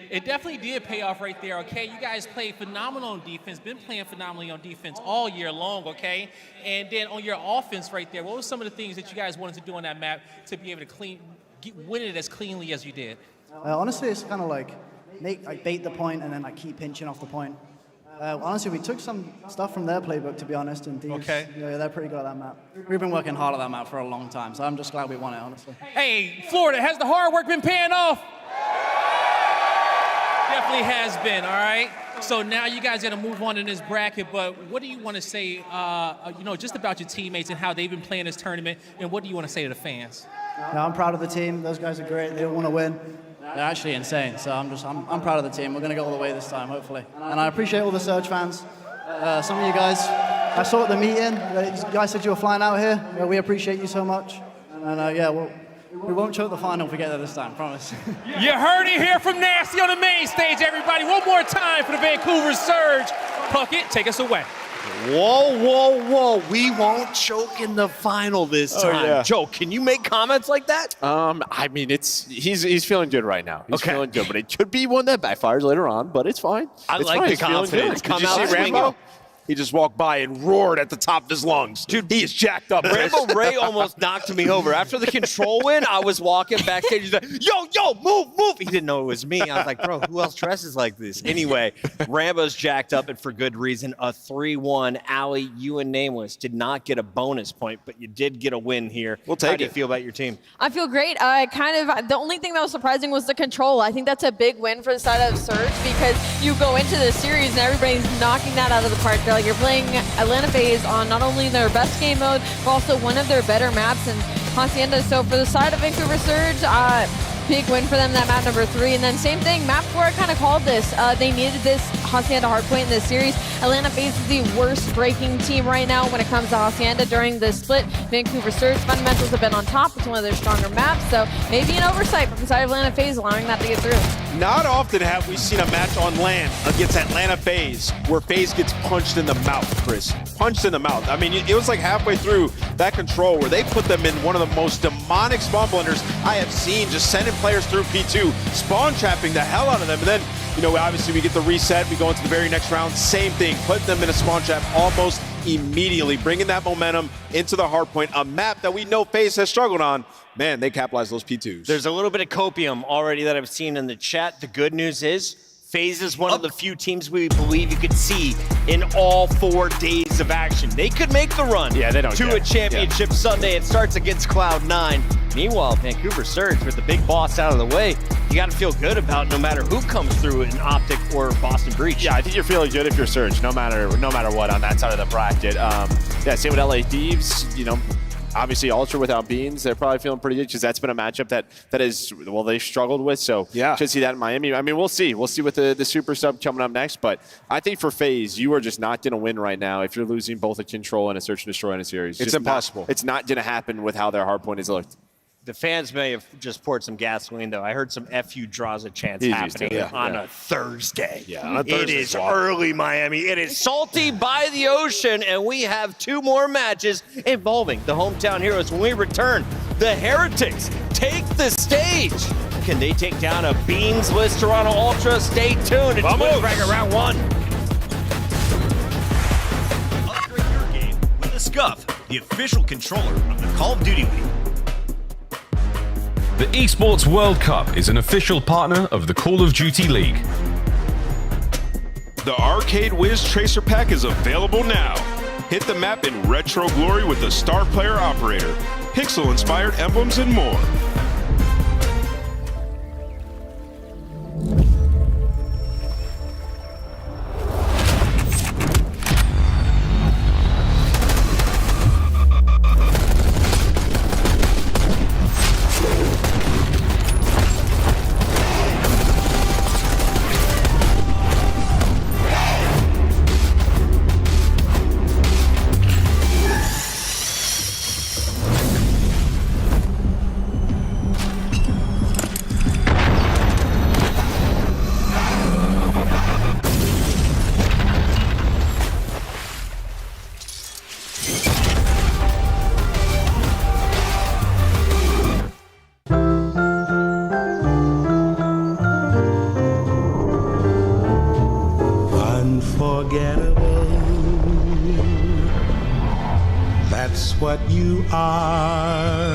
Speaker 3: It definitely did pay off right there, okay? You guys played phenomenal on defense, been playing phenomenally on defense all year long, okay? And then on your offense right there, what were some of the things that you guys wanted to do on that map to be able to win it as cleanly as you did?
Speaker 21: Honestly, it's kind of like bait the point and then keep pinching off the point. Honestly, we took some stuff from their playbook, to be honest, and these, yeah, they're pretty good at that map. We've been working hard at that map for a long time, so I'm just glad we won it, honestly.
Speaker 3: Hey, Florida, has the hard work been paying off? Yeah, definitely has been, all right? So now you guys got to move on in this bracket, but what do you want to say, just about your teammates and how they've been playing this tournament, and what do you want to say to the fans?
Speaker 21: No, I'm proud of the team. Those guys are great. They all want to win. They're actually insane. So I'm proud of the team. We're going to go all the way this time, hopefully. And I appreciate all the Surge fans. Some of you guys, I saw at the meeting, you guys said you were flying out here. We appreciate you so much. And we won't choke the final if we get there this time, promise.
Speaker 3: You heard it here from Nasty on the main stage, everybody. One more time for the Vancouver Surge. Puckett, take us away.
Speaker 4: Whoa, whoa, whoa. We won't choke in the final this time.
Speaker 12: Yeah.
Speaker 4: Joe, can you make comments like that?
Speaker 12: I mean, he's feeling good right now. He's feeling good, but it could be one that backfires later on, but it's fine.
Speaker 4: I
Speaker 12: it's
Speaker 4: like
Speaker 12: fine.
Speaker 4: the
Speaker 12: He's feeling
Speaker 4: confidence.
Speaker 12: good.
Speaker 4: Come
Speaker 12: Did you
Speaker 4: out
Speaker 12: see Rambo?
Speaker 4: swinging.
Speaker 12: He just walked by and roared at the top of his lungs. Dude, he is jacked up.
Speaker 4: Rambo Ray almost knocked me over. After the control win, I was walking backstage. He's like, yo, move. He didn't know it was me. I was like, bro, who else dresses like this? Anyway, Rambo's jacked up, and for good reason. A 3-1. Allie, you and Nameless did not get a bonus point, but you did get a win here.
Speaker 12: We'll take
Speaker 4: How do you
Speaker 12: it.
Speaker 4: feel about your team?
Speaker 5: I feel great. The only thing that was surprising was the control. I think that's a big win for the side of Surge because you go into the series and everybody's knocking that out of the park. They're like, you're playing Atlanta FaZe on not only their best game mode, but also one of their better maps in Hacienda. So for the side of Vancouver Surge, big win for them, that map number 3. And then same thing, map 4, I kind of called this. They needed this Hacienda hardpoint in this series. Atlanta FaZe is the worst breaking team right now when it comes to Hacienda during the split. Vancouver Surge fundamentals have been on top. It's one of their stronger maps, so maybe an oversight from the side of Atlanta FaZe allowing that to get through.
Speaker 6: Not often have we seen a match on land against Atlanta FaZe where FaZe gets punched in the mouth, Chris. Punched in the mouth. I mean, it was like halfway through that control where they put them in one of the most demonic spawn blunders I have seen, just sending players through P2, spawn trapping the hell out of them. And then, obviously we get the reset, we go into the very next round, same thing, put them in a spawn trap almost immediately, bringing that momentum into the hardpoint, a map that we know FaZe has struggled on. Man, they capitalize those P2s.
Speaker 4: There's a little bit of copium already that I've seen in the chat. The good news is FaZe is one of the few teams we believe you could see in all 4 days of action. They could make the run to a championship Sunday. It starts against Cloud9. Meanwhile, Vancouver Surge with the big boss out of the way, you got to feel good about no matter who comes through in Optic or Boston Breach.
Speaker 12: Yeah, I think you're feeling good if you're Surge, no matter what on that side of the bracket. Same with LA Thieves, obviously Ultra without Beans, they're probably feeling pretty good because that's been a matchup that is, well, they struggled with. So
Speaker 6: yeah,
Speaker 12: should see that in Miami. I mean, we'll see. We'll see with the super sub coming up next. But I think for FaZe, you are just not going to win right now if you're losing both a control and a search and destroy in a series.
Speaker 6: It's impossible.
Speaker 12: It's not going to happen with how their hardpoint is looked.
Speaker 4: The fans may have just poured some gasoline, though. I heard some FU draws a chance happening on a Thursday.
Speaker 12: Yeah, on a Thursday.
Speaker 4: It is early Miami. It is salty by the ocean, and we have 2 more matches involving the hometown heroes. When we return, the Heretics take the stage. Can they take down a Beans-less Toronto Ultra? Stay tuned. It's Winners Bracket Round 1.
Speaker 8: Upgrade your game with the Scuff, the official controller of the Call of Duty League.
Speaker 16: The Esports World Cup is an official partner of the Call of Duty League.
Speaker 9: The Arcade Wiz Tracer Pack is available now. Hit the map in retro glory with the Star Player Operator, pixel-inspired emblems, and more.
Speaker 17: That's what you are.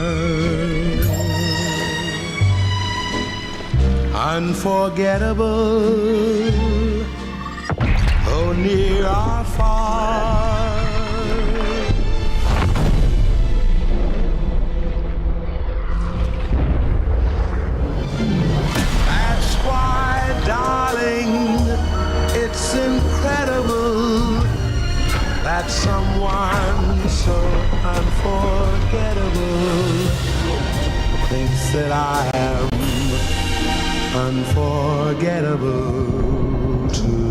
Speaker 17: Unforgettable, oh near or far. That's why, darling, that someone so unforgettable thinks that I am unforgettable too.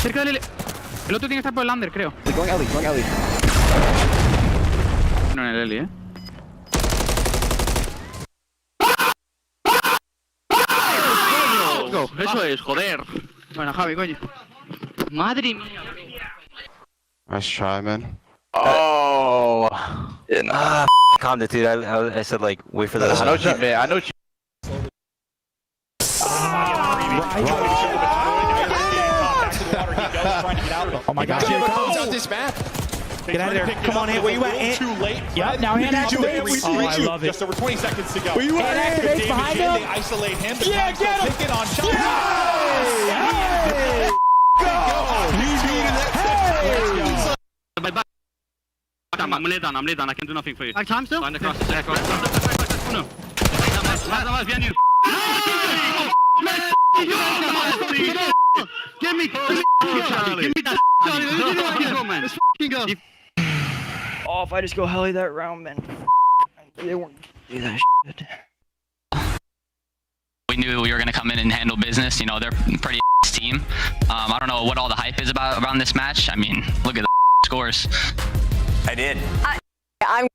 Speaker 13: Cerca del... El otro tiene que estar por el under, creo.
Speaker 11: Going alley, going alley.
Speaker 13: No en el Eli, Go, eso es, joder. Bueno, Javi, coño. Madre mía.
Speaker 10: Nice try, man.
Speaker 11: Oh.
Speaker 10: Calm it, dude. I said, like, wait for the...
Speaker 11: I know what you meant. I know what you...
Speaker 2: Oh my gosh,
Speaker 11: here it comes.
Speaker 2: out this map.
Speaker 11: Get out of there. Come on, Ant. Where you at, Ant?
Speaker 2: Too late.
Speaker 11: Yep, now Ant activates.
Speaker 2: Oh, I love it. Just over 20 seconds to go.
Speaker 11: Where you at, Ant? Activates behind him.
Speaker 2: They isolate him.
Speaker 11: Yeah, get him.
Speaker 2: Picking on shot.
Speaker 11: Yes! Go!
Speaker 2: He's beating that.
Speaker 13: I'm late down, I can do nothing for you. Time still? Find across. No. Give me that Let's go.
Speaker 18: Oh, if I just go heli that round, man. They won't do that shit.
Speaker 22: We knew we were going to come in and handle business. You know, they're a pretty team. I don't know what all the hype is about around this match. I mean, look at the scores.
Speaker 4: I did.
Speaker 5: I'm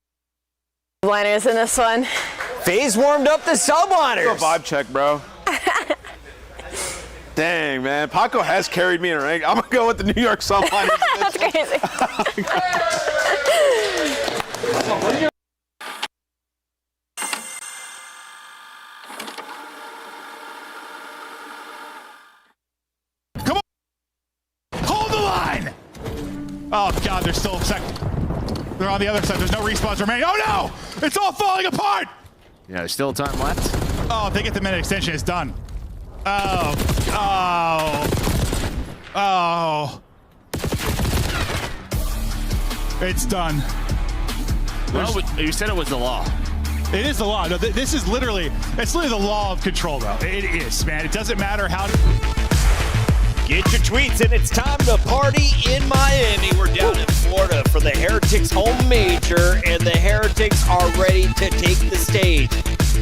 Speaker 5: liners in this one.
Speaker 4: FaZe warmed up the subliners.
Speaker 6: Go vibe check, bro. Dang, man. Paco has carried me in a rank. I'm going to go with the New York subliners.
Speaker 5: That's crazy.
Speaker 2: Come on. Hold the line. Oh, God, they're still second. They're on the other side. There's no respawns remaining. Oh, no. It's all falling apart.
Speaker 11: Yeah, there's still time left.
Speaker 2: Oh, if they get the minute extension, it's done. Oh. It's done.
Speaker 11: Well, you said it was the law.
Speaker 2: It is the law. No, this is literally, it's literally the law of control, though. It is, man. It doesn't matter how.
Speaker 4: Get your tweets, and it's time to party in Miami. We're down in Florida for the Heretics home major, and the Heretics are ready to take the stage.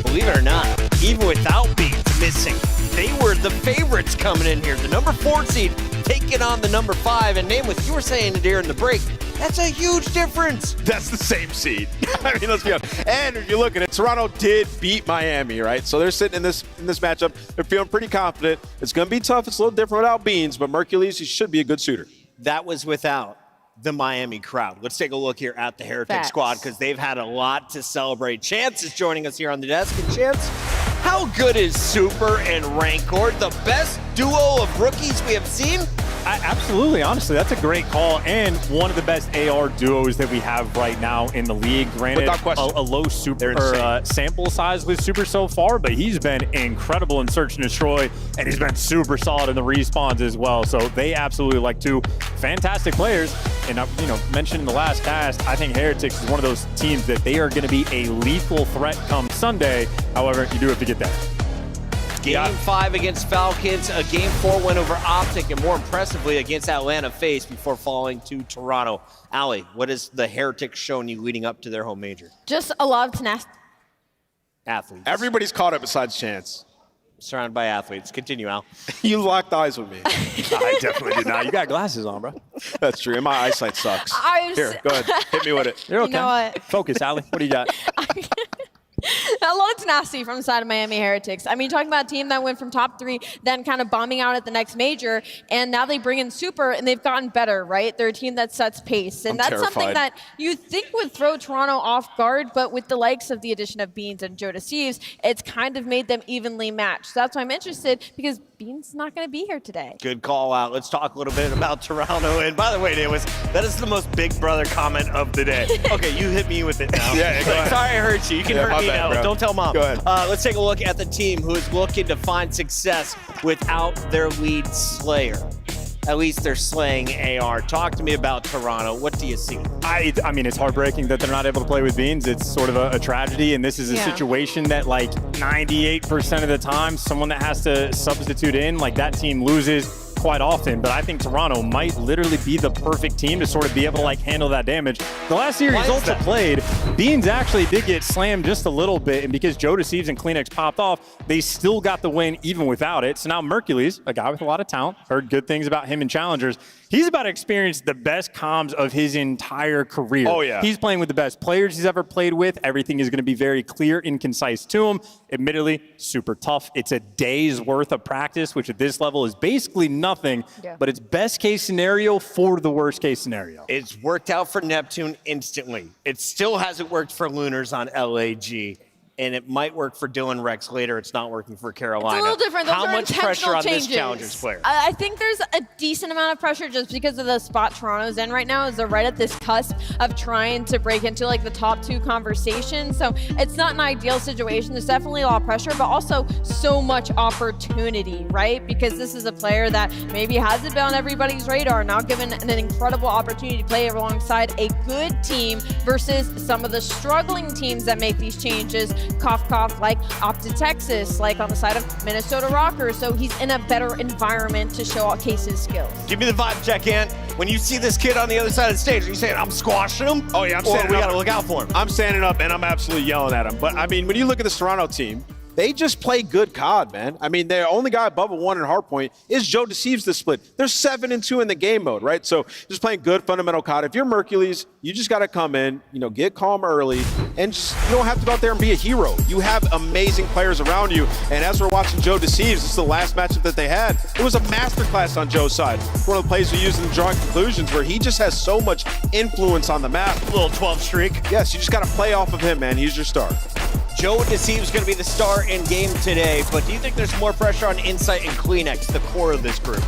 Speaker 4: Believe it or not, even without Beats missing, they were the favorites coming in here. The number 4 seed taking on the number 5, and Nameless, you were saying during the break, that's a huge difference.
Speaker 6: That's the same seed. I mean, let's be honest. And if you look at it, Toronto did beat Miami, right? So they're sitting in this matchup. They're feeling pretty confident. It's going to be tough. It's a little different without Beans, but Mercules, he should be a good shooter.
Speaker 4: That was without the Miami crowd. Let's take a look here at the Heretic
Speaker 5: Facts.
Speaker 4: squad because they've had a lot to celebrate. Chance is joining us here on the desk. And Chance, how good is Super and Rancor? The best duo of rookies we have seen?
Speaker 20: Absolutely, honestly, that's a great call and one of the best AR duos that we have right now in the league. Granted, a low super sample size with Super so far, but he's been incredible in Search and Destroy, and he's been super solid in the respawns as well. So they absolutely like two fantastic players. And you know, mentioned in the last cast, I think Heretics is one of those teams that they are going to be a lethal threat come Sunday. However, you do have to get that.
Speaker 4: Game 5 against Falcons, a Game 4 win over Optic, and more impressively against Atlanta FaZe before falling to Toronto. Allie, what has the Heretics shown you leading up to their home major?
Speaker 5: Just a lot of tenacity.
Speaker 4: Athletes.
Speaker 6: Everybody's caught up besides Chance.
Speaker 4: surrounded by athletes. Continue, Al.
Speaker 6: You locked eyes with me.
Speaker 14: I definitely did not. You got glasses on, bro.
Speaker 6: That's true. And my eyesight sucks. Here, go ahead. Hit me with it.
Speaker 14: You're okay.
Speaker 5: You know what?
Speaker 14: Focus, Allie. What do you got?
Speaker 5: A lot of tenacity from the side of Miami Heretics. I mean, talking about a team that went from top 3, then kind of bombing out at the next major, and now they bring in Super, and they've gotten better, right? They're a team that sets pace, and that's something that you think would throw Toronto off guard, but with the likes of the addition of Beans and Joe Deceives, it's kind of made them evenly matched. So that's why I'm interested, because Beans is not going to be here today.
Speaker 4: Good call out. Let's talk a little bit about Toronto. And by the way, that is the most big brother comment of the day. Okay, you hit me with it now.
Speaker 6: Yeah, go ahead.
Speaker 4: Sorry I hurt you. You can hurt me now.
Speaker 6: Bro.
Speaker 4: Don't tell Mom.
Speaker 6: Go ahead.
Speaker 4: Let's take a look at the team who is looking to find success without their lead slayer. At least they're slaying AR. Talk to me about Toronto. What do you see?
Speaker 19: I mean, it's heartbreaking that they're not able to play with Beans. It's sort of a tragedy, and this is a situation that, like, 98% of the time, someone that has to substitute in, like, that team loses quite often. But I think Toronto might literally be the perfect team to sort of be able to, like, handle that damage. The last series Ultra played, Beans actually did get slammed just a little bit, and because Joe Deceives and Kleenex popped off, they still got the win even without it. So now Mercules, a guy with a lot of talent, heard good things about him in Challengers. He's about to experience the best comms of his entire career.
Speaker 6: Oh, yeah.
Speaker 19: He's playing with the best players he's ever played with. Everything is going to be very clear and concise to him. Admittedly, super tough. It's a day's worth of practice, which at this level is basically nothing, but it's best case scenario for the worst case scenario.
Speaker 4: It's worked out for Neptune instantly. It still hasn't worked for Lunars on LAG. And it might work for Dylan Rex later. It's not working for Carolina.
Speaker 5: It's a little different. Those
Speaker 4: How
Speaker 5: are
Speaker 4: much pressure on
Speaker 5: changes.
Speaker 4: this Challengers player?
Speaker 5: I think there's a decent amount of pressure just because of the spot Toronto's in right now. Is they're right at this cusp of trying to break into like the top 2 conversation. So it's not an ideal situation. There's definitely a lot of pressure, but also so much opportunity, right? Because this is a player that maybe hasn't been on everybody's radar, now given an incredible opportunity to play alongside a good team versus some of the struggling teams that make these changes. Cough, cough, like Opta Texas, like on the side of Minnesota Rockers. So he's in a better environment to show Case his skills.
Speaker 4: Give me the vibe check, Ant. When you see this kid on the other side of the stage, are you saying, I'm squashing him?
Speaker 6: Oh, yeah, I'm standing up.
Speaker 4: We got to look out for him.
Speaker 6: I'm standing up, and I'm absolutely yelling at him. But, I mean, when you look at this Toronto team, they just play good COD, man. I mean, the only guy above a 1 in hardpoint is Joe Deceives this split. They're 7-2 in the game mode, right? So just playing good fundamental COD. If you're Mercules, you just got to come in, get calm early, and just, you don't have to go out there and be a hero. You have amazing players around you. And as we're watching Joe Deceives, this is the last matchup that they had. It was a masterclass on Joe's side. One of the plays we used in the drawing conclusions where he just has so much influence on the map.
Speaker 4: A little 12 streak.
Speaker 6: Yes, you just got to play off of him, man. He's your star.
Speaker 4: Joe Deceives is going to be the star in game today, but do you think there's more pressure on Insight and Kleenex, the core of this group?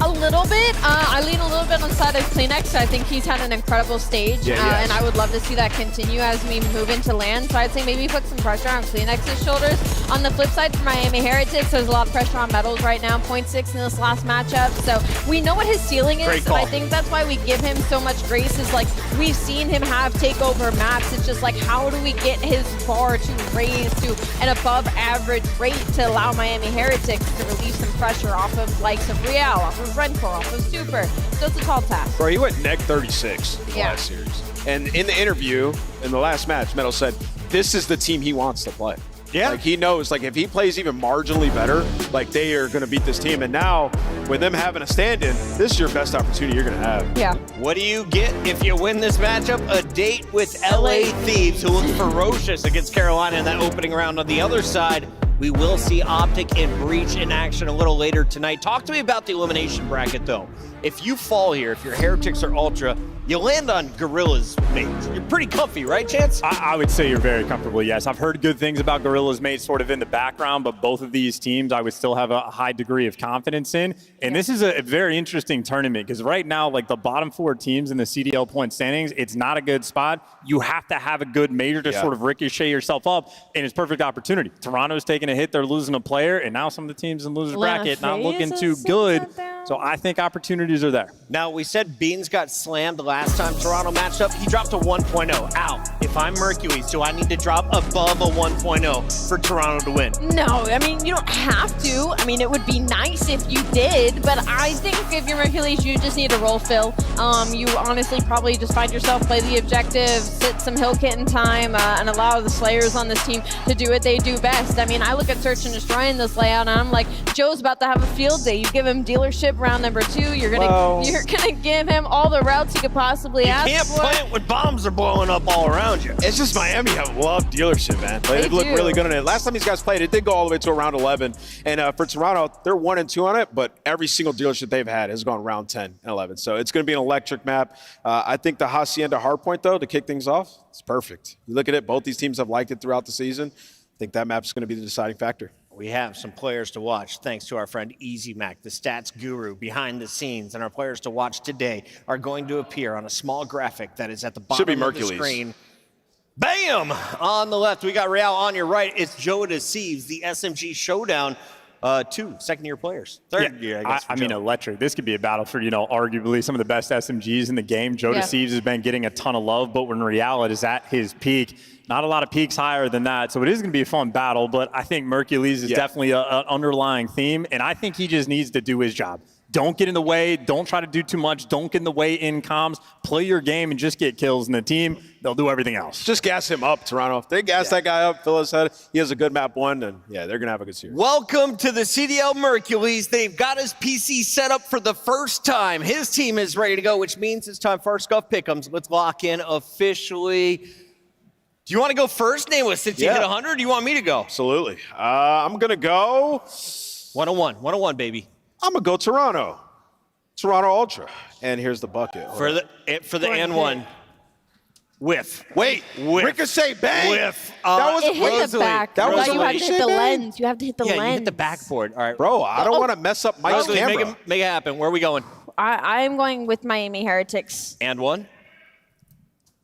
Speaker 5: A little bit. I lean a little bit on the side of Kleenex. I think he's had an incredible stage, and I would love to see that continue as we move into LAN. So I'd say maybe put some pressure on Kleenex's shoulders. On the flip side, for Miami Heretics, there's a lot of pressure on Metals right now, 0.6 in this last matchup. So we know what his ceiling is, and I think that's why we give him so much grace. Is like we've seen him have takeover maps. It's just like, how do we get his bar to raise to an above average rate to allow Miami Heretics to relieve some pressure off of likes of Real, off of Rencore, off of Super. So it's a tall task.
Speaker 6: Bro, he went neg 36 in the last series. And in the interview, in the last match, Metal said, this is the team he wants to play.
Speaker 4: Yeah.
Speaker 6: Like, he knows, like, if he plays even marginally better, like, they are going to beat this team. And now, with them having a stand-in, this is your best opportunity you're going to have.
Speaker 5: Yeah.
Speaker 4: What do you get if you win this matchup? A date with LA Thieves, who look ferocious against Carolina in that opening round. On the other side, we will see Optic and Breach in action a little later tonight. Talk to me about the elimination bracket, though. If you fall here, if your Heretics or Ultra, you land on Gorilla's mates. You're pretty comfy, right, Chance?
Speaker 19: I would say you're very comfortable, yes. I've heard good things about Gorilla's mates sort of in the background, but both of these teams I would still have a high degree of confidence in. And this is a very interesting tournament because right now, like the bottom 4 teams in the CDL point standings, it's not a good spot. You have to have a good major to sort of ricochet yourself up, and it's perfect opportunity. Toronto's taking a hit, they're losing a player, and now some of the teams in the loser bracket not looking too good. So I think opportunities are there.
Speaker 4: Now, we said Beans got slammed the last time Toronto matched up. He dropped a 1.0. Ow. If I'm Mercules, do I need to drop above a 1.0 for Toronto to win?
Speaker 5: No, I mean, you don't have to. I mean, it would be nice if you did, but I think if you're Mercules, you just need a roll fill. You honestly probably just find yourself, play the objective, sit some hill kit in time, and allow the Slayers on this team to do what they do best. I mean, I look at Search and Destroy in this layout, and I'm like, Joe's about to have a field day. You give him dealership round number 2. You're gonna give him all the routes he could possibly ask for.
Speaker 4: You can't plant when bombs are blowing up all around you.
Speaker 6: It's just Miami have love dealership, man. They look really good on it. Last time these guys played, it did go all the way to around 11. And for Toronto, they're 1-2 on it, but every single dealership they've had has gone round 10 and 11. So it's going to be an electric map. I think the Hacienda Hardpoint, though, to kick things off, it's perfect. You look at it, both these teams have liked it throughout the season. I think that map's going to be the deciding factor.
Speaker 4: We have some players to watch thanks to our friend Easy Mac, the stats guru behind the scenes. And our players to watch today are going to appear on a small graphic that is at the bottom of the screen. Bam! On the left, we got Real. On your right, it's Joe Deceives, the SMG Showdown. 2 second-year players. Third year, I guess.
Speaker 19: I mean, electric. This could be a battle for, arguably some of the best SMGs in the game. Joe Deceives has been getting a ton of love, but when Real is at his peak, not a lot of peaks higher than that. So it is going to be a fun battle, but I think Mercules is definitely an underlying theme, and I think he just needs to do his job. Don't get in the way. Don't try to do too much. Don't get in the way in comms. Play your game and just get kills. And the team, they'll do everything else.
Speaker 6: Just gas him up, Toronto. If they gas that guy up, fill his head, he has a good map 1, and they're going to have a good series.
Speaker 4: Welcome to the CDL Mercules. They've got his PC set up for the first time. His team is ready to go, which means it's time for our Scuff Pick'ems. Let's lock in officially. Do you want to go first, Nameless, since you hit 100, or do you want me to go?
Speaker 6: Absolutely. I'm going to go
Speaker 4: 101. 101, baby.
Speaker 6: I'm going to go Toronto. Toronto Ultra. And here's the bucket.
Speaker 4: For the N1. Whiff.
Speaker 6: Wait.
Speaker 4: Whiff.
Speaker 6: Ricochet bang.
Speaker 4: Whiff.
Speaker 5: That was hit the back.
Speaker 6: That was
Speaker 5: you have to hit the lens. You have to hit the lens.
Speaker 4: Yeah, you hit the backboard. All right.
Speaker 6: Bro, I don't want to mess up Mike's camera.
Speaker 4: Make it happen. Where are we going?
Speaker 5: I'm going with Miami Heretics.
Speaker 4: And 1.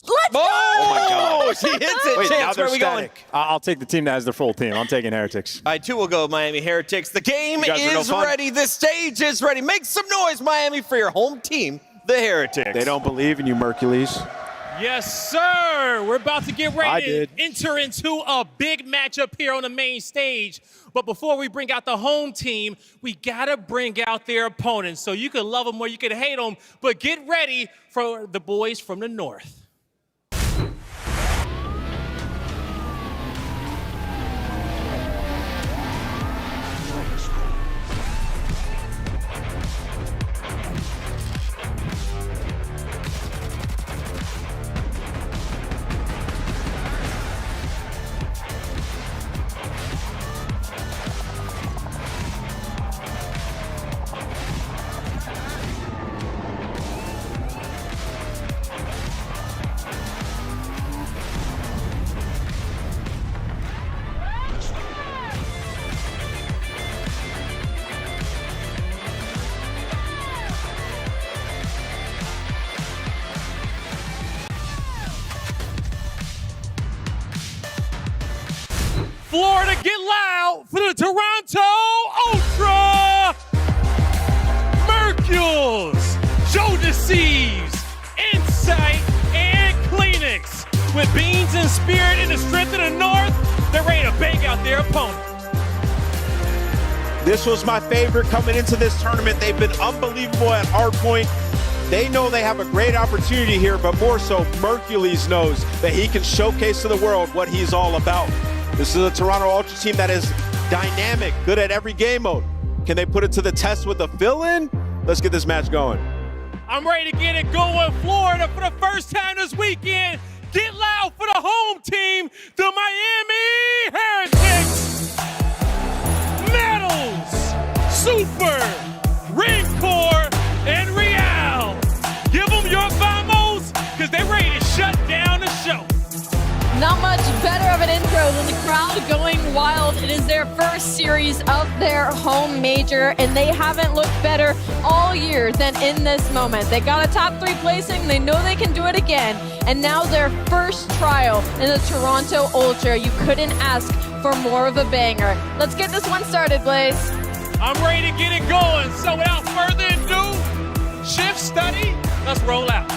Speaker 5: Let's go!
Speaker 4: Oh, my gosh. He hits it.
Speaker 6: Wait,
Speaker 4: Chance, where are we going?
Speaker 19: I'll take the team that has their full team. I'm taking Heretics.
Speaker 4: All right, 2 will go Miami Heretics. The game is ready. The stage is ready. Make some noise, Miami, for your home team, the Heretics.
Speaker 6: They don't believe in you, Mercules.
Speaker 3: Yes, sir. We're about to get ready to enter into a big matchup here on the main stage. But before we bring out the home team, we got to bring out their opponents. So you can love them or you can hate them, but get ready for the boys from the north. Florida, get loud for the Toronto Ultra! Mercules, Joe Deceives, Insight, and Kleenex. With Beans and Spirit in the strength of the North, they're ready to bang out their opponent.
Speaker 6: This was my favorite coming into this tournament. They've been unbelievable at hardpoint. They know they have a great opportunity here, but more so, Mercules knows that he can showcase to the world what he's all about. This is a Toronto Ultra team that is dynamic, good at every game mode. Can they put it to the test with a fill-in? Let's get this match going.
Speaker 3: I'm ready to get it going, Florida, for the first time this weekend. Get loud for the home team, the Miami Heretics. Metals, Super, Rancor, and Real. Give them your vamos, because they're ready to shut down the show.
Speaker 5: Not much better of an intro than the crowd going wild. It is their first series of their home major, and they haven't looked better all year than in this moment. They got a top 3 placing. They know they can do it again. And now their first trial in the Toronto Ultra. You couldn't ask for more of a banger. Let's get this one started, Blaze.
Speaker 3: I'm ready to get it going. So without further ado, shift study, let's roll out.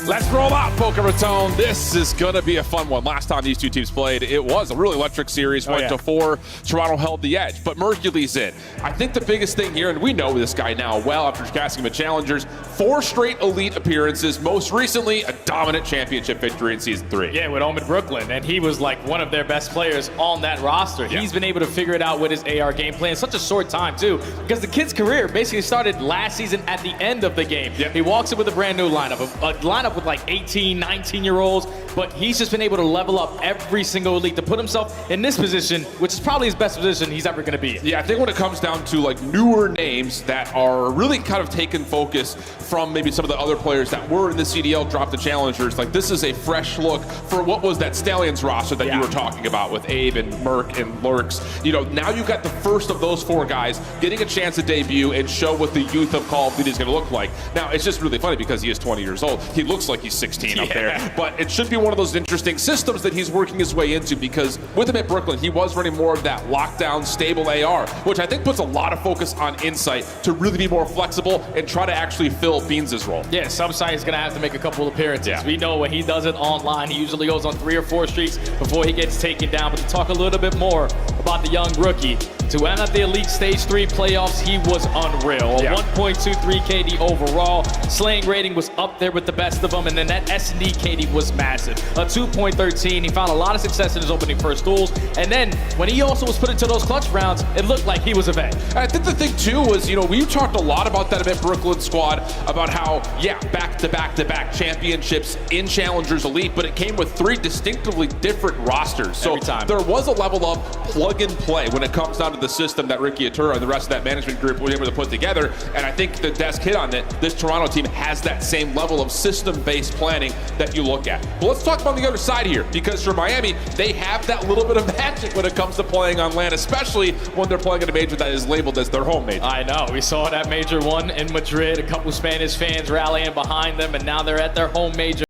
Speaker 1: Let's roll out, Boca Raton. This is going to be a fun one. Last time these two teams played, it was a really electric series. Went to 4. Toronto held the edge, but Mercury's in. I think the biggest thing here, and we know this guy now well after casting him at Challengers, 4 straight elite appearances, most recently a dominant championship victory in Season 3.
Speaker 15: Yeah, with Omen Brooklyn, and he was like one of their best players on that roster. He's been able to figure it out with his AR game plan in such a short time, too, because the kid's career basically started last season at the end of the game. He walks in with a brand new lineup, a lineup with like 18, 19-year-olds, but he's just been able to level up every single elite to put himself in this position, which is probably his best position he's ever going to be in.
Speaker 1: Yeah, I think when it comes down to like newer names that are really kind of taking focus from maybe some of the other players that were in the CDL drop the Challengers, like this is a fresh look for what was that Stallions roster that you were talking about with Abe and Merc and Lurks. You know, now you got the first of those 4 guys getting a chance to debut and show what the youth of Call of Duty is going to look like. Now, it's just really funny because he is 20 years old. He looks like he's 16 up there, but it should be one of those interesting systems that he's working his way into, because with him at Brooklyn, he was running more of that lockdown, stable AR, which I think puts a lot of focus on Insight to really be more flexible and try to actually fill Beans' role.
Speaker 15: Yeah, Subside is going to have to make a couple appearances. We know when he does it online, he usually goes on 3 or 4 streaks before he gets taken down. But to talk a little bit more about the young rookie, to end at the Elite Stage 3 playoffs, he was unreal. A 1.23 KD overall. Slaying rating was up there with the best of them, and then that S&D KD was massive. A 2.13. He found a lot of success in his opening first duels, and then when he also was put into those clutch rounds, it looked like he was a vet.
Speaker 1: I think the thing too was, you know, we talked a lot about that at Brooklyn squad, about how, back-to-back championships in Challengers Elite, but it came with 3 distinctively different rosters. So there was a level of plug and play when it comes down to the system that Ricky Atura and the rest of that management group were able to put together. And I think the desk hit on it. This Toronto team has that same level of system-based planning that you look at. But let's talk about the other side here, because for Miami, they have that little bit of magic when it comes to playing on land, especially when they're playing at a major that is labeled as their home major.
Speaker 15: I know. We saw that major 1 in Madrid, a couple Spanish fans rallying behind them, and now they're at their home major.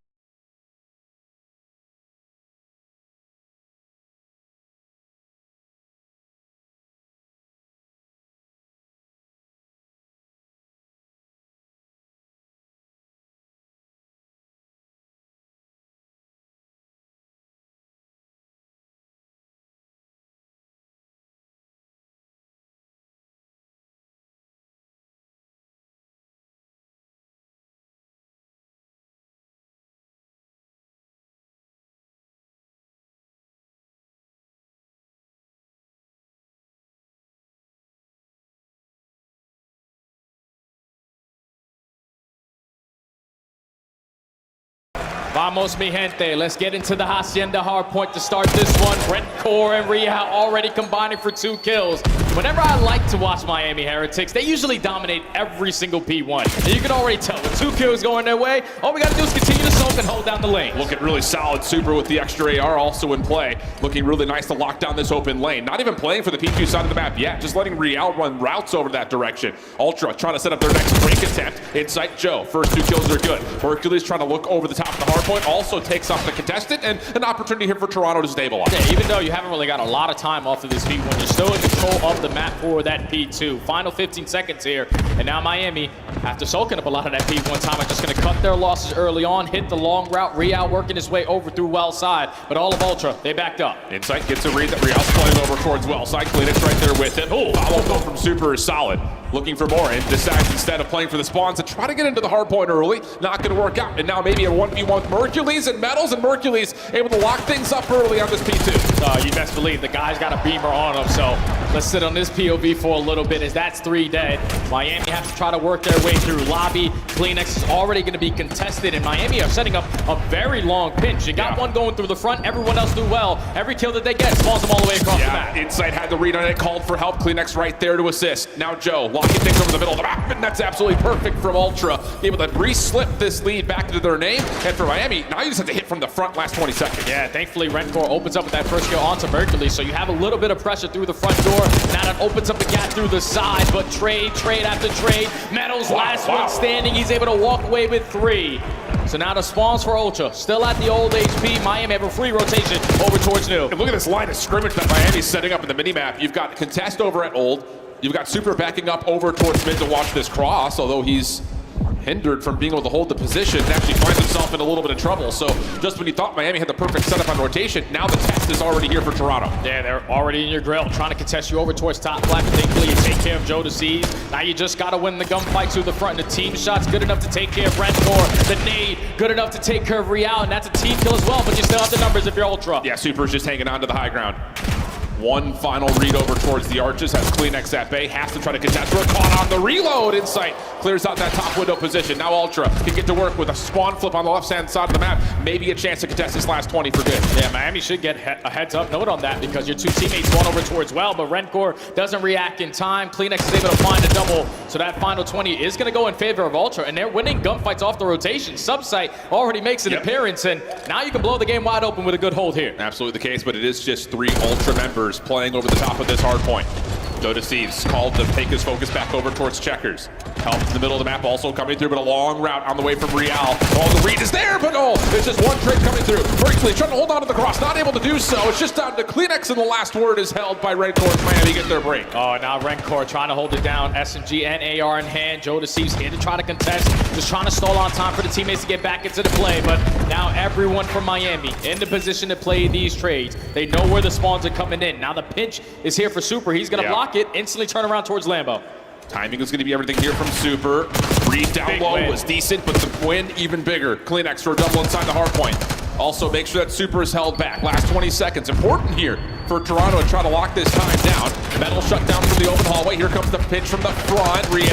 Speaker 15: Vamos, mi gente. Let's get into the Hacienda hardpoint to start this one. Brent Core and Rhea already combining for 2 kills. Whenever I like to watch Miami Heretics, they usually dominate every single P1. And you can already tell with 2 kills going their way, all we got to do is continue to soak and hold down the lane.
Speaker 1: Looking really solid. Super with the extra AR also in play. Looking really nice to lock down this open lane. Not even playing for the P2 side of the map yet. Just letting Real run routes over that direction. Ultra trying to set up their next break attempt. Insight Joe. First 2 kills are good. Hercules trying to look over the top of the hardpoint. Also takes off the contestant, and an opportunity here for Toronto to stabilize.
Speaker 15: Yeah, even though you haven't really got a lot of time off of this P1, you're still in control of the map for that P2. Final 15 seconds here, and now Miami, after soaking up a lot of that P1 time, are just going to cut their losses early on, hit the long route. Real working his way over through well side, but all of Ultra, they backed up.
Speaker 1: Insight gets a read that Real's playing over towards well side. Klinex right there with him. Oh, follow-up from Super is solid. Looking for more, and decides instead of playing for the spawns to try to get into the hard point early. Not going to work out, and now maybe a 1v1 with Mercules and Metals, and Mercules able to lock things up early on this P2.
Speaker 15: You best believe the guy's got a beamer on him, so let's sit on this POV for a little bit, as that's 3 dead. Miami has to try to work their way through lobby. Klinex is already going to be contested, and Miami are setting up a very long pinch. You got one going through the front, everyone else do well. Every kill that they get spawns them all the way across the map.
Speaker 1: Insight had the read on it, called for help. Klinex right there to assist. Now Joe locking things over the middle of the map, and that's absolutely perfect from Ultra. Able to re-slip this lead back into their name, and for Miami, now you just have to hit from the front last 20 seconds.
Speaker 15: Yeah, thankfully Rencore opens up with that first kill onto Mercury, so you have a little bit of pressure through the front door. Now that opens up the gap through the side, but trade after trade. Metals last one standing. He's able to walk away with 3. So now the spawns for Ultra, still at the old HP. Miami have a free rotation over towards new.
Speaker 1: And look at this line of scrimmage that Miami's setting up in the minimap. You've got contest over at old. You've got Super backing up over towards mid to watch this cross, although he's hindered from being able to hold the position, and actually finds himself in a little bit of trouble. So just when you thought Miami had the perfect setup on rotation, now the test is already here for Toronto.
Speaker 15: Yeah, they're already in your grill, trying to contest you over towards top flat. Thankfully, you take care of Joe DeCease. Now you just got to win the gunfight through the front. And the team shot's good enough to take care of Rentor. The nade, good enough to take care of Real, and that's a team kill as well, but you still have the numbers if you're Ultra.
Speaker 1: Yeah, Super's just hanging on to the high ground. One final read over towards the arches, has Kleenex at bay, has to try to contest her, caught on the reload. Insight clears out that top window position. Now Ultra can get to work with a spawn flip on the left-hand side of the map. Maybe a chance to contest this last 20 for good.
Speaker 15: Yeah, Miami should get a heads-up note on that because your two teammates spawn over towards well, but Rencor doesn't react in time. Kleenex is able to find a double, so that final 20 is going to go in favor of Ultra, and they're winning gunfights off the rotation. Subsite already makes an appearance, and now you can blow the game wide open with a good hold here.
Speaker 1: Absolutely the case, but it is just 3 Ultra members playing over the top of this hard point. Joe DeCease called to take his focus back over towards Checkers. Help in the middle of the map also coming through, but a long route on the way from Real. Oh, the read is there, but no, it's just one trick coming through. Berkeley trying to hold on to the cross, not able to do so. It's just down to Kleenex, and the last word is held by Rencor as Miami get their break.
Speaker 15: Oh, now Rencor trying to hold it down. SMG and AR in hand. Joe DeCease here to try to contest. Just trying to stall on time for the teammates to get back into the play, but now everyone from Miami in the position to play these trades. They know where the spawns are coming in. Now the pinch is here for Super. He's going to block it, instantly turn around towards Lambo.
Speaker 1: Timing is going to be everything here from Super. Read down
Speaker 15: Big
Speaker 1: low
Speaker 15: win.
Speaker 1: was decent, but the win even bigger. Kleenex for a double inside the hard point. Also make sure that Super is held back. Last 20 seconds. Important here for Toronto to try to lock this time down. Metal shut down from the open hallway. Here comes the pitch from the front. Real,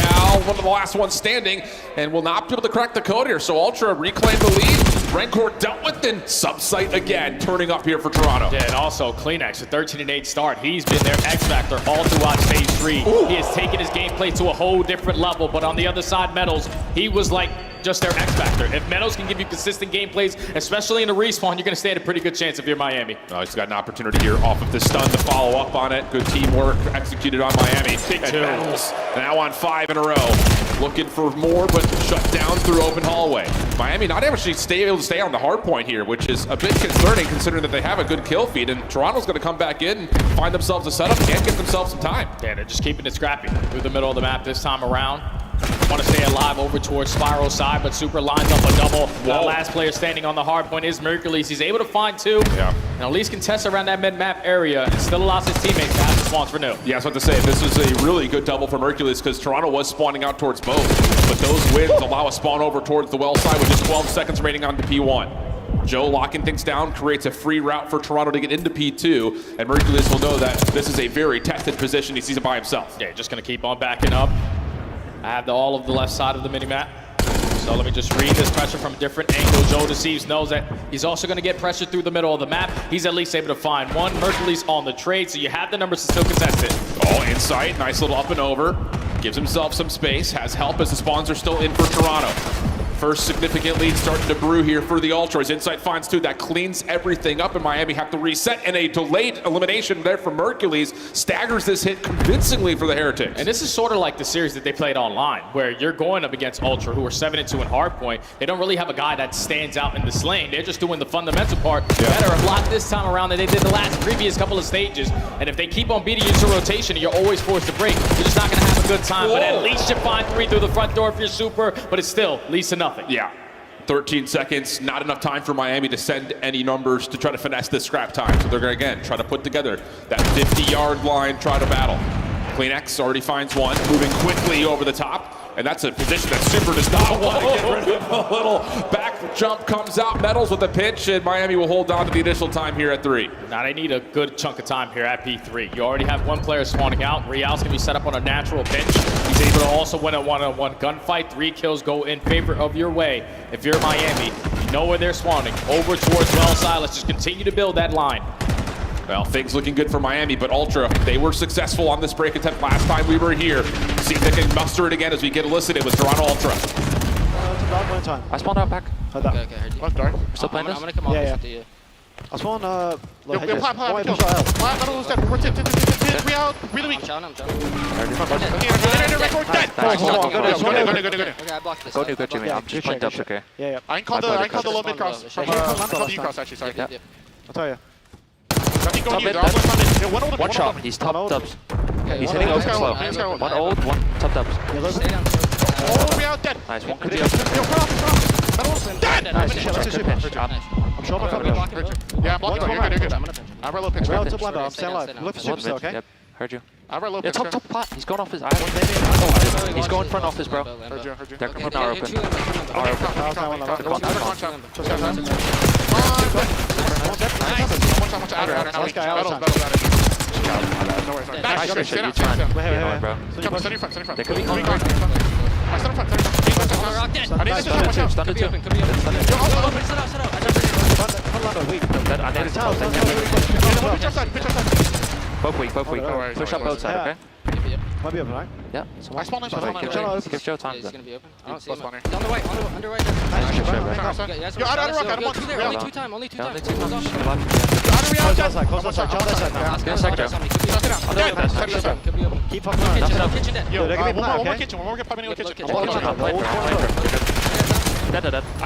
Speaker 1: one of the last ones standing, and will not be able to crack the code here. So Ultra reclaim the lead. Rencor dealt with, and Subsite again turning up here for Toronto.
Speaker 15: Yeah, and also Kleenex, a 13-8 start. He's been their X factor all throughout stage 3. Ooh. He has taken his gameplay to a whole different level, but on the other side, Metals, he was like just their X factor. If Metals can give you consistent gameplays, especially in the respawn, you're going to stand a pretty good chance if you're Miami.
Speaker 1: He's got an opportunity here off of the stun to follow up on it. Good teamwork executed on Miami.
Speaker 15: Big
Speaker 1: and
Speaker 15: two.
Speaker 1: Metals now on 5 in a row. Looking for more, but shut down through open hallway. Miami not able to stay on the hard point here, which is a bit concerning considering that they have a good kill feed, and Toronto's going to come back in and find themselves a setup and get themselves some time.
Speaker 15: Yeah, they're just keeping it scrappy through the middle of the map this time around. Want to stay alive over towards Spiral side, but Super lines up a double. The last player standing on the hard point is Mercules. He's able to find 2, and at least contest around that mid-map area, and still allows his teammates to have the spawns for new.
Speaker 1: Yeah, I was about to say, this is a really good double for Mercules because Toronto was spawning out towards both, but those wins allow a spawn over towards the well side with just 12 seconds remaining on the P1. Joe locking things down creates a free route for Toronto to get into P2, and Mercules will know that this is a very tested position. He sees it by himself.
Speaker 15: Yeah, just going to keep on backing up. I have all of the left side of the mini-map. So let me just read this pressure from a different angle. Joe DeCease knows that he's also going to get pressure through the middle of the map. He's at least able to find one. Mercules on the trade, so you have the numbers to still contest it.
Speaker 1: Oh, insight. Nice little up and over. Gives himself some space. Has help as the spawns are still in for Toronto. First significant lead starting to brew here for the Ultras. Insight finds 2. That cleans everything up, and Miami have to reset. And a delayed elimination there from Mercules staggers this hit convincingly for the Heretics.
Speaker 15: And this is sort of like the series that they played online, where you're going up against Ultra, who are 7-2 in hardpoint. They don't really have a guy that stands out in this lane. They're just doing the fundamental part better a lot this time around than they did the previous couple of stages. And if they keep on beating you to rotation, you're always forced to break. You're just not going to have a good time. Whoa. But at least you find 3 through the front door if you're Super, but it's still leads to nothing.
Speaker 1: Yeah. 13 seconds, not enough time for Miami to send any numbers to try to finesse this scrap time. So they're going to, again, try to put together that 50-yard line, try to battle. Kleenex already finds 1, moving quickly over the top. And that's a position that Super does not want to get rid of. A little back jump comes out, Metals with a pinch, and Miami will hold on to the initial time here at 3.
Speaker 15: Now they need a good chunk of time here at P3. You already have 1 player spawning out. Real's going to be set up on a natural pinch. He's able to also win a one-on-one gunfight. 3 kills go in favor of your way. If you're Miami, you know where they're spawning. Over towards well side. Let's just continue to build that line.
Speaker 1: Well, things looking good for Miami, but Ultra, they were successful on this break attempt last time we were here. See if they can muster it again as we get elicited with Toronto Ultra.
Speaker 11: I spawned out back.
Speaker 13: Okay, heard you. Left dark.
Speaker 11: Still playing this?
Speaker 13: I'm gonna come off this with you.
Speaker 11: I spawned,
Speaker 13: Plant, Metal is dead. We're tip, Real, really weak. I'm down. Okay, I blocked this.
Speaker 11: Go to me. I'm just playing dubs, okay?
Speaker 13: Yeah. I can call the low mid cross. From the U cross, actually, sorry.
Speaker 11: I'll tell you.
Speaker 13: Nothing going either.
Speaker 11: One shot. He's top dubs.
Speaker 13: Okay.
Speaker 7: He's hitting open slow. One old, one top doubles.
Speaker 13: Oh, we out dead.
Speaker 7: Nice, one could be
Speaker 13: Dead.
Speaker 7: Nice, I'm sure my
Speaker 13: Yeah, I'm blocking. You're good. I have a little picture.
Speaker 7: Relative left, I'm staying alive. Look for super still, okay? Yep, heard you.
Speaker 13: I have a little
Speaker 7: Yeah,
Speaker 13: picture.
Speaker 7: top plat. He's going off his eye. He's going front office, bro.
Speaker 13: Heard you.
Speaker 7: They're coming our open. Both weak. Push up both sides, okay?
Speaker 11: Might be open, right?
Speaker 7: Yeah.
Speaker 13: I spawn in.
Speaker 7: Give Joe time.
Speaker 11: It's gonna be open.
Speaker 13: On
Speaker 11: the right.
Speaker 13: Yo, I don't rock.
Speaker 11: Only two time. Only two time.
Speaker 13: Close outside now.
Speaker 7: Get a sec, Joe.
Speaker 11: Keep fucking around.
Speaker 13: Kitchen dead.
Speaker 11: Yo,
Speaker 13: One more kitchen. Popping in the kitchen.
Speaker 7: I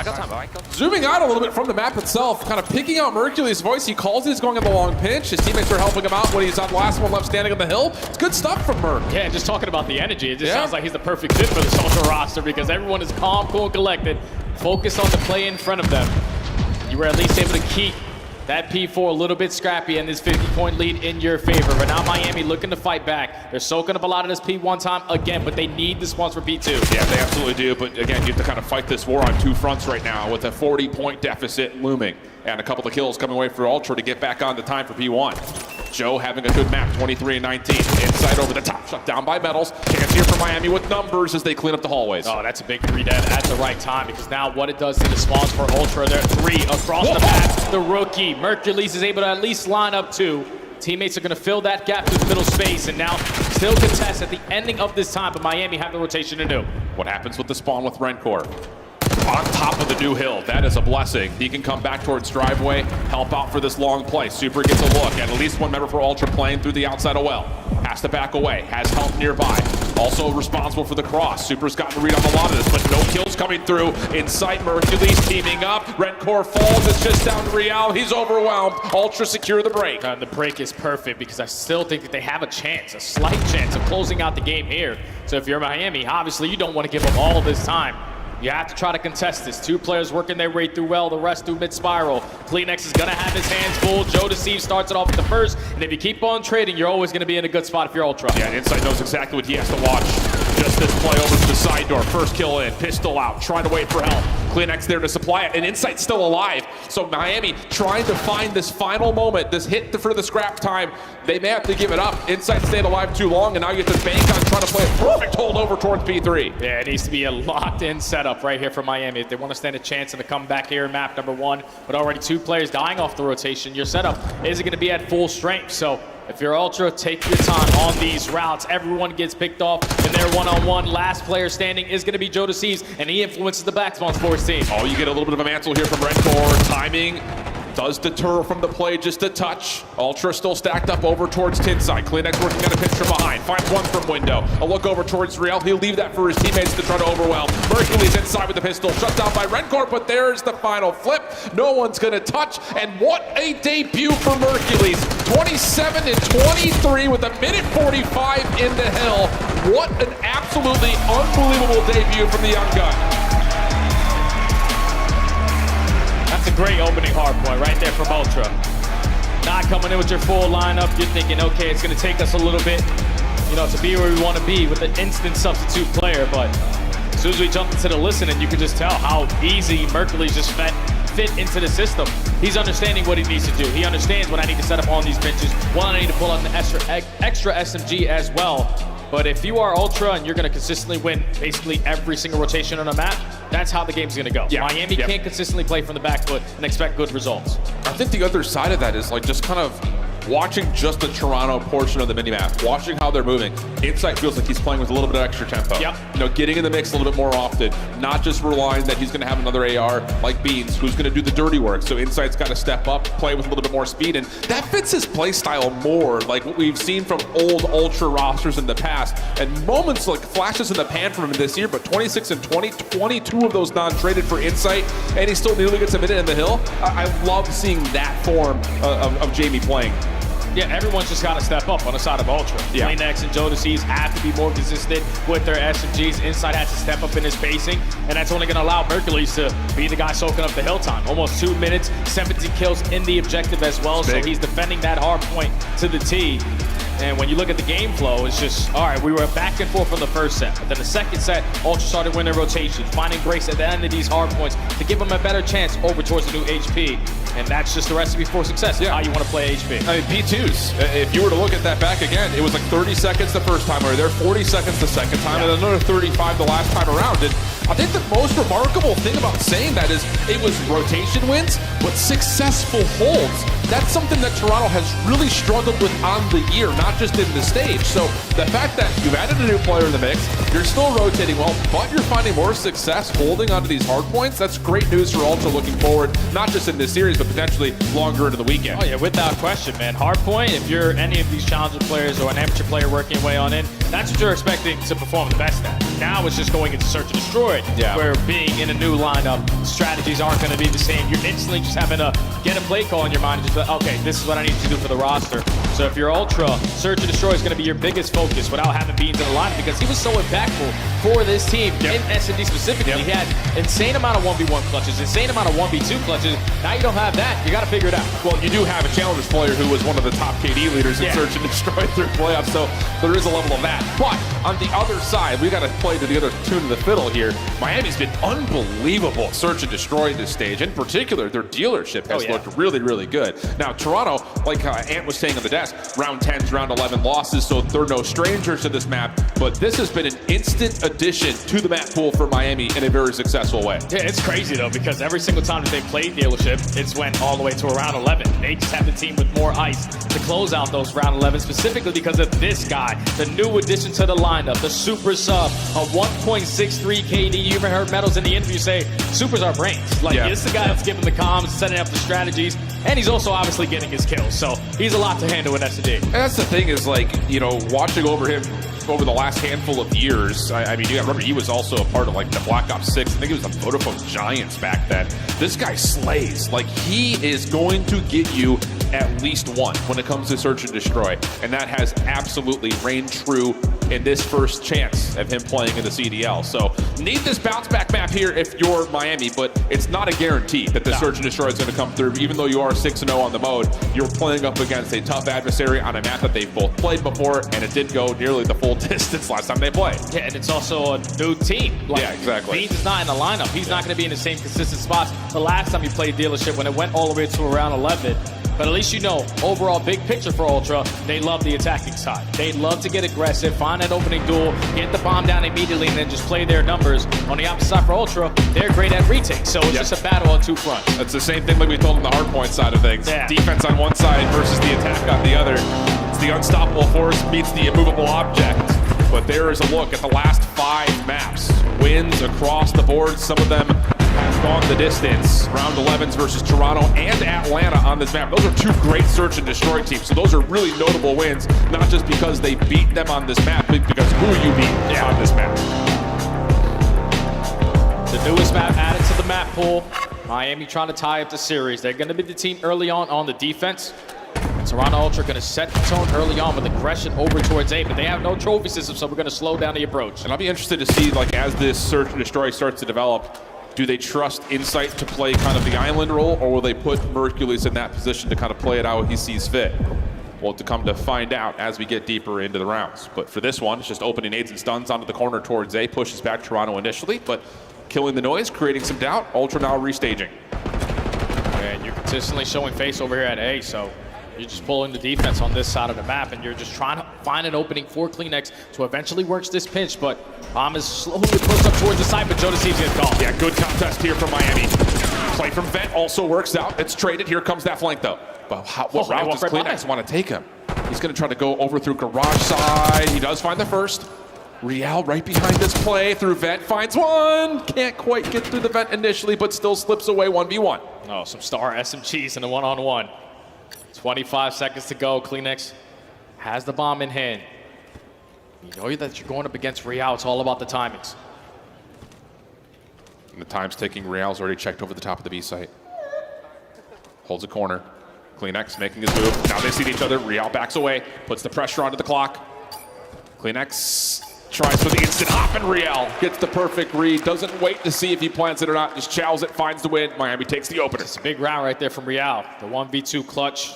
Speaker 7: got time, alright?
Speaker 1: Zooming out a little bit from the map itself, kind of picking out Mercury's voice. He calls it, he's going on the long pinch. His teammates are helping him out when he's on the last one left standing on the hill. It's good stuff from Merc.
Speaker 15: Yeah, just talking about the energy, it just sounds like he's the perfect fit for this Ultra roster because everyone is calm, cool, and collected, focused on the play in front of them. You were at least able to keep that P4 a little bit scrappy and this 50-point lead in your favor. But now Miami looking to fight back. They're soaking up a lot of this P1 time again, but they need this once for P2.
Speaker 1: Yeah, they absolutely do. But again, you have to kind of fight this war on two fronts right now with a 40-point deficit looming and a couple of kills coming away for Ultra to get back on the time for P1. Joe having a good map, 23 and 19. Inside over the top, shut down by Metals. Chance here for Miami with numbers as they clean up the hallways.
Speaker 15: Oh, that's a big 3 dead at the right time because now what it does to the spawns for Ultra, they're 3 across the map. The rookie, Mercules, is able to at least line up 2. Teammates are going to fill that gap through the middle space and now still contest at the ending of this time, but Miami have the rotation to do.
Speaker 1: What happens with the spawn with Rencor? On top of the new hill, that is a blessing. He can come back towards driveway, help out for this long play. Super gets a look at least one member for Ultra playing through the outside of well. Has to back away, has help nearby. Also responsible for the cross. Super's gotten a read on a lot of this, but no kills coming through. Inside, Mercules teaming up. Rencor falls, it's just down to Real. He's overwhelmed. Ultra secure the break.
Speaker 15: The break is perfect because I still think that they have a chance, a slight chance of closing out the game here. So if you're Miami, obviously you don't want to give them all this time. You have to try to contest this. 2 players working their way through well, the rest through mid-spiral. Kleenex is going to have his hands full. Joe Deceive starts it off with the first, and if you keep on trading, you're always going to be in a good spot if you're Ultra.
Speaker 1: Yeah, and Insight knows exactly what he has to watch. Just this play over to the side door. First kill in, pistol out, trying to wait for help. Kleenex there to supply it, and Insight's still alive. So Miami trying to find this final moment, this hit for the scrap time. They may have to give it up. Insight stayed alive too long, and now you have to bank on trying to play a perfect hold over towards P3.
Speaker 15: Yeah, it needs to be a locked-in setup right here for Miami if they want to stand a chance in the comeback here in map number 1. But already 2 players dying off the rotation. Your setup isn't going to be at full strength. So if you're Ultra, take your time on these routes. Everyone gets picked off in their one-on-one. Last player standing is going to be Joe Deceives, and he influences the back spawns for his team.
Speaker 1: Oh, you get a little bit of a mantle here from Rencor. Timing does deter from the play just a touch. Ultra still stacked up over towards Tinside. Kleenex working on a pinch from behind. Finds one from window. A look over towards Real. He'll leave that for his teammates to try to overwhelm. Mercules inside with the pistol. Shut down by Rencor, but there's the final flip. No one's going to touch. And what a debut for Mercules. 27 and 23 with a minute 45 in the hill. What an absolutely unbelievable debut from the young gun.
Speaker 15: That's a great opening hard point right there from Ultra. Not coming in with your full lineup, you're thinking, okay, it's going to take us a little bit, to be where we want to be with an instant substitute player. But as soon as we jump into the listening, you can just tell how easy Mercules just fit into the system. He's understanding what he needs to do. He understands what I need to set up on these benches, what I need to pull out the extra SMG as well. But if you are Ultra and you're going to consistently win basically every single rotation on a map, that's how the game's going to go.
Speaker 1: Yeah.
Speaker 15: Miami can't consistently play from the back foot and expect good results.
Speaker 1: I think the other side of that is just kind of watching just the Toronto portion of the minimap, watching how they're moving. Insight feels like he's playing with a little bit of extra tempo.
Speaker 15: Yep.
Speaker 1: Getting in the mix a little bit more often, not just relying that he's going to have another AR like Beans, who's going to do the dirty work. So Insight's got to step up, play with a little bit more speed, and that fits his play style more, like what we've seen from old Ultra rosters in the past. And moments like flashes in the pan from him this year, but 26 and 20, 22 of those non-traded for Insight, and he still nearly gets a minute in the hill. I love seeing that form of Jamie playing.
Speaker 15: Yeah, everyone's just got to step up on the side of Ultra.
Speaker 1: Yeah.
Speaker 15: Kleenex and Jodeci's have to be more consistent with their SMGs. Inside has to step up in his spacing, and that's only going to allow Mercules to be the guy soaking up the hill time. Almost 2 minutes, 70 kills in the objective as well, so he's defending that hard point to the T. And when you look at the game flow, it's just, all right, we were back and forth from the first set. But then the second set, Ultra started winning rotations, finding grace at the end of these hard points to give them a better chance over towards the new HP. And that's just the recipe for success, how you want to play HP.
Speaker 1: I mean, P2s, if you were to look at that back again, it was like 30 seconds the first time over there, 40 seconds the second time, and another 35 the last time around. And I think the most remarkable thing about saying that is it was rotation wins, but successful holds. That's something that Toronto has really struggled with on the year, not just in the stage. So the fact that you've added a new player in the mix, you're still rotating well, but you're finding more success holding onto these hard points, that's great news for Ultra looking forward, not just in this series, but potentially longer into the weekend.
Speaker 15: Oh yeah, without question, man. Hard point, if you're any of these challenger players or an amateur player working your way on in, that's what you're expecting to perform the best at. Now it's just going into search and destroy, where being in a new lineup, strategies aren't going to be the same. You're instantly just having to get a play call in your mind and just be like, okay, this is what I need to do for the roster. So if you're Ultra, search and destroy is going to be your biggest focus without having Beans in the lineup, because he was so impactful for this team in S&D specifically. He had insane amount of 1v1 clutches, insane amount of 1v2 clutches. Now you don't have that. You got to figure it out.
Speaker 1: Well, you do have a challengers player who was one of the top KD leaders in search and destroy through playoffs, so there is a level of that. But on the other side, we got to play to the other tune of the fiddle here. Miami's been unbelievable at search and destroy this stage. In particular, their dealership has looked really, really good. Now, Toronto, like Ant was saying on the desk, round 10s, round 11 losses, so they're no strangers to this map. But this has been an instant addition to the map pool for Miami in a very successful way.
Speaker 15: Yeah, it's crazy though, because every single time that they played dealership, it's went all the way to around 11. They just have the team with more ice to close out those round 11, specifically because of this guy, the new addition to the lineup, the super sub, a 1.63 KD. You even heard Metals in the interview say, supers are brains. Like, this is the guy that's giving the comms, setting up the strategies, and he's also obviously getting his kills. So he's a lot to handle in S&D.
Speaker 1: And that's the thing is, like, you know, watching over him over the last handful of years, I mean, you gotta remember, he was also a part of, like, the Black Ops 6. I think he was the Vodafone Giants back then. This guy slays. Like, he is going to get you at least one when it comes to search and destroy. And that has absolutely reigned true in this first chance of him playing in the CDL. So, need this bounce back map here if you're Miami, but it's not a guarantee that the search and destroy is going to come through. Even though you are 6-0 on the mode, you're playing up against a tough adversary on a map that they've both played before, and it did go nearly the full distance last time they played.
Speaker 15: Yeah, and it's also a new team. Like,
Speaker 1: yeah, exactly.
Speaker 15: Beans is not in the lineup. He's not going to be in the same consistent spots the last time he played dealership when it went all the way to around 11. But at least you know, overall, big picture for Ultra, they love the attacking side. They love to get aggressive, find that opening duel, get the bomb down immediately, and then just play their numbers. On the opposite side for Ultra, they're great at retakes, so it's just a battle on two fronts.
Speaker 1: It's the same thing like we told on the hardpoint side of things. Defense on one side versus the attack on the other. It's the unstoppable force meets the immovable object. But there is a look at the last 5 maps. Wins across the board, some of them have gone the distance. Round 11s versus Toronto and Atlanta on this map. Those are 2 great search and destroy teams. So those are really notable wins, not just because they beat them on this map, but because who you beat on this map.
Speaker 15: The newest map added to the map pool. Miami trying to tie up the series. They're going to be the team early on the defense. Toronto Ultra going to set the tone early on with aggression over towards A, but they have no trophy system, so we're going to slow down the approach.
Speaker 1: And I'll be interested to see, like, as this search and destroy starts to develop, do they trust Insight to play kind of the island role, or will they put Mercules in that position to kind of play it out he sees fit? Well, to come to find out as we get deeper into the rounds. But for this one, it's just opening nades and stuns onto the corner towards A, pushes back Toronto initially, but killing the noise, creating some doubt. Ultra now restaging.
Speaker 15: And you're consistently showing face over here at A, so you're just pulling the defense on this side of the map, and you're just trying to find an opening for Kleenex to eventually work this pinch, but Bomb is slowly pushed up towards the side, but Jodeci's gets called.
Speaker 1: Yeah, good contest here from Miami. Play from Vent also works out. It's traded. Here comes that flank, though. But what route does Kleenex want to take him? He's going to try to go over through garage side. He does find the first. Real right behind this play through Vent, finds one. Can't quite get through the Vent initially, but still slips away 1v1.
Speaker 15: Oh, some star SMGs in a one-on-one. 25 seconds to go. Kleenex has the bomb in hand. You know that you're going up against Real. It's all about the timings.
Speaker 1: And the time's ticking. Real's already checked over the top of the B site. Holds a corner. Kleenex making his move. Now they see each other. Real backs away, puts the pressure onto the clock. Kleenex tries for the instant hop, and Real gets the perfect read. Doesn't wait to see if he plants it or not. Just chows it, finds the win. Miami takes the opener.
Speaker 15: It's a big round right there from Real. The 1v2 clutch.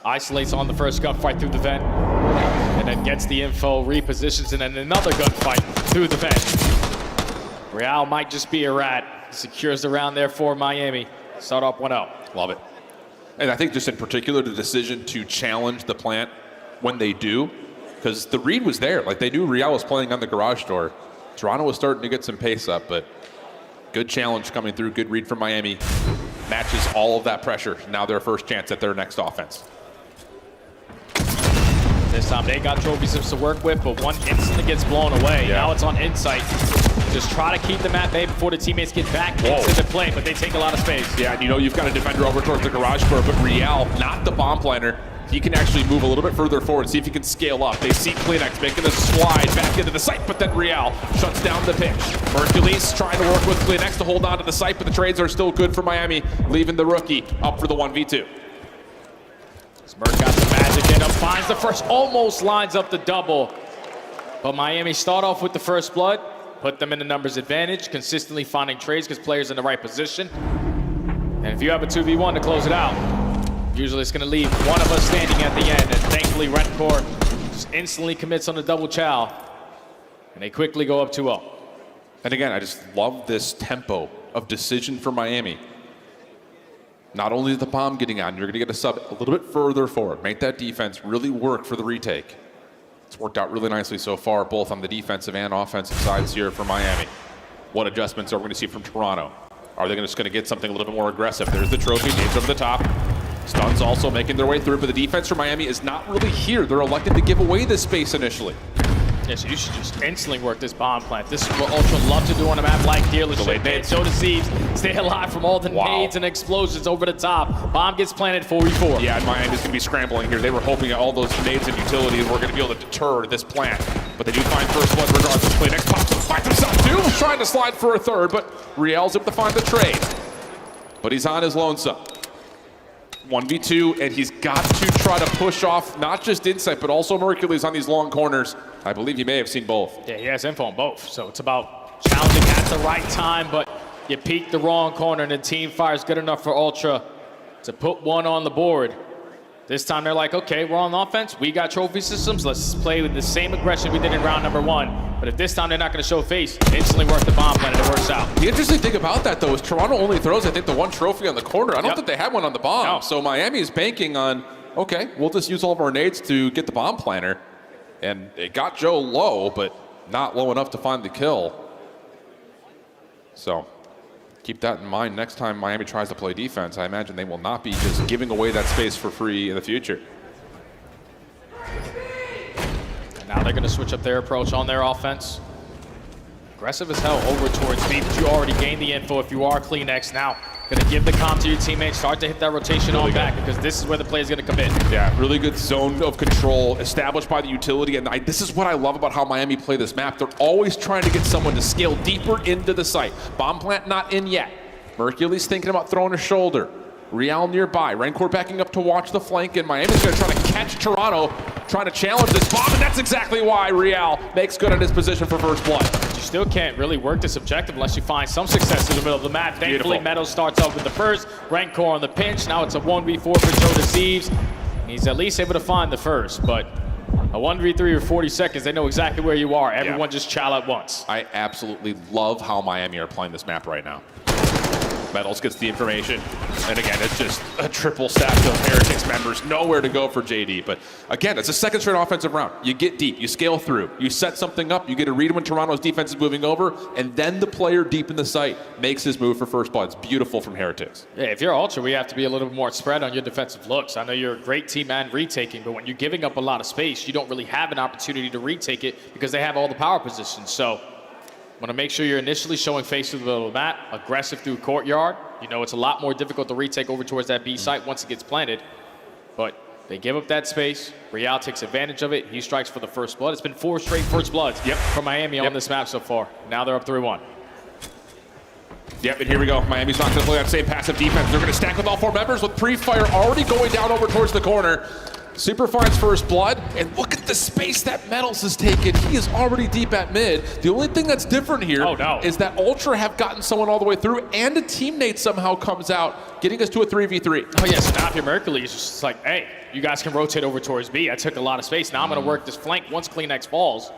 Speaker 15: Isolates on the first gunfight through the vent. And then gets the info, repositions, and then another gunfight through the vent. Real might just be a rat. Secures the round there for Miami. Start off 1-0.
Speaker 1: Love it. And I think just in particular, the decision to challenge the plant when they do, because the read was there. Like, they knew Real was playing on the garage door. Toronto was starting to get some pace up, but good challenge coming through. Good read from Miami. Matches all of that pressure. Now their first chance at their next offense.
Speaker 15: This time they got trophies to work with, but one instantly gets blown away.
Speaker 1: Yeah.
Speaker 15: Now it's on Insight. Just try to keep them at bay before the teammates get back into the play, but they take a lot of space.
Speaker 1: Yeah, and you know you've got a defender over towards the garage door, but Real, not the bomb planner, he can actually move a little bit further forward, see if he can scale up. They see Kleenex making a slide back into the site, but then Real shuts down the pitch. Hercules trying to work with Kleenex to hold on to the site, but the trades are still good for Miami, leaving the rookie up for the 1v2.
Speaker 15: Smirk got the magic in him, finds the first, almost lines up the double. But Miami start off with the first blood, put them in the numbers advantage, consistently finding trades because players in the right position. And if you have a 2v1 to close it out, usually it's going to leave one of us standing at the end. And thankfully, Rencore just instantly commits on the double chow. And they quickly go up 2-0.
Speaker 1: And again, I just love this tempo of decision for Miami. Not only is the bomb getting on, you're going to get a sub a little bit further forward. Make that defense really work for the retake. It's worked out really nicely so far, both on the defensive and offensive sides here for Miami. What adjustments are we going to see from Toronto? Are they just going to get something a little bit more aggressive? There's the trophy, names over the top. Stuns also making their way through, but the defense for Miami is not really here. They're elected to give away this space initially.
Speaker 15: Yeah, so you should just instantly work this bomb plant. This is what Ultra love to do on a map like Dealership. Man, so does Thieves. Stay alive from all the nades and explosions over the top. Bomb gets planted 4v4.
Speaker 1: Yeah, and Miami's going to be scrambling here. They were hoping that all those nades and utilities were going to be able to deter this plant. But they do find first blood regardless. Kleenex pops up, finds himself too. Trying to slide for a third, but Real's able to find the trade. But he's on his lonesome. 1v2, and he's got to try to push off not just Insight, but also Hercules on these long corners. I believe he may have seen both.
Speaker 15: Yeah, he has info on both. So it's about challenging at the right time, but you peek the wrong corner, and the team fires good enough for Ultra to put one on the board. This time they're like, okay, we're on offense. We got trophy systems. Let's play with the same aggression we did in round number 1. But if this time they're not going to show face, instantly work the bomb plan and it works out.
Speaker 1: The interesting thing about that, though, is Toronto only throws, I think, the one trophy on the corner. I don't think they had one on the bomb.
Speaker 15: No.
Speaker 1: So Miami is banking on, okay, we'll just use all of our nades to get the bomb planner. And it got Joe low, but not low enough to find the kill. So keep that in mind next time Miami tries to play defense. I imagine they will not be just giving away that space for free in the future.
Speaker 15: And now they're going to switch up their approach on their offense. Aggressive as hell over towards B, but you already gained the info if you are Kleenex. Now, going to give the comp to your teammates, start to hit that rotation on back, because this is where the play is going to commit.
Speaker 1: Yeah, really good zone of control established by the utility, and this is what I love about how Miami play this map. They're always trying to get someone to scale deeper into the site. Bomb plant not in yet. Hercules thinking about throwing a shoulder. Real nearby. Rencore backing up to watch the flank, and Miami's going to try to catch Toronto, trying to challenge this bomb, and that's exactly why Real makes good on his position for first blood.
Speaker 15: You still can't really work this objective unless you find some success in the middle of the map. Thankfully, Meadows starts off with the first. Rencore on the pinch. Now it's a 1v4 for Joe Deceives. He's at least able to find the first, but a 1v3 or 40 seconds, they know exactly where you are. Everyone just chow at once.
Speaker 1: I absolutely love how Miami are playing this map right now. Metals gets the information, and again, it's just a triple stack of Heretics members. Nowhere to go for JD, but again, it's a second straight offensive round. You get deep, you scale through, you set something up, you get a read when Toronto's defense is moving over, and then the player deep in the site makes his move for first blood. It's beautiful from Heretics.
Speaker 15: Yeah, if you're Ultra, we have to be a little bit more spread on your defensive looks. I know you're a great team and retaking, but when you're giving up a lot of space, you don't really have an opportunity to retake it because they have all the power positions. So want to make sure you're initially showing face through the middle of the map, aggressive through courtyard. You know, it's a lot more difficult to retake over towards that B site once it gets planted. But they give up that space. Real takes advantage of it. He strikes for the first blood. It's been 4 straight first bloods from Miami on this map so far. Now they're up 3-1.
Speaker 1: Yep, and here we go. Miami's not going to play that same passive defense. They're going to stack with all 4 members with pre-fire already going down over towards the corner. Super finds first blood, and look at the space that Metals has taken. He is already deep at mid. The only thing that's different here is that Ultra have gotten someone all the way through, and a teammate somehow comes out, getting us to a 3v3.
Speaker 15: Oh yeah, so now if you're Mercury, it's just like, hey, you guys can rotate over towards B. I took a lot of space. Now I'm going to work this flank once CleanX falls.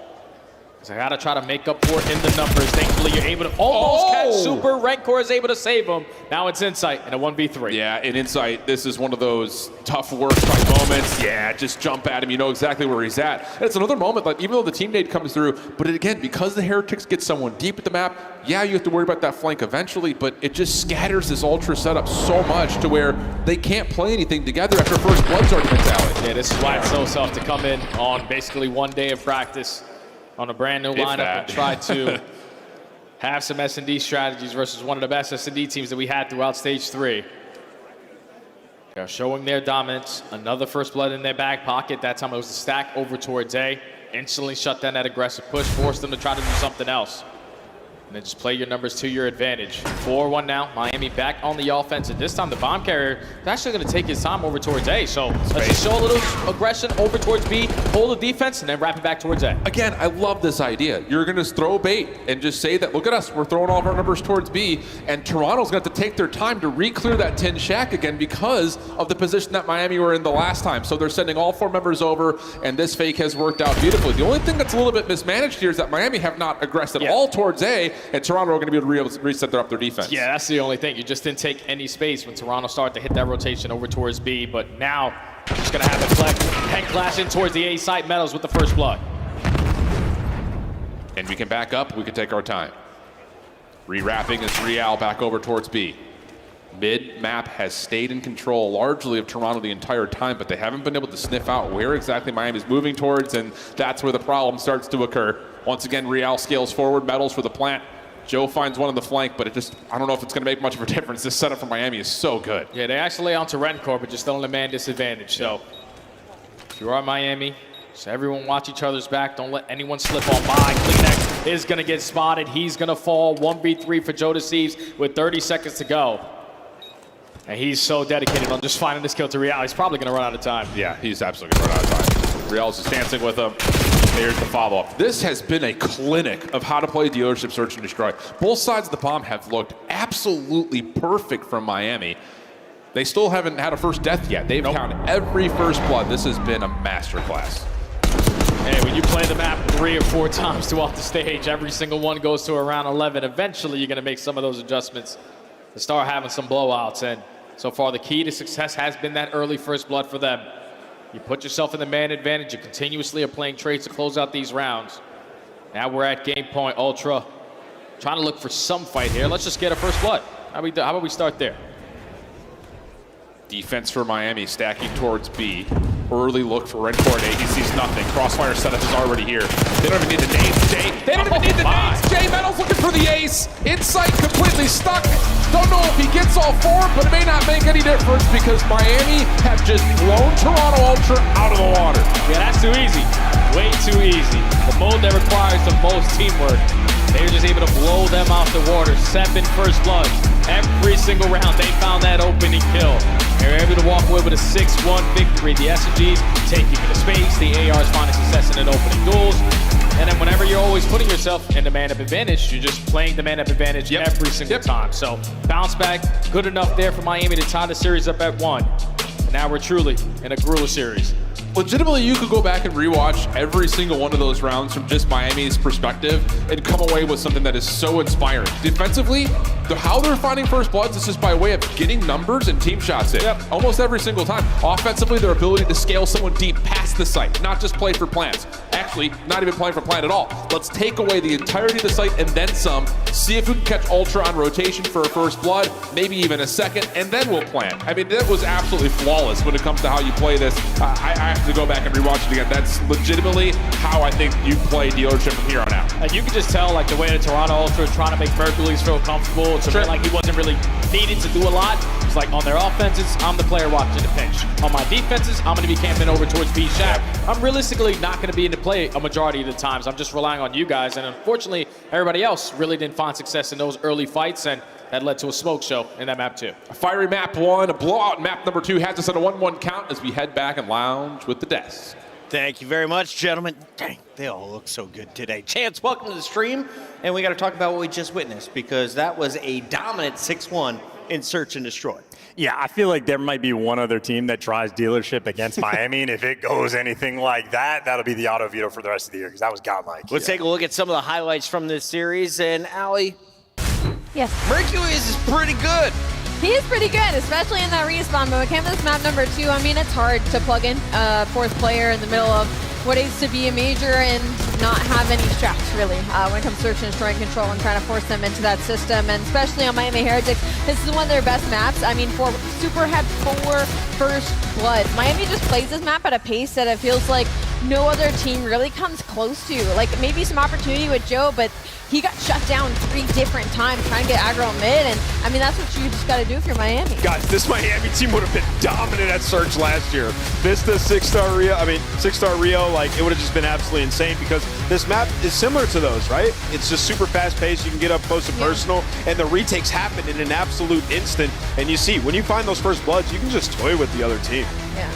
Speaker 15: So I gotta try to make up for it in the numbers. Thankfully, you're able to almost catch Super. Rancor is able to save him. Now it's Insight in a 1v3.
Speaker 1: Yeah, in Insight, this is one of those tough work type moments. Yeah, just jump at him. You know exactly where he's at. And it's another moment, like even though the teammate comes through, but again, because the Heretics get someone deep at the map, yeah, you have to worry about that flank eventually, but it just scatters this Ultra setup so much to where they can't play anything together after first blood's already been tallied.
Speaker 15: Yeah, this is why it's so tough to come in on basically 1 day of practice on a brand new lineup and try to have some S&D strategies versus one of the best S&D teams that we had throughout stage 3. They're showing their dominance. Another first blood in their back pocket. That time it was the stack over towards A. Instantly shut down that aggressive push, forced them to try to do something else. And then just play your numbers to your advantage. 4-1 now. Miami back on the offense. And this time the bomb carrier is actually going to take his time over towards A. So let's just show a little aggression over towards B, hold the defense, and then wrap it back towards A.
Speaker 1: Again, I love this idea. You're going to throw bait and just say that, look at us, we're throwing all of our numbers towards B, and Toronto's going to have to take their time to re-clear that tin shack again because of the position that Miami were in the last time. So they're sending all 4 members over, and this fake has worked out beautifully. The only thing that's a little bit mismanaged here is that Miami have not aggressed at all towards A, and Toronto are going to be able to reset their defense.
Speaker 15: Yeah, that's the only thing. You just didn't take any space when Toronto started to hit that rotation over towards B, but now just going to have it flex. Head clash in towards the A site. Metals with the first blood.
Speaker 1: And we can back up, we can take our time. Rewrapping is Real back over towards B. Mid-map has stayed in control largely of Toronto the entire time, but they haven't been able to sniff out where exactly Miami's moving towards, and that's where the problem starts to occur. Once again, Real scales forward, Metals for the plant. Joe finds one on the flank, but I don't know if it's going to make much of a difference. This setup for Miami is so good.
Speaker 15: Yeah, they actually lay onto Rancor, but just still in a man disadvantage. So if you are Miami, so everyone watch each other's back. Don't let anyone slip on by. CleanX is going to get spotted. He's going to fall. 1v3 for Joe Deceives with 30 seconds to go. And he's so dedicated on just finding this kill to Real. He's probably going to run out of time.
Speaker 1: Yeah, he's absolutely going to run out of time. Real's just dancing with him. There's the follow-up. This has been a clinic of how to play dealership search and destroy. Both sides of the bomb have looked absolutely perfect from Miami. They still haven't had a first death yet. They've counted every first blood. This has been a masterclass.
Speaker 15: Hey, when you play the map 3 or 4 times throughout the stage, every single one goes to around 11. Eventually, you're going to make some of those adjustments to start having some blowouts. And so far, the key to success has been that early first blood for them. You put yourself in the man advantage. You continuously are playing trades to close out these rounds. Now we're at game point. Ultra trying to look for some fight here. Let's just get a first blood. How about we start there?
Speaker 1: Defense for Miami stacking towards B. Early look for Rancor. He sees nothing. Crossfire setup is already here. They don't even need the nades, Jay. They don't even need the nades. Jay Metals looking for the ace. Insight completely stuck. Don't know if he gets all 4, but it may not make any difference because Miami have just blown Toronto Ultra out of the water.
Speaker 15: Yeah, that's too easy. Way too easy. The mode that requires the most teamwork. They were just able to blow them out the water. 7 first bloods. Every single round they found that opening kill. They're able to walk away with a 6-1 victory. The SMGs taking the space. The ARs finding success in an opening duels. And then whenever you're always putting yourself in the man-up advantage, you're just playing the man-up advantage every single time. So bounce back, good enough there for Miami to tie the series up at 1. And now we're truly in a grueler series.
Speaker 1: Legitimately, you could go back and rewatch every single one of those rounds from just Miami's perspective and come away with something that is so inspiring. Defensively, how they're finding first bloods is just by way of getting numbers and team shots in. Almost every single time. Offensively, their ability to scale someone deep past the site, not just play for plants. Actually, not even playing for plant at all. Let's take away the entirety of the site and then some. See if we can catch Ultra on rotation for a first blood, maybe even a second, and then we'll plant. I mean, that was absolutely flawless when it comes to how you play this. I have to go back and rewatch it again. That's legitimately how I think you play dealership from here on out.
Speaker 15: And you can just tell, like, the way the Toronto Ultra is trying to make Mercules feel comfortable. It's like he wasn't really needed to do a lot. It's like on their offenses, I'm the player watching the pinch. On my defenses, I'm going to be camping over towards B shack. I'm realistically not going to be in the play a majority of the times. I'm just relying on you guys. And unfortunately, everybody else really didn't find success in those early fights. And that led to a smoke show in that map 2.
Speaker 1: A fiery map 1, a blowout map number 2 has us at a 1-1 count as we head back and lounge with the desk.
Speaker 4: Thank you very much, gentlemen. Dang, they all look so good today. Chance, welcome to the stream. And we got to talk about what we just witnessed, because that was a dominant 6-1 in Search and Destroy.
Speaker 19: Yeah, I feel like there might be one other team that tries dealership against Miami, and if it goes anything like that, that'll be the auto veto for the rest of the year, because that was godlike.
Speaker 4: Let's take a look at some of the highlights from this series. And Allie,
Speaker 5: Yes.
Speaker 4: Mercules is pretty good.
Speaker 5: He is pretty good, especially in that respawn, but when it came to this map number 2, I mean, it's hard to plug in a 4th player in the middle of what is to be a major and not have any straps, really, when it comes to Search and Destroy and Control and trying to force them into that system. And especially on Miami Heretics, this is one of their best maps. I mean, Super had 4 first blood. Miami just plays this map at a pace that it feels like no other team really comes close to. Like, maybe some opportunity with Joe, but he got shut down 3 different times trying to get aggro mid, and I mean, that's what you just got to do if you're Miami.
Speaker 6: Guys, this Miami team would have been dominant at Search last year. Vista, 6-star Rio, 6-star Rio, like, it would have just been absolutely insane, because this map is similar to those, right? It's just super fast paced, you can get up close and personal, and the retakes happen in an absolute instant, and you see, when you find those first bloods, you can just toy with the other team.
Speaker 5: Yeah.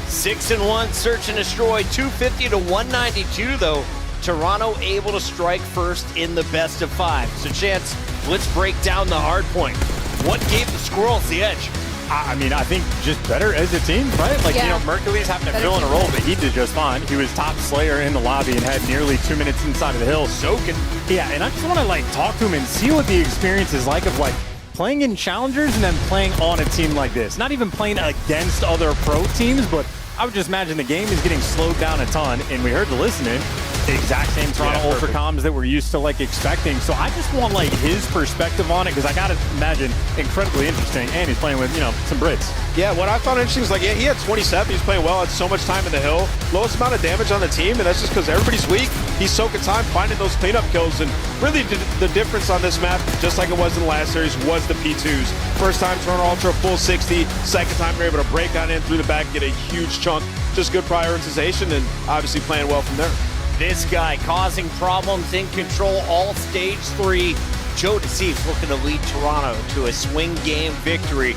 Speaker 4: 6-1 Search and Destroy, 250 to 192 though. Toronto able to strike first in the best of 5. So Chance, let's break down the hard point. What gave the Squirrels the edge?
Speaker 19: I mean, I think just better as a team, right? Like, you know, Mercules having to fill in a role, but he did just fine. He was top slayer in the lobby and had nearly 2 minutes inside of the hill.
Speaker 4: Soaking.
Speaker 19: Yeah, and I just want to, like, talk to him and see what the experience is like of, like, playing in challengers and then playing on a team like this. Not even playing against other pro teams, but I would just imagine the game is getting slowed down a ton, and we heard the listening. The exact same Toronto Ultra comms that we're used to, like, expecting. So I just want, like, his perspective on it, because I gotta imagine incredibly interesting. And he's playing with, you know, some Brits.
Speaker 6: Yeah, what I found interesting is, like, yeah, he had 27. He's playing well, had so much time in the hill. Lowest amount of damage on the team, and that's just because everybody's weak. He's soaking time finding those cleanup kills, and really the difference on this map, just like it was in the last series, was the P2s. First time Toronto Ultra full 60. Second time they're able to break on in through the back, get a huge chunk. Just good prioritization, and obviously playing well from there.
Speaker 4: This guy causing problems in Control all stage 3. Joe Deceives looking to lead Toronto to a swing game victory.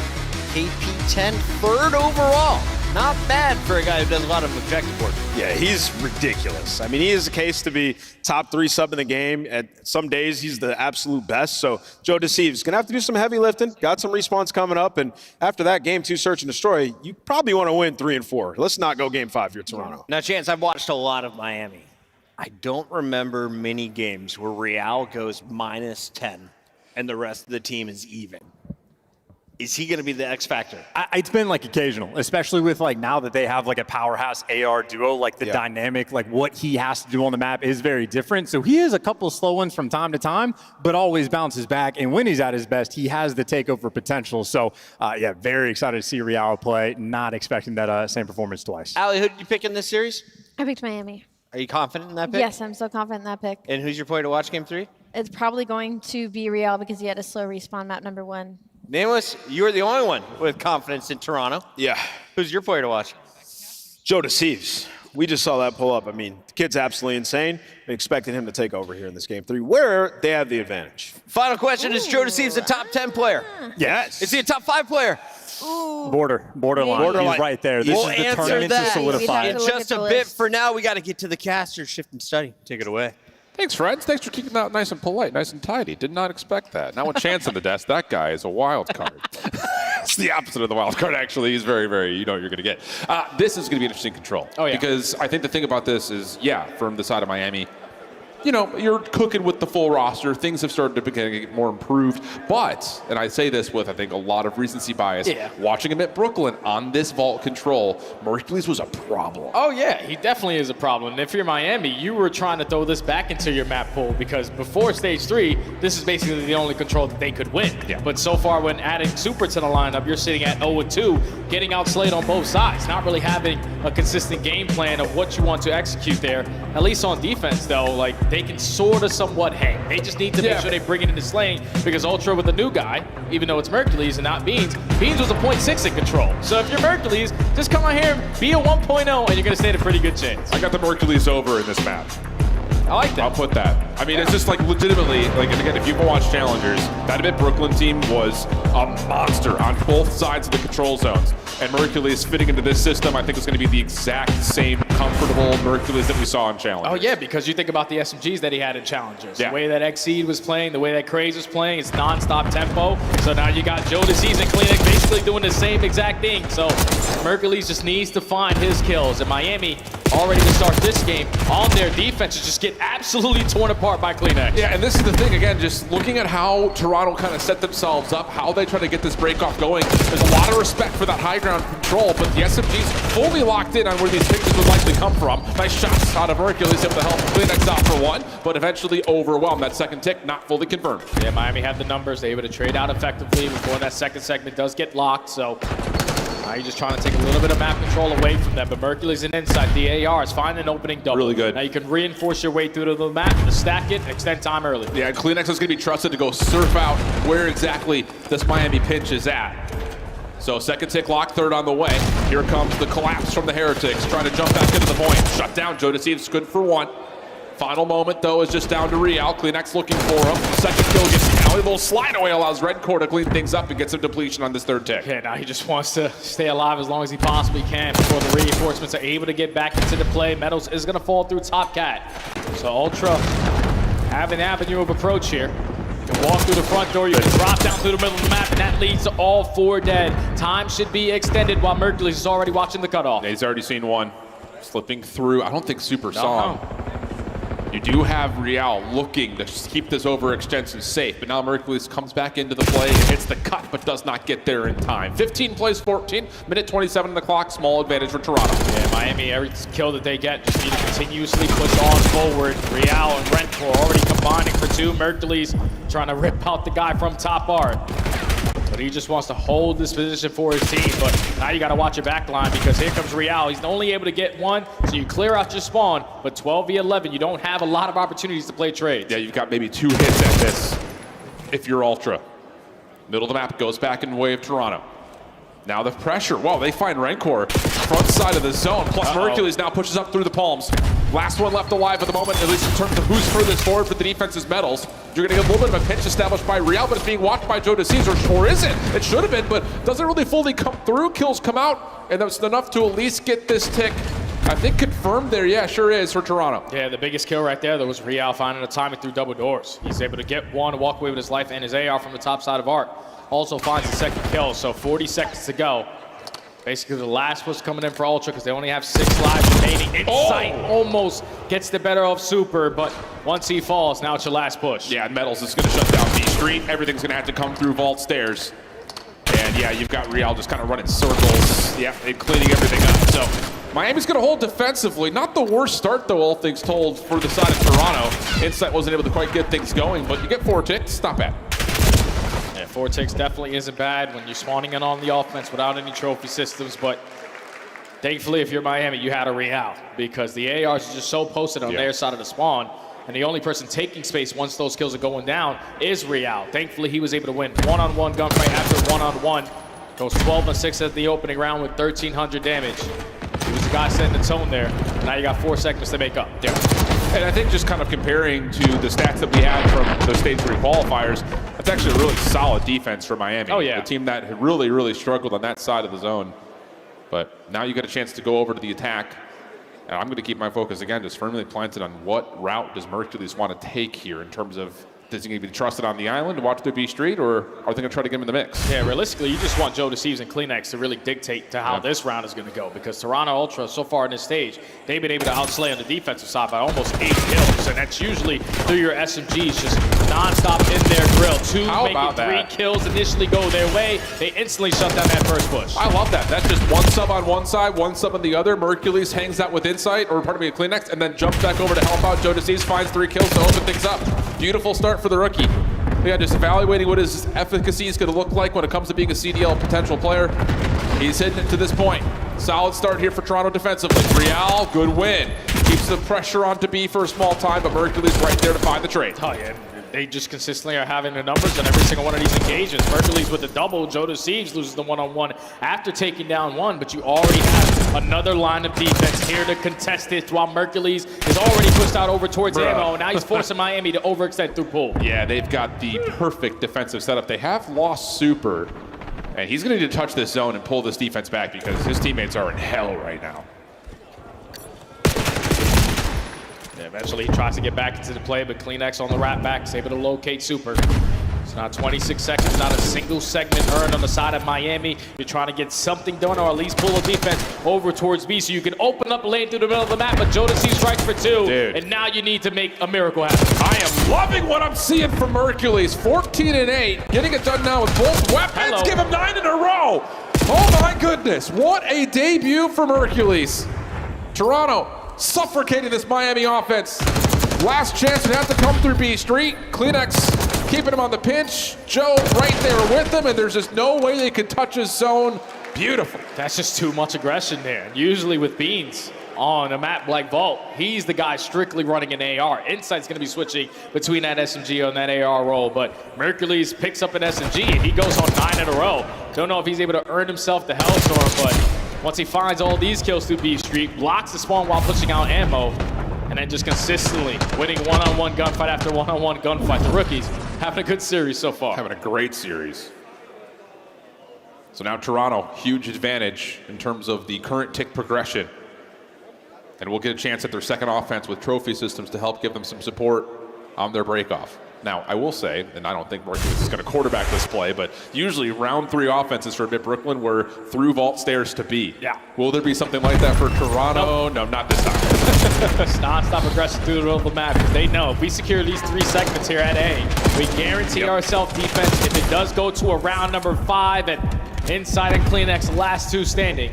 Speaker 4: KP10 3rd overall. Not bad for a guy who does a lot of objective work.
Speaker 6: Yeah, he's ridiculous. I mean, he is a case to be top 3 sub in the game. At some days, he's the absolute best. So Joe Deceives gonna have to do some heavy lifting. Got some respawns coming up, and after that, game 2 Search and Destroy, you probably want to win 3 and 4. Let's not go game 5 here, Toronto.
Speaker 4: Now, Chance, I've watched a lot of Miami. I don't remember many games where Real goes -10 and the rest of the team is even. Is he going to be the X factor?
Speaker 19: It's been, like, occasional, especially with, like, now that they have, like, a powerhouse AR duo, like, the dynamic, like, what he has to do on the map is very different. So he has a couple slow ones from time to time, but always bounces back. And when he's at his best, he has the takeover potential. So, yeah, very excited to see Real play. Not expecting that same performance twice.
Speaker 4: Allie, who did you pick in this series?
Speaker 5: I picked Miami.
Speaker 4: Are you confident in that pick?
Speaker 5: Yes, I'm so confident in that pick.
Speaker 4: And who's your player to watch game 3?
Speaker 5: It's probably going to be Real because he had a slow respawn map number 1.
Speaker 4: Nameless, you're the only one with confidence in Toronto.
Speaker 6: Yeah.
Speaker 4: Who's your player to watch?
Speaker 6: Joe Deceives. We just saw that pull up. I mean, the kid's absolutely insane. We expected him to take over here in this game 3, where they have the advantage.
Speaker 4: Final question, is Joe Deceives a top 10 player?
Speaker 6: Yes.
Speaker 4: Is he a top 5 player?
Speaker 19: Borderline. He's right there. This
Speaker 4: We'll
Speaker 19: is the
Speaker 4: answer
Speaker 19: tournament
Speaker 4: that
Speaker 19: to solidify.
Speaker 4: in just a bit. For now, we got to get to the caster, shift and study. Take it away.
Speaker 1: Thanks, friends. Thanks for keeping that nice and polite, nice and tidy. Did not expect that. Now, with Chance on the desk, that guy is a wild card. It's the opposite of the wild card, actually. He's very, very, you know what you're going to get. This is going to be interesting Control. Oh, yeah. Because I think the thing about this is, yeah, from the side of Miami, you know, you're cooking with the full roster. Things have started to get more improved. But, and I say this with, I think, a lot of recency bias, watching him at Brooklyn on this vault control, Mercules was a problem.
Speaker 15: Oh, yeah, he definitely is a problem. And if you're Miami, you were trying to throw this back into your map pool because before stage 3, this is basically the only control that they could win. Yeah. But so far, when adding Super to the lineup, you're sitting at 0-2, getting outslayed on both sides, not really having a consistent game plan of what you want to execute there. At least on defense, though, like, they can sort of somewhat hang. They just need to make sure they bring it into slaying because Ultra with a new guy, even though it's Mercules and not Beans, Beans was a 0.6 in control. So if you're Mercules, just come out here and be a 1.0 and you're going to stand a pretty good chance.
Speaker 1: I got the Mercules over in this map.
Speaker 15: I like that.
Speaker 1: I'll put that. I mean, it's just like legitimately, like, and again, if you've watched Challengers, that admit Brooklyn team was a monster on both sides of the control zones. And Mercules fitting into this system, I think is going to be the exact same comfortable Mercules that we saw in Challengers.
Speaker 15: Oh yeah, because you think about the SMGs that he had in Challengers.
Speaker 1: Yeah.
Speaker 15: The way that Exceed was playing, the way that Craze was playing, it's non-stop tempo. So now you got Joe Disease and Kleenex basically doing the same exact thing. So Mercules just needs to find his kills. And Miami, already to start this game, on their defenses just get absolutely torn apart by Kleenex.
Speaker 1: Yeah, and this is the thing, again, just looking at how Toronto kind of set themselves up, how they try to get this break off going. There's a lot of respect for that high ground control, but the SMG's fully locked in on where these pictures would likely come from. Nice shots out of Mercules, able to help Kleenex out for one, but eventually overwhelmed. That second tick not fully confirmed.
Speaker 15: Yeah, Miami have the numbers. They're able to trade out effectively before that second segment does get locked. So now you're just trying to take a little bit of map control away from them. But Mercules and inside, the AR is finding an opening double.
Speaker 1: Really good.
Speaker 15: Now you can reinforce your way through to the map, to stack it, extend time early.
Speaker 1: Yeah, Kleenex is going to be trusted to go surf out where exactly this Miami pinch is at. So second tick lock, third on the way. Here comes the collapse from the Heretics, trying to jump back into the point. Shut down, Joe Deceives, good for one. Final moment, though, is just down to Real. Kleenex looking for him. Second kill gets down. A little slide away allows Redcore to clean things up and get some depletion on this third tick.
Speaker 15: Yeah, now he just wants to stay alive as long as he possibly can before the reinforcements are able to get back into the play. Metals is going to fall through Top Cat. So Ultra have an avenue of approach here. You can walk through the front door, you can drop down through the middle of the map, and that leads to all four dead. Time should be extended while Mercules is already watching the cutoff.
Speaker 1: Yeah, he's already seen one. Slipping through. I don't think Super saw him. You do have Real looking to keep this overextension safe, but now Mercules comes back into the play and hits the cut, but does not get there in time. 15 plays 14, minute 27 on the clock, small advantage for Toronto.
Speaker 15: Yeah, Miami, every kill that they get, just need to continuously push on forward. Real and Rencore already combining for two. Mercules trying to rip out the guy from top art. But he just wants to hold this position for his team. But now you got to watch your back line because here comes Real. He's only able to get one, so you clear out your spawn. But 12v11, you don't have a lot of opportunities to play trades.
Speaker 1: Yeah, you've got maybe 2 hits at this if you're Ultra. Middle of the map goes back in the way of Toronto. Now the pressure. Whoa, they find Rencore front side of the zone. Plus Mercules now pushes up through the palms. Last one left alive at the moment, at least in terms of who's furthest forward for the defense's Metals. You're going to get a little bit of a pinch established by Real, but it's being watched by Joe Deceives, or is it? It should have been, but doesn't really fully come through. Kills come out, and that's enough to at least get this tick, I think, confirmed there. Yeah, sure is for Toronto.
Speaker 15: Yeah, the biggest kill right there, was Real finding a timing through double doors. He's able to get one to walk away with his life and his AR from the top side of Arc. Also finds the second kill, so 40 seconds to go. Basically, the last was coming in for Ultra because they only have 6 lives remaining. Insight almost gets the better of Super, but once he falls, now it's your last push.
Speaker 1: Yeah, Metals is going to shut down B Street. Everything's going to have to come through Vault Stairs. And yeah, you've got Real just kind of running circles, yeah, and cleaning everything up. So Miami's going to hold defensively. Not the worst start, though, all things told, for the side of Toronto. Insight wasn't able to quite get things going, but you get 4 ticks, not bad.
Speaker 15: Yeah, 4 ticks definitely isn't bad when you're spawning in on the offense without any trophy systems, but thankfully, if you're Miami, you had a Real because the ARs are just so posted on their side of the spawn, and the only person taking space once those kills are going down is Real. Thankfully, he was able to win one-on-one gunfight after one-on-one. Goes 12-6 at the opening round with 1,300 damage. He was the guy setting the tone there. Now you got 4 seconds to make up.
Speaker 1: Yeah. And I think just kind of comparing to the stats that we had from those Stage 3 qualifiers, that's actually a really solid defense for Miami.
Speaker 15: Oh, yeah.
Speaker 1: A team that had really, really struggled on that side of the zone. But now you get a chance to go over to the attack. And I'm going to keep my focus, again, just firmly planted on what route does Mercules want to take here in terms of, does he be trusted on the island to watch the B Street, or are they going to try to get him in the mix?
Speaker 15: Yeah, realistically, you just want Joe Deceives and Kleenex to really dictate to how this round is going to go, because Toronto Ultra, so far in this stage, they've been able to outslay on the defensive side by almost 8 kills, and that's usually through your SMGs, just nonstop in their grill. 2 making 3 kills initially go their way. They instantly shut down that first push.
Speaker 1: I love that. That's just 1 sub on one side, 1 sub on the other. Mercules hangs out with Insight, or pardon me, Kleenex, and then jumps back over to help out. Joe Deceives finds 3 kills to open things up. Beautiful start for the rookie. Yeah, just evaluating what his efficacy is going to look like when it comes to being a CDL potential player. He's hitting it to this point. Solid start here for Toronto defensively. Real, good win. Keeps the pressure on to B for a small time, but Mercules right there to find the trade.
Speaker 15: Oh, yeah. they just consistently are having the numbers in every single one of these engagements. Mercury's with a double. Joe Siege loses the one-on-one after taking down one, but you already have another line of defense here to contest it while Mercury's is already pushed out over towards ammo. Now he's forcing Miami to overextend through pool.
Speaker 1: Yeah, they've got the perfect defensive setup. They have lost Super, and he's going to need to touch this zone and pull this defense back because his teammates are in hell right now.
Speaker 15: Yeah, eventually he tries to get back into the play, but Kleenex on the wrap back is able to locate Super. It's not 26 seconds, not a single segment earned on the side of Miami. You're trying to get something done or at least pull a defense over towards B so you can open up a lane through the middle of the map, but Jodeci strikes for two.
Speaker 1: Dude.
Speaker 15: And now you need to make a miracle happen.
Speaker 1: I am loving what I'm seeing from Hercules. 14-8, getting it done now with both weapons.
Speaker 15: Hello.
Speaker 1: Give him 9 in a row. Oh my goodness, what a debut from Hercules. Toronto suffocating this Miami offense. Last chance would have to come through B Street. Kleenex keeping him on the pinch. Joe right there with him, and there's just no way they could touch his zone. Beautiful.
Speaker 15: That's just too much aggression there. Usually with Beans on a map like Vault, he's the guy strictly running an AR. Insight's gonna be switching between that SMG and that AR role, but Mercules picks up an SMG and he goes on 9 in a row. Don't know if he's able to earn himself the Hellstorm, but once he finds all these kills through B Street, blocks the spawn while pushing out ammo, and then just consistently winning one-on-one gunfight after one-on-one gunfight. The rookies having a good series so far.
Speaker 1: Having a great series. So now Toronto, huge advantage in terms of the current tick progression. And we'll get a chance at their second offense with trophy systems to help give them some support on their breakoff. Now, I will say, and I don't think Mercules is going to quarterback this play, but usually round 3 offenses for Mid Brooklyn were through vault stairs to B.
Speaker 15: Yeah.
Speaker 1: Will there be something like that for Toronto? No, not this time.
Speaker 15: It's non-stop aggression through the middle of the map because they know if we secure these 3 segments here at A, we guarantee ourselves defense if it does go to a round number 5 and Inside and Kleenex last 2 standing.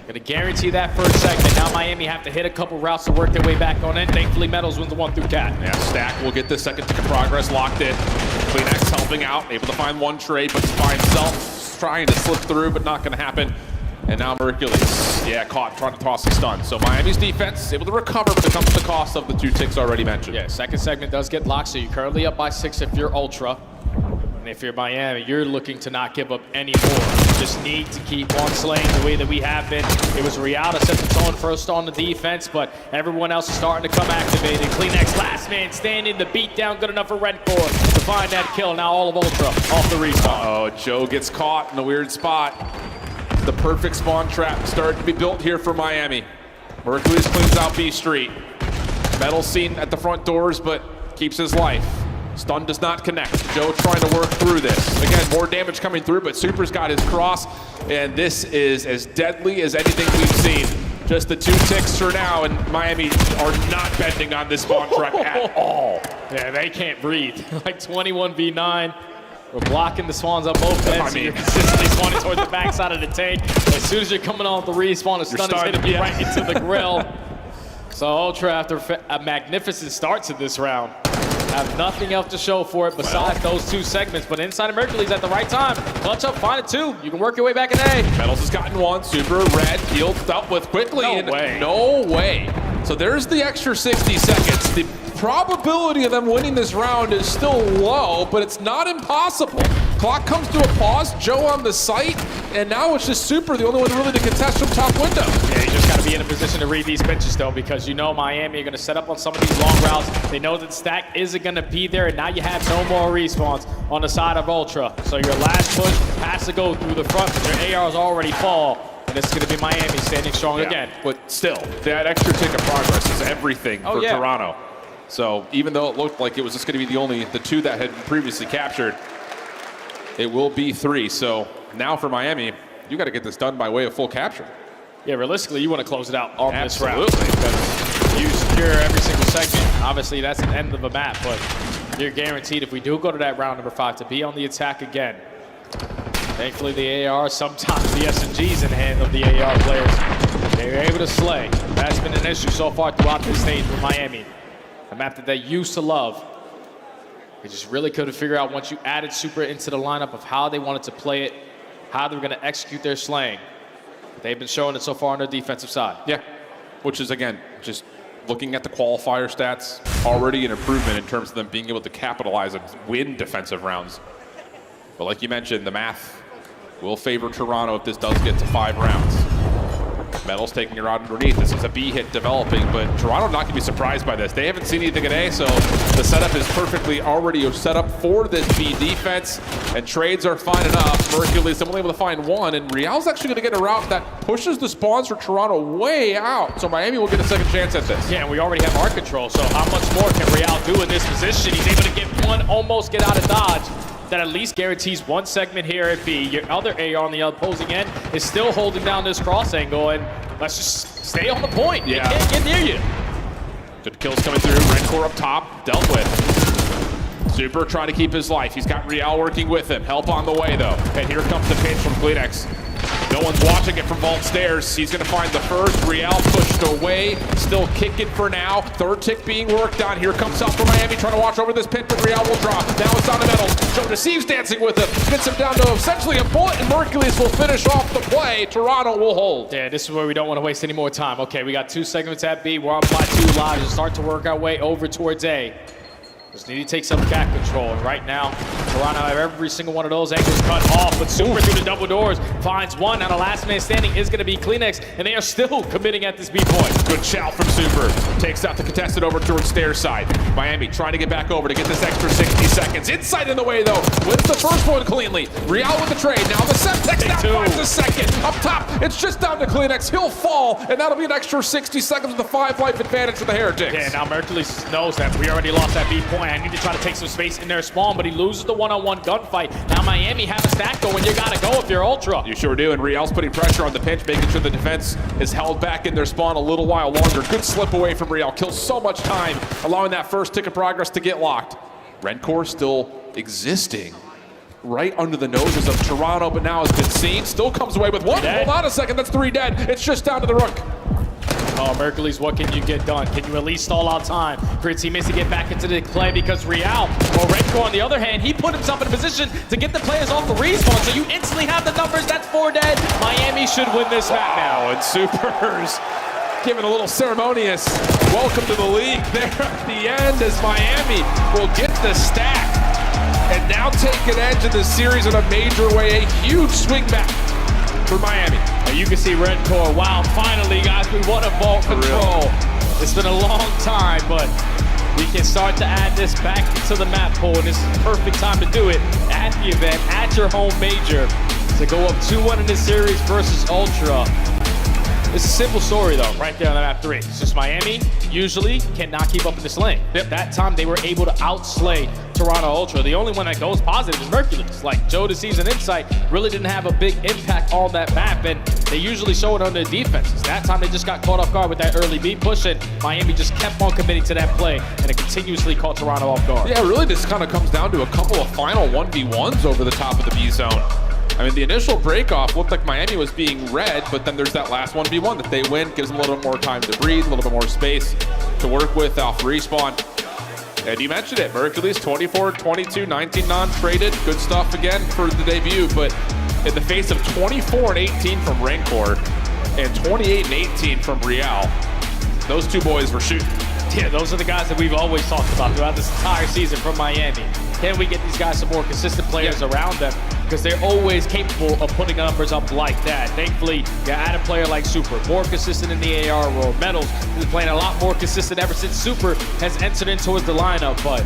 Speaker 15: Gonna guarantee that first segment. Now Miami have to hit a couple routes to work their way back on in. Thankfully, Metals wins the 1 through Cat.
Speaker 1: Yeah, Stack will get the second tick of progress locked in. Kleenex helping out, able to find one trade, but by himself, trying to slip through, but not gonna happen. And now Hercules, yeah, caught trying to toss a stun. So Miami's defense is able to recover, but it comes at the cost of the 2 ticks already mentioned.
Speaker 15: Yeah, second segment does get locked, so you're currently up by 6 if you're Ultra. And if you're Miami, you're looking to not give up any more. You just need to keep on slaying the way that we have been. It was Real to set the tone first on the defense, but everyone else is starting to come activated. Kleenex last man standing, the beat down good enough for Redcore to find that kill. Now all of Ultra off the respawn.
Speaker 1: Oh, Joe gets caught in a weird spot. The perfect spawn trap started to be built here for Miami. Hercules cleans out B Street. Metal seen at the front doors, but keeps his life. Stun does not connect. Joe trying to work through this. Again, more damage coming through, but Super's got his cross, and this is as deadly as anything we've seen. Just the 2 ticks for now, and Miami are not bending on this spawn trap at all.
Speaker 15: Yeah, they can't breathe. Like 21v9. We're blocking the spawns on both ends, so you're consistently spawning towards the backside of the tank. As soon as you're coming off the respawn, a stun is hitting me right into the grill. So Ultra, after a magnificent start to this round, have nothing else to show for it besides those 2 segments. But Inside of Mercules at the right time. Clutch up, find it 2. You can work your way back in A.
Speaker 1: Metals has gotten 1. Super red, healed up with quickly.
Speaker 15: No way.
Speaker 1: No way. So there's the extra 60 seconds. The probability of them winning this round is still low, but it's not impossible. Clock comes to a pause. Joe on the site, and now it's just Super, the only one really to contest from top window.
Speaker 15: Yeah, you just got to be in a position to read these pitches, though, because you know Miami are going to set up on some of these long routes. They know that Stack isn't going to be there, and now you have no more respawns on the side of Ultra. So your last push has to go through the front, but your ARs already fall. And it's going to be Miami standing strong again.
Speaker 1: But still, that extra tick of progress is everything for Toronto. So even though it looked like it was just going to be the 2 that had been previously captured, it will be 3. So now for Miami, you got to get this done by way of full capture.
Speaker 15: Yeah, realistically, you want to close it out on this round. Because you secure every single segment. Obviously, that's the end of the map, but you're guaranteed if we do go to that round number 5 to be on the attack again. Thankfully, the AR, sometimes the SMGs in the hand of the AR players. They're able to slay. That's been an issue so far throughout this stage for Miami. A map that they used to love. They just really couldn't figure out once you added Super into the lineup of how they wanted to play it, how they were going to execute their slaying. They've been showing it so far on their defensive side.
Speaker 1: Yeah, which is, again, just looking at the qualifier stats, already an improvement in terms of them being able to capitalize and win defensive rounds. But like you mentioned, the math will favor Toronto if this does get to 5 rounds. Metal's taking it out underneath. This is a B hit developing, but Toronto not going to be surprised by this. They haven't seen anything at A, so the setup is perfectly already set up for this B defense, and trades are fine enough. Mercury's only able to find one, and Real's actually going to get a route that pushes the spawns for Toronto way out, so Miami will get a second chance at this.
Speaker 15: Yeah, and we already have arc control, so how much more can Real do in this position? He's able to get one, almost get out of dodge. That at least guarantees one segment here at B. Your other AR on the opposing end is still holding down this cross angle, and let's just stay on the point.
Speaker 1: Yeah.
Speaker 15: They can't get near you.
Speaker 1: Good kills coming through. Rencore up top, dealt with. Super trying to keep his life. He's got Real working with him. Help on the way, though. And here comes the pinch from Kleenex. No one's watching it from Vault Stairs. He's going to find the first. Real pushed away. Still kicking for now. Third tick being worked on. Here comes South for Miami trying to watch over this pinch, but Real will drop. Now it's down to Metals. Joe Deceives dancing with him. Gets him down to essentially a bullet, and Mercules will finish off the play. Toronto will hold.
Speaker 15: Yeah, this is where we don't want to waste any more time. Okay, we got 2 segments at B. We're on by 2 lives and start to work our way over towards A. Just need to take some cat control, and right now, Toronto have every single one of those angles cut off, but Super through the double doors finds one. Now the last man standing is going to be Kleenex, and they are still committing at this B point.
Speaker 1: Good shout from Super. Takes out the contested over towards Stairs side. Miami trying to get back over to get this extra 60 seconds. Inside in the way, though. Wins the first one cleanly. Real with the trade. Now the Semtex now finds the second. Up top, it's just down to Kleenex. He'll fall, and that'll be an extra 60 seconds with a 5-life advantage for the Heretics.
Speaker 15: Yeah, now Mercules knows that we already lost that B point. I need to try to take some space in their spawn, but he loses the one-on-one gunfight. Now Miami have a stack going. You gotta go if you're Ultra.
Speaker 1: You sure do, and Real's putting pressure on the pinch, making sure the defense is held back in their spawn a little while longer. Good slip away from Real. Kills so much time, allowing that first tick of progress to get locked. Rencore still existing right under the noses of Toronto, but now has been seen. Still comes away with one. Hold on a second, that's 3 dead. It's just down to the Rook.
Speaker 15: Oh, Mercules, what can you get done? Can you at least stall out time for your teammates to get back into the play? Because Real, or Rencore on the other hand, he put himself in a position to get the players off the respawn, so you instantly have the numbers. That's 4 dead. Miami should win this map now.
Speaker 1: And Supers giving a little ceremonious welcome to the league there at the end as Miami will get the stack and now take an edge in this series in a major way. A huge swing back for Miami.
Speaker 15: You can see Rencore, wow, finally guys, we want a vault control. It's been a long time, but we can start to add this back into the map pool, and this is the perfect time to do it at the event, at your home major, to go up 2-1 in this series versus Ultra. It's a simple story though, right there on the map 3. It's just Miami usually cannot keep up in this lane. That time they were able to outslay Toronto Ultra. The only one that goes positive is Mercules. Like Joe Deceives and Insight really didn't have a big impact on that map, and they usually show it on their defenses. That time they just got caught off guard with that early B push, and Miami just kept on committing to that play, and it continuously caught Toronto off guard.
Speaker 1: Yeah, really this kind of comes down to a couple of final 1v1s over the top of the B zone. I mean, the initial break-off looked like Miami was being read, but then there's that last 1v1 that they win, gives them a little bit more time to breathe, a little bit more space to work with off respawn. And you mentioned it, Mercules 24-22, 19 non-traded. Good stuff again for the debut, but in the face of 24-18 from Rencore and 28-18 from Real, those two boys were shooting.
Speaker 15: Yeah, those are the guys that we've always talked about throughout this entire season from Miami. Can we get these guys some more consistent players around them? Because they're always capable of putting numbers up like that. Thankfully, you add a player like Super, more consistent in the AR role. Metals is playing a lot more consistent ever since Super has entered into the lineup, but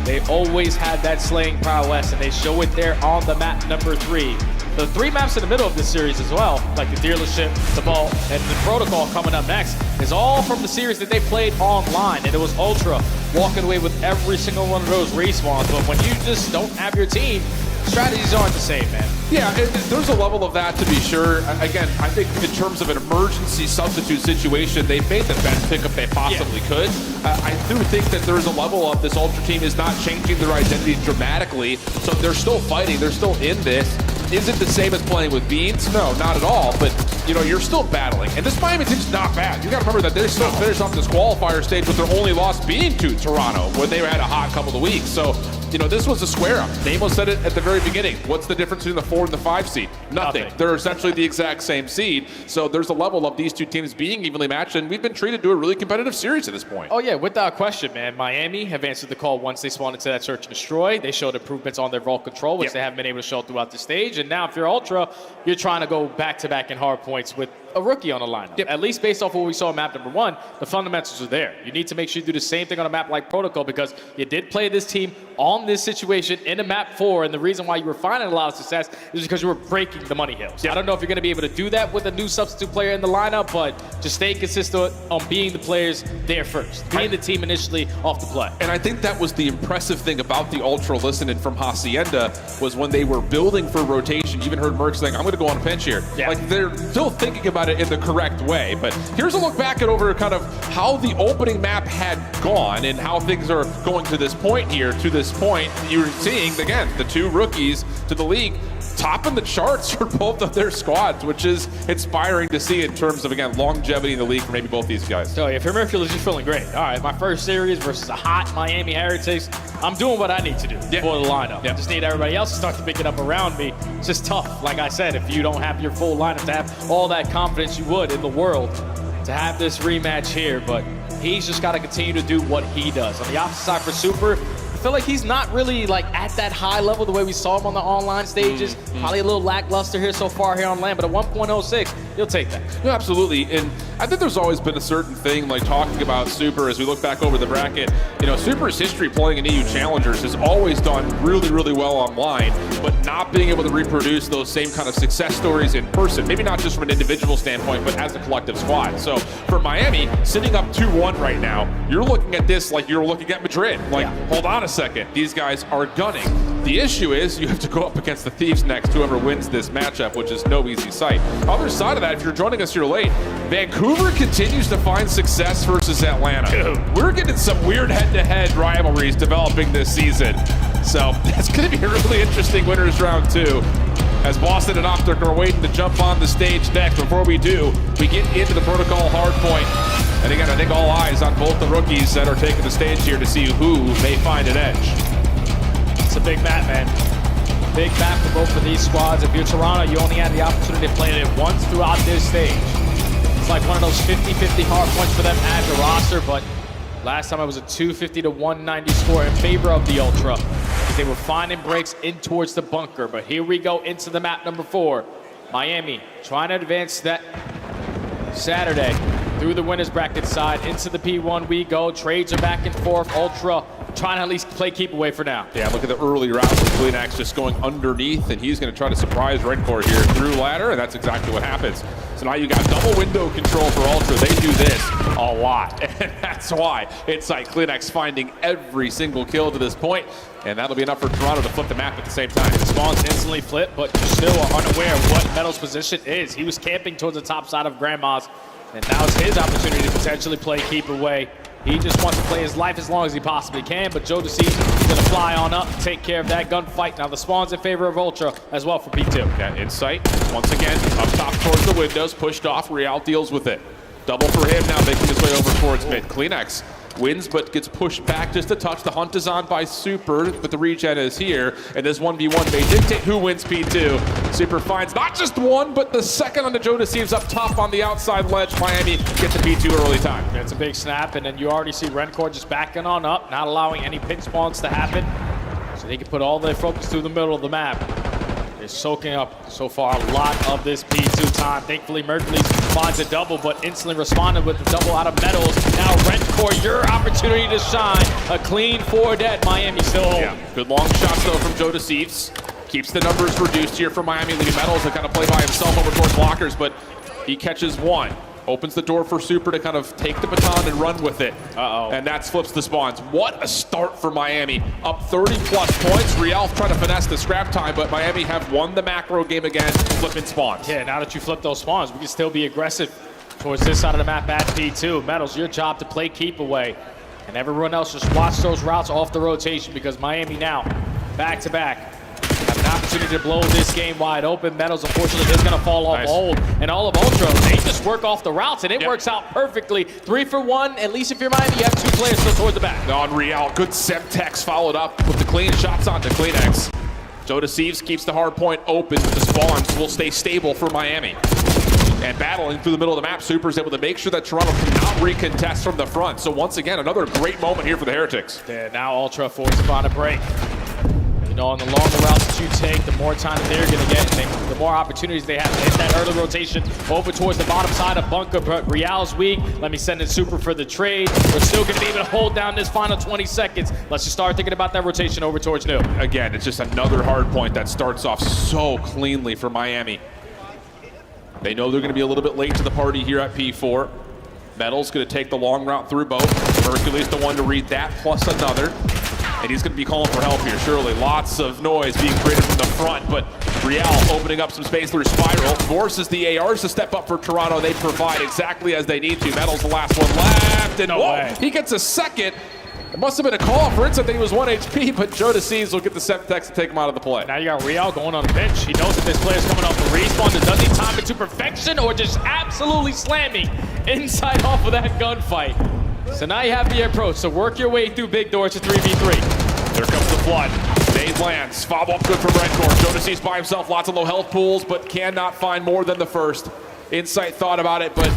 Speaker 15: they always had that slaying prowess, and they show it there on the map number 3. The 3 maps in the middle of this series as well, like the Dealership, the Vault, and the Protocol coming up next, is all from the series that they played online, and it was Ultra walking away with every single one of those respawns. But when you just don't have your team, strategies aren't the same, man.
Speaker 1: Yeah, there's a level of that to be sure. Again, I think in terms of an emergency substitute situation, they made the best pickup they possibly could. I do think that there's a level of this Ultra team is not changing their identity dramatically, so they're still fighting, they're still in this. Is it the same as playing with Beans? No, not at all, but you know, you're still battling. And this Miami team's not bad. You gotta remember that they still finished off this qualifier stage with their only loss being to Toronto, where they had a hot couple of weeks. So you know, this was a square up. Namo said it at the very beginning. What's the difference between the 4 and the 5 seed? Nothing. They're essentially the exact same seed. So there's a level of these two teams being evenly matched, and we've been treated to a really competitive series at this point.
Speaker 15: Oh yeah, without question, man. Miami have answered the call once they spawned into that search and destroy. They showed improvements on their vault control, which they haven't been able to show throughout the stage. And now if you're Ultra, you're trying to go back-to-back in hard points with a rookie on the lineup. At least based off of what we saw in map number 1, the fundamentals are there. You need to make sure you do the same thing on a map like Protocol, because you did play this team on this situation in a map 4, and the reason why you were finding a lot of success is because you were breaking the money hills. I don't know if you're going to be able to do that with a new substitute player in the lineup, but just stay consistent on being the players there first, being the team initially off the play.
Speaker 1: And I think that was the impressive thing about the Ultra listening from Hacienda, was when they were building for rotation. You even heard Merc saying, I'm going to go on a pinch here. Like, they're still thinking about it in the correct way. But here's a look back at over kind of how the opening map had gone and how things are going to this point here. To this point, you're seeing, again, the two rookies to the league topping the charts for both of their squads, which is inspiring to see in terms of, again, longevity in the league for maybe both these guys.
Speaker 15: So if you're Murphy, you're feeling great. All right, my first series versus a hot Miami Heretics. I'm doing what I need to do for the lineup. I just need everybody else to start to pick it up around me. It's just tough. Like I said, if you don't have your full lineup to have all that confidence you would in the world to have this rematch here, but he's just got to continue to do what he does. On the opposite side for Super, I feel like he's not really like at that high level the way we saw him on the online stages. Probably a little lackluster here so far here on land, but at 1.06, you'll take that.
Speaker 1: Yeah, absolutely. And I think there's always been a certain thing, like talking about Super as we look back over the bracket. You know, Super's history playing in EU Challengers has always done really, really well online, but not being able to reproduce those same kind of success stories in person. Maybe not just from an individual standpoint, but as a collective squad. So for Miami, sitting up 2-1 right now, you're looking at this like you're looking at Madrid. Like, hold on a second. These guys are gunning. The issue is you have to go up against the Thieves next, whoever wins this matchup, which is no easy sight. Other side of that, if you're joining us here late, Vancouver continues to find success versus Atlanta. We're getting some weird head-to-head rivalries developing this season. So that's going to be a really interesting winners round 2. As Boston and Optic are waiting to jump on the stage next. Before we do, we get into the Protocol hardpoint. And again, I think all eyes on both the rookies that are taking the stage here to see who may find an edge.
Speaker 15: It's a big map, man. Big map for both of these squads. If you're Toronto, you only had the opportunity to play it once throughout this stage. It's like one of those 50-50 hard points for them as a roster, but last time it was a 250 to 190 score in favor of the Ultra. They were finding breaks in towards the bunker, but here we go into the map number 4. Miami trying to advance that Saturday through the winners bracket side into the P1 we go. Trades are back and forth. Ultra trying to at least play keep away for now.
Speaker 1: Yeah, look at the early routes with Kleenex just going underneath, and he's going to try to surprise Redcore here through ladder, and that's exactly what happens. So now you got double window control for Ultra. They do this a lot, and that's why it's like Kleenex finding every single kill to this point, and that'll be enough for Toronto to flip the map at the same time.
Speaker 15: The spawns instantly flip, but you're still unaware of what Metal's position is. He was camping towards the top side of Grandma's, and now it's his opportunity to potentially play keep away. He just wants to play his life as long as he possibly can, but Joe DeCease is going to fly on up and take care of that gunfight. Now the spawn's in favor of Ultra as well for P2.
Speaker 1: Yeah, insight, once again, up top towards the windows, pushed off, Real deals with it. Double for him now, making his way over towards mid. Kleenex wins, but gets pushed back just a touch. The hunt is on by Super, but the regen is here, and this 1v1 may dictate who wins P2. Super finds not just one, but the second on the Joe DeCease up top on the outside ledge. Miami get the P2 early time.
Speaker 15: Yeah, it's a big snap, and then you already see Rencore just backing on up, not allowing any pinch spawns to happen, so they can put all their focus through the middle of the map. They're soaking up so far a lot of this P2 time. Thankfully, Mercules finds a double, but instantly responded with the double out of Metals. Now, Rencore, your opportunity to shine. A clean 4 dead. Miami still holding.
Speaker 1: Yeah, good long shots, though, from Joe DeCease. Keeps the numbers reduced here for Miami, leaving Metals to kind of play by himself over towards blockers, but he catches one. Opens the door for Super to kind of take the baton and run with it. And that flips the spawns. What a start for Miami. Up 30-plus points. Real trying to finesse the scrap time, but Miami have won the macro game again, flipping spawns.
Speaker 15: Yeah, now that you flip those spawns, we can still be aggressive towards this side of the map at P2. Metals, your job to play keep away. And everyone else just watch those routes off the rotation, because Miami now, back-to-back, have an opportunity to blow this game wide open. Metals, unfortunately, is going to fall off hold. And all of Ultra, they just work off the routes, and it works out perfectly. 3 for 1. At least if you're Miami, you have 2 players still towards the back.
Speaker 1: On Real, good Semtex followed up with the clean shots onto Kleenex. Joe Deceives keeps the hard point open. The spawns will stay stable for Miami. And battling through the middle of the map, Super is able to make sure that Toronto cannot recontest from the front. So once again, another great moment here for the Heretics.
Speaker 15: Yeah, now Ultra forced to find a break. You know, on the longer routes that you take, the more time that they're going to get, and the more opportunities they have to hit that early rotation over towards the bottom side of bunker. But Real's weak. Let me send in Super for the trade. We're still going to be able to hold down this final 20 seconds. Let's just start thinking about that rotation over towards New.
Speaker 1: Again, it's just another hard point that starts off so cleanly for Miami. They know they're going to be a little bit late to the party here at P4. Metal's going to take the long route through both. Hercules the one to read that, plus another. And he's going to be calling for help here, surely. Lots of noise being created from the front, but Real opening up some space through Spiral. Forces the ARs to step up for Toronto. They provide exactly as they need to. Metal's the last one left, and he gets a second. It must have been a call for instance that he was 1 HP, but Joe Deceives will get the Semtex to take him out of the play.
Speaker 15: Now you got Real going on the bench. He knows that this player's coming off the respawn. Does he time it to perfection or just absolutely slamming inside off of that gunfight? So now you have the approach. So work your way through big doors to 3v3.
Speaker 1: There comes the flood. Dave lands. Fob up good from Redcore. Joe Deceives by himself. Lots of low health pools, but cannot find more than the first. Insight thought about it, but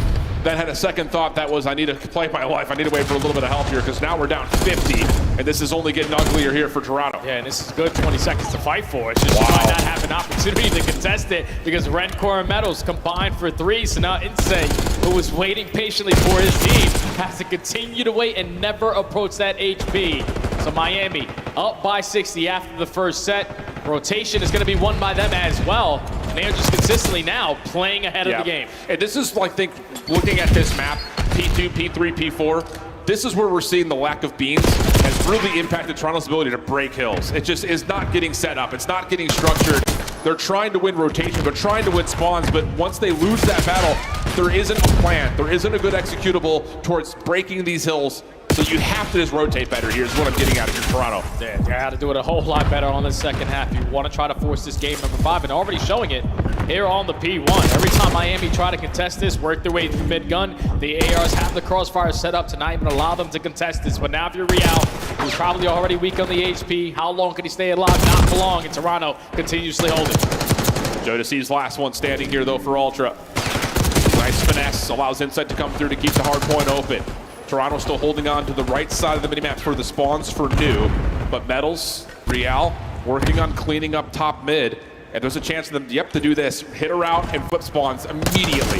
Speaker 1: then had a second thought that was, I need to play my life. I need to wait for a little bit of help here because now we're down 50, and this is only getting uglier here for Toronto.
Speaker 15: Yeah, and this is good 20 seconds to fight for. It's just you might not have an opportunity to contest it because Redcore and Metals combined for 3. So now Insane, who was waiting patiently for his team, has to continue to wait and never approach that HP. So Miami up by 60 after the first set. Rotation is going to be won by them as well. And they're just consistently now playing ahead of the game.
Speaker 1: And this is, I think, looking at this map, P2, P3, P4, this is where we're seeing the lack of beams has really impacted Toronto's ability to break hills. It just is not getting set up. It's not getting structured. They're trying to win rotation. They're trying to win spawns. But once they lose that battle, there isn't a plan. There isn't a good executable towards breaking these hills. So you have to just rotate better here is what I'm getting out of your Toronto.
Speaker 15: Yeah, you got to do it a whole lot better on the second half. You want to try to force this game number 5 and already showing it here on the P1. Every time Miami try to contest this, work their way through mid-gun, the ARs have the crossfire set up to not even allow them to contest this. But now if you're Real, who's probably already weak on the HP, how long can he stay alive? Not for long, and Toronto continuously holding.
Speaker 1: Joe Deceives last one standing here though for Ultra. Nice finesse, allows Insight to come through to keep the hard point open. Toronto still holding on to the right side of the minimap for the spawns for New, but Metals, Real, working on cleaning up top mid, and there's a chance for them, to do this, hit a route and flip spawns immediately.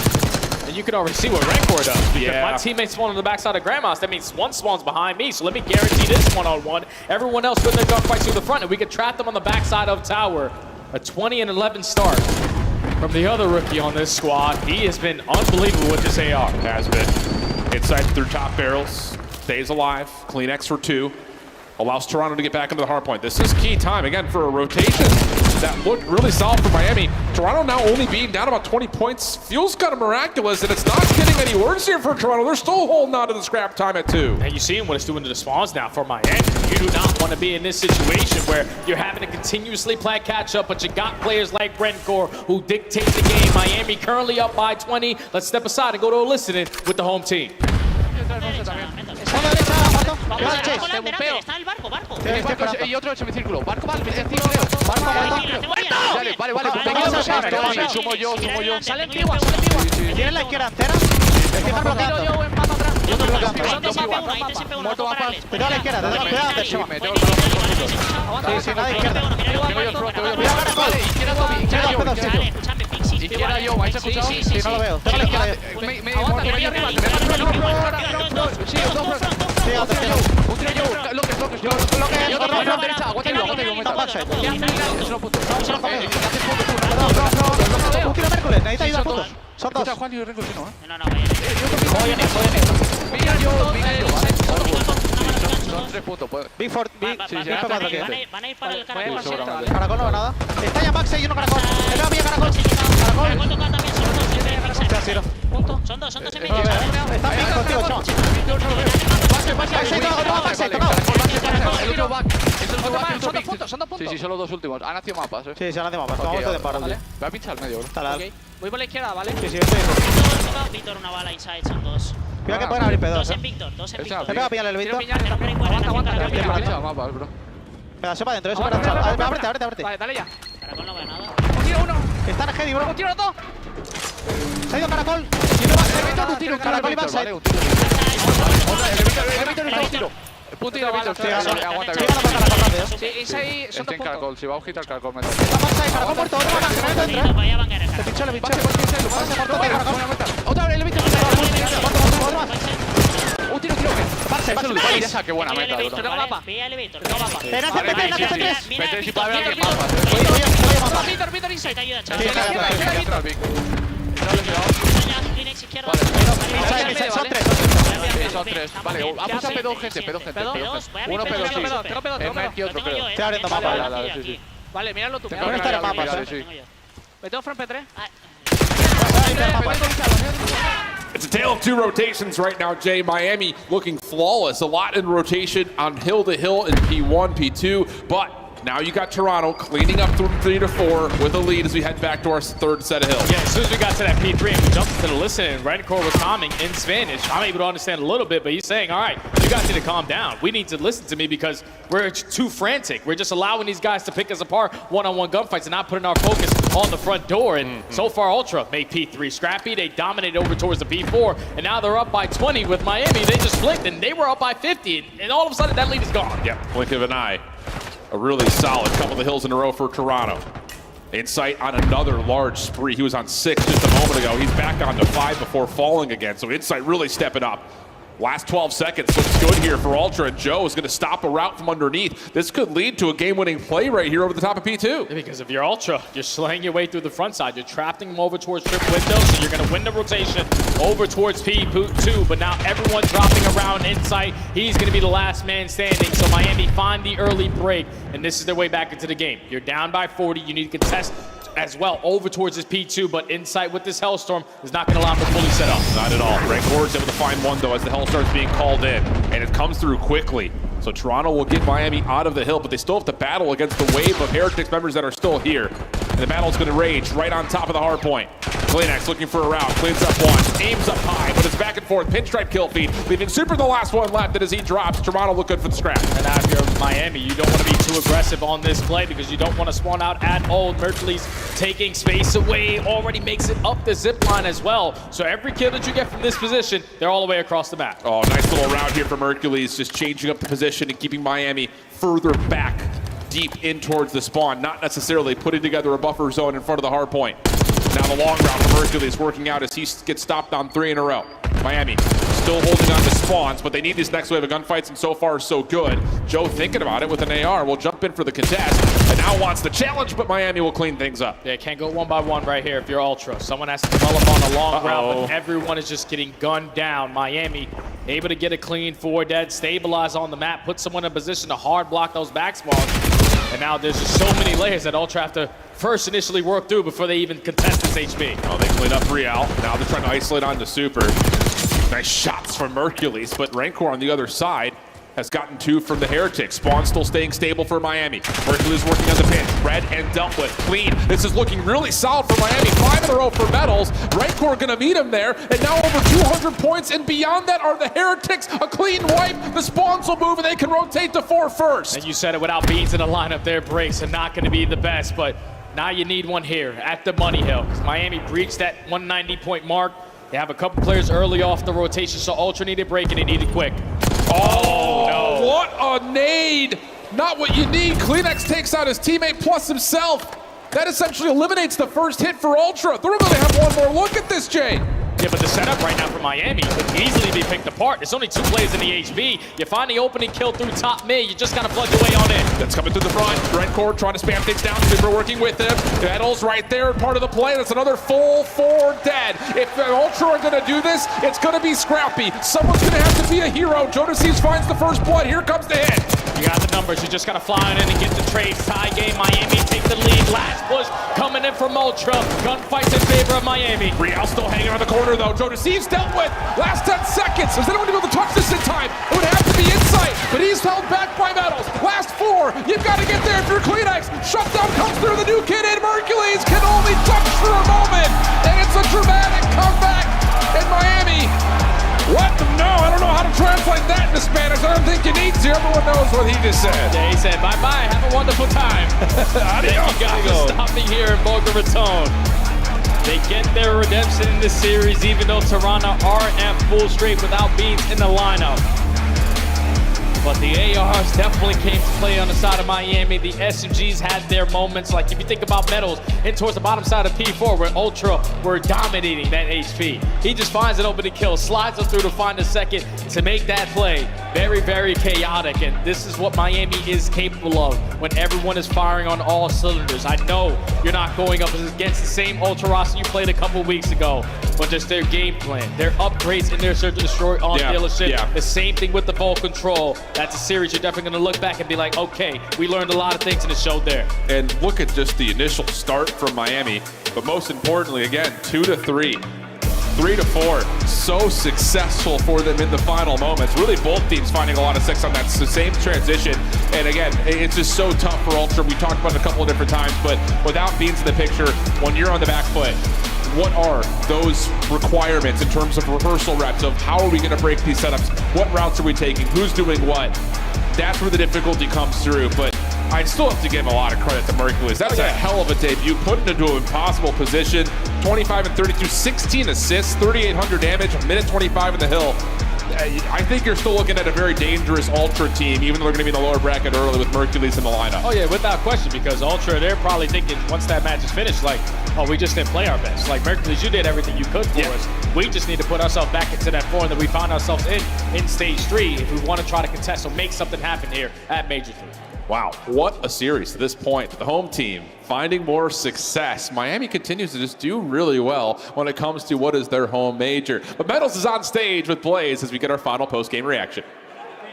Speaker 15: And you can already see what Rancor does, because my teammates spawn on the backside of Grandma's, that means one spawns behind me, so let me guarantee this one-on-one. Everyone else with their gunfights to the front, and we can trap them on the backside of Tower. A 20-11 start from the other rookie on this squad. He has been unbelievable with this AR.
Speaker 1: Has been. Inside through top barrels, stays alive, clean X for 2, allows Toronto to get back into the hard point. This is key time, again, for a rotation that looked really solid for Miami. Toronto now only being down about 20 points feels kind of miraculous, and it's not getting any worse here for Toronto. They're still holding on to the scrap time at 2.
Speaker 15: And you see what it's doing to the spawns now for Miami. You do not want to be in this situation where you're having to continuously play catch up, but you got players like Rencore who dictate the game. Miami currently up by 20. Let's step aside and go to a listening with the home team.
Speaker 7: Y otro semicírculo. Barco, vale, sumo yo.
Speaker 18: Sale en Piwa. ¿Tienes la izquierda entera? Encima bloqueando.
Speaker 7: Muerto bapas.
Speaker 18: Cuidado a la izquierda, cuidado,
Speaker 7: Sí, me tengo el balón.
Speaker 18: Sí, nada izquierda.
Speaker 7: Tengo yo el front, izquierda yo, ¿vais a escuchar?
Speaker 18: Sí, no lo veo. Tengo la izquierda.
Speaker 7: Aguanta, que vaya arriba. Sí, un tiro yo. Bloques. Y otro derecha, aguanta yo. Es un punto.
Speaker 18: Un tiro Hércules, necesita ayuda puntos. Son 2.
Speaker 7: Juan y Hércules, ¿no?
Speaker 18: No.
Speaker 7: Venga yo, Son 3 puntos.
Speaker 18: Big for cuatro que.
Speaker 7: Van a ir para el caracol.
Speaker 18: Caracol no ve nada. Está ya Max y uno caracol. Está bien caracol.
Speaker 7: Caracol tocado también, son 2.
Speaker 18: Punto.
Speaker 7: Son dos en
Speaker 18: Está bien contigo, chaval.
Speaker 7: El otro back. Son dos puntos, son 2 puntos.
Speaker 15: Sí, solo 2 últimos. Han nacido mapas,
Speaker 13: Sí, se han nacido mapas. Vamos a tempar.
Speaker 15: Vale. Voy a pinchar al medio, bro.
Speaker 13: Dale.
Speaker 7: Voy por la izquierda, ¿vale?
Speaker 13: Sí, estoy.
Speaker 18: Víctor, una bala inside, son 2.
Speaker 13: Cuidado que pueden abrir P2.
Speaker 18: 2 en Víctor, 2 en Víctor.
Speaker 13: Me pega a pillarle el Víctor.
Speaker 7: Aguanta.
Speaker 15: Han pinchado mapas, bro.
Speaker 13: Pega, se para adentro, se para adentro. Ábrete.
Speaker 7: Vale, dale ya.
Speaker 18: Caracol no veo nada.
Speaker 7: Un tiro uno.
Speaker 13: Están heavy, bro.
Speaker 7: Un tiro los dos.
Speaker 13: Se ha ido Caracol. Caracol y backside.
Speaker 7: Un tiro.
Speaker 15: Punto y Víctor. Aguanta,
Speaker 7: Sí, inside son 2 puntos.
Speaker 15: caracol. Si va a ojito al caracol, me
Speaker 13: Caracol muerto, otro más.
Speaker 18: Vaya banger,
Speaker 13: Te pinchó, le pinchó.
Speaker 7: Otra vez el Víctor. Un tiro.
Speaker 15: Esa, qué buena meta, bro.
Speaker 7: Tengo mapa.
Speaker 18: Pilla elevator.
Speaker 15: P3 si puede haber alguien mapas.
Speaker 7: Víctor inside.
Speaker 18: Te ayuda,
Speaker 15: Sí,
Speaker 18: chaval. Kleenex izquierda.
Speaker 15: Son 3. Vale, ha puesto P2 gente. Uno P2, sí. En Merck y otro, creo.
Speaker 13: Estoy abriendo mapa.
Speaker 15: Sí.
Speaker 7: Vale, míralo tú.
Speaker 13: Tengo que estar en mapas,
Speaker 7: Me tengo front P3.
Speaker 1: It's a tale of two rotations right now, Jay. Miami looking flawless. A lot in rotation on hill to hill in P1, P2, but now you got Toronto cleaning up from 3 to 4 with a lead as we head back to our third set of hills.
Speaker 15: Yeah, as soon as we got to that P3 and we jumped to the listen and Redcore was calming in Spanish, I'm able to understand a little bit, but he's saying, all right, you guys need to calm down. We need to listen to me because we're too frantic. We're just allowing these guys to pick us apart one-on-one gunfights and not putting our focus on the front door. And so far, Ultra made P3 scrappy. They dominated over towards the P4, and now they're up by 20 with Miami. They just blinked, and they were up by 50, and all of a sudden, that lead is gone.
Speaker 1: Yeah, blink of an eye. A really solid couple of hills in a row for Toronto. Insight on another large spree. He was on 6 just a moment ago. He's back on to 5 before falling again. So Insight really stepping up. Last 12 seconds looks good here for Ultra, and Joe is going to stop a route from underneath. This could lead to a game-winning play right here over the top of P2.
Speaker 15: Yeah, because if you're Ultra, you're slaying your way through the front side. You're trapping them over towards trip window, so you're going to win the rotation over towards P2. But now everyone dropping around Insight. He's going to be the last man standing. So Miami find the early break, and this is their way back into the game. You're down by 40. You need to contest as well over towards this P2, but Insight with this Hellstorm is not going to allow him to fully set up.
Speaker 1: Not at all. Rancor's able to find one, though, as the Hellstorm's being called in, and it comes through quickly. So Toronto will get Miami out of the hill, but they still have to battle against the wave of Heretics members that are still here. And the battle's going to rage right on top of the hard point. Kleenex looking for a route, cleans up one, aims up high, but it's back and forth, pinstripe kill feed, leaving Super the last one left, and as he drops, Toronto look good for the scrap.
Speaker 15: And now if you're Miami, you don't want to be too aggressive on this play because you don't want to spawn out at all. Mercury's taking space away, already makes it up the zip line as well. So every kill that you get from this position, they're all the way across the map.
Speaker 1: Oh, nice little route here from Hercules, just changing up the position and keeping Miami further back, deep in towards the spawn, not necessarily putting together a buffer zone in front of the hard point. Now the long route from Hercules working out as he gets stopped on 3 in a row. Miami still holding on to spawns, but they need this next wave of gunfights, and so far so good. Joe thinking about it with an AR, will jump in for the contest, and now wants the challenge, but Miami will clean things up.
Speaker 15: Yeah, can't go one by one right here if you're Ultra. Someone has to develop on a long route, but everyone is just getting gunned down. Miami able to get a clean 4 dead, stabilize on the map, put someone in a position to hard block those back spawns. And now there's just so many layers that Ultra have to first initially work through before they even contest this HP.
Speaker 1: Oh, they clean up Real. Now they're trying to isolate onto Super. Nice shots from Hercules, but Rancor on the other side has gotten 2 from the Heretics. Spawn still staying stable for Miami. Hercules working on the pin. Red and dealt with. Clean. This is looking really solid for Miami. 5 in a row for medals. Rancor gonna meet him there. And now over 200 points. And beyond that are the Heretics. A clean wipe. The spawns will move and they can rotate to 4 first.
Speaker 15: And you said it, without beans in the lineup, their breaks are not gonna be the best. But now you need one here at the money hill. Miami breached that 190-point mark. They have a couple players early off the rotation, so Ultra needed break and they needed quick.
Speaker 1: Oh, no. What a nade. Not what you need. Kleenex takes out his teammate plus himself. That essentially eliminates the first hit for Ultra. They're going to have one more look at this, Jay.
Speaker 15: Yeah, but the setup right now for Miami could easily be picked apart. There's only 2 players in the HB. You find the opening kill through top mid, you just gotta plug your way on in.
Speaker 1: That's coming through the front. Redcore trying to spam things down. Super working with him. Battle's right there, part of the play. That's another full 4 dead. If the Ultra are gonna do this, it's gonna be scrappy. Someone's gonna have to be a hero. Jodeci's finds the first blood. Here comes the hit.
Speaker 15: You got the numbers. You just gotta fly on in and get the trades. Tie game. Miami take the lead. Last push coming in from Ultra. Gunfights in favor of Miami.
Speaker 1: Real still hanging around the corner though. Jodeci's dealt with. Last 10 seconds. Is anyone able to touch this in time? It would have to be Insight, but he's held back by medals. Last 4. You've got to get Kleenex. Shutdown comes through. The new kid in Mercules can only touch for a moment. And it's a dramatic comeback in Miami. Let them know. I don't know how to translate that into Spanish. I don't think you need to. Everyone knows what he just said.
Speaker 15: Yeah, he said, bye-bye. Have a wonderful time. Thank you guys for stopping here in Boca Raton. They get their redemption in this series, even though Toronto are at full straight without Beans in the lineup. But the ARs definitely came to play on the side of Miami. The SMGs had their moments. Like if you think about Metals in towards the bottom side of P4 where Ultra were dominating that HP. He just finds an opening kill, slides us through to find a second to make that play. Very, very chaotic. And this is what Miami is capable of when everyone is firing on all cylinders. I know you're not going up against the same Ultra roster you played a couple weeks ago, but just their game plan, their upgrades in their Search and Destroy on dealership. The same thing with the ball control. That's a series you're definitely going to look back and be like, okay, we learned a lot of things and it showed there.
Speaker 1: And look at just the initial start from Miami, but most importantly, again, 2-3, 3-4, so successful for them in the final moments. Really both teams finding a lot of success on that same transition. And again, it's just so tough for Ultra. We talked about it a couple of different times, but without Beans in the picture, when you're on the back foot, what are those requirements in terms of rehearsal reps of how are we going to break these setups? What routes are we taking? Who's doing what? That's where the difficulty comes through. But I still have to give a lot of credit to Mercules. That was a hell of a debut, put into an impossible position. 25 and 32, 16 assists, 3,800 damage, a minute 25 in the hill. I think you're still looking at a very dangerous Ultra team, even though they're going to be in the lower bracket early with Mercules in the lineup.
Speaker 15: Oh yeah, without question, because Ultra, they're probably thinking once that match is finished, like, oh, we just didn't play our best. Like, Mercules, you did everything you could for us. We just need to put ourselves back into that form that we found ourselves in stage 3 if we want to try to contest or make something happen here at Major 3.
Speaker 1: Wow, what a series to this point. The home team finding more success. Miami continues to just do really well when it comes to what is their home major. But Metals is on stage with Blaze as we get our final post-game reaction.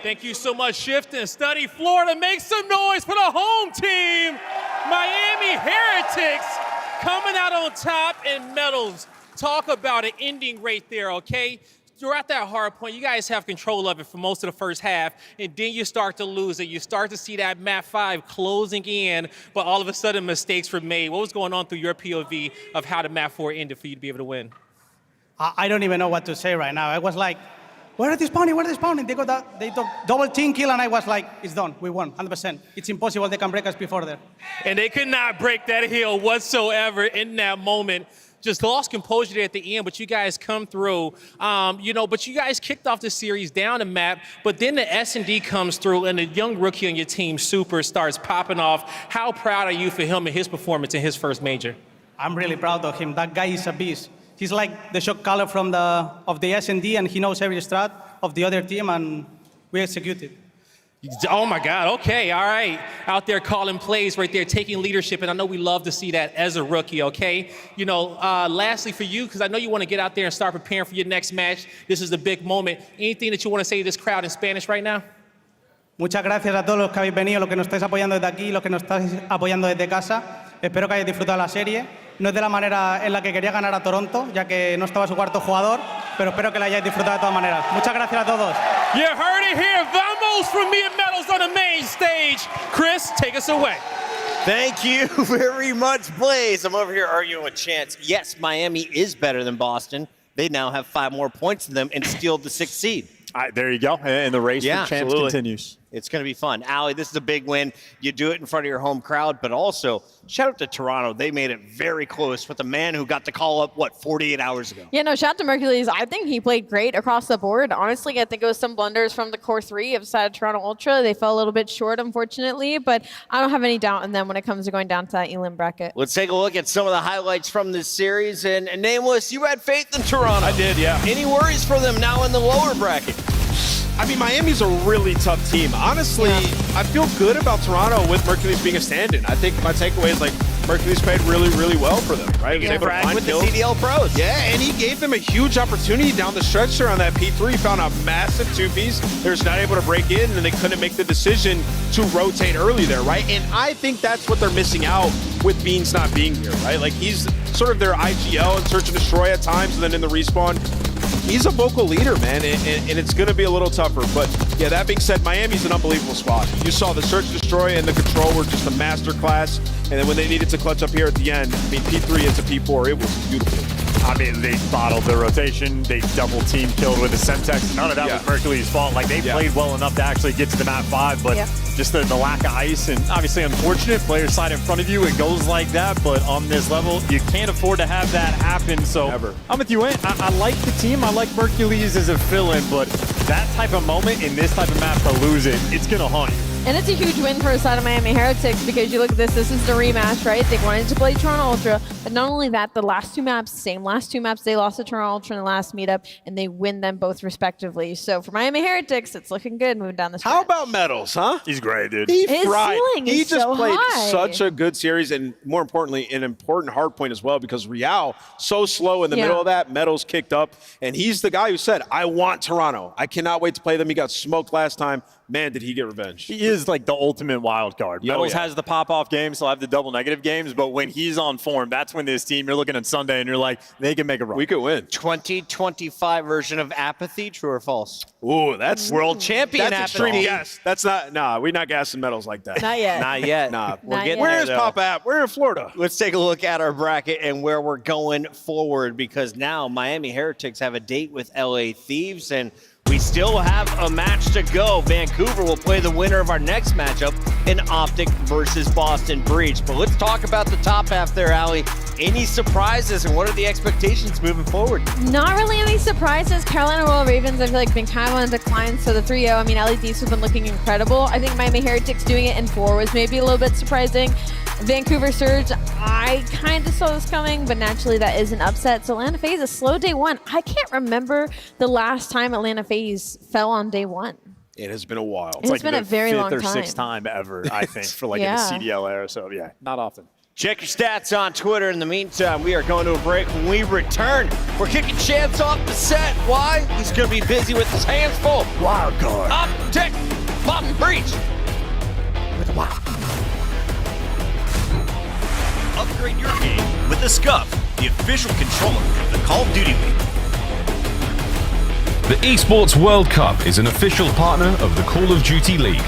Speaker 3: Thank you so much, Shift and Study Florida. Make some noise for the home team. Miami Heretics coming out on top, and Metals. Talk about an ending right there, okay? Throughout that hard point, you guys have control of it for most of the first half, and then you start to lose it. You start to see that map 5 closing in, but all of a sudden mistakes were made. What was going on through your POV of how the map 4 ended for you to be able to win?
Speaker 12: I don't even know what to say right now. I was like, where are they spawning? Where are they spawning? They took double team kill, and I was like, it's done. We won, 100%. It's impossible they can break us before there.
Speaker 3: And they could not break that hill whatsoever in that moment. Just lost composure there at the end, but you guys come through. But you guys kicked off the series down the map, but then the S&D comes through, and the young rookie on your team, Super, starts popping off. How proud are you for him and his performance in his first major?
Speaker 12: I'm really proud of him. That guy is a beast. He's like the shot caller of the S&D, and he knows every strat of the other team, and we executed.
Speaker 3: Oh my God, okay, all right. Out there calling plays right there, taking leadership, and I know we love to see that as a rookie, okay? Lastly for you, because I know you want to get out there and start preparing for your next match. This is a big moment. Anything that you want to say to this crowd in Spanish right now?
Speaker 12: Muchas gracias a todos los que habéis venido, los que nos estáis apoyando desde aquí, los que nos estáis apoyando desde casa. Espero que hayáis disfrutado la serie. No es de la manera en la que quería ganar a Toronto, ya que no estaba su cuarto jugador, pero espero que la hayáis disfrutado de todas maneras. Muchas gracias a todos.
Speaker 3: You heard it here. Vamos from me and Metals on the main stage. Chris, take us away.
Speaker 4: Thank you very much, Blaze. I'm over here arguing with Chance. Yes, Miami is better than Boston. They now have 5 more points than them and steal the 6th seed.
Speaker 19: There you go. And the race for Chance continues.
Speaker 4: It's going to be fun. Allie, this is a big win. You do it in front of your home crowd, but also shout out to Toronto. They made it very close with a man who got to call up, 48 hours ago.
Speaker 5: Yeah, no, shout out to Mercules. I think he played great across the board. Honestly, I think it was some blunders from the core 3 of side of Toronto Ultra. They fell a little bit short, unfortunately, but I don't have any doubt in them when it comes to going down to that Elim bracket.
Speaker 4: Let's take a look at some of the highlights from this series. And Nameless, you had faith in Toronto.
Speaker 6: I did, yeah.
Speaker 4: Any worries for them now in the lower bracket?
Speaker 6: I mean, Miami's a really tough team. Honestly, I feel good about Toronto with Mercules being a stand-in. I think my takeaway is, Mercules played really, really well for them, right?
Speaker 4: He was able to find with kills. The CDL pros.
Speaker 6: Yeah, and he gave them a huge opportunity down the stretch there on that P3. He found a massive 2-piece. They were not able to break in, and they couldn't make the decision to rotate early there, right? And I think that's what they're missing out with Beans not being here, right? He's sort of their IGL and search and destroy at times, and then in the respawn, he's a vocal leader, man, and it's going to be a little tougher. But yeah, that being said, Miami's an unbelievable squad. You saw the search, destroy, and the control were just a master class. And then when they needed to clutch up here at the end, I mean, P3 into P4, it was beautiful.
Speaker 19: I mean, they bottled the rotation. They double team killed with the Semtex. None of that was Mercury's fault. Like, they played well enough to actually get to the map 5, but just the lack of ice, and obviously unfortunate, players slide in front of you, it goes like that, but on this level, you can't afford to have that happen. So I'm with you, Ant. I like the team. I like Mercules as a fill-in, but that type of moment in this type of map to lose it, it's going to haunt you.
Speaker 5: And it's a huge win for the side of Miami Heretics because you look at this is the rematch, right? They wanted to play Toronto Ultra, but not only that, the last two maps, they lost to Toronto Ultra in the last meetup, and they win them both respectively. So for Miami Heretics, it's looking good moving down the stretch.
Speaker 6: How about Metals, huh?
Speaker 19: He's great, dude.
Speaker 6: He
Speaker 5: His
Speaker 6: fried.
Speaker 5: ceiling
Speaker 6: He
Speaker 5: is
Speaker 6: just
Speaker 5: so
Speaker 6: played
Speaker 5: high.
Speaker 6: such a good series, and more importantly, an important hard point as well, because Real, so slow in the middle of that, Metals kicked up, and he's the guy who said, I want Toronto. I cannot wait to play them. He got smoked last time. Man, did he get revenge.
Speaker 19: He is like the ultimate wild card. Metals has the pop-off games, he'll have the double negative games, but when he's on form, that's when this team, you're looking at Sunday and you're like, they can make a run.
Speaker 6: We could win.
Speaker 4: 2025 version of apathy, true or false?
Speaker 6: Ooh, that's
Speaker 4: world champion
Speaker 6: that's
Speaker 4: apathy.
Speaker 6: Extreme gas. That's not, nah, we're not gassing Metals like that.
Speaker 5: Not yet.
Speaker 4: Not yet.
Speaker 6: Nah.
Speaker 4: We're getting
Speaker 6: Where
Speaker 4: there,
Speaker 6: is
Speaker 4: though.
Speaker 6: Pop App? We're in Florida.
Speaker 4: Let's take a look at our bracket and where we're going forward, because now Miami Heretics have a date with LA Thieves, and we still have a match to go. Vancouver will play the winner of our next matchup in Optic versus Boston Breach. But let's talk about the top half there, Allie. Any surprises, and what are the expectations moving forward?
Speaker 5: Not really any surprises. Carolina Royal Ravens, I feel like, been kind of on decline. So the 3-0, I mean, LA Thieves have been looking incredible. I think Miami Heretics doing it in 4 was maybe a little bit surprising. Vancouver Surge, I kind of saw this coming, but naturally that is an upset. So Atlanta FaZe, a slow day 1. I can't remember the last time Atlanta FaZe fell on day 1.
Speaker 6: It has been a while.
Speaker 5: It's been a very long time.
Speaker 19: Fifth or sixth time ever, I think, for like in the CDL era. So yeah, not often.
Speaker 4: Check your stats on Twitter. In the meantime, we are going to a break. When we return, we're kicking Chance off the set. Why? He's going to be busy with his hands full.
Speaker 19: Wild card.
Speaker 4: Optic, Pop, Breach. With wow.
Speaker 8: Upgrade your game with the Scuff, the official controller of the Call of Duty League.
Speaker 16: The Esports World Cup is an official partner of the Call of Duty League.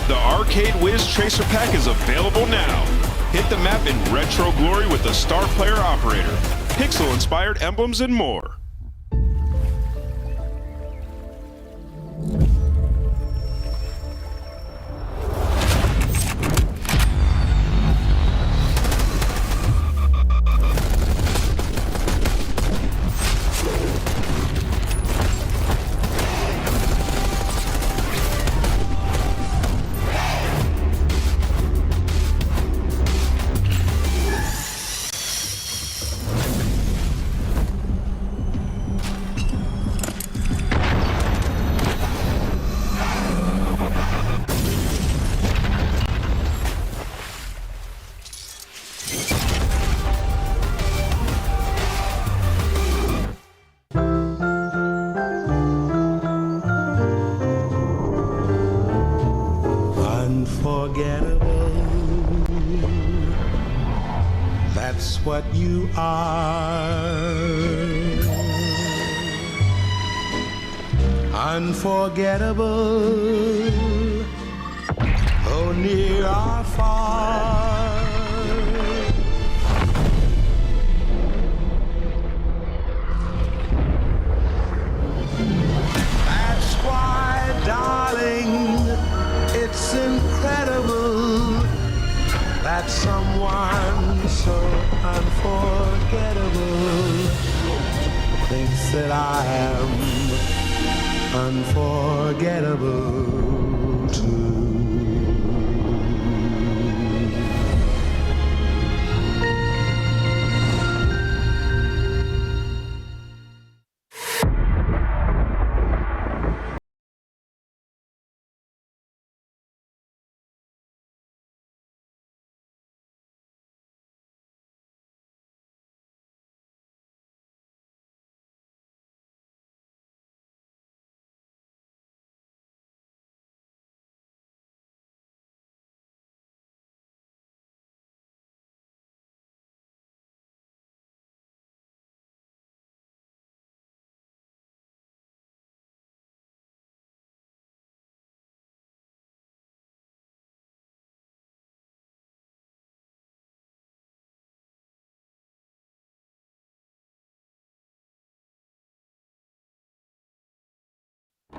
Speaker 9: The Arcade Wiz Tracer Pack is available now. Hit the map in retro glory with the Star Player Operator, pixel-inspired emblems, and more.
Speaker 17: Unforgettable. That's what you are. Unforgettable. Oh, near or far. That's why, darling, it's incredible that someone so unforgettable thinks that I am unforgettable too.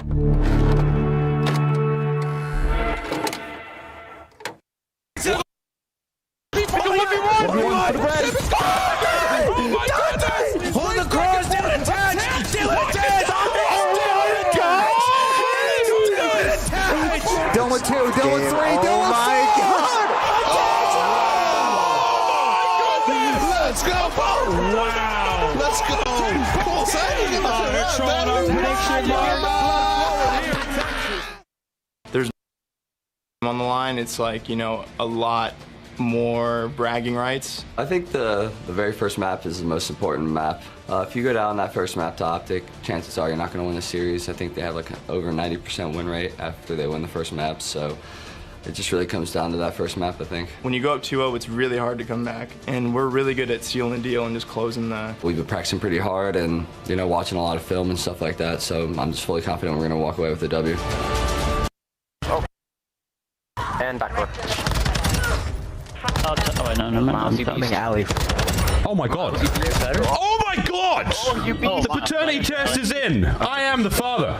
Speaker 17: Hold the cross, still attached! Still attached! Done with 2, done with 3, done with 4! Let's go! Wow! Let's go!
Speaker 10: There's on the line, it's like, you know, a lot more bragging rights.
Speaker 21: I think the very first map is the most important map. If you go down that first map to Optic, chances are you're not going to win the series. I think they have like over 90% win rate after they win the first map, so it just really comes down to that first map, I think.
Speaker 10: When you go up 2-0, it's really hard to come back, and we're really good at sealing the deal and just closing the...
Speaker 21: We've been practicing pretty hard and, you know, watching a lot of film and stuff like that, so I'm just fully confident we're going to walk away with the W.
Speaker 23: And backward.
Speaker 24: Alley.
Speaker 16: Oh my god. Oh my god! The paternity test is in. I am the father.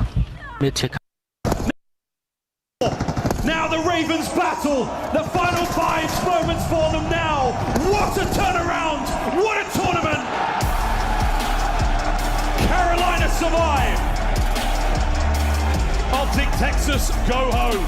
Speaker 17: Now the Ravens battle. The final 5 moments for them now. What a turnaround. What a tournament. Carolina survive. Optic Texas go home.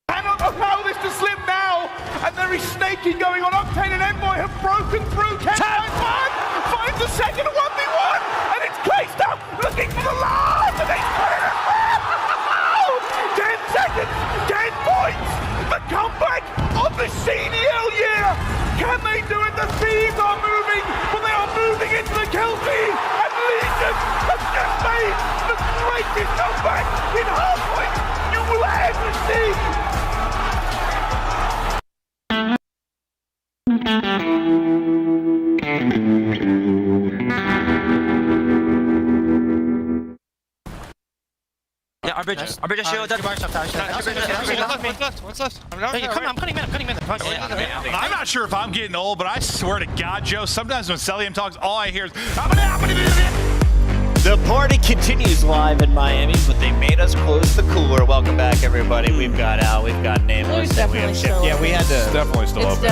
Speaker 25: Cannot allow this to slip now. And there is snaking going on. Octane and Envoy have broken through. Finds the second 1v1. And it's Clayed up looking for the last. And he's put it out. 10 seconds. 10 points. The comeback of the CDL year. Can they do it? The Thieves are moving. But they are moving into the kill feed. And Legion have just made the greatest comeback in Hardpoint you will ever see.
Speaker 23: Yeah, our bridge is shield. One's left. I'm cutting mid.
Speaker 2: I'm not sure if I'm getting old, but I swear to God, Joe, sometimes when Celium talks, all I hear is...
Speaker 4: The party continues live in Miami, but they made us close the cooler. Welcome back, everybody. We've got Al, we've got Nameless, and we have Shift. Yeah, we had to
Speaker 1: Definitely still open.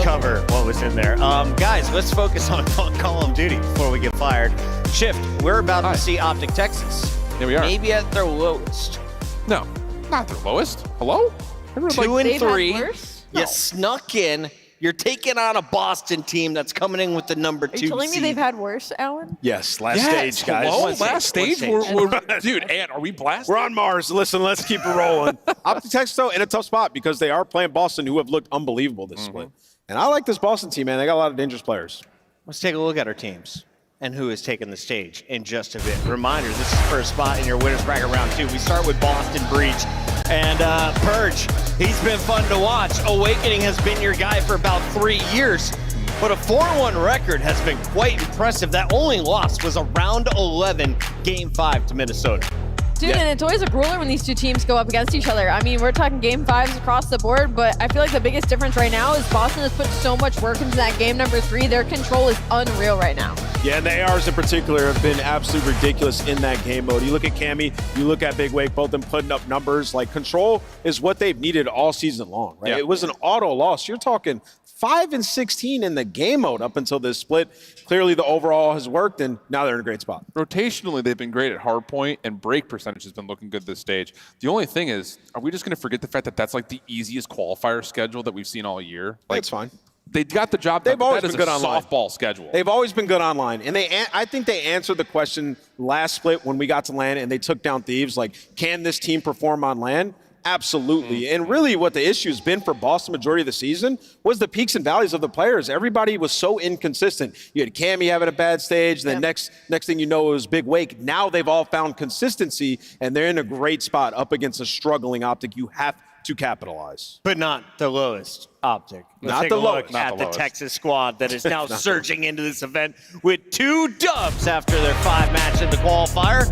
Speaker 4: cover what was in there. Guys, let's focus on Call of Duty before we get fired. Shift, we're about to see Optic Texas.
Speaker 1: Here we are.
Speaker 4: Maybe at their lowest.
Speaker 1: No, not their lowest. Hello?
Speaker 4: 2 and 3.
Speaker 5: No.
Speaker 4: You snuck in. You're taking on a Boston team that's coming in with the number 2
Speaker 5: Are you telling
Speaker 4: seed.
Speaker 5: me they've had worse, Alan?
Speaker 6: Yes, last stage, guys.
Speaker 1: Hello? Last stage? Dude, Ant, are we blasted?
Speaker 6: We're on Mars. Listen, let's keep it rolling. Optic Texas, though, in a tough spot because they are playing Boston, who have looked unbelievable this split. And I like this Boston team, man. They got a lot of dangerous players.
Speaker 4: Let's take a look at our teams and who has taken the stage in just a bit. Reminder, this is first spot in your winner's bracket round 2. We start with Boston Breach. And Purge, he's been fun to watch. Awakening has been your guy for about 3 years. But a 4-1 record has been quite impressive. That only loss was a round 11, game 5 to Minnesota.
Speaker 5: Dude, and it's always a grueler when these two teams go up against each other. I mean, we're talking game 5s across the board, but I feel like the biggest difference right now is Boston has put so much work into that game number 3. Their control is unreal right now.
Speaker 6: Yeah, and the ARs in particular have been absolutely ridiculous in that game mode. You look at Cammy, you look at Big Wake, both of them putting up numbers. Like, control is what they've needed all season long, right?
Speaker 1: Yeah.
Speaker 6: It was an auto loss. You're talking 5 and 16 in the game mode up until this split. Clearly, the overall has worked, and now they're in a great spot.
Speaker 1: Rotationally, they've been great at hardpoint, and break percentage has been looking good this stage. The only thing is, are we just going to forget the fact that that's like the easiest qualifier schedule that we've seen all year? Like,
Speaker 6: That's fine.
Speaker 1: They got the job done.
Speaker 6: They've always
Speaker 1: that is
Speaker 6: been good
Speaker 1: a
Speaker 6: online.
Speaker 1: softball schedule.
Speaker 6: They've always been good online. And I think they answered the question last split when we got to LAN and they took down Thieves. Like, can this team perform on LAN? Absolutely. And really what the issue has been for Boston majority of the season was the peaks and valleys of the players. Everybody was so inconsistent. You had Cammy having a bad stage. Then next thing you know, it was Big Wake. Now they've all found consistency, and they're in a great spot up against a struggling Optic. You have to capitalize.
Speaker 4: But not the lowest Optic. Let's
Speaker 6: Not
Speaker 4: take
Speaker 6: the
Speaker 4: a look
Speaker 6: lowest.
Speaker 4: at
Speaker 6: Not
Speaker 4: the
Speaker 6: the lowest.
Speaker 4: Texas squad that is now surging into this event with 2 dubs after their 5 match in the qualifier.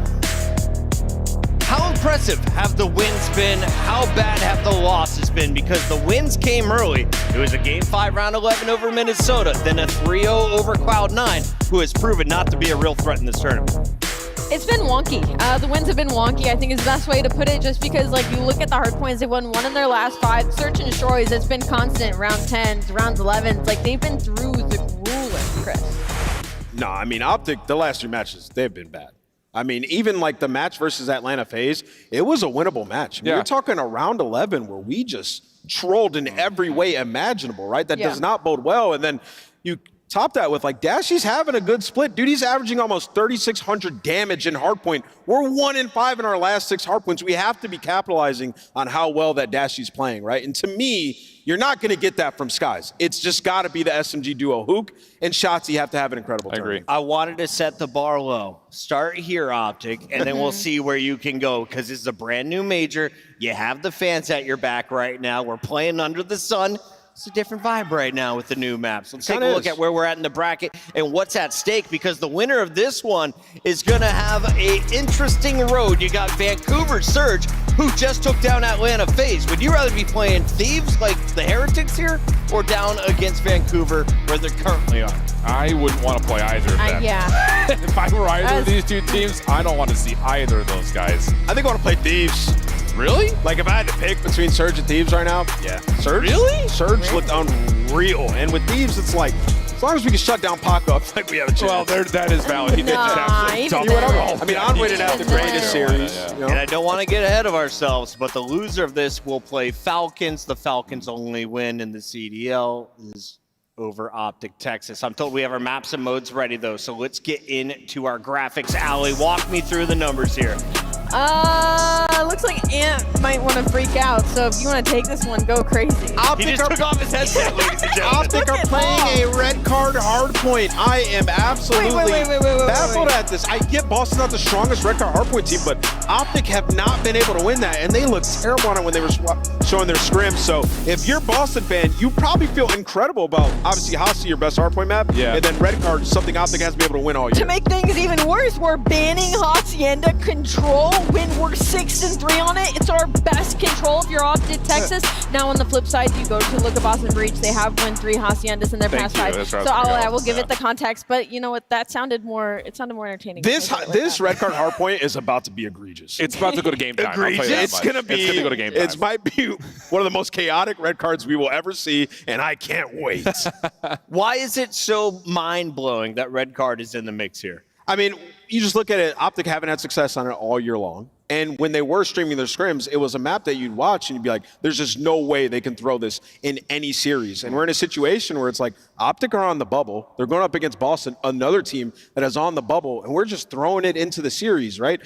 Speaker 4: How impressive have the wins been? How bad have the losses been? Because the wins came early. It was a Game 5 round 11 over Minnesota, then a 3-0 over Cloud9, who has proven not to be a real threat in this tournament.
Speaker 5: It's been wonky. The wins have been wonky, I think is the best way to put it, just because like you look at the hard points, they've won 1 in their last 5. Search and destroys, it's been constant, round 10s, rounds 11s. Like they've been through the ruler, Chris.
Speaker 6: No, I mean, Optic, the last 3 matches, they've been bad. I mean, even like the match versus Atlanta FaZe, it was a winnable match. I mean, We're talking a round 11 where we just trolled in every way imaginable, right? That does not bode well. And then you top that with like Dashy's having a good split. Dude, he's averaging almost 3,600 damage in hardpoint. We're 1 in 5 in our last 6 hardpoints. We have to be capitalizing on how well that Dashy's playing, right? And to me, you're not going to get that from Skies. It's just got to be the SMG duo. Hook and Shotzzy have to have an incredible tournament.
Speaker 4: I wanted to set the bar low. Start here, Optic, and then we'll see where you can go, because this is a brand new major. You have the fans at your back right now. We're playing under the sun. It's a different vibe right now with the new maps. Let's take a look at where we're at in the bracket and what's at stake, because the winner of this one is going to have an interesting road. You got Vancouver Surge, who just took down Atlanta FaZe. Would you rather be playing Thieves like the Heretics here, or down against Vancouver where they currently are?
Speaker 1: I wouldn't want to play either of them.
Speaker 5: Yeah.
Speaker 1: If I were either of these 2 teams, I don't want to see either of those guys.
Speaker 6: I think I want to play Thieves.
Speaker 1: Really?
Speaker 6: Like if I had to pick between Surge and Thieves right now, yeah. Surge?
Speaker 1: Really?
Speaker 6: Surge looked unreal. And with Thieves, it's like, as long as we can shut down Paco, I feel like we have a chance.
Speaker 1: Well, that is valid. He did just have some tough.
Speaker 6: I mean, Onway didn't have the greatest series. You know?
Speaker 4: And I don't want to get ahead of ourselves, but the loser of this will play Falcons. The Falcons' only win in the CDL is over Optic Texas. I'm told we have our maps and modes ready, though, so let's get into our graphics. Allie, walk me through the numbers here.
Speaker 5: Looks like Ant might want to freak out, so if you want to take this one, go crazy.
Speaker 4: He just took off his headset, ladies and gentlemen.
Speaker 6: Optic are playing a red card hardpoint. I am absolutely baffled at this. I get Boston's not the strongest red card hardpoint team, but Optic have not been able to win that, and they looked terrible on it when they were showing their scrims. So if you're a Boston fan, you probably feel incredible about, obviously, Hasi, your best hardpoint map, and then red card is something Optic has to be able to win all year.
Speaker 5: To make things even worse, we're banning Hacienda Control when we're 6-3 on it. It's our best control if you're Optic Texas. Now on the flip side, you go to look at Boston Breach. They have won 3 Haciendas in their past 5. So I will give it the context, but you know what? That sounded more. It sounded more entertaining.
Speaker 6: This red card hardpoint is about to be egregious.
Speaker 1: It's about to go to game time.
Speaker 6: Egregious. It's gonna go to game time. It might be one of the most chaotic red cards we will ever see, and I can't wait.
Speaker 4: Why is it so mind-blowing that red card is in the mix here?
Speaker 6: I mean, you just look at it, Optic haven't had success on it all year long. And when they were streaming their scrims, it was a map that you'd watch and you'd be like, there's just no way they can throw this in any series. And we're in a situation where it's like, Optic are on the bubble. They're going up against Boston, another team that is on the bubble, and we're just throwing it into the series, right?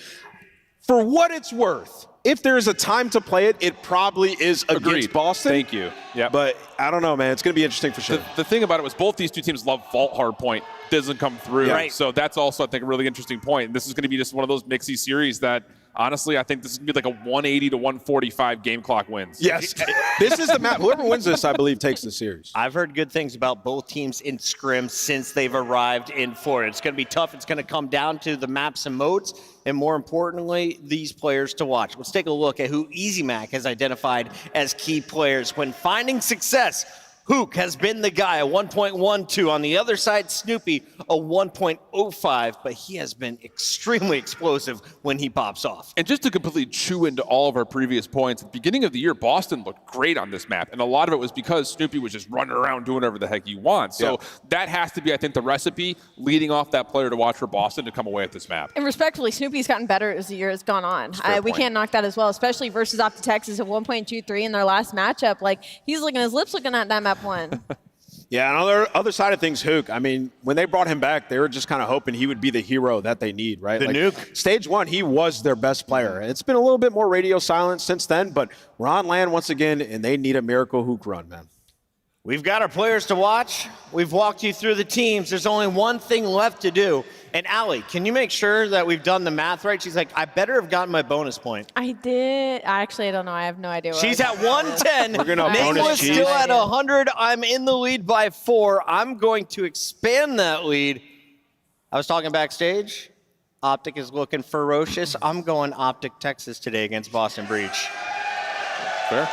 Speaker 6: For what it's worth, if there's a time to play it, it probably is against Boston.
Speaker 1: Thank you. Yeah.
Speaker 6: But I don't know, man. It's going to be interesting for sure.
Speaker 1: The thing about it was both these 2 teams love Vault Hardpoint. Doesn't come through.
Speaker 6: Right.
Speaker 1: So that's also, I think, a really interesting point. And this is going to be just one of those mixy series that, honestly, I think this is going to be like a 180 to 145 game clock wins.
Speaker 6: Yes. This is the map. Whoever wins this, I believe, takes the series.
Speaker 4: I've heard good things about both teams in scrim since they've arrived in Florida. It's going to be tough. It's going to come down to the maps and modes, and more importantly, these players to watch. Let's take a look at who EasyMac has identified as key players when finding success. Hook has been the guy, a 1.12. On the other side, Snoopy, a 1.05, but he has been extremely explosive when he pops off.
Speaker 1: And just to completely chew into all of our previous points, at the beginning of the year, Boston looked great on this map. And a lot of it was because Snoopy was just running around doing whatever the heck he wants. So that has to be, I think, the recipe leading off that player to watch for Boston to come away with this map.
Speaker 5: And respectfully, Snoopy's gotten better as the year has gone on. We can't knock that as well, especially versus Optic Texas at 1.23 in their last matchup. Like, he's looking, his lips looking at that map one.
Speaker 6: Yeah, and on the other side of things, Hook, I mean, when they brought him back, they were just kind of hoping he would be the hero that they need, right?
Speaker 4: The nuke.
Speaker 6: Stage 1, he was their best player. It's been a little bit more radio silence since then, but we're on land once again, and they need a miracle Hook run, man.
Speaker 4: We've got our players to watch. We've walked you through the teams. There's only one thing left to do. And Allie, can you make sure that we've done the math right? She's like, I better have gotten my bonus point.
Speaker 5: I did. Actually, I don't know. I have no idea.
Speaker 4: She's at 110.
Speaker 6: We're gonna bonus cheese.
Speaker 4: Still at 100. I'm in the lead by 4. I'm going to expand that lead. I was talking backstage. Optic is looking ferocious. I'm going Optic Texas today against Boston Breach.
Speaker 1: Fair.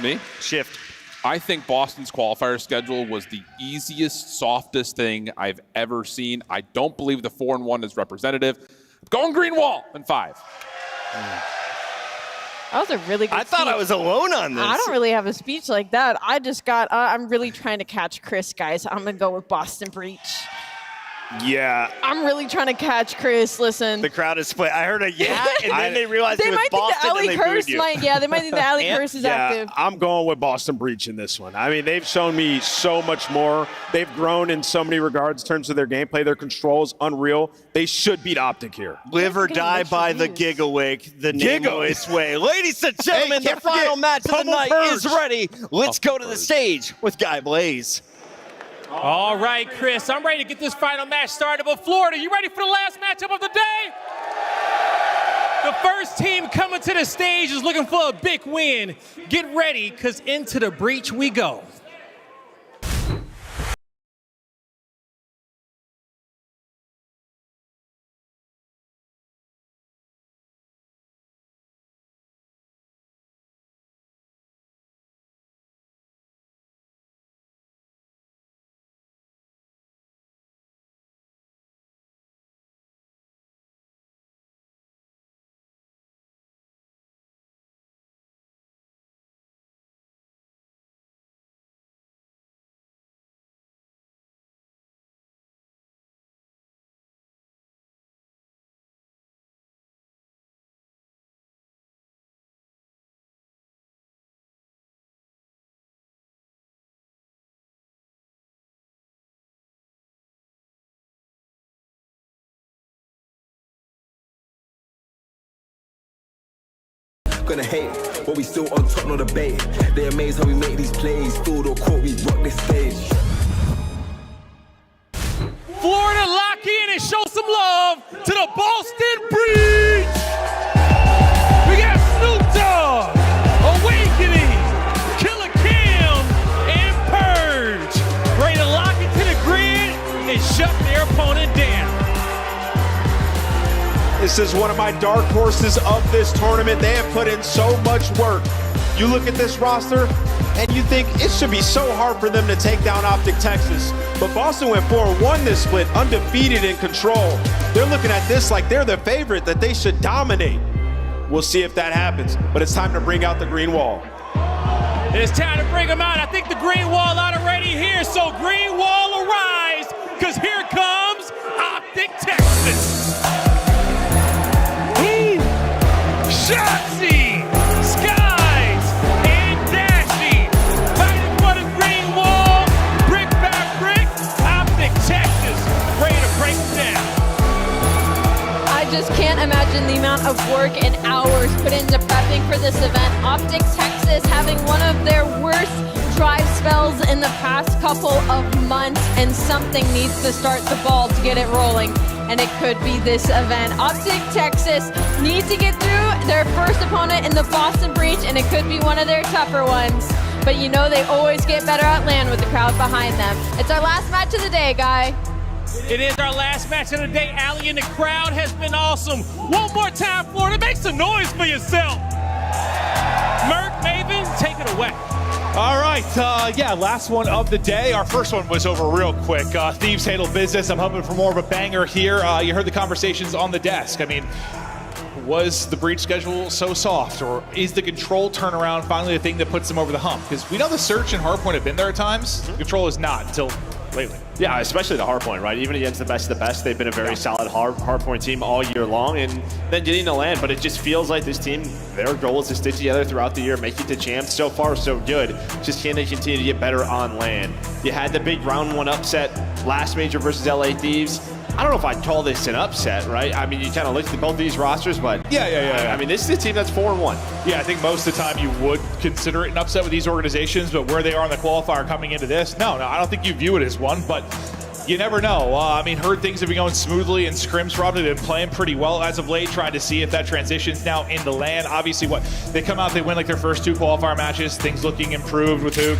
Speaker 1: Me?
Speaker 4: Shift.
Speaker 1: I think Boston's qualifier schedule was the easiest, softest thing I've ever seen. I don't believe the 4-1 is representative. Going green wall in 5.
Speaker 5: That was a really good
Speaker 4: I thought I was alone on this.
Speaker 5: I don't really have a speech like that. I just got, I'm really trying to catch Chris, guys. I'm going to go with Boston Breach.
Speaker 6: Yeah.
Speaker 5: I'm really trying to catch Chris. Listen.
Speaker 4: The crowd is split. I heard a yeah, and then they realized
Speaker 5: they
Speaker 4: it was
Speaker 5: might
Speaker 4: Boston
Speaker 5: think the
Speaker 4: and
Speaker 5: alley
Speaker 4: they
Speaker 5: curse
Speaker 4: booed you.
Speaker 5: they might think the alley curse is active.
Speaker 6: I'm going with Boston Breach in this one. I mean, they've shown me so much more. They've grown in so many regards in terms of their gameplay. Their control is unreal. They should beat Optic here.
Speaker 4: Live or die by the Gigawig, the nameless way. Ladies and gentlemen, the final match of the night is ready. Let's go to the stage with Guy Blaze.
Speaker 3: All right, Chris, I'm ready to get this final match started. But Florida, you ready for the last matchup of the day? The first team coming to the stage is looking for a big win. Get ready, because into the breach we go.
Speaker 11: Gonna hate, but we still on top, no debate. They amaze how we make these plays. Fooled or caught, we rock this stage.
Speaker 3: Florida, lock in and show some love to the Boston Breach. We got Snoop Dogg, Awakening, Killer Cam, and Purge. Ready to lock it to the grid and shut their opponent down.
Speaker 6: This is one of my dark horses of this tournament. They have put in so much work. You look at this roster, and you think it should be so hard for them to take down Optic Texas. But Boston went 4-1 this split, undefeated in control. They're looking at this like they're the favorite, that they should dominate. We'll see if that happens, but it's time to bring out the green wall.
Speaker 3: It's time to bring them out. I think the green wall out already here, so green wall arise, because here comes Optic Texas. Shotzi, Skies, and Dashy. Right in front of green wall, brick by brick, Optic Texas, ready to break down.
Speaker 5: I just can't imagine the amount of work and hours put into prepping for this event. Optic Texas having one of their worst drive spells in the past couple of months, and something needs to start the ball to get it rolling. And it could be this event. Optic Texas needs to get through their first opponent in the Boston Breach, and it could be one of their tougher ones. But you know they always get better at land with the crowd behind them. It's our last match of the day, Guy.
Speaker 3: It is our last match of the day, Allie, and the crowd has been awesome. One more time, Florida, make some noise for yourself. Merc, Maven, take it away.
Speaker 2: All right, last one of the day. Our first one was over real quick. Thieves handle business. I'm hoping for more of a banger here. You heard the conversations on the desk. I mean, was the breach schedule so soft, or is the control turnaround finally the thing that puts them over the hump? Because we know the search and hardpoint have been there at times. Control is not until lately.
Speaker 14: Yeah, especially the hardpoint, right? Even against the best of the best, they've been a very solid hardpoint team all year long, and then getting to land. But it just feels like this team, their goal is to stick together throughout the year, make it to champs. So far, so good. Just can they continue to get better on land? You had the big round 1 upset last major versus LA Thieves. I don't know if I'd call this an upset, right? I mean, you kind of look at both these rosters, but
Speaker 2: yeah.
Speaker 14: I mean, this is a team that's 4-1.
Speaker 2: Yeah, I think most of the time you would consider it an upset with these organizations, but where they are in the qualifier coming into this, no, I don't think you view it as one, but you never know. I mean, heard things have been going smoothly, and Scrims probably been playing pretty well as of late, trying to see if that transitions now into land. Obviously, they come out, they win like their first 2 qualifier matches, things looking improved with Hoop.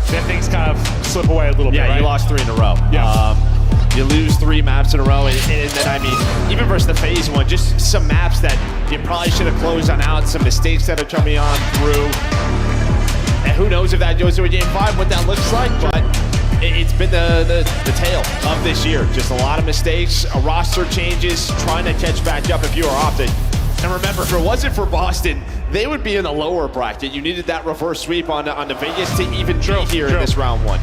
Speaker 2: Then things kind of slip away a little bit,
Speaker 14: Yeah,
Speaker 2: right?
Speaker 14: you lost 3 in a row.
Speaker 2: Yeah.
Speaker 14: You lose 3 maps in a row, and then, I mean, even versus the phase 1, just some maps that you probably should have closed on out, some mistakes that are coming on through. And who knows if that goes to a game 5, what that looks like, but it's been the tale of this year. Just a lot of mistakes, roster changes, trying to catch back up if you are Optic. And remember, if it wasn't for Boston, they would be in the lower bracket. You needed that reverse sweep on the Vegas to even be here in this round 1.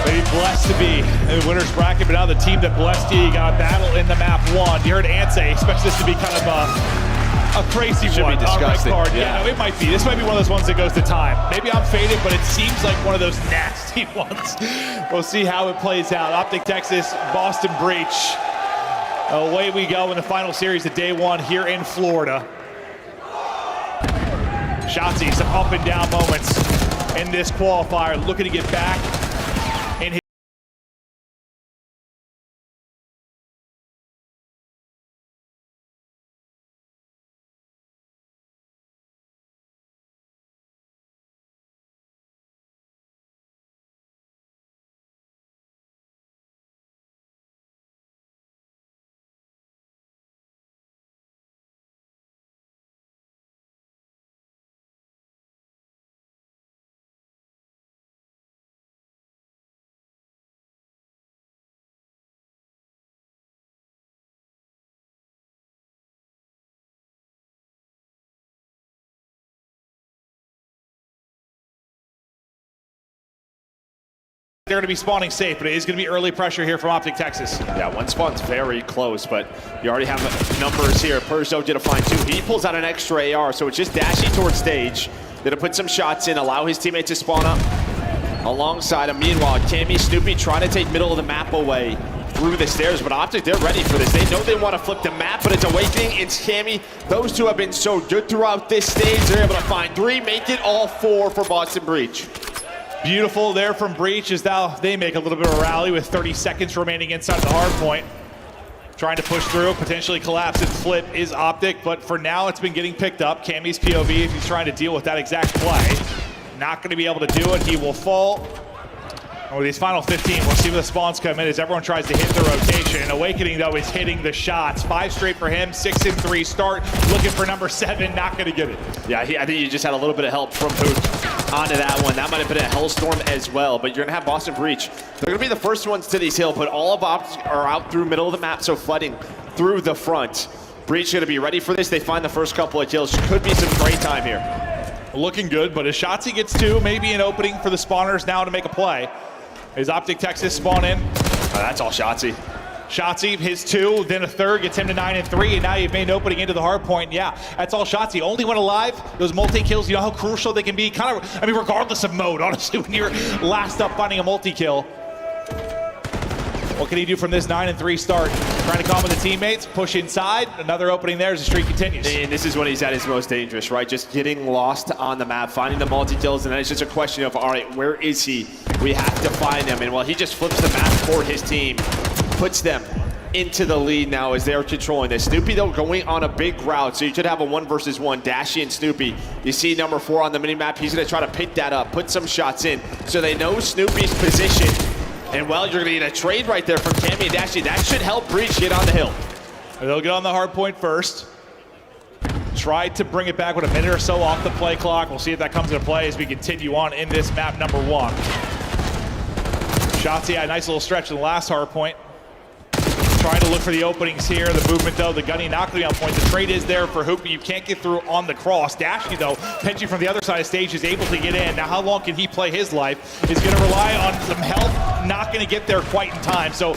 Speaker 2: Maybe blessed to be in the winner's bracket, but now the team that blessed you got a battle in the map 1. You heard Ant say, expects this to be kind of a crazy
Speaker 14: Should
Speaker 2: one.
Speaker 14: be disgusting.
Speaker 2: Red card. Yeah, no, it might be. This might be one of those ones that goes to time. Maybe I'm faded, but it seems like one of those nasty ones. We'll see how it plays out. Optic Texas, Boston Breach. Away we go in the final series of day 1 here in Florida. Shotzzy, some up and down moments in this qualifier, looking to get back in his they're going to be spawning safe, but it is going to be early pressure here from Optic Texas.
Speaker 14: Yeah, one spawn's very close, but you already have numbers here. Perzo did a fine 2. He pulls out an extra AR, so it's just dashing towards stage. Gonna put some shots in, allow his teammate to spawn up alongside him. Meanwhile, Cammy, Snoopy trying to take middle of the map away through the stairs, but Optic, they're ready for this. They know they want to flip the map, but it's Awakening, it's Cammy. Those two have been so good throughout this stage. They're able to find 3, make it all 4 for Boston Breach.
Speaker 2: Beautiful there from Breach as now they make a little bit of a rally with 30 seconds remaining inside the hard point. Trying to push through, potentially collapse and flip is Optic, but for now it's been getting picked up. Cammy's POV, if he's trying to deal with that exact play, not going to be able to do it. He will fall. Over these final 15, we'll see where the spawns come in as everyone tries to hit the rotation. Awakening, though, is hitting the shots. 5 straight for him, 6 and 3 start. Looking for number 7, not going to get it.
Speaker 14: Yeah, I think you just had a little bit of help from Hoot onto that one. That might have been a hellstorm as well, but you're going to have Boston Breach. They're going to be the first ones to these hills, but all of Ops are out through middle of the map, so flooding through the front. Breach going to be ready for this. They find the first couple of kills. Could be some great time here.
Speaker 2: Looking good, but as Shotzzy gets 2, maybe an opening for the spawners now to make a play. Is Optic Texas spawn in?
Speaker 14: Oh, that's all Shotzzy.
Speaker 2: Shotzzy, his 2, then a third, gets him to 9 and 3, and now you've made an opening into the hard point. Yeah, that's all Shotzzy. Only one alive. Those multi-kills, you know how crucial they can be? Kind of, I mean, regardless of mode, honestly, when you're last up finding a multi-kill. What can he do from this 9 and 3 start? Trying to calm with the teammates, push inside. Another opening there as the streak continues.
Speaker 14: And this is when he's at his most dangerous, right? Just getting lost on the map, finding the multi-kills, and then it's just a question of, all right, where is he? We have to find him. And while he just flips the map for his team, puts them into the lead now as they're controlling this. Snoopy, though, going on a big route, so you could have a 1 versus 1, Dashy and Snoopy. You see number 4 on the mini-map. He's going to try to pick that up, put some shots in, so they know Snoopy's position. And, well, you're going to get a trade right there from Cammy and Dashy. That should help Breach get on the hill.
Speaker 2: They'll get on the hard point first. Tried to bring it back with a minute or so off the play clock. We'll see if that comes into play as we continue on in this map number 1. Shotzzy had a nice little stretch in the last hard point. Trying to look for the openings here. The movement, though, the gunny not going to be on point. The trade is there for Hoopy. You can't get through on the cross. Dashy, though, pinching from the other side of stage, is able to get in. Now, how long can he play his life? He's going to rely on some help. Not going to get there quite in time. So,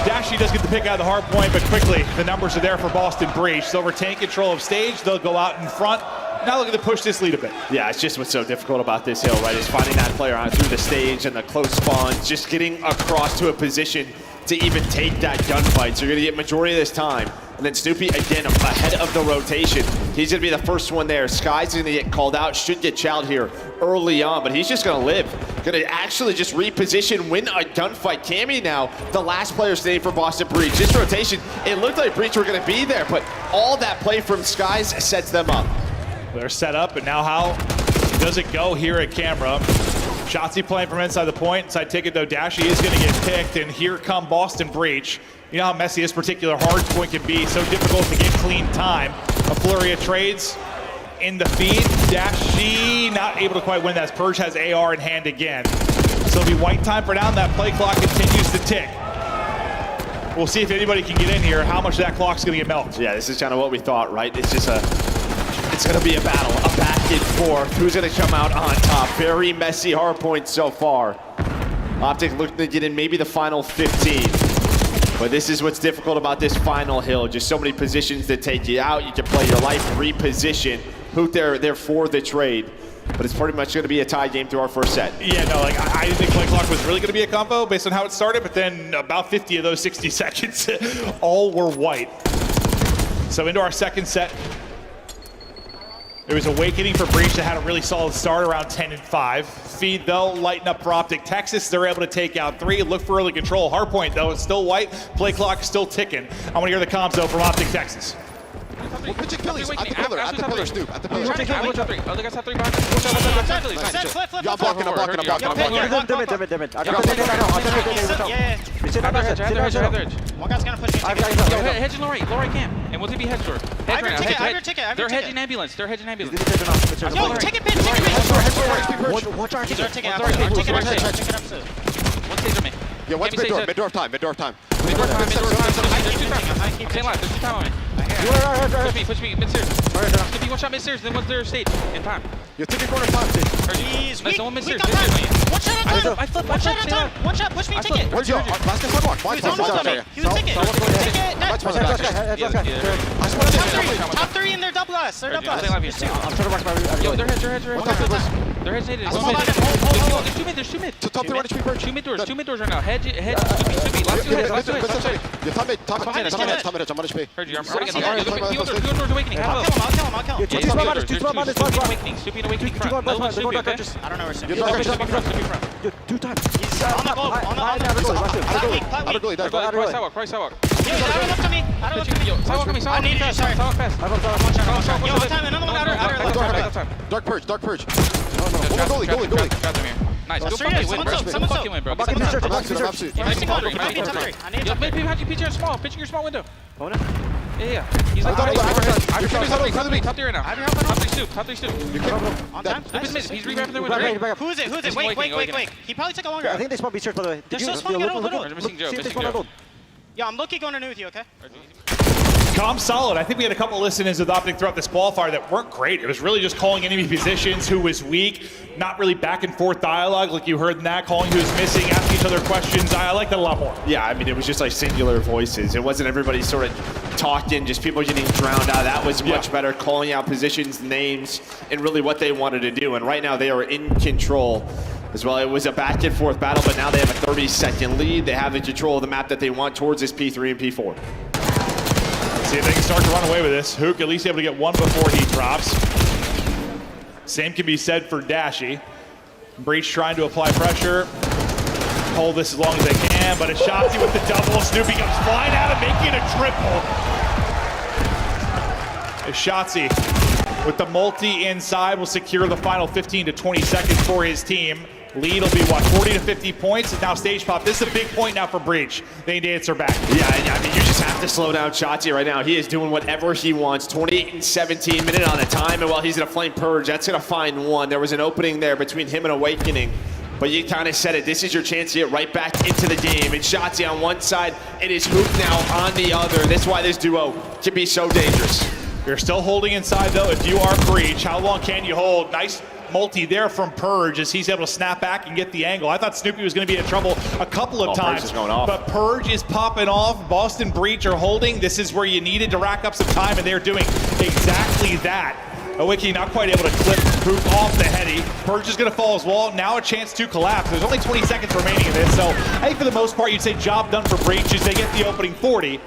Speaker 2: Dashy does get the pick out of the hard point, but quickly, the numbers are there for Boston Breach. They'll retain control of stage. They'll go out in front. Now looking to push this lead a bit.
Speaker 14: Yeah, it's just what's so difficult about this hill, right? Is finding that player out through the stage and the close spawns, just getting across to a position to even take that gunfight. So you're going to get majority of this time. And then Snoopy, again, ahead of the rotation. He's going to be the first one there. Sky's going to get called out, should get chowed here early on, but he's just going to live. Going to actually just reposition, win a gunfight. Cammy now, the last player standing for Boston Breach. This rotation, it looked like Breach were going to be there, but all that play from Skies sets them up.
Speaker 2: They're set up, and now how does it go here at camera? Shotzzy playing from inside the point. Inside ticket though, Dashy is going to get picked, and here come Boston Breach. You know how messy this particular hard point can be. So difficult to get clean time. A flurry of trades in the feed. Dashy not able to quite win that. Purge has AR in hand again. So it'll be white time for now. That play clock continues to tick. We'll see if anybody can get in here, how much that clock's going to get melted.
Speaker 14: Yeah, this is kind of what we thought, right? It's just it's going to be a battle, a back and forth. Who's going to come out on top? Very messy hard point so far. Optic looking to get in maybe the final 15. But this is what's difficult about this final hill. Just so many positions that take you out. You can play your life, reposition. Hoot there for the trade. But it's pretty much going to be a tie game through our first set.
Speaker 2: Yeah, no, like I didn't think play clock was really going to be a combo based on how it started, but then about 50 of those 60 seconds, all were white. So into our second set. There was Awakening for Breach that had a really solid start around 10 and 5. Feed though, lighten up for Optic Texas. They're able to take out 3. Look for early control. Hardpoint though, it's still white. Play clock still ticking. I want to hear the comms though from Optic Texas.
Speaker 7: Well, pitch it, Phillies, at the pillar, Snoop, at the pillar.
Speaker 23: Other guys have 3 behind. Flip.
Speaker 7: I'm blocking.
Speaker 23: One guy's gonna push me.
Speaker 13: Hedge and Lori camp. And we'll be hedge door. They're hedging ambulance.
Speaker 23: Yo, ticket pin. Watch our ticket. Ticket up.
Speaker 13: One stage on me.
Speaker 7: Yeah, what's mid-door? Mid-door time.
Speaker 13: There's 2 time on me. Push me, mid-stairs. If you one shot mid-stairs, then what's their stage in time?
Speaker 7: You're taking corner time,
Speaker 23: Jeez,
Speaker 13: nice, one mid-stairs.
Speaker 23: One shot at a time. One shot, push me, ticket.
Speaker 7: Where's your last guy sidewalk?
Speaker 23: He was ticket. Top 3 in their double us.
Speaker 13: I'm trying to watch my... Yo, they're hedge. They're hedge native. There's 2 mid.
Speaker 7: Top 3 HP Purge.
Speaker 13: 2 mid doors right now. Hedge, Soupy. Last 2 heads.
Speaker 7: You're top mid. I'm on HP.
Speaker 13: Heard you. I'm already getting doors awakening.
Speaker 23: I'll kill him.
Speaker 13: Soupy and awakening front.
Speaker 23: I don't know where Soupy is.
Speaker 13: Soupy front.
Speaker 7: 2 times.
Speaker 23: He's on the goal.
Speaker 13: Right sidewalk.
Speaker 23: Yo, I looked at me.
Speaker 13: Sidewalk on me.
Speaker 23: I need that, sorry.
Speaker 13: Sidewalk fast.
Speaker 23: Yo, what time? Another one outer.
Speaker 7: Dark Purge. No. Goalie.
Speaker 13: Nice.
Speaker 23: Go
Speaker 13: fucking win, bro.
Speaker 23: Someone's
Speaker 13: Fucking win, bro.
Speaker 7: I'm
Speaker 13: Pitch your small window.
Speaker 7: Oh,
Speaker 13: no. Yeah. He's like, top 3 right now. Top 3 Stoop.
Speaker 23: On time?
Speaker 13: He's rewrapping their window.
Speaker 23: Who is it? Wait. He probably took a longer.
Speaker 18: I think they spawned B-Church, by the way.
Speaker 23: They're still spawning middle.
Speaker 13: I'm missing Joe.
Speaker 23: Yeah, I'm lucky going to new with you, okay?
Speaker 2: Calm solid. I think we had a couple listen-ins with Optic throughout this qualifier that weren't great. It was really just calling enemy positions, who was weak, not really back and forth dialogue like you heard in that, calling who's missing, asking each other questions. I like that a lot more.
Speaker 14: Yeah, I mean, it was just like singular voices. It wasn't everybody sort of talking, just people getting drowned out. That was much better, calling out positions, names, and really what they wanted to do. And right now they are in control as well. It was a back and forth battle, but now they have a 30-second lead. They have the control of the map that they want towards this P3 and P4.
Speaker 2: See if they can start to run away with this. Hook at least able to get one before he drops. Same can be said for Dashy. Breach trying to apply pressure. Hold this as long as they can, but it's Shotzzy with the double. Snoopy comes flying out and making a triple. It's Shotzzy with the multi inside will secure the final 15 to 20 seconds for his team. Lead will be, what, 40 to 50 points? It's now stage pop. This is a big point now for Breach. They need to answer back.
Speaker 14: Yeah, I mean, you just have to slow down Shotzzy right now. He is doing whatever he wants. 28 and 17 minute on the time, and while he's going to flame Purge, that's going to find one. There was an opening there between him and Awakening, but you kind of said it. This is your chance to get right back into the game. It's Shotzzy on one side, it is Hoop now on the other. That's why this duo can be so dangerous.
Speaker 2: You're still holding inside, though. If you are Breach, how long can you hold? Nice multi there from Purge as he's able to snap back and get the angle. I thought Snoopy was going to be in trouble a couple of times,
Speaker 14: Purge is going off.
Speaker 2: But Purge is popping off. Boston Breach are holding. This is where you needed to rack up some time, and they're doing exactly that. Awakening not quite able to clip Hoop off the heady. Purge is going to fall as well. Now a chance to collapse. There's only 20 seconds remaining in this, so I think for the most part, you'd say job done for Breach as they get the opening 40.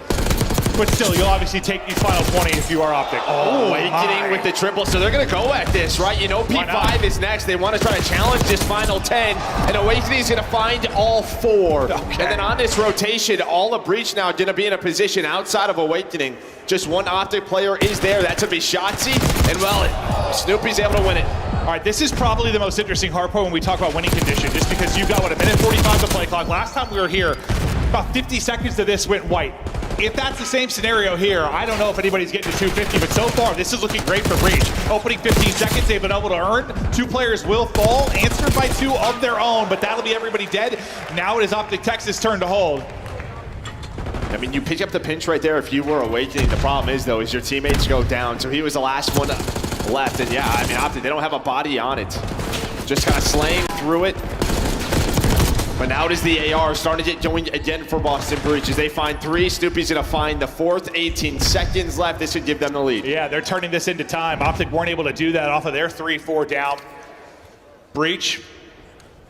Speaker 2: But still, you'll obviously take these final 20 if you are Optic.
Speaker 14: Awakening with the triple, so they're going to go at this, right? You know P5 is next. They want to try to challenge this final 10, and Awakening is going to find all 4. And then on this rotation, all of Breach now going to be in a position outside of Awakening. Just one Optic player is there. That's going to be Shotzzy, and well, Snoopy's able to win it.
Speaker 2: right, this is probably the most interesting hard point when we talk about winning condition, just because you've got, what, a minute 45 to play clock. Last time we were here, about 50 seconds to this went white. If that's the same scenario here, I don't know if anybody's getting to 250, but so far, this is looking great for Breach. Opening 15 seconds, they've been able to earn. 2 players will fall, answered by 2 of their own, but that'll be everybody dead. Now it is Optic Texas' turn to hold.
Speaker 14: I mean, you pick up the pinch right there if you were Awakening. The problem is, though, is your teammates go down. So he was the last one left. And yeah, I mean, Optic, they don't have a body on it. Just kind of slaying through it. But now it is the AR starting to get going again for Boston Breach as they find 3. Snoopy's going to find the 4th. 18 seconds left. This should give them the lead.
Speaker 2: Yeah, they're turning this into time. Optic weren't able to do that off of their 3-4 down. Breach,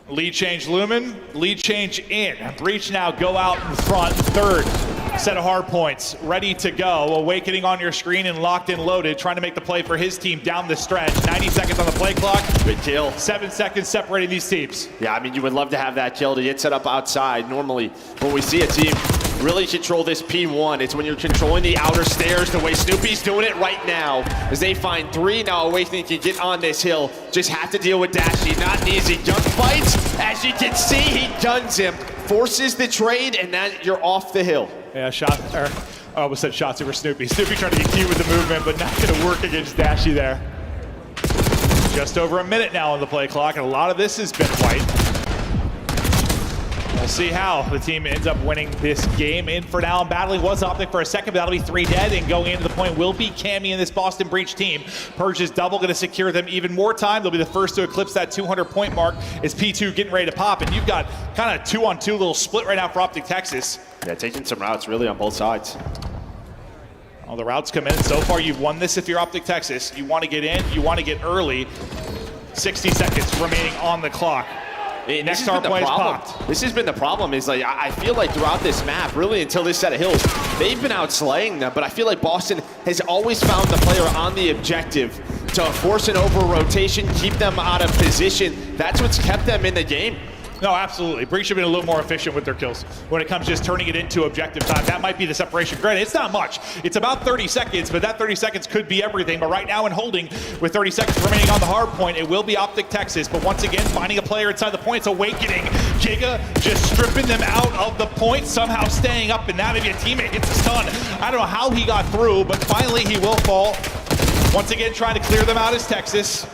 Speaker 2: lead change Lumen, lead change in. Breach now go out in front, 3rd set of hard points, ready to go. Awakening on your screen and locked and loaded, trying to make the play for his team down the stretch. 90 seconds on the play clock.
Speaker 14: Good kill.
Speaker 2: 7 seconds separating these teams.
Speaker 14: Yeah, I mean, you would love to have that kill to get set up outside. Normally, when we see a team really control this P1, it's when you're controlling the outer stairs the way Snoopy's doing it right now. As they find 3, now Awakening can get on this hill. Just have to deal with Dashy. Not an easy gunfight. As you can see, he guns him. Forces the trade, and then you're off the hill.
Speaker 2: Yeah, I almost said shots over Snoopy. Snoopy trying to get cute with the movement, but not going to work against Dashy there. Just over a minute now on the play clock, and a lot of this has been white. We'll see how the team ends up winning this game. In for now, and battling was Optic for a second, but that'll be 3 dead, and going into the point will be Cammy and this Boston Breach team. Purge's double going to secure them even more time. They'll be the first to eclipse that 200-point mark as P2 getting ready to pop, and you've got kind of 2-on-2 little split right now for Optic Texas.
Speaker 14: Yeah, taking some routes really on both sides.
Speaker 2: All the routes come in. So far, you've won this if you're Optic Texas. You want to get in, you want to get early. 60 seconds remaining on the clock. Next star play is popped.
Speaker 14: This has been the problem, is like, I feel like throughout this map, really until this set of hills, they've been out slaying them, but I feel like Boston has always found the player on the objective to force an over rotation, keep them out of position. That's what's kept them in the game.
Speaker 2: No, absolutely. Breach have been a little more efficient with their kills when it comes to just turning it into objective time. That might be the separation. Granted, it's not much. It's about 30 seconds, but that 30 seconds could be everything. But right now in holding, with 30 seconds remaining on the hard point, it will be Optic Texas. But once again, finding a player inside the points, Awakening. Giga just stripping them out of the point, somehow staying up, and now maybe a teammate hits a stun. I don't know how he got through, but finally he will fall. Once again, trying to clear them out is Texas.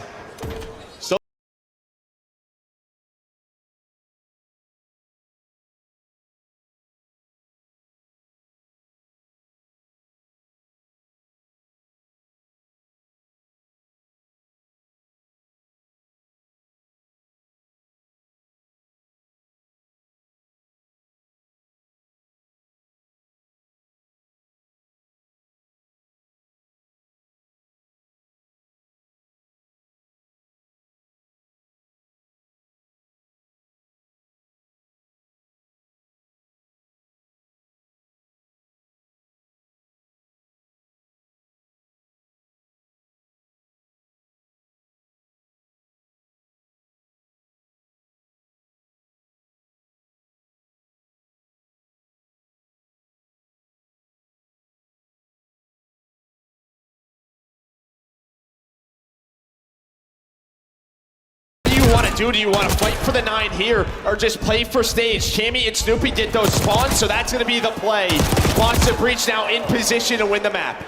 Speaker 14: Do you want to fight for the 9 here, or just play for stage? Cammy and Snoopy get those spawns, so that's going to be the play. Boston Breach now in position to win the map.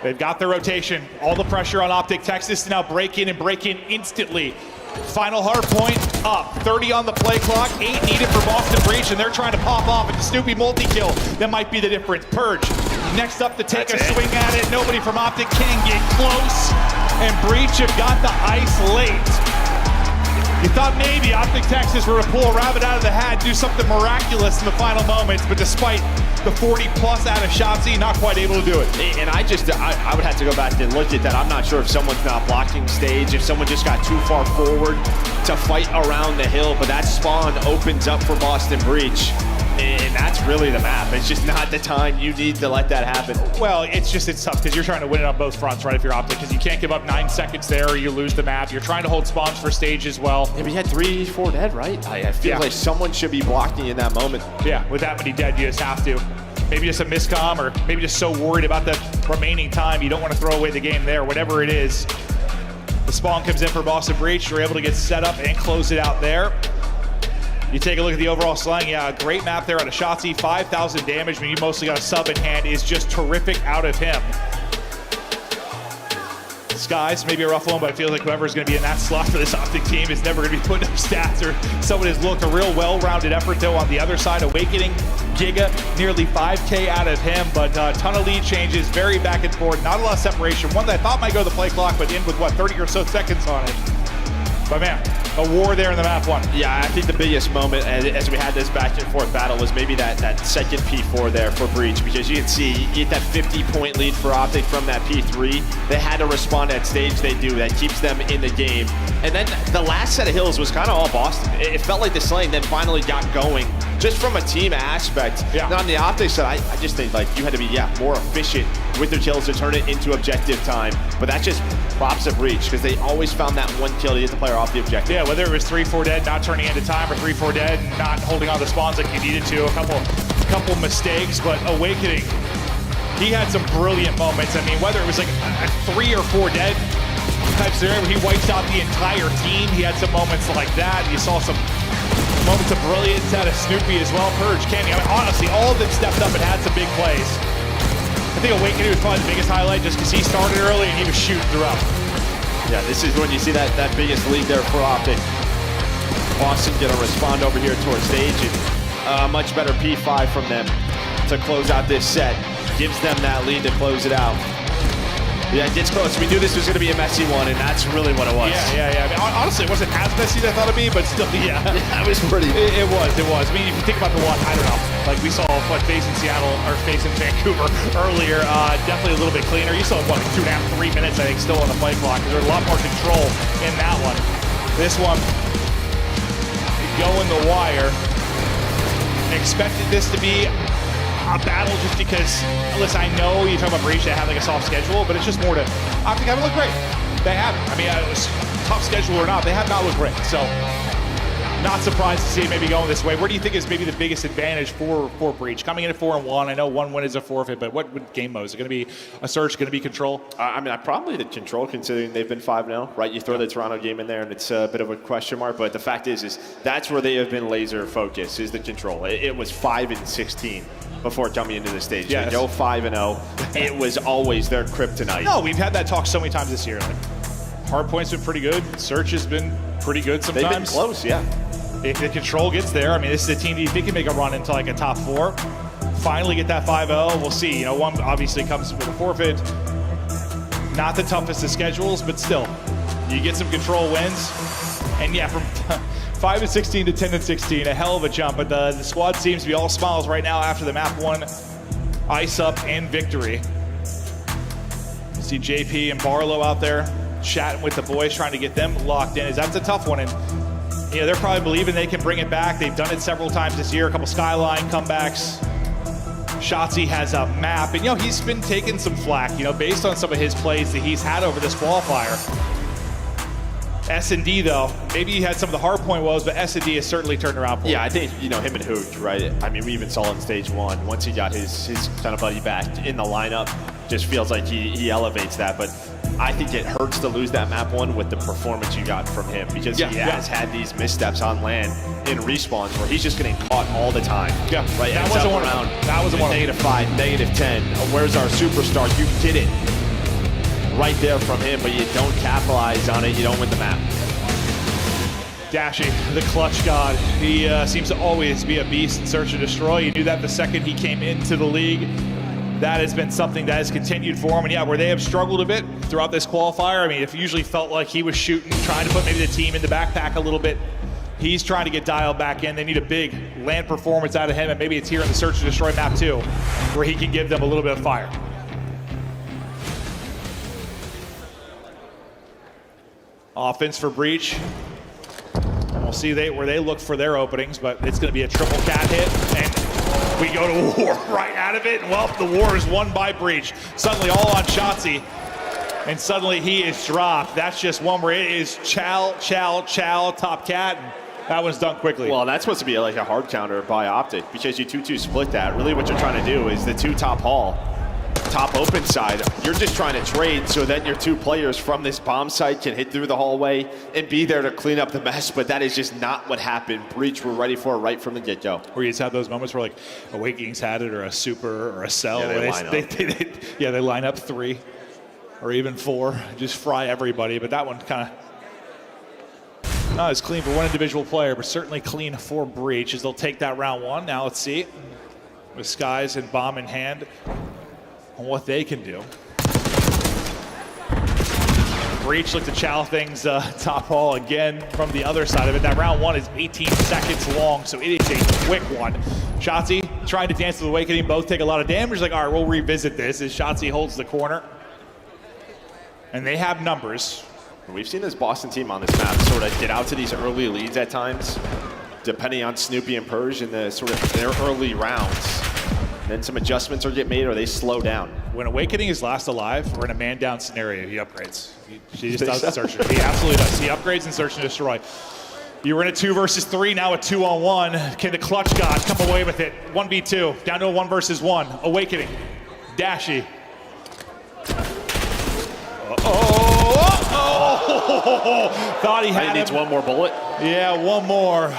Speaker 2: They've got the rotation. All the pressure on Optic Texas to now break in and break in instantly. Final hard point up. 30 on the play clock. 8 needed for Boston Breach, and they're trying to pop off. It's a Snoopy multi-kill. That might be the difference. Purge next up to take a swing at it. Nobody from Optic can get close, and Breach have got the ice late. You thought maybe Optic Texas were to pull a rabbit out of the hat, do something miraculous in the final moments, but despite the 40-plus out of Shotzi, not quite able to do it.
Speaker 14: And I would have to go back and look at that. I'm not sure if someone's not blocking stage, if someone just got too far forward to fight around the hill, but that spawn opens up for Boston Breach. And that's really the map. It's just not the time you need to let that happen.
Speaker 2: Well, it's tough because you're trying to win it on both fronts, right, if you're Optic, because you can't give up 9 seconds there or you lose the map. You're trying to hold spawns for stage as well.
Speaker 14: Yeah, but you had 3-4 dead, right? I feel like someone should be blocking in that moment.
Speaker 2: Yeah, with that many dead, you just have to. Maybe just a miscomm, or maybe just so worried about the remaining time you don't want to throw away the game there, whatever it is. The spawn comes in for Boston Breach. You're able to get set up and close it out there. You take a look at the overall slang. Yeah, great map there out of Shotzi. 5,000 damage. I mean, you mostly got a sub in hand. Is just terrific out of him. Skies, maybe a rough one, but I feel like whoever's going to be in that slot for this Optic team is never going to be putting up stats, or someone has looked a real well-rounded effort, though, on the other side. Awakening, Giga, nearly 5K out of him, but a ton of lead changes, very back and forth, not a lot of separation. One that I thought might go to the play clock, but in with, what, 30 or so seconds on it. But man, a war there in the map one.
Speaker 14: Yeah, I think the biggest moment as we had this back and forth battle was maybe that second P4 there for Breach, because you can see you get that 50-point lead for Optic from that P3. They had to respond at stage. They do. That keeps them in the game. And then the last set of hills was kind of all Boston. It felt like the slaying then finally got going, just from a team aspect.
Speaker 2: Yeah.
Speaker 14: And on the Optic side, I just think like you had to be more efficient with their kills to turn it into objective time. But that just props a Breach, because they always found that one kill to get the player off the objective.
Speaker 2: Yeah, whether it was 3-4 dead, not turning into time, or 3-4 dead, not holding on to spawns like you needed to. A couple mistakes, but Awakening, he had some brilliant moments. I mean, whether it was like a 3 or 4 dead type scenario where he wipes out the entire team, he had some moments like that. You saw some moments of brilliance out of Snoopy as well. Purge, Kenny, I mean, honestly, all of them stepped up and had some big plays. I think Awakening was probably the biggest highlight, just because he started early and he was shooting throughout.
Speaker 14: Yeah, this is when you see that biggest lead there for Optic. Boston gonna respond over here towards stage, and a much better P5 from them to close out this set. Gives them that lead to close it out. Yeah, it gets close. We knew this was gonna be a messy one, and that's really what it was.
Speaker 2: Yeah. I mean, honestly, it wasn't as messy as I thought it'd be, but still, yeah.
Speaker 14: That was pretty.
Speaker 2: It was. I mean, if you think about the one, I don't know, like we saw what facing Seattle or facing Vancouver earlier, definitely a little bit cleaner. You saw what, like 2.5, 3 minutes, I think, still on the play clock. There's a lot more control in that one. This one, going the wire. Expected this to be a battle just because, listen, I know you talk about Breach, they have like a soft schedule, but it's just more to, Optic haven't looked great. They haven't. I mean, it was tough schedule or not, they have not looked great. So, not surprised to see it maybe going this way. Where do you think is maybe the biggest advantage for Breach? Coming in at 4-1, I know one win is a forfeit, but what game mode? Is it going to be a Surge, going to be Control?
Speaker 14: I mean, probably the Control, considering they've been 5-0, right? You throw the Toronto game in there, and it's a bit of a question mark, but the fact is that's where they have been laser focused, is the Control. It was 5-16 before coming into the stage.
Speaker 2: Yes.
Speaker 14: They go 5-0. It was always their kryptonite.
Speaker 2: No, we've had that talk so many times this year. Like, Hardpoint's been pretty good. Search has been pretty good sometimes.
Speaker 14: They've been close, yeah.
Speaker 2: If the Control gets there, I mean, this is a team that you think can make a run into like a top 4. Finally get that 5-0. We'll see. You know, one obviously comes with a forfeit. Not the toughest of schedules, but still, you get some Control wins. And yeah, from 5-16 to 10-16, a hell of a jump. But the squad seems to be all smiles right now after the map 1 ice up and victory. You see JP and Barlow out there chatting with the boys, trying to get them locked in. That's a tough one. And you know, they're probably believing they can bring it back. They've done it several times this year, a couple Skyline comebacks. Shotzi has a map, and you know, he's been taking some flack, you know, based on some of his plays that he's had over this qualifier. S&D though, maybe he had some of the hard point woes, but S&D has certainly turned around for him.
Speaker 14: Yeah, I think, you know, him and Hooch, right? I mean, we even saw on stage 1, once he got his kind of buddy back in the lineup, just feels like he elevates that. But I think it hurts to lose that map 1 with the performance you got from him, because he has had these missteps on land in respawns where he's just getting caught all the time.
Speaker 2: Yeah,
Speaker 14: right.
Speaker 2: That wasn't one around. That wasn't one.
Speaker 14: -5, -10. Where's our superstar? You get it right there from him, but you don't capitalize on it. You don't win the map.
Speaker 2: Dashy, the clutch god. He seems to always be a beast in Search and Destroy. You knew that the second he came into the league. That has been something that has continued for him. And yeah, where they have struggled a bit throughout this qualifier, I mean, it usually felt like he was shooting, trying to put maybe the team in the backpack a little bit. He's trying to get dialed back in. They need a big land performance out of him, and maybe it's here in the Search and Destroy map 2, where he can give them a little bit of fire. Offense for Breach. And we'll see where they look for their openings, but it's going to be a triple cat hit, and we go to war right out of it. Well, the war is won by Breach. Suddenly all on Shotzi, and suddenly he is dropped. That's just one where it is chow, top cat, and that one's done quickly.
Speaker 14: Well, that's supposed to be like a hard counter by Optic, because you 2-2 split that. Really what you're trying to do is the 2 top hall. top open side, you're just trying to trade so then your 2 players from this bomb site can hit through the hallway and be there to clean up the mess, but that is just not what happened. Breach were ready for it right from the get-go.
Speaker 2: Where you just have those moments where like Awakening's had it, or a Super, or a Cell.
Speaker 14: Yeah,
Speaker 2: they line up 3 or even 4, just fry everybody, but that one kind of not as clean for one individual player, but certainly clean for Breach as they'll take that round 1. Now let's see, with Skies and Bomb in hand, on what they can do. Breach look to chow things top hall again from the other side of it. That round 1 is 18 seconds long, so it is a quick one. Shotzi trying to dance with Awakening, both take a lot of damage. Like, all right, we'll revisit this as Shotzi holds the corner. And they have numbers.
Speaker 14: We've seen this Boston team on this map sort of get out to these early leads at times, depending on Snoopy and Purge in the sort of their early rounds. Then some adjustments are get made or they slow down.
Speaker 2: When Awakening is last alive, we're in a man-down scenario. He upgrades. He just does search and he absolutely does. He upgrades and search and destroy. You were in a 2 versus 3, now a 2-on-1. Can the Clutch Gods come away with it? 1v2, down to a 1 versus 1. Awakening, Dashy. Thought he had
Speaker 14: needs 1 more bullet.
Speaker 2: Yeah, 1 more.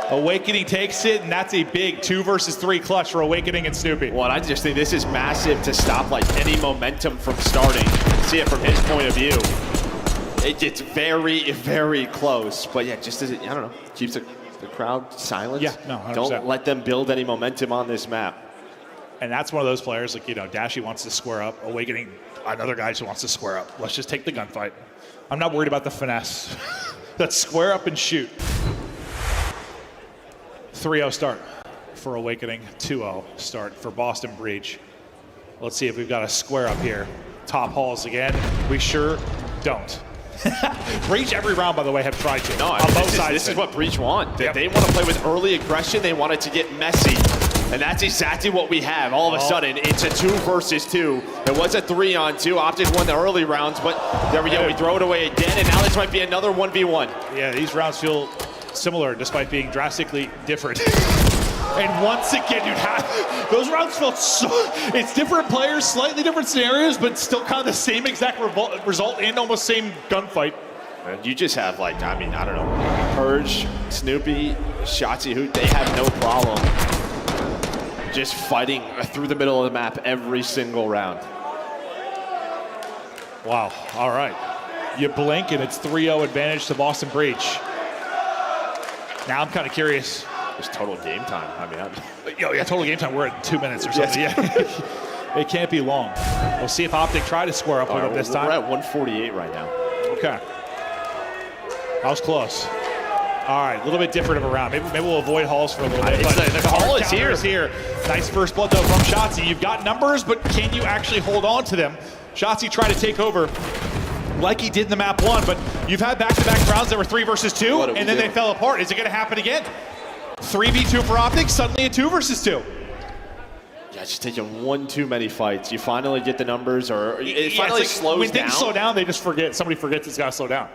Speaker 2: Awakening takes it, and that's a big 2 versus 3 clutch for Awakening and Snoopy.
Speaker 14: Well, I just think this is massive to stop like any momentum from starting. See it from his point of view. It gets very, very close. But yeah, just as it, I don't know, keeps the crowd silent.
Speaker 2: Yeah, no, 100%.
Speaker 14: Don't let them build any momentum on this map.
Speaker 2: And that's one of those players, like, you know, Dashy wants to square up. Awakening, another guy just wants to square up. Let's just take the gunfight. I'm not worried about the finesse. Let's square up and shoot. 3-0 start for Awakening, 2-0 start for Boston Breach. Let's see if we've got a square up here. Top halls again. We sure don't. Breach every round, by the way, have tried to.
Speaker 14: No,
Speaker 2: on both sides.
Speaker 14: This is what Breach want. They want to play with early aggression. They want it to get messy. And that's exactly what we have. All of a sudden, it's a 2 versus 2. It was a 3-on-2. Optic won the early rounds, but there we go. We throw it away again, and now this might be another 1v1.
Speaker 2: Yeah, these rounds feel similar despite being drastically different. And once again, you have those rounds feel so. It's different players, slightly different scenarios, but still kind of the same exact result and almost same gunfight.
Speaker 14: And you just have, like, I mean, I don't know, Purge, Snoopy, Shotzi, who they have no problem just fighting through the middle of the map every single round.
Speaker 2: Wow, all right. You blink and it's 3-0 advantage to Boston Breach. Now I'm kind of curious.
Speaker 14: It's total game time. I mean,
Speaker 2: yeah, total game time. We're at 2 minutes or something.
Speaker 14: Yes.
Speaker 2: Yeah. It can't be long. We'll see if Optic try to square up with it this time.
Speaker 14: We're at 148 right now.
Speaker 2: Okay. That was close. All right, a little bit different of a round. Maybe we'll avoid halls for a little bit.
Speaker 14: But the call is here.
Speaker 2: Nice first blood, though, from Shotzi. You've got numbers, but can you actually hold on to them? Shotzi tried to take over like he did in the map 1, but you've had back-to-back rounds that were 3 versus 2, and then they fell apart. Is it going to happen again? 3v2 for Optic, suddenly a 2 versus 2.
Speaker 14: Yeah, just taking one too many fights. You finally get the numbers, or it finally slows down.
Speaker 2: When things slow down, they just forget. Somebody forgets it's got to slow down.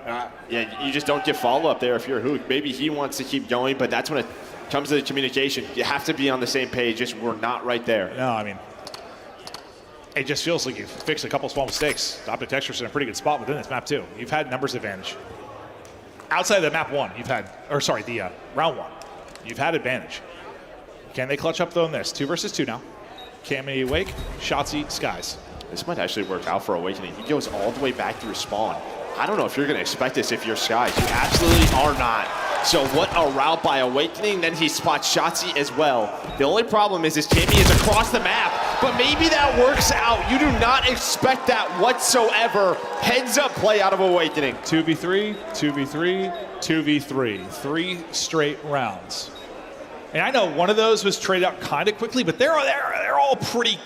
Speaker 14: Yeah, you just don't get follow-up there if you're Hook. Maybe he wants to keep going, but that's when it comes to the communication. You have to be on the same page. Just we're not right there.
Speaker 2: No, I mean, it just feels like you've fixed a couple small mistakes. Optic Texture's in a pretty good spot within this map, too. You've had numbers advantage. Outside of the map 1, you've had, or sorry, the round 1, you've had advantage. Can they clutch up, though, in this? 2 versus 2 now. Cammy Awake, Shotzi, Skies.
Speaker 14: This might actually work out for Awakening. He goes all the way back through spawn. I don't know if you're going to expect this if you're Skies. You absolutely are not. So what a route by Awakening. Then he spots Shotzi as well. The only problem is Cammy is across the map, but maybe that works out. You do not expect that whatsoever. Heads up play out of Awakening.
Speaker 2: 2v3, 2v3, 2v3. 3 straight rounds. And I know one of those was traded out kind of quickly, but they're all pretty.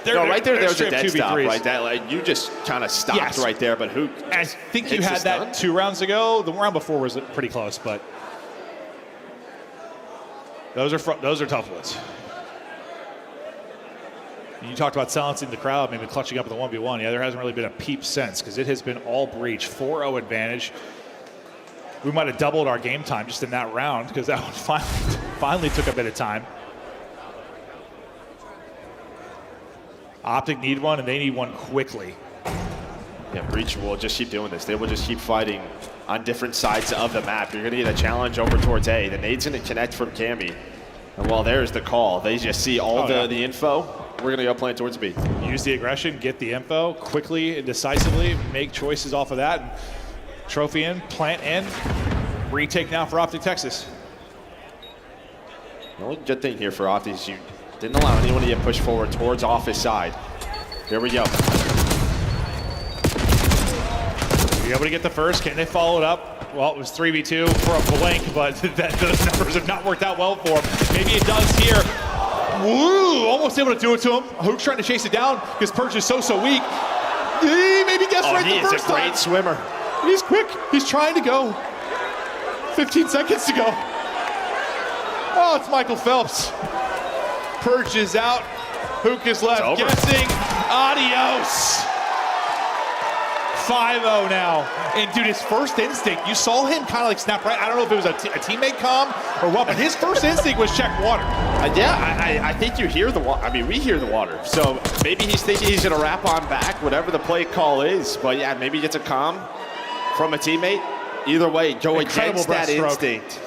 Speaker 14: Right there's a dead stop, right? That, like, you just kind of stopped right there, but who?
Speaker 2: I think you had that 2 rounds ago. The round before was pretty close, but those are tough ones. You talked about silencing the crowd, maybe clutching up with a 1v1. Yeah, there hasn't really been a peep since because it has been all Breach. 4-0 advantage. We might have doubled our game time just in that round because that one finally took a bit of time. Optic need one, and they need one quickly.
Speaker 14: Yeah, Breach will just keep doing this. They will just keep fighting on different sides of the map. You're going to get a challenge over towards A. The nade's going to connect from Cammy. And while there's the call, they just see all the info. We're going to go plant towards B.
Speaker 2: Use the aggression, get the info quickly and decisively, make choices off of that. And trophy in, plant in, retake now for Optic Texas.
Speaker 14: The only good thing here for Optic is you didn't allow anyone to get pushed forward towards office side. Here we go.
Speaker 2: Be able to get the first. Can they follow it up? Well, it was 3v2 for a blink, but those numbers have not worked out well for him. Maybe it does here. Woo! Almost able to do it to him. Hook's trying to chase it down because Perch is so weak. He maybe gets right the first time.
Speaker 14: He is a great swimmer.
Speaker 2: He's quick. He's trying to go. 15 seconds to go. Oh, it's Michael Phelps. Perch is out. Hook is left guessing. Adios. 5-0 now. And dude, his first instinct, you saw him kind of like snap right. I don't know if it was a teammate comm or what, but his first instinct was check water.
Speaker 14: I think you hear the water. I mean, we hear the water. So maybe he's thinking he's going to wrap on back, whatever the play call is. But yeah, maybe he gets a comm from a teammate. Either way, go against that instinct.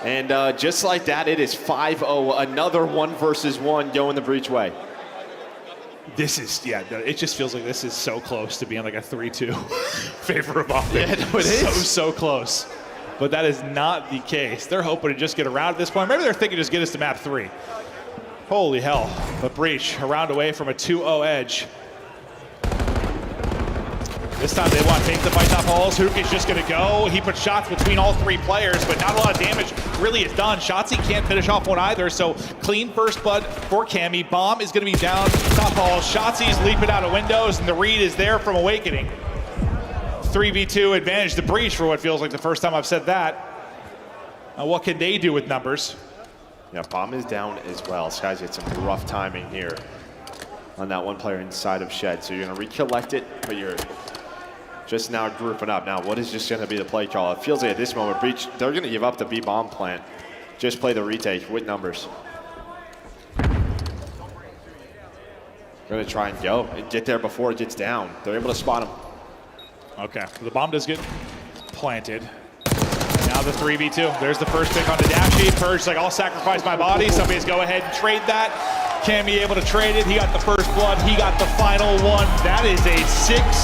Speaker 14: And just like that, it is 5-0. Another 1 versus 1 going the Breach way.
Speaker 2: This is, it just feels like this is so close to being like a 3-2 favor of Optic.
Speaker 14: Yeah, no, it is.
Speaker 2: So close. But that is not the case. They're hoping to just get around at this point. Maybe they're thinking just get us to map 3. Holy hell. But Breach, a round away from a 2-0 edge. This time they want to take the fight top halls. Hook is just going to go. He puts shots between all 3 players, but not a lot of damage really is done. Shotzzy can't finish off one either, so clean first blood for Cammy. Bomb is going to be down top halls. Shotzi's leaping out of windows, and the read is there from Awakening. 3v2 advantage to Breach for what feels like the first time I've said that. What can they do with numbers?
Speaker 14: Yeah, Bomb is down as well. This guy's had some rough timing here on that one player inside of Shed. So you're going to recollect it, but you're just now grouping up. Now, what is just going to be the play call? It feels like at this moment, Breach, they're going to give up the B-bomb plant. Just play the retake with numbers. Going to try and go and get there before it gets down. They're able to spot him.
Speaker 2: Okay, the bomb does get planted. Now the 3v2. There's the first pick on the dash sheet. Purge like, I'll sacrifice my body. Somebody's go ahead and trade that. Cammy able to trade it. He got the first blood. He got the final one. That is a 6-0.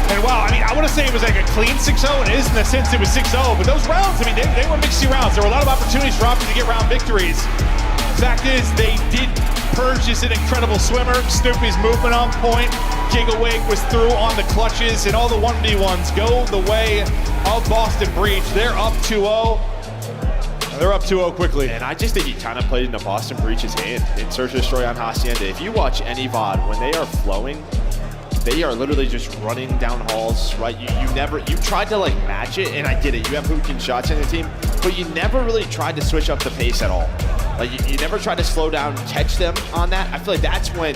Speaker 2: And wow, I mean, I want to say it was like a clean 6-0, and it is in the sense it was 6-0, but those rounds, I mean, they were mixy rounds. There were a lot of opportunities for Optic to get round victories. Fact is, they did. Purge is an incredible swimmer. Snoopy's movement on point. Gigawake was through on the clutches, and all the 1v1s go the way of Boston Breach. They're up 2-0. They're up 2-0 quickly.
Speaker 14: And I just think he kind of played into Boston Breach's hand in Search and Destroy on Hacienda. If you watch any VOD, when they are flowing, they are literally just running down halls, right? You tried to like match it, and I get it. You have Hook and Shots in the team, but you never really tried to switch up the pace at all. Like you never tried to slow down, catch them on that. I feel like that's when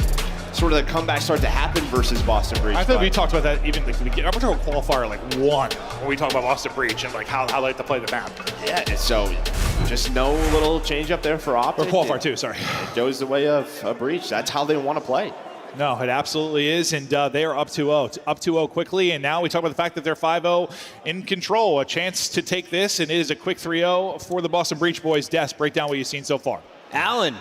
Speaker 14: sort of the comebacks start to happen versus Boston Breach.
Speaker 2: I think we talked about that even like the beginning. I'm talking about qualifier like 1 when we talk about Boston Breach and like how they like to play the map.
Speaker 14: Yeah, so just no little change up there for Optic.
Speaker 2: Or qualifier 2, sorry.
Speaker 14: It goes the way of a Breach. That's how they want to play.
Speaker 2: No, it absolutely is, and they are up 2-0. Up 2-0 quickly, and now we talk about the fact that they're 5-0 in control. A chance to take this, and it is a quick 3-0 for the Boston Breach boys. Des, break down what you've seen so far.
Speaker 4: Alan.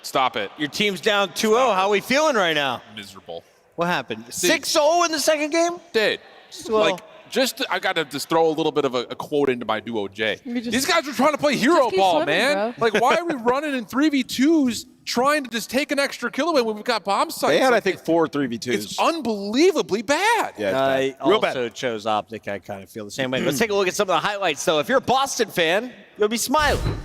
Speaker 1: Stop it.
Speaker 4: Your team's down 2-0. How are we feeling right now?
Speaker 1: Miserable.
Speaker 4: What happened? 6-0 in the second game?
Speaker 1: Did. I got to just throw a little bit of a quote into my duo J. These guys are trying to play hero ball, man. Like, why are we running in 3v2s trying to just take an extra kill away when we've got bomb sites?
Speaker 12: They had, I think, 4 3v2s.
Speaker 1: It's unbelievably bad.
Speaker 12: Yeah,
Speaker 4: I also chose Optic. I kind of feel the same way. Let's take a look at some of the highlights, though. If you're a Boston fan, you'll be smiling.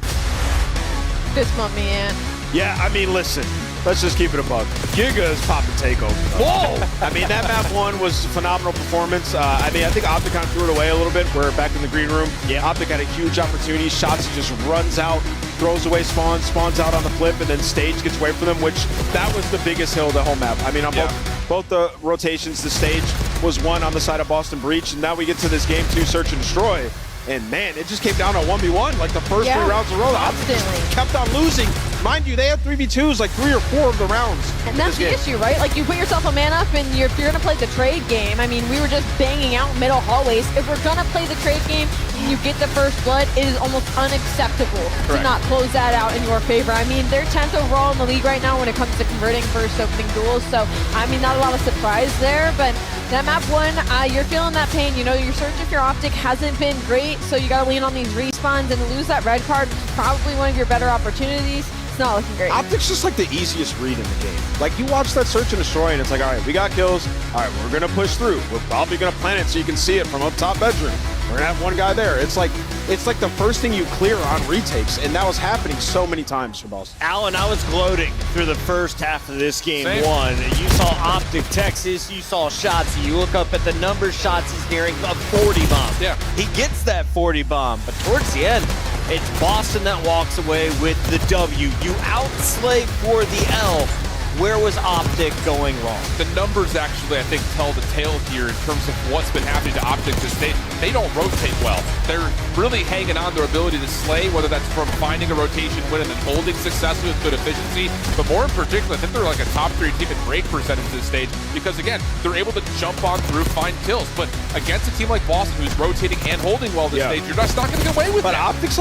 Speaker 5: Fist bump me in.
Speaker 6: Yeah, I mean, listen. Let's just keep it a buck. Giga's popping takeover.
Speaker 4: Whoa!
Speaker 6: I mean, that map 1 was a phenomenal performance. I think Optic kind of threw it away a little bit. We're back in the green room. Yeah. Optic had a huge opportunity. Shots just runs out, throws away spawns out on the flip, and then stage gets away from them, which that was the biggest hill of the whole map. I mean, on both the rotations, the stage was won on the side of Boston Breach, and now we get to this game 2 Search and Destroy. And man, it just came down to 1v1, like the first 3 rounds in a row. Optic kept on losing Mind you, they had 3v2s like 3 or 4 of the rounds.
Speaker 5: And that's the issue, right? Like, you put yourself a man up, and if you're going to play the trade game, I mean, we were just banging out middle hallways. If we're going to play the trade game and you get the first blood, it is almost unacceptable to not close that out in your favor. I mean, they're 10th overall in the league right now when it comes to converting first opening duels. So, I mean, not a lot of surprise there, but that map 1, you're feeling that pain. You know, your search of your optic hasn't been great, so you got to lean on these respawns, and to lose that red card is probably one of your better opportunities. It's not looking great.
Speaker 6: Optic's just like the easiest read in the game. Like, you watch that search and destroy, and it's like, all right, we got kills. All right, we're going to push through. We're probably going to plant it so you can see it from up top bedroom. We're going to have one guy there. It's like the first thing you clear on retakes, and that was happening so many times for Boston.
Speaker 4: Alan, I was gloating through the first half of this game.
Speaker 1: Same.
Speaker 4: 1. You saw Optic Texas, you saw Shotzzy. You look up at the numbers Shotzy's nearing a 40 bomb.
Speaker 1: Yeah.
Speaker 4: He gets that 40 bomb, but towards the end, it's Boston that walks away with the W. You outslay for the L. Where was Optic going wrong?
Speaker 1: The numbers actually, I think, tell the tale here in terms of what's been happening to Optic this stage. They don't rotate well. They're really hanging on their ability to slay, whether that's from finding a rotation win and then holding successfully with good efficiency. But more in particular, I think they're like a top 3 team in break percentage this stage because, again, they're able to jump on through, find kills. But against a team like Boston, who's rotating and holding well this stage, you're just not going to get away with
Speaker 6: But
Speaker 1: that.
Speaker 6: Optic's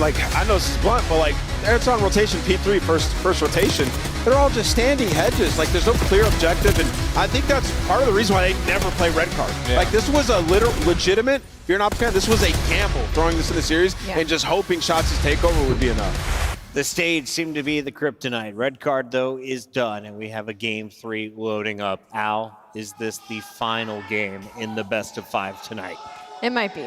Speaker 6: like, I know this is blunt, but like, it's on rotation P3, first rotation. They're all just standing hedges. Like, there's no clear objective, and I think that's part of the reason why they never play red card.
Speaker 1: Yeah.
Speaker 6: Like, this was a legitimate, if you're an Optic fan, this was a gamble throwing this in the series and just hoping Shotzzy's takeover would be enough.
Speaker 4: The stage seemed to be the kryptonite. Red card, though, is done, and we have a game 3 loading up. Al, is this the final game in the best of 5 tonight?
Speaker 5: It might be.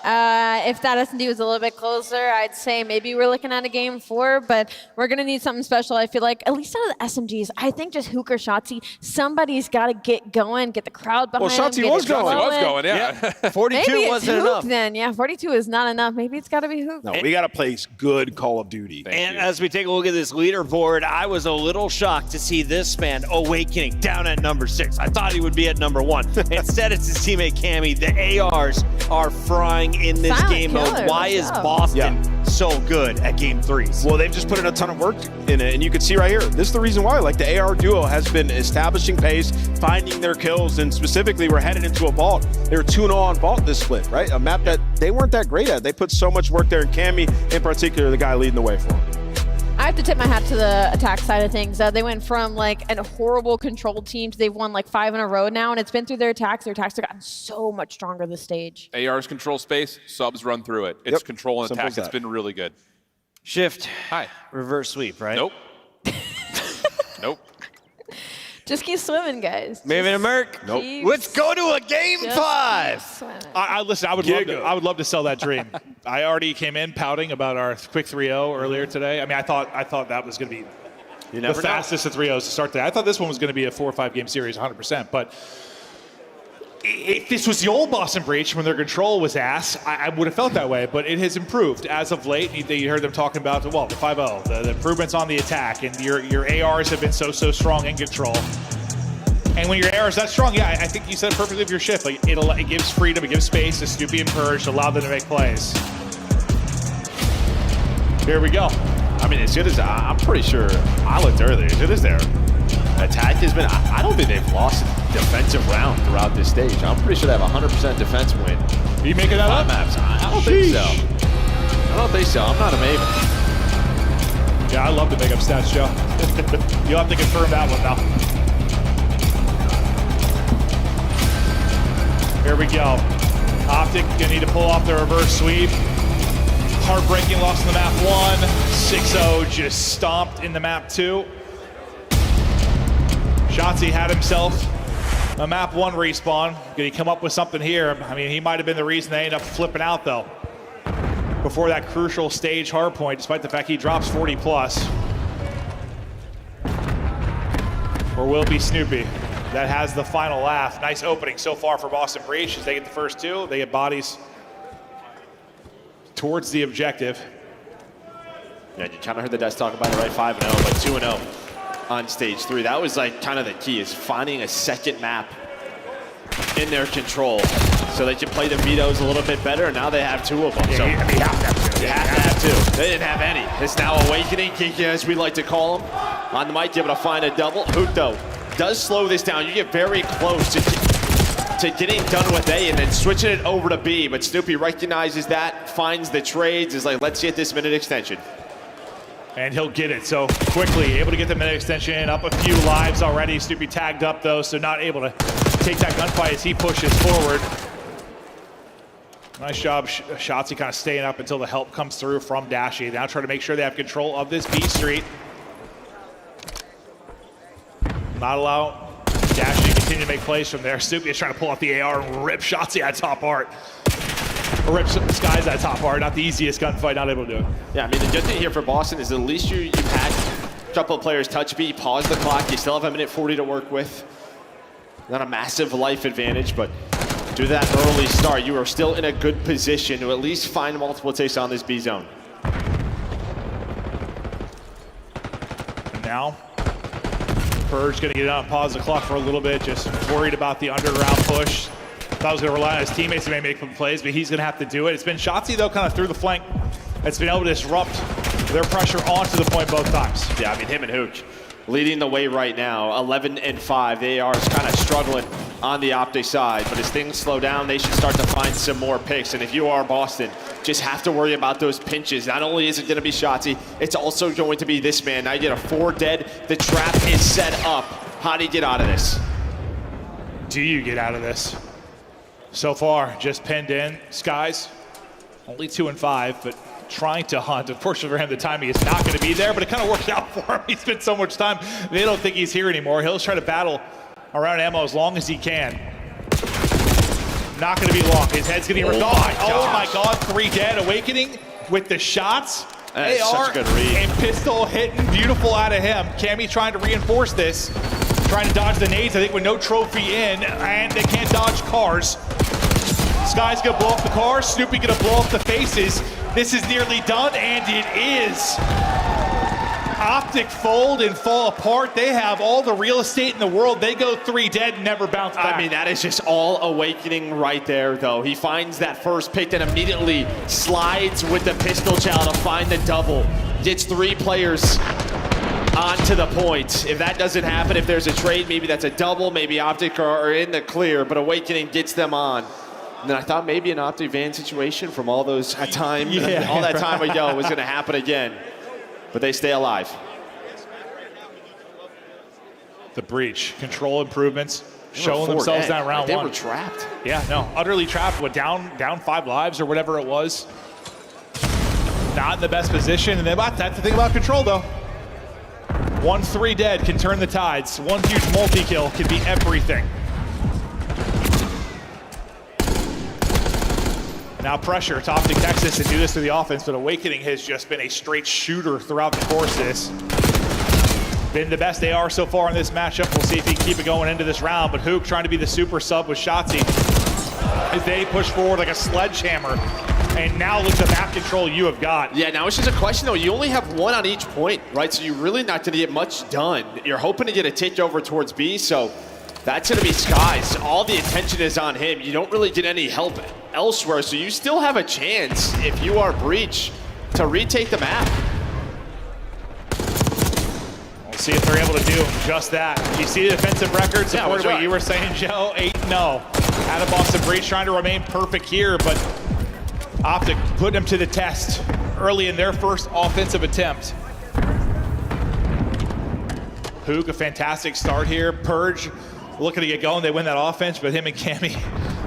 Speaker 5: If that S&D was a little bit closer, I'd say maybe we're looking at a game 4, but we're going to need something special. I feel like, at least out of the SMGs, I think just Hooker, Shotzzy, somebody's got to get going, get the crowd behind him.
Speaker 6: Well, Shotzzy was going.
Speaker 1: He was going, yeah.
Speaker 4: 42
Speaker 5: Maybe
Speaker 4: wasn't
Speaker 5: it's
Speaker 4: enough.
Speaker 5: Hook then. Yeah, 42 is not enough. Maybe it's got to be Hook.
Speaker 6: No, we got to play good Call of Duty.
Speaker 4: And as we take a look at this leaderboard, I was a little shocked to see this man, Awakening, down at number 6. I thought he would be at number 1. Instead, it's his teammate Cammy. The ARs are frying in this
Speaker 5: Silent
Speaker 4: game mode.
Speaker 5: killer.
Speaker 4: Why
Speaker 5: What's
Speaker 4: is
Speaker 5: up?
Speaker 4: Boston so good at game 3s?
Speaker 6: Well, they've just put in a ton of work in it, and you can see right here, this is the reason why. Like, the AR duo has been establishing pace, finding their kills, and specifically, we're headed into a vault. They were 2-0 on vault this split, right? A map that they weren't that great at. They put so much work there, and Cammy, in particular, the guy leading the way for them.
Speaker 5: I have to tip my hat to the attack side of things. They went from like a horrible control team to they've won like 5 in a row now, and it's been through their attacks. Their attacks have gotten so much stronger this stage.
Speaker 1: ARs control space, subs run through it. It's control and
Speaker 6: Simple
Speaker 1: attack.
Speaker 6: as that.
Speaker 1: It's been really good.
Speaker 4: Shift.
Speaker 1: Hi.
Speaker 4: Reverse sweep, right?
Speaker 1: Nope. Nope.
Speaker 5: Just keep swimming, guys.
Speaker 4: Maybe a Merc.
Speaker 6: Nope.
Speaker 4: Let's go to a game
Speaker 5: Just
Speaker 4: 5.
Speaker 5: keep swimming.
Speaker 2: Listen, I would love to sell that dream. I already came in pouting about our quick 3-0 earlier today. I mean, I thought that was going to be the fastest of 3-0s to start today. I thought this one was going to be a 4 or 5 game series, 100%. But if this was the old Boston Breach when their control was ass, I would have felt that way. But it has improved as of late. You heard them talking about the 5-0, the improvements on the attack, and your ARs have been so strong in control. And when your ARs that strong, yeah, I think you said it perfectly with your shift. Like it gives freedom, it gives space to Snoopy and Purge to allow them to make plays. Here we go.
Speaker 14: I mean, as good as I'm pretty sure I looked earlier, as good as their attack has been, I don't think they've lost a defensive round throughout this stage. I'm pretty sure they have a 100% defense win.
Speaker 2: Are you making that up?
Speaker 14: Maps. I don't think so. I don't think so. I'm not a Maven.
Speaker 2: Yeah, I love to make up stats, Joe. You'll have to confirm that one now. Here we go. Optic gonna need to pull off the reverse sweep. Heartbreaking loss in the map 1. 6-0 just stomped in the map 2. Shotzzy had himself a map 1 respawn. Did he come up with something here? I mean, he might have been the reason they ended up flipping out though. Before that crucial stage hard point, despite the fact he drops 40 plus. Or will be Snoopy. That has the final laugh. Nice opening so far for Boston Breach as they get the first 2. They get bodies towards the objective.
Speaker 14: Yeah, you kind of heard the guys talk about it, right? 5-0, but 2-0 on stage 3. That was like kind of the key, is finding a second map in their control so they can play the vetoes a little bit better, and now they have 2 of them.
Speaker 2: Yeah,
Speaker 14: So
Speaker 2: you have to have 2.
Speaker 14: you have to have 2. They didn't have any. It's now Awakening, Kiki, as we like to call them. On the mic, able to find a double. Hook, though, does slow this down. You get very close to getting done with A and then switching it over to B, but Snoopy recognizes that, finds the trades, is like, let's get this minute extension.
Speaker 2: And he'll get it so quickly, able to get the minute extension, up a few lives already. Snoopy tagged up though, so not able to take that gunfight as he pushes forward. Nice job, Shotzzy kind of staying up until the help comes through from Dashy. Now trying to make sure they have control of this B Street. Not allow Dashy to continue to make plays from there. Snoopy is trying to pull out the AR and rip Shotzzy at top art. Or rip Skies at top art. Not the easiest gunfight, not able to do it.
Speaker 14: Yeah, I mean, the good thing here for Boston is at least you've had a couple of players touch B, pause the clock. You still have 1:40 to work with. Not a massive life advantage, but due to that early start, you are still in a good position to at least find multiple takes on this B zone.
Speaker 2: And now, Purge gonna get on, pause the clock for a little bit, just worried about the underground push. Thought he was gonna rely on his teammates to make some plays, but he's gonna have to do it. It's been Shotzzy though, kind of through the flank. It's been able to disrupt their pressure onto the point both times.
Speaker 14: Yeah, I mean, him and Hook leading the way right now, 11 and 5. They are kind of struggling on the Optic side, but as things slow down, they should start to find some more picks. And if you are Boston, just have to worry about those pinches. Not only is it going to be Shotzzy, it's also going to be this man. Now you get a 4 dead. The trap is set up. How do you get out of this?
Speaker 2: Do you get out of this? So far, just pinned in. Skies, only 2 and 5, but trying to hunt. Unfortunately for him, the timing is not going to be there, but it kind of worked out for him. He spent so much time. They don't think he's here anymore. He'll try to battle around ammo as long as he can. Not going to be long. His head's getting ripped off. Oh my God, 3 dead. Awakening with the shots.
Speaker 14: That is
Speaker 2: AR
Speaker 14: such a good read.
Speaker 2: and pistol hitting beautiful out of him. Cammy trying to reinforce this. Trying to dodge the nades, I think, with no trophy in, and they can't dodge cars. Sky's gonna blow up the cars, Snoopy gonna blow up the faces. This is nearly done, and it is. Optic fold and fall apart. They have all the real estate in the world. They go 3 dead, never bounce back.
Speaker 14: I mean, that is just all Awakening right there, though. He finds that first pick and immediately slides with the pistol chow to find the double. Gets 3 players onto the point. If that doesn't happen, if there's a trade, maybe that's a double, maybe Optic are in the clear, but Awakening gets them on. And then I thought maybe an Optic van situation from all those time, all that time ago was going to happen again. But they stay alive.
Speaker 2: The breach, control improvements, showing themselves down round 1.
Speaker 14: They were trapped.
Speaker 2: Yeah, no, utterly trapped. What, down 5 lives or whatever it was. Not in the best position, and that's the thing about control, though. 1-3 dead can turn the tides. One huge multi-kill can be everything. Now pressure to Optic Texas to do this to the offense, but Awakening has just been a straight shooter throughout the course of this. Been the best AR so far in this matchup. We'll see if he can keep it going into this round, but Hook trying to be the super sub with Shotzzy as they push forward like a sledgehammer. And now look at the map control you have got.
Speaker 14: Yeah, now it's just a question though. You only have 1 on each point, right? So you're really not gonna get much done. You're hoping to get a takeover towards B, so that's gonna be Skies. All the attention is on him. You don't really get any help elsewhere, so you still have a chance, if you are Breach, to retake the map.
Speaker 2: We'll see if they're able to do just that. You see the defensive record supported what you were saying, Joe? 8-0. Out of Boston Breach trying to remain perfect here, but Optic put them to the test early in their first offensive attempt. Hook, a fantastic start here. Purge looking to get going. They win that offense, but him and Cammy,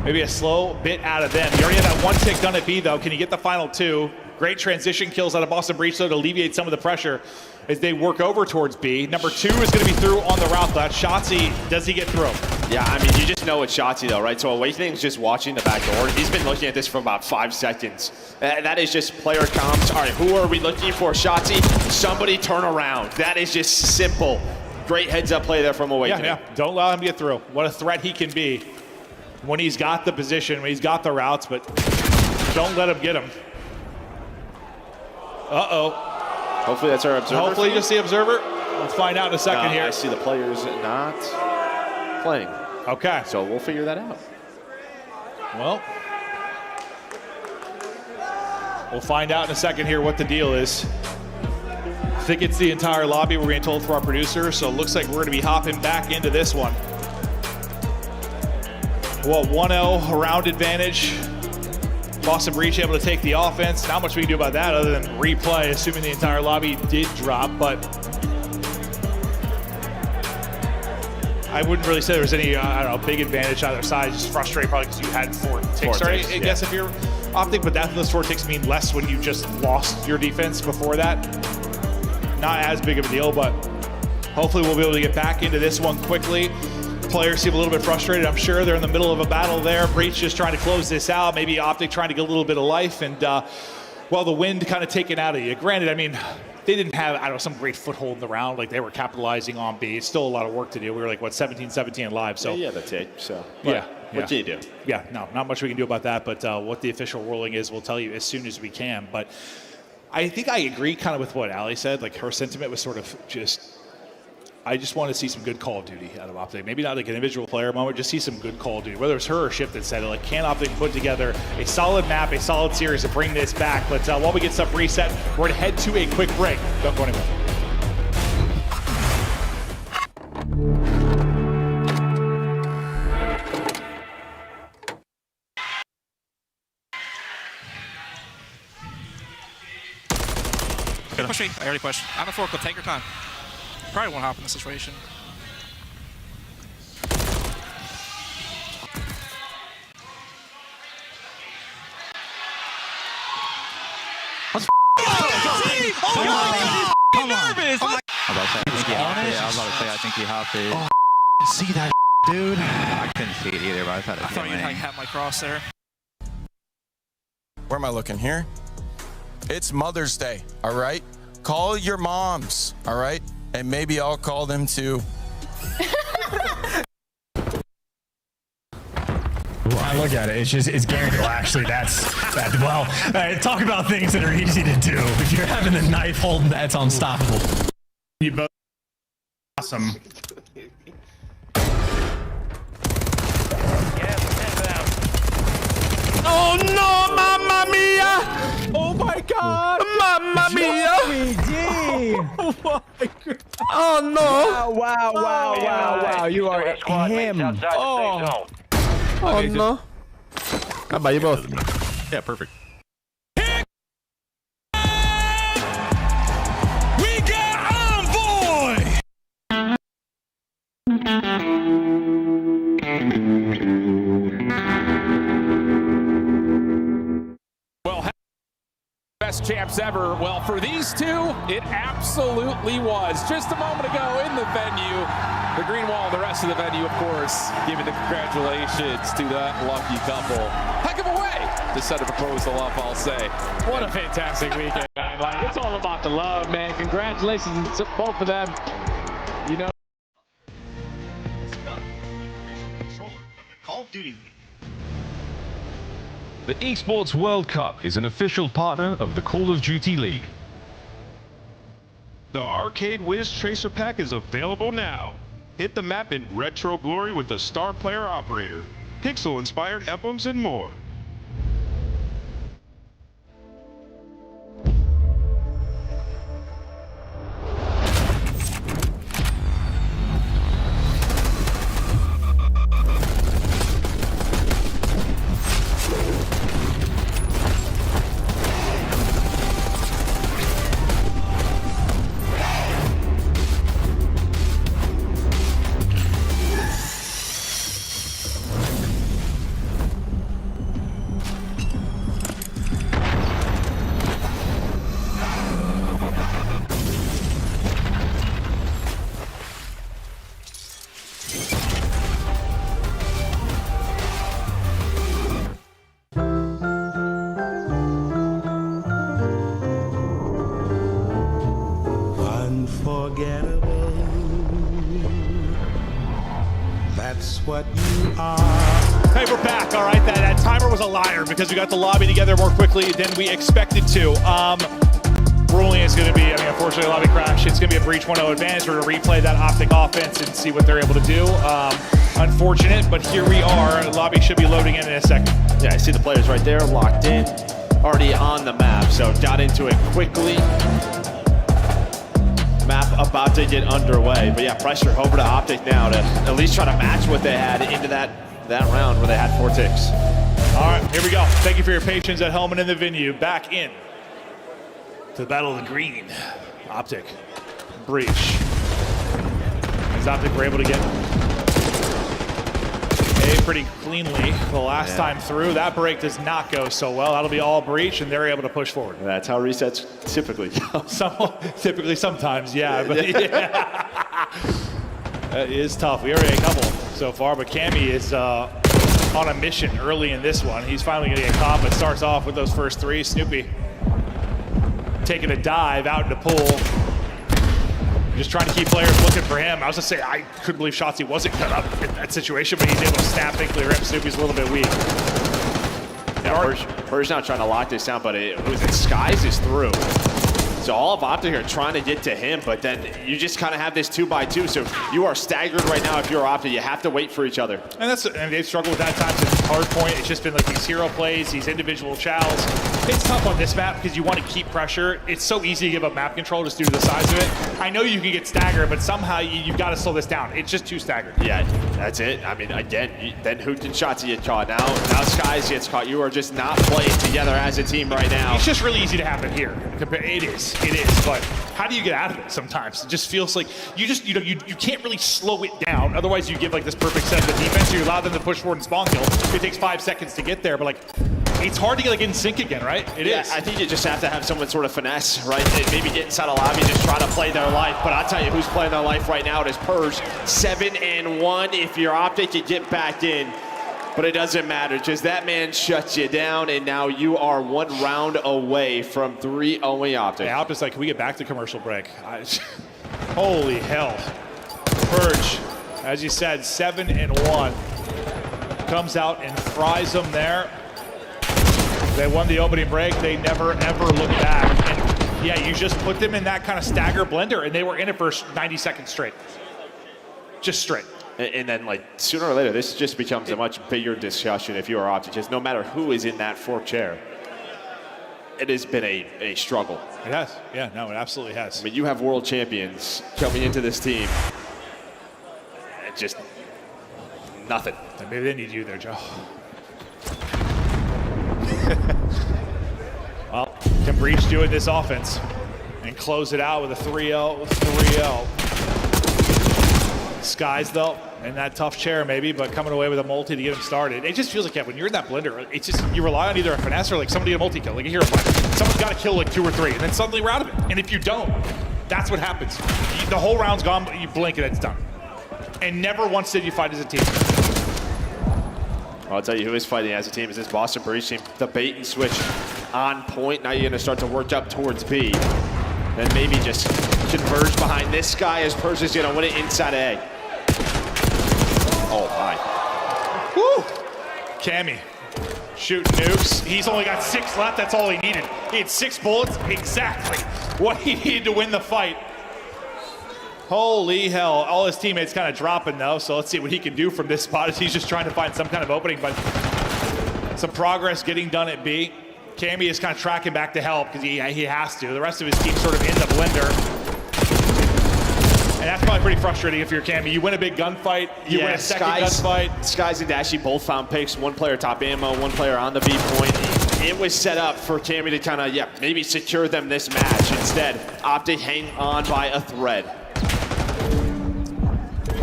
Speaker 2: maybe a slow bit out of them. You already have that 1 tick done at B, though. Can you get the final 2? Great transition kills out of Boston Breach, though, to alleviate some of the pressure as they work over towards B. Number 2 is going to be through on the route left. Shotzzy, does he get through?
Speaker 14: Yeah, I mean, you just know it's Shotzzy, though, right? So Awakening's just watching the back door. He's been looking at this for about 5 seconds. That is just player comms. All right, who are we looking for? Shotzzy, somebody turn around. That is just simple. Great heads-up play there from Awakening.
Speaker 2: Yeah. Don't allow him to get through. What a threat he can be when he's got the position, when he's got the routes, but don't let him get him. Uh-oh.
Speaker 14: Hopefully that's our observer.
Speaker 2: Hopefully just the observer. We'll find out in a second here.
Speaker 14: I see the players not playing.
Speaker 2: Okay.
Speaker 14: So we'll figure that out.
Speaker 2: Well, we'll find out in a second here what the deal is. I think it's the entire lobby, we're being told from our producer, so it looks like we're going to be hopping back into this one. Well, 1-0, round advantage. Boston Breach able to take the offense. Not much we can do about that other than replay, assuming the entire lobby did drop, but I wouldn't really say there was any, I don't know, big advantage either side. Just frustrating probably because you had 4 ticks. I guess if you're Optic, but that those 4 ticks mean less when you just lost your defense before that. Not as big of a deal, but hopefully we'll be able to get back into this one quickly. Players seem a little bit frustrated. I'm sure they're in the middle of a battle there. Breach just trying to close this out. Maybe Optic trying to get a little bit of life, and well, the wind kind of taken out of you. Granted, I mean, they didn't have, I don't know, some great foothold in the round. Like, they were capitalizing on B. It's still a lot of work to do. We were like, what, 17-17 live. So
Speaker 14: yeah, that's it. So
Speaker 2: yeah.
Speaker 14: What can you do?
Speaker 2: Yeah, no, not much we can do about that. But what the official ruling is, we'll tell you as soon as we can. But I think I agree kind of with what Ali said. Like, her sentiment was sort of just, I just want to see some good Call of Duty out of Optic. Maybe not like an individual player moment, just see some good Call of Duty. Whether it's her or Shift that said it, like, can Optic put together a solid map, a solid series to bring this back? But while we get stuff reset, we're going to head to a quick break. Don't go anywhere.
Speaker 12: Push me. I already pushed. On the forklift, take your time. Probably won't hop in this situation.
Speaker 25: Come on. Nervous.
Speaker 24: I was about to say, I think he hopped it.
Speaker 25: Oh, see that, dude?
Speaker 24: I couldn't see it either, but I thought it was
Speaker 12: I thought you'd have my cross there.
Speaker 15: Where am I looking here? It's Mother's Day, all right? Call your moms, all right? And maybe I'll call them too.
Speaker 18: I look at it, it's guaranteed. Well, actually, talk about things that are easy to do. If you're having a knife holding, that's unstoppable. You both awesome.
Speaker 25: Oh no, mamma mia!
Speaker 18: Oh my god!
Speaker 25: Mamma mia!
Speaker 18: Oh my god!
Speaker 25: Oh no!
Speaker 18: Wow! You are him.
Speaker 25: Oh no!
Speaker 18: How about you both? Yeah, perfect.
Speaker 25: We got Envoy!
Speaker 1: Well, best champs ever. Well, for these two, it absolutely was. Just a moment ago in the venue, the green wall and the rest of the venue, of course, giving the congratulations to that lucky couple. Heck of a way to set a proposal up, I'll say.
Speaker 20: What a fantastic weekend, man. Like, it's all about the love, man. Congratulations to both of them. You know.
Speaker 8: Call of Duty.
Speaker 16: The Esports World Cup is an official partner of the Call of Duty League.
Speaker 9: The Arcade Wiz Tracer Pack is available now. Hit the map in retro glory with the Star Player Operator, pixel-inspired emblems, and more.
Speaker 25: Unforgettable. That's what you are.
Speaker 2: Hey, we're back. All right, that timer was a liar because we got the lobby together more quickly than we expected to. Ruling is going to be, I mean, unfortunately, a lobby crash. It's going to be a Breach 1-0 advantage. We're going to replay that Optic offense and see what they're able to do. Unfortunate, but here we are. The lobby should be loading in a second.
Speaker 14: Yeah, I see the players right there, locked in, already on the map, so got into it quickly. Map about to get underway, but yeah, pressure over to Optic now to at least try to match what they had into that round where they had 4 ticks.
Speaker 2: All right, here we go. Thank you for your patience at home and in the venue. Back in to the Battle of the Green. Optic, breach. As Optic were able to get A pretty cleanly the last time through. That break does not go so well. That'll be all breach, and they're able to push forward.
Speaker 14: That's how resets typically go.
Speaker 2: Typically, sometimes, yeah. But yeah. That is tough. We already had a couple so far, but Cammy is on a mission early in this one. He's finally going to get caught, but starts off with those first 3. Snoopy taking a dive out into pool. Just trying to keep players looking for him. I was going to say, I couldn't believe Shotzi wasn't cut up in that situation, but he's able to snap, thankfully rip. Snoopy's a little bit weak.
Speaker 14: Yeah, Purge now trying to lock this down, but Skies is through. So all of Optic are trying to get to him, but then you just kind of have this 2x2. So you are staggered right now if you're Optic. You have to wait for each other.
Speaker 2: And they've struggled with that time since hard point. It's just been like these hero plays, these individual chows. It's tough on this map because you want to keep pressure. It's so easy to give up map control just due to the size of it. I know you can get staggered, but somehow you've got to slow this down. It's just too staggered.
Speaker 14: Yeah, that's it. I mean, again, then Hoot and Shotzi get caught. Now Skies gets caught. You are just not playing together as a team right now.
Speaker 2: It's just really easy to happen here. It is, but how do you get out of it sometimes? It just feels like you can't really slow it down. Otherwise you give like this perfect set of defense, you allow them to push forward and spawn kill. It takes 5 seconds to get there, but like, it's hard to get like in sync again, right? It is.
Speaker 14: I think you just have to have someone sort of finesse, right? Maybe get inside a lobby, just try to play their life. But I'll tell you who's playing their life right now. It is Purge, 7-1. If you're Optic, you get back in. But it doesn't matter, just that man shuts you down, and now you are 1 round away from 3-0 Optic.
Speaker 2: Yeah, Optic's like, can we get back to commercial break? Holy hell. Purge, as you said, 7-1. Comes out and fries them there. They won the opening break. They never, ever looked back. And yeah, you just put them in that kind of stagger blender, and they were in it for 90 seconds straight. Just straight.
Speaker 14: And then, like, sooner or later, this just becomes a much bigger discussion if you are Optic. Just no matter who is in that 4th chair, it has been a struggle.
Speaker 2: It has. Yeah, no, it absolutely has.
Speaker 14: I mean, you have world champions coming into this team. And just nothing.
Speaker 2: Maybe they need you there, Joe. Well, can Breach do it this offense and close it out with a 3-0? Skies, though, in that tough chair maybe, but coming away with a multi to get him started. It just feels like, yeah, when you're in that blender, it's just, you rely on either a finesse or like somebody to get a multi-kill, like a hero fight. Someone's got to kill like 2 or 3, and then suddenly we're out of it. And if you don't, that's what happens. The whole round's gone, but you blink and it's done. And never once did you fight as a team.
Speaker 14: I'll tell you who is fighting as a team is this Boston Breach team. The bait and switch on point. Now you're going to start to work up towards B. Then maybe just converge behind this guy as Purge is going to win it inside A. Oh, my.
Speaker 2: Woo! Cammy shooting nukes. He's only got 6 left. That's all he needed. He had 6 bullets. Exactly what he needed to win the fight. Holy hell. All his teammates kind of dropping, though, so let's see what he can do from this spot as he's just trying to find some kind of opening, but some progress getting done at B. Cammy is kind of tracking back to help because he has to. The rest of his team sort of in the blender. And that's probably pretty frustrating if you're Cammy. You win a big gunfight, you win a second gunfight.
Speaker 14: Skies and Dashy both found picks. 1 player top ammo, 1 player on the B point. It was set up for Cammy to kind of, maybe secure them this match. Instead, Optic hang on by a thread.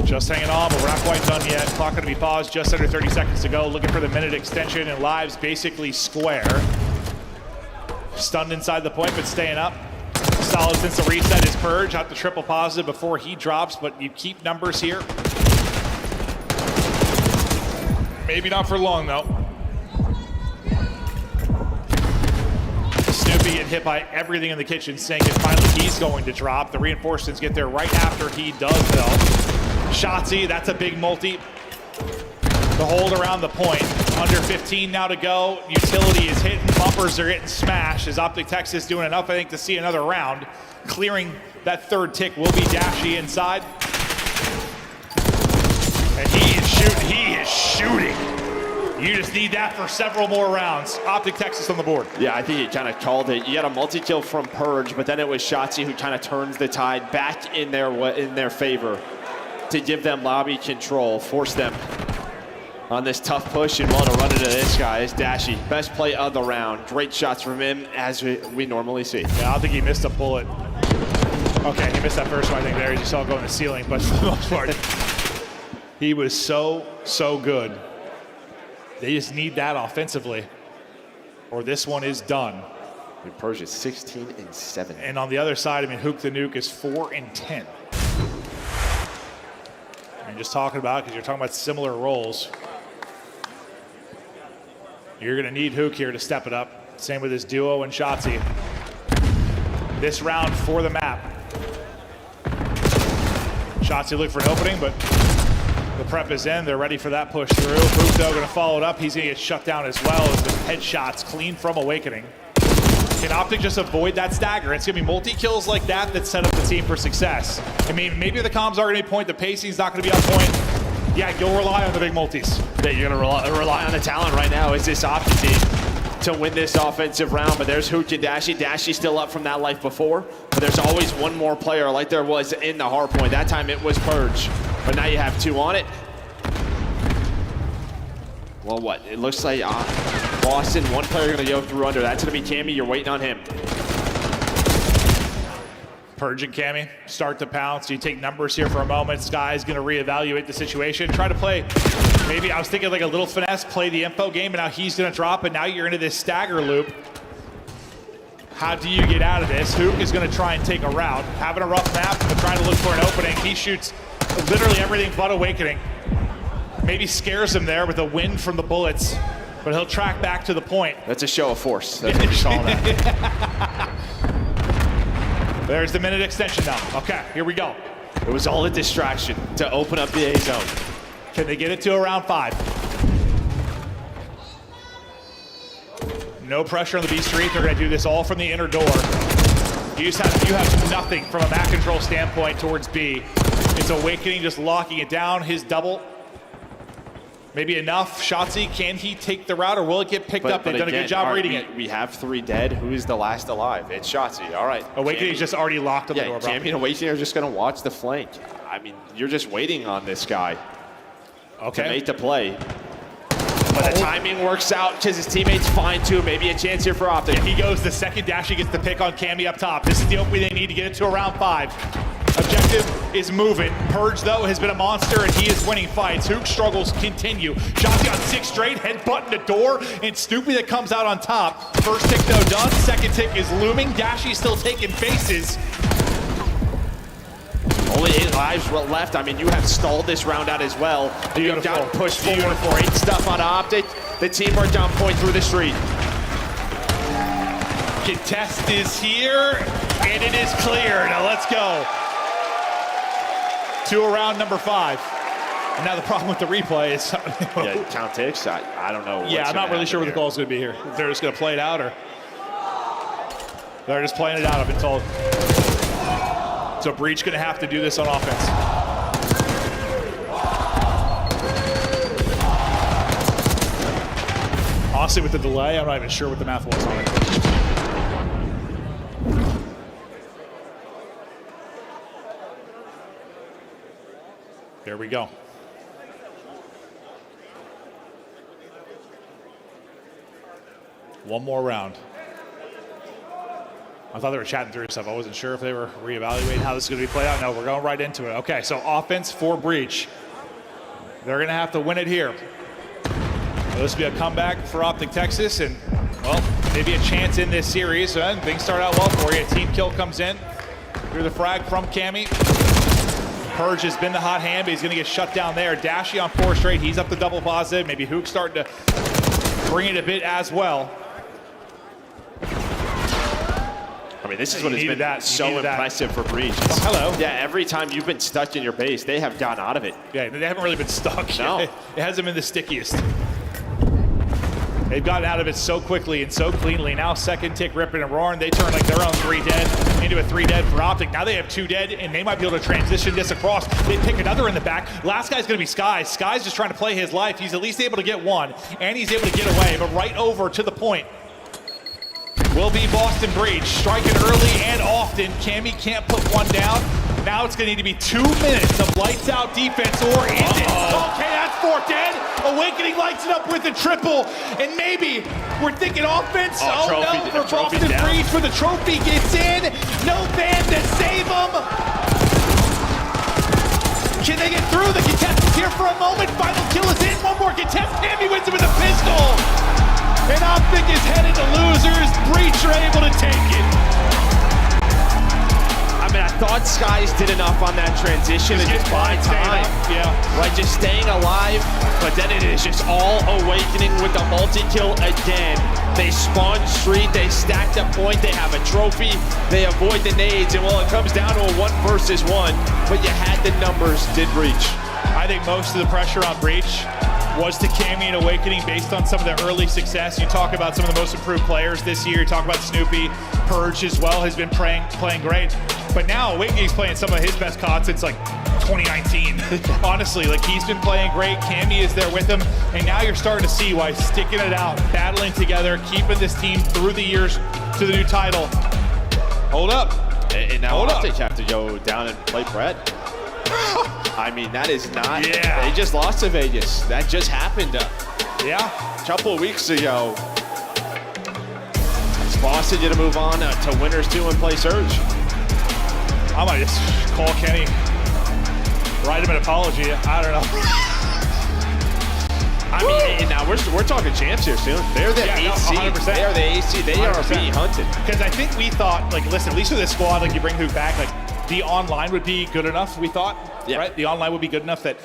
Speaker 2: Just hanging on, but we're not quite done yet. Clock going to be paused, just under 30 seconds to go. Looking for the minute extension, and lives basically square. Stunned inside the point, but staying up. Solid since the reset is Purge. Out the triple positive before he drops, but you keep numbers here. Maybe not for long, though. Snoopy getting hit by everything in the kitchen sink, and finally he's going to drop. The reinforcements get there right after he does, though. Shotzi, that's a big multi. The hold around the point. Under 15 now to go. Utility is hitting. Bumpers are getting smashed. As Optic Texas doing enough, I think, to see another round. Clearing that 3rd tick will be Dashy inside. And he is shooting You just need that for several more rounds. Optic Texas on the board.
Speaker 14: Yeah, I think he kind of called it. You got a multi-kill from Purge, but then it was Shotzi who kind of turns the tide back in their favor to give them lobby control, force them on this tough push and want to run into this guy is Dashy. Best play of the round. Great shots from him as we normally see.
Speaker 2: Yeah, I don't think he missed a bullet. Okay, he missed that first one, I think there. You saw it go in the ceiling, but for the most part, he was so good. They just need that offensively, or this one is done.
Speaker 14: Purge is 16-7.
Speaker 2: And on the other side, I mean, Hook the Nuke is 4-10. I'm just talking about it because you're talking about similar roles. You're going to need Hook here to step it up. Same with his duo and Shotzi. This round for the map. Shotzi look for an opening, but the prep is in. They're ready for that push through. Hook, though, going to follow it up. He's going to get shut down as well as the headshots clean from Awakening. Can Optic just avoid that stagger? It's going to be multi-kills like that that set up the team for success. I mean, maybe the comms are going to be point, the pacing's not going to be on point. Yeah, go rely on the big multis.
Speaker 14: Yeah, you're going to rely on the talent right now. Is this Optic team to win this offensive round? But there's Hook and Dashy. Dashy's still up from that life before. But there's always one more player like there was in the hard point. That time it was Purge. But now you have two on it. Well, what? It looks like Boston, one player going to go through under. That's going to be Cammy. You're waiting on him.
Speaker 2: Purge and Cammy start to pounce. You take numbers here for a moment. Sky's going to reevaluate the situation. Try to play, maybe I was thinking like a little finesse, play the info game, and now he's going to drop, and now you're into this stagger loop. How do you get out of this? Hook is going to try and take a route. Having a rough map, but trying to look for an opening. He shoots literally everything but Awakening. Maybe scares him there with a wind from the bullets, but he'll track back to the point.
Speaker 14: That's a show of force. That's what you saw that.
Speaker 2: There's the minute extension now. Okay, here we go.
Speaker 14: It was all a distraction to open up the A zone.
Speaker 2: Can they get it to around 5? No pressure on the B Street. They're going to do this all from the inner door. You have nothing from a map control standpoint towards B. It's Awakening just locking it down. His double. Maybe enough. Shotzi, can he take the route or will it get picked up? They've done a good job reading it.
Speaker 14: We have 3 dead. Who is the last alive? It's Shotzi. All right.
Speaker 2: Awakening's just already locked on the door, bro.
Speaker 14: Cammy and Awakening are just going to watch the flank. I mean, you're just waiting on this guy to make the play. But the timing works out because his teammates fine too. Maybe a chance here for Optic.
Speaker 2: He goes the second dash. He gets the pick on Cammy up top. This is the opening they need to get it to around 5. Objective is moving. Purge, though, has been a monster, and he is winning fights. Hook struggles continue. Shotzi on 6 straight, headbutting the door, and Snoopy that comes out on top. First tick, though, done. Second tick is looming. Dashy's still taking faces.
Speaker 14: Only 8 lives left. I mean, you have stalled this round out as well. You've got to push forward for 8 stuff on Optic. The team are down point through the street.
Speaker 2: Contest is here, and it is clear. Now let's go. To around number 5. And now the problem with the replay is...
Speaker 14: count ticks. I don't know.
Speaker 2: Yeah, I'm not really sure what the call is going to be here. If they're just going to play it out, or... They're just playing it out, I've been told. So Breach going to have to do this on offense. Honestly, with the delay, I'm not even sure what the math was on it. There we go. One more round. I thought they were chatting through stuff. I wasn't sure if they were reevaluating how this is going to be played out. No, we're going right into it. Okay, so offense for Breach. They're going to have to win it here. This will be a comeback for Optic Texas, and, well, maybe a chance in this series. And things start out well for you. A team kill comes in through the frag from Cammy. Purge has been the hot hand, but he's going to get shut down there. Dashy on 4 straight. He's up to double positive. Maybe Hook starting to bring it a bit as well.
Speaker 14: I mean, this is what has been so impressive for Breach.
Speaker 2: Oh, hello.
Speaker 14: Yeah, every time you've been stuck in your base, they have gotten out of it.
Speaker 2: Yeah, they haven't really been stuck.
Speaker 14: No.
Speaker 2: It hasn't been the stickiest. They've gotten out of it so quickly and so cleanly. Now second tick ripping and roaring. They turn like their own 3 dead into a 3 dead for Optic. Now they have 2 dead, and they might be able to transition this across. They pick another in the back. Last guy's going to be Sky. Sky's just trying to play his life. He's at least able to get one, and he's able to get away, but right over to the point will be Boston Breach. Striking early and often. Cammy can't put one down. Now it's going to need to be 2 minutes of lights out defense, or is it? Okay, that's 4 dead. Awakening lights it up with a triple, and maybe we're thinking offense. Oh no, for Boston Breach, for the trophy gets in. No ban to save them. Can they get through? The contest is here for a moment. Final kill is in. One more contest. Cammy wins it with a pistol. And Optic is headed to losers. Breach are able to take it.
Speaker 14: I mean, I thought Skies did enough on that transition to just buy time.
Speaker 2: Yeah.
Speaker 14: Right, just staying alive, but then it is just all Awakening with the multi-kill again. They spawn street, they stack the point, they have a trophy, they avoid the nades, and well, it comes down to a 1 versus 1, but you had the numbers, did Breach.
Speaker 2: I think most of the pressure on Breach was to Cammy and Awakening based on some of the early success. You talk about some of the most improved players this year. You talk about Snoopy. Purge as well has been playing great. But now Awakening's playing some of his best COD since like 2019. Honestly, like he's been playing great. Cammy is there with him. And now you're starting to see why sticking it out, battling together, keeping this team through the years to the new title. Hold up.
Speaker 14: And now Optic have to go down and play Brett. I mean, that is not.
Speaker 2: Yeah.
Speaker 14: They just lost to Vegas. That just happened.
Speaker 2: Yeah.
Speaker 14: A couple of weeks ago. It's Boston going to move on to winners 2 and play Surge.
Speaker 2: I might just call Kenny, write him an apology. I don't know.
Speaker 14: I mean, and now we're talking champs here soon. They're the AC.
Speaker 2: 100%.
Speaker 14: They are the AC. They 100%. Are being hunted.
Speaker 2: Because I think we thought, like, listen, at least with this squad, like you bring Hook back, like the online would be good enough. We thought, right? The online would be good enough that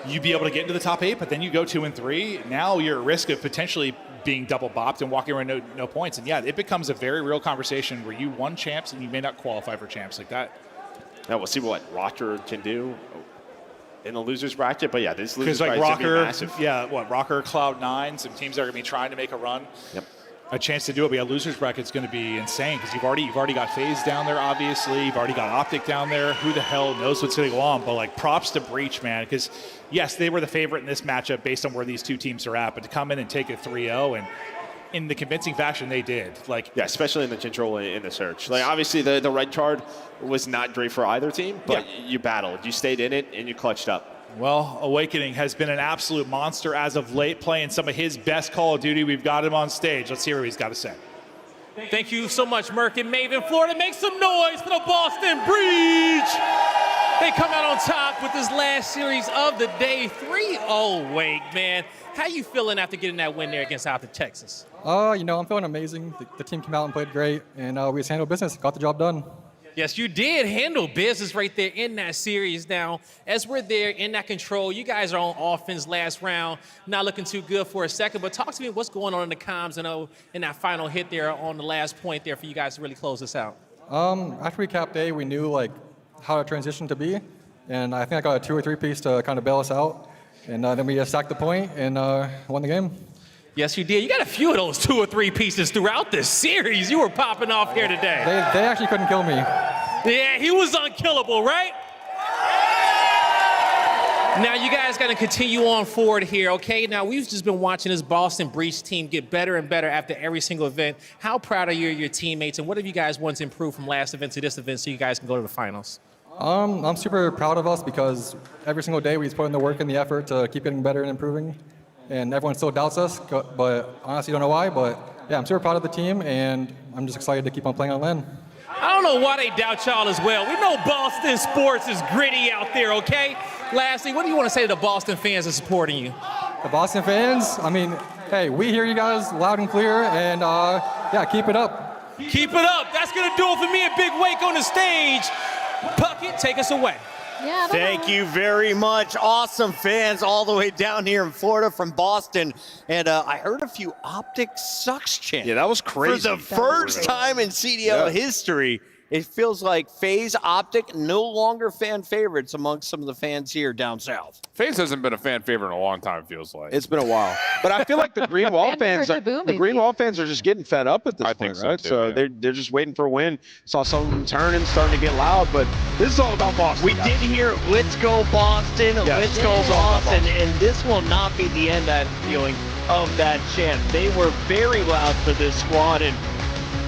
Speaker 2: you'd be able to get into the top 8, but then you go 2 and 3. Now you're at risk of potentially being double bopped and walking around no points. And yeah, it becomes a very real conversation where you won champs and you may not qualify for champs like that.
Speaker 14: Now we'll see what Rocker can do in the losers bracket, but yeah, this losers
Speaker 2: like
Speaker 14: bracket
Speaker 2: Rocker,
Speaker 14: massive.
Speaker 2: Yeah, Rocker, Cloud9, some teams that are going to be trying to make a run.
Speaker 14: Yep.
Speaker 2: A chance to do it, but yeah, losers bracket's going to be insane because you've already got FaZe down there, obviously. You've already got Optic down there. Who the hell knows what's going to go on? But like, props to Breach, man, because yes, they were the favorite in this matchup based on where these two teams are at, but to come in and take it 3-0 and in the convincing fashion they did. Like,
Speaker 14: yeah, especially in the control in the search. Like, obviously the red card was not great for either team, but you battled, you stayed in it, and you clutched up.
Speaker 2: Well, Awakening has been an absolute monster as of late, playing some of his best Call of Duty. We've got him on stage. Let's hear what he's got to say.
Speaker 3: Thank you so much, Merck and Maven. Florida, make some noise for the Boston Breach. They come out on top with this last series of the day, 3-0 Wake, man. How you feeling after getting that win there against South Texas?
Speaker 10: You know, I'm feeling amazing. The team came out and played great, and we just handled business, got the job done.
Speaker 3: Yes, you did handle business right there in that series. Now, as we're there in that control, you guys are on offense last round, not looking too good for a second, but talk to me what's going on in the comms and in that final hit there on the last point there for you guys to really close this out.
Speaker 10: After we capped A, we knew like how to transition to B, and I think I got a 2 or 3 piece to kind of bail us out, and then we stacked the point and won the game.
Speaker 3: Yes, you did. You got a few of those 2 or 3 pieces throughout this series. You were popping off here today.
Speaker 10: They actually couldn't kill me.
Speaker 3: Yeah, he was unkillable, right? Now, you guys got to continue on forward here, okay? Now, we've just been watching this Boston Breach team get better and better after every single event. How proud are you of your teammates, and what have you guys wanted to improve from last event to this event so you guys can go to the finals?
Speaker 10: I'm super proud of us because every single day we put in the work and the effort to keep getting better and improving. And everyone still doubts us, but honestly don't know why. But yeah, I'm super proud of the team, and I'm just excited to keep on playing on LAN.
Speaker 3: I don't know why they doubt y'all as well. We know Boston sports is gritty out there, okay? Lastly, what do you want to say to the Boston fans that are supporting you?
Speaker 10: The Boston fans, I mean, hey, we hear you guys loud and clear, and yeah, keep it up.
Speaker 3: Keep it up. That's going to do it for me at Big Wake on the stage. Puckett, take us away.
Speaker 4: Yeah, thank you very much. Awesome fans all the way down here in Florida from Boston. And I heard a few Optic sucks chants.
Speaker 6: Yeah, that was crazy.
Speaker 4: For the first time in CDL history. it feels like FaZe Optic no longer fan favorites amongst some of the fans here down south.
Speaker 1: FaZe hasn't been a fan favorite in a long time, it feels like.
Speaker 6: It's been a while. But I feel like the Green Wall fans are just getting fed up at this point, right? So they're just waiting for a win. Saw some of them turning, starting to get loud, but this is all about Boston.
Speaker 4: We did hear let's go Boston, let's go Boston, and this will not be the end, I'm feeling, of that chant. They were very loud for this squad, and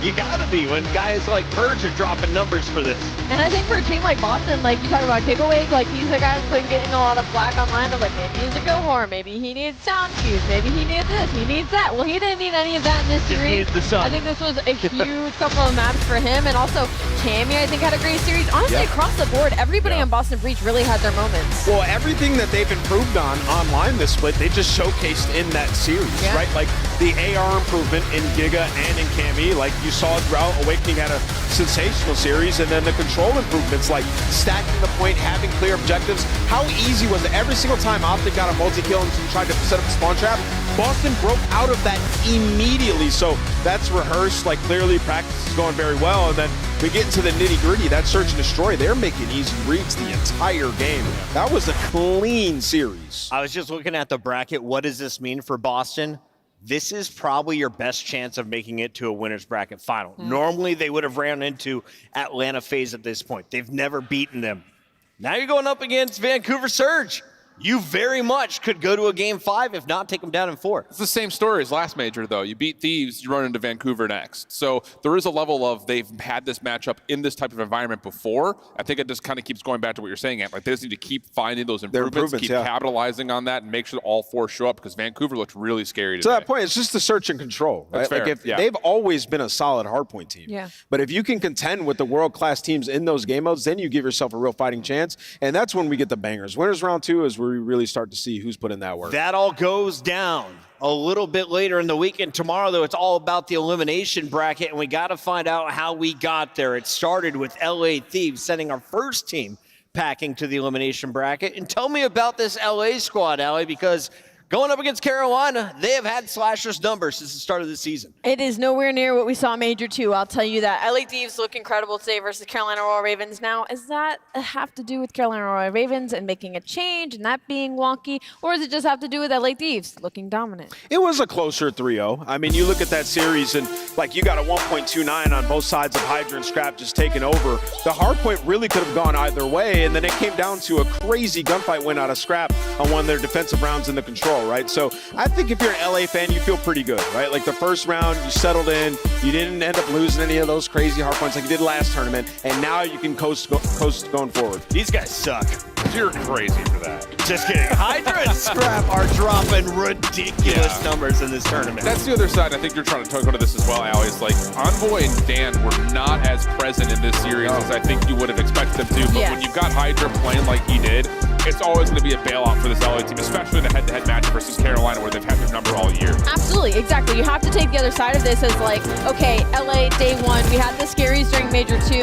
Speaker 4: you gotta be when guys like Purge are dropping numbers for this.
Speaker 5: And I think for a team like Boston, like you talk about giveaways, like he's the guy that's been getting a lot of flack online of like maybe he's a go horn, maybe he needs sound cues, maybe he needs this, he needs that. Well, he didn't need any of that in this series. I think this was a huge couple of maps for him, and also Cammy I think had a great series. Honestly, across the board, everybody on Boston Breach really had their moments.
Speaker 6: Well, everything that they've improved on online this split, they just showcased in that series, right? Like the AR improvement in Giga and in Cammy, like you saw throughout. Awakening had a sensational series, and then the control improvements like stacking the point, having clear objectives. How easy was it? Every single time Optic got a multi-kill and tried to set up a spawn trap, Boston broke out of that immediately. So that's rehearsed, like clearly practice is going very well, and then we get into the nitty-gritty. That search and destroy, they're making easy reads the entire game. That was a clean series.
Speaker 4: I was just looking at the bracket. What does this mean for Boston? This is probably your best chance of making it to a winner's bracket final. Normally, they would have ran into Atlanta FaZe at this point. They've never beaten them. Now you're going up against Vancouver Surge. You very much could go to a game 5, if not take them down in 4.
Speaker 1: It's the same story as last major, though. You beat Thieves, you run into Vancouver next. So there is a level of they've had this matchup in this type of environment before. I think it just kind of keeps going back to what you're saying, Ant. Like they just need to keep finding those improvements, keep capitalizing on that, and make sure that all 4 show up, because Vancouver looked really scary today.
Speaker 6: To that point, it's just the search and control, right?
Speaker 1: That's fair.
Speaker 6: Like they've always been a solid hardpoint team.
Speaker 5: Yeah.
Speaker 6: But if you can contend with the world-class teams in those game modes, then you give yourself a real fighting chance, and that's when we get the bangers. Winners round 2 is where we really start to see who's put in that work.
Speaker 4: That all goes down a little bit later in the weekend. Tomorrow, though, it's all about the elimination bracket, and we got to find out how we got there. It started with LA Thieves sending our first team packing to the elimination bracket. And tell me about this LA squad, Allie, because going up against Carolina, they have had Slasher's numbers since the start of the season.
Speaker 5: It is nowhere near what we saw Major 2, I'll tell you that. LA Thieves look incredible today versus Carolina Royal Ravens. Now, does that have to do with Carolina Royal Ravens and making a change and that being wonky, or does it just have to do with LA Thieves looking dominant?
Speaker 6: It was a closer 3-0. I mean, you look at that series and, like, you got a 1.29 on both sides of Hydra and Scrap just taking over. The hardpoint really could have gone either way, and then it came down to a crazy gunfight win out of Scrap on one of their defensive rounds in the control, right? So I think if you're an LA fan, you feel pretty good, right? Like the first round, you settled in, you didn't end up losing any of those crazy hardpoints like you did last tournament, and now you can coast going forward.
Speaker 4: These guys suck.
Speaker 1: You're crazy for that.
Speaker 4: Just kidding. Hydra and Scrap are dropping ridiculous numbers in this tournament.
Speaker 1: That's the other side. I think you're trying to talk about this as well, Allie. It's like Envoy and Dan were not as present in this series as I think you would have expected them to. But when you've got Hydra playing like he did, it's always going to be a bailout for this LA team, especially the head-to-head match versus Carolina, where they've had their number all year.
Speaker 5: Absolutely, exactly. You have to take the other side of this as like, okay, LA day 1, we had the scaries during Major 2.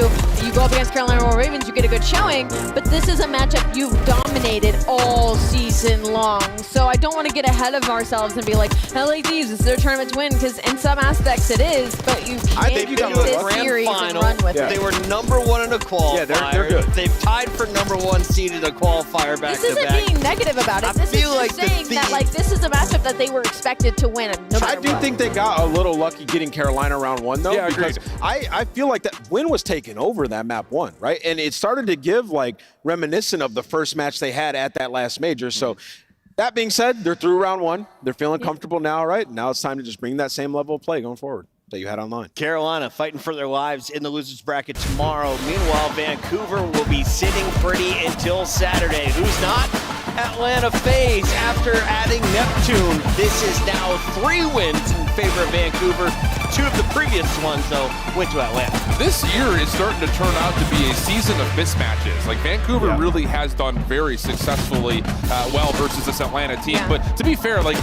Speaker 5: You go up against Carolina Royal Ravens, you get a good showing, but this is a matchup you've dominated all season long. So I don't want to get ahead of ourselves and be like, LA Thieves, this is their tournament to win, because in some aspects it is, but you can't take this series and run with it.
Speaker 4: They were number 1 in a qualifier.
Speaker 6: Yeah, they're good.
Speaker 4: They've tied for number 1 seed in a qualifier back to back.
Speaker 5: This isn't being negative about it. This is just saying that like this is a matchup that they were expected to win. No
Speaker 6: I do think they got a little lucky getting Carolina round 1 though, because I feel like that win was taken over that map 1, right? And it started to give like reminiscent of the first match they had at that last major. So that being said, they're through round 1. They're feeling comfortable now, right? Now it's time to just bring that same level of play going forward that you had online.
Speaker 4: Carolina fighting for their lives in the losers bracket tomorrow. Meanwhile, Vancouver will be sitting pretty until Saturday. Who's not? Atlanta FaZe after adding Neptune. This is now 3 wins in favor of Vancouver. 2 of the previous ones, though, went to Atlanta.
Speaker 1: This year is starting to turn out to be a season of mismatches. Like Vancouver really has done very successfully well versus this Atlanta team. But to be fair, like,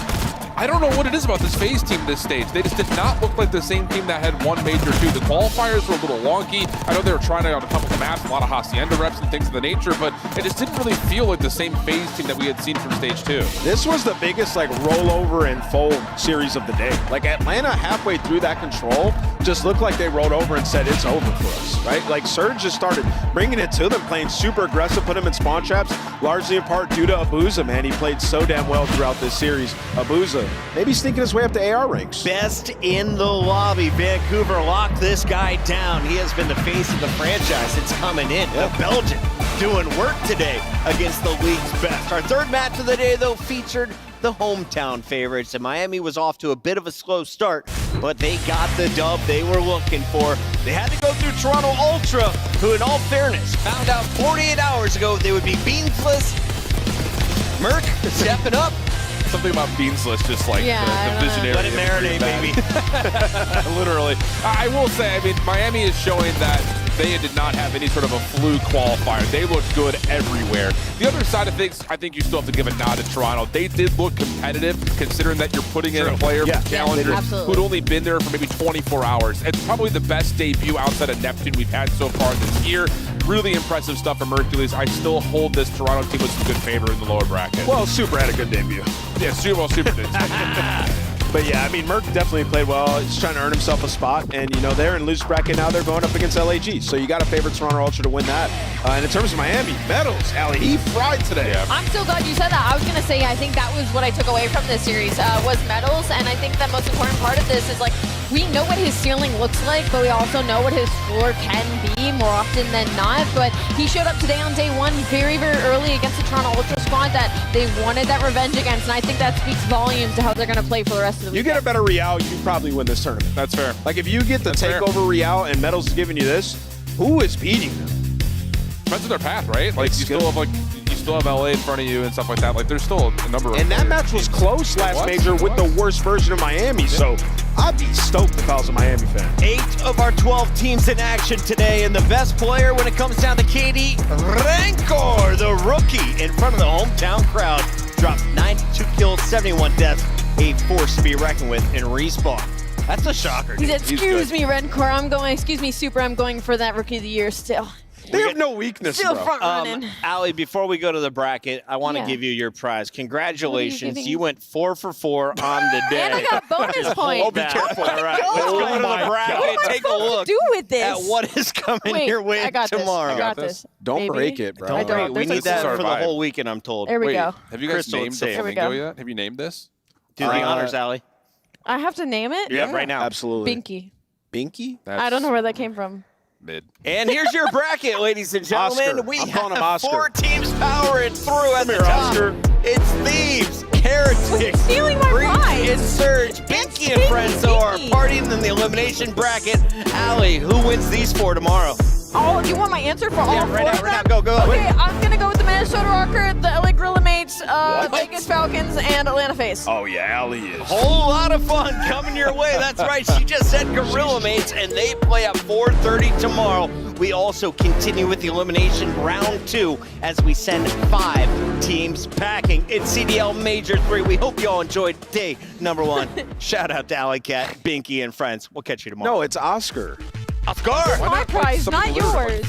Speaker 1: I don't know what it is about this FaZe team this stage. They just did not look like the same team that had won Major 2. The qualifiers were a little wonky. I know they were trying out a couple of maps, a lot of Hacienda reps and things of the nature, but it just didn't really feel like the same FaZe team that we had seen from stage 2.
Speaker 6: This was the biggest like rollover and fold series of the day. Like Atlanta halfway through that control just looked like they rolled over and said, it's over for us, right? Like, Surge just started bringing it to them, playing super aggressive, put him in spawn traps, largely in part due to Abuza, man. He played so damn well throughout this series. Abuza, maybe sneaking his way up to AR ranks.
Speaker 4: Best in the lobby. Vancouver locked this guy down. He has been the face of the franchise. It's coming in. The Belgian doing work today against the league's best. Our third match of the day, though, featured the hometown favorites, and Miami was off to a bit of a slow start, but they got the dub they were looking for. They had to go through Toronto Ultra, who in all fairness found out 48 hours ago they would be beansless. Merc stepping up.
Speaker 1: Something about beansless, just like the visionary.
Speaker 4: Let it marinate, baby.
Speaker 1: Literally. I will say, I mean, Miami is showing that they did not have any sort of a fluke qualifier. They looked good everywhere. The other side of things, I think you still have to give a nod to Toronto. They did look competitive, considering that you're putting in a player from Challenger who'd only been there for maybe 24 hours. It's probably the best debut outside of Neptune we've had so far this year. Really impressive stuff from Hercules. I still hold this Toronto team with some good favor in the lower bracket.
Speaker 6: Well, Super had a good debut.
Speaker 1: Yeah, Super did.
Speaker 6: But yeah, I mean, Merc definitely played well. He's trying to earn himself a spot. And, you know, they're in loose bracket now. They're going up against LAG. So you got to favor Toronto Ultra to win that. And in terms of Miami, medals, Ali, he fried today.
Speaker 1: Yeah.
Speaker 5: I'm so glad you said that. I was going to say, I think that was what I took away from this series, was medals. And I think the most important part of this is, like, we know what his ceiling looks like, but we also know what his floor can be more often than not. But he showed up today on day one very, very early against the Toronto Ultra squad that they wanted that revenge against. And I think that speaks volumes to how they're going to play for the rest of the weekend.
Speaker 6: You get a better Real, you probably win this tournament.
Speaker 1: That's fair.
Speaker 6: Like, if you get the takeover Real and medals is giving you this, who is beating them?
Speaker 1: Depends on their path, right? Like, you still have LA in front of you and stuff like that. Like, there's still a number of.
Speaker 6: And that match was close last major with the worst version of Miami. So I'd be stoked if I was a Miami fan.
Speaker 4: 8 of our 12 teams in action today, and the best player when it comes down to KD, Rancor, the rookie, in front of the hometown crowd, drops 92 kills, 71 deaths, a force to be reckoned with in Respawn. That's a shocker.
Speaker 5: He said, excuse me, Rancor, excuse me, Super, I'm going for that Rookie of the Year still.
Speaker 6: They have no weakness,
Speaker 5: Still front running.
Speaker 4: Ali, before we go to the bracket, I want to give you your prize. Congratulations. You went 4 for 4 on the day.
Speaker 5: And I got bonus points.
Speaker 6: Oh, be careful.
Speaker 4: All right, let's go to the bracket and take a look at what is coming your way tomorrow.
Speaker 5: I got this.
Speaker 6: Don't break it, bro.
Speaker 4: Don't break. We need that for the whole weekend, I'm told.
Speaker 5: There we go.
Speaker 1: Have you guys named the flamingo yet? Have you named this?
Speaker 4: Do the honors, Ali.
Speaker 5: I have to name it?
Speaker 4: Yeah, right now.
Speaker 6: Absolutely.
Speaker 5: Binky.
Speaker 6: Binky?
Speaker 5: I don't know where that came from.
Speaker 1: Mid.
Speaker 4: And here's your bracket, ladies and gentlemen.
Speaker 6: Oscar.
Speaker 4: We
Speaker 6: I'm calling him
Speaker 4: have
Speaker 6: Oscar.
Speaker 4: 4 teams powering through at the
Speaker 6: here,
Speaker 4: top.
Speaker 6: Oscar.
Speaker 4: It's Thieves, Heretics,
Speaker 5: stealing my prize.
Speaker 4: and Surge. Binky and friends are partying in the elimination bracket. Ali, who wins these 4 tomorrow?
Speaker 5: Oh, you want my answer for all 4
Speaker 4: right
Speaker 5: of
Speaker 4: now.
Speaker 5: them?
Speaker 4: Go.
Speaker 5: Okay, I'm going to go with the Minnesota Rocker, the LA Gorilla Mates, Vegas Falcons, and Atlanta Face.
Speaker 6: Oh, yeah, Ali is.
Speaker 4: Whole lot of fun coming your way. That's right. She just said Gorilla Mates, and they play at 4:30 tomorrow. We also continue with the elimination round 2 as we send 5 teams packing. It's CDL Major 3. We hope you all enjoyed day number 1. Shout out to Alley Cat, Binky, and friends. We'll catch you tomorrow.
Speaker 6: No, it's Oscar.
Speaker 4: Oscar!
Speaker 5: My prize, not yours.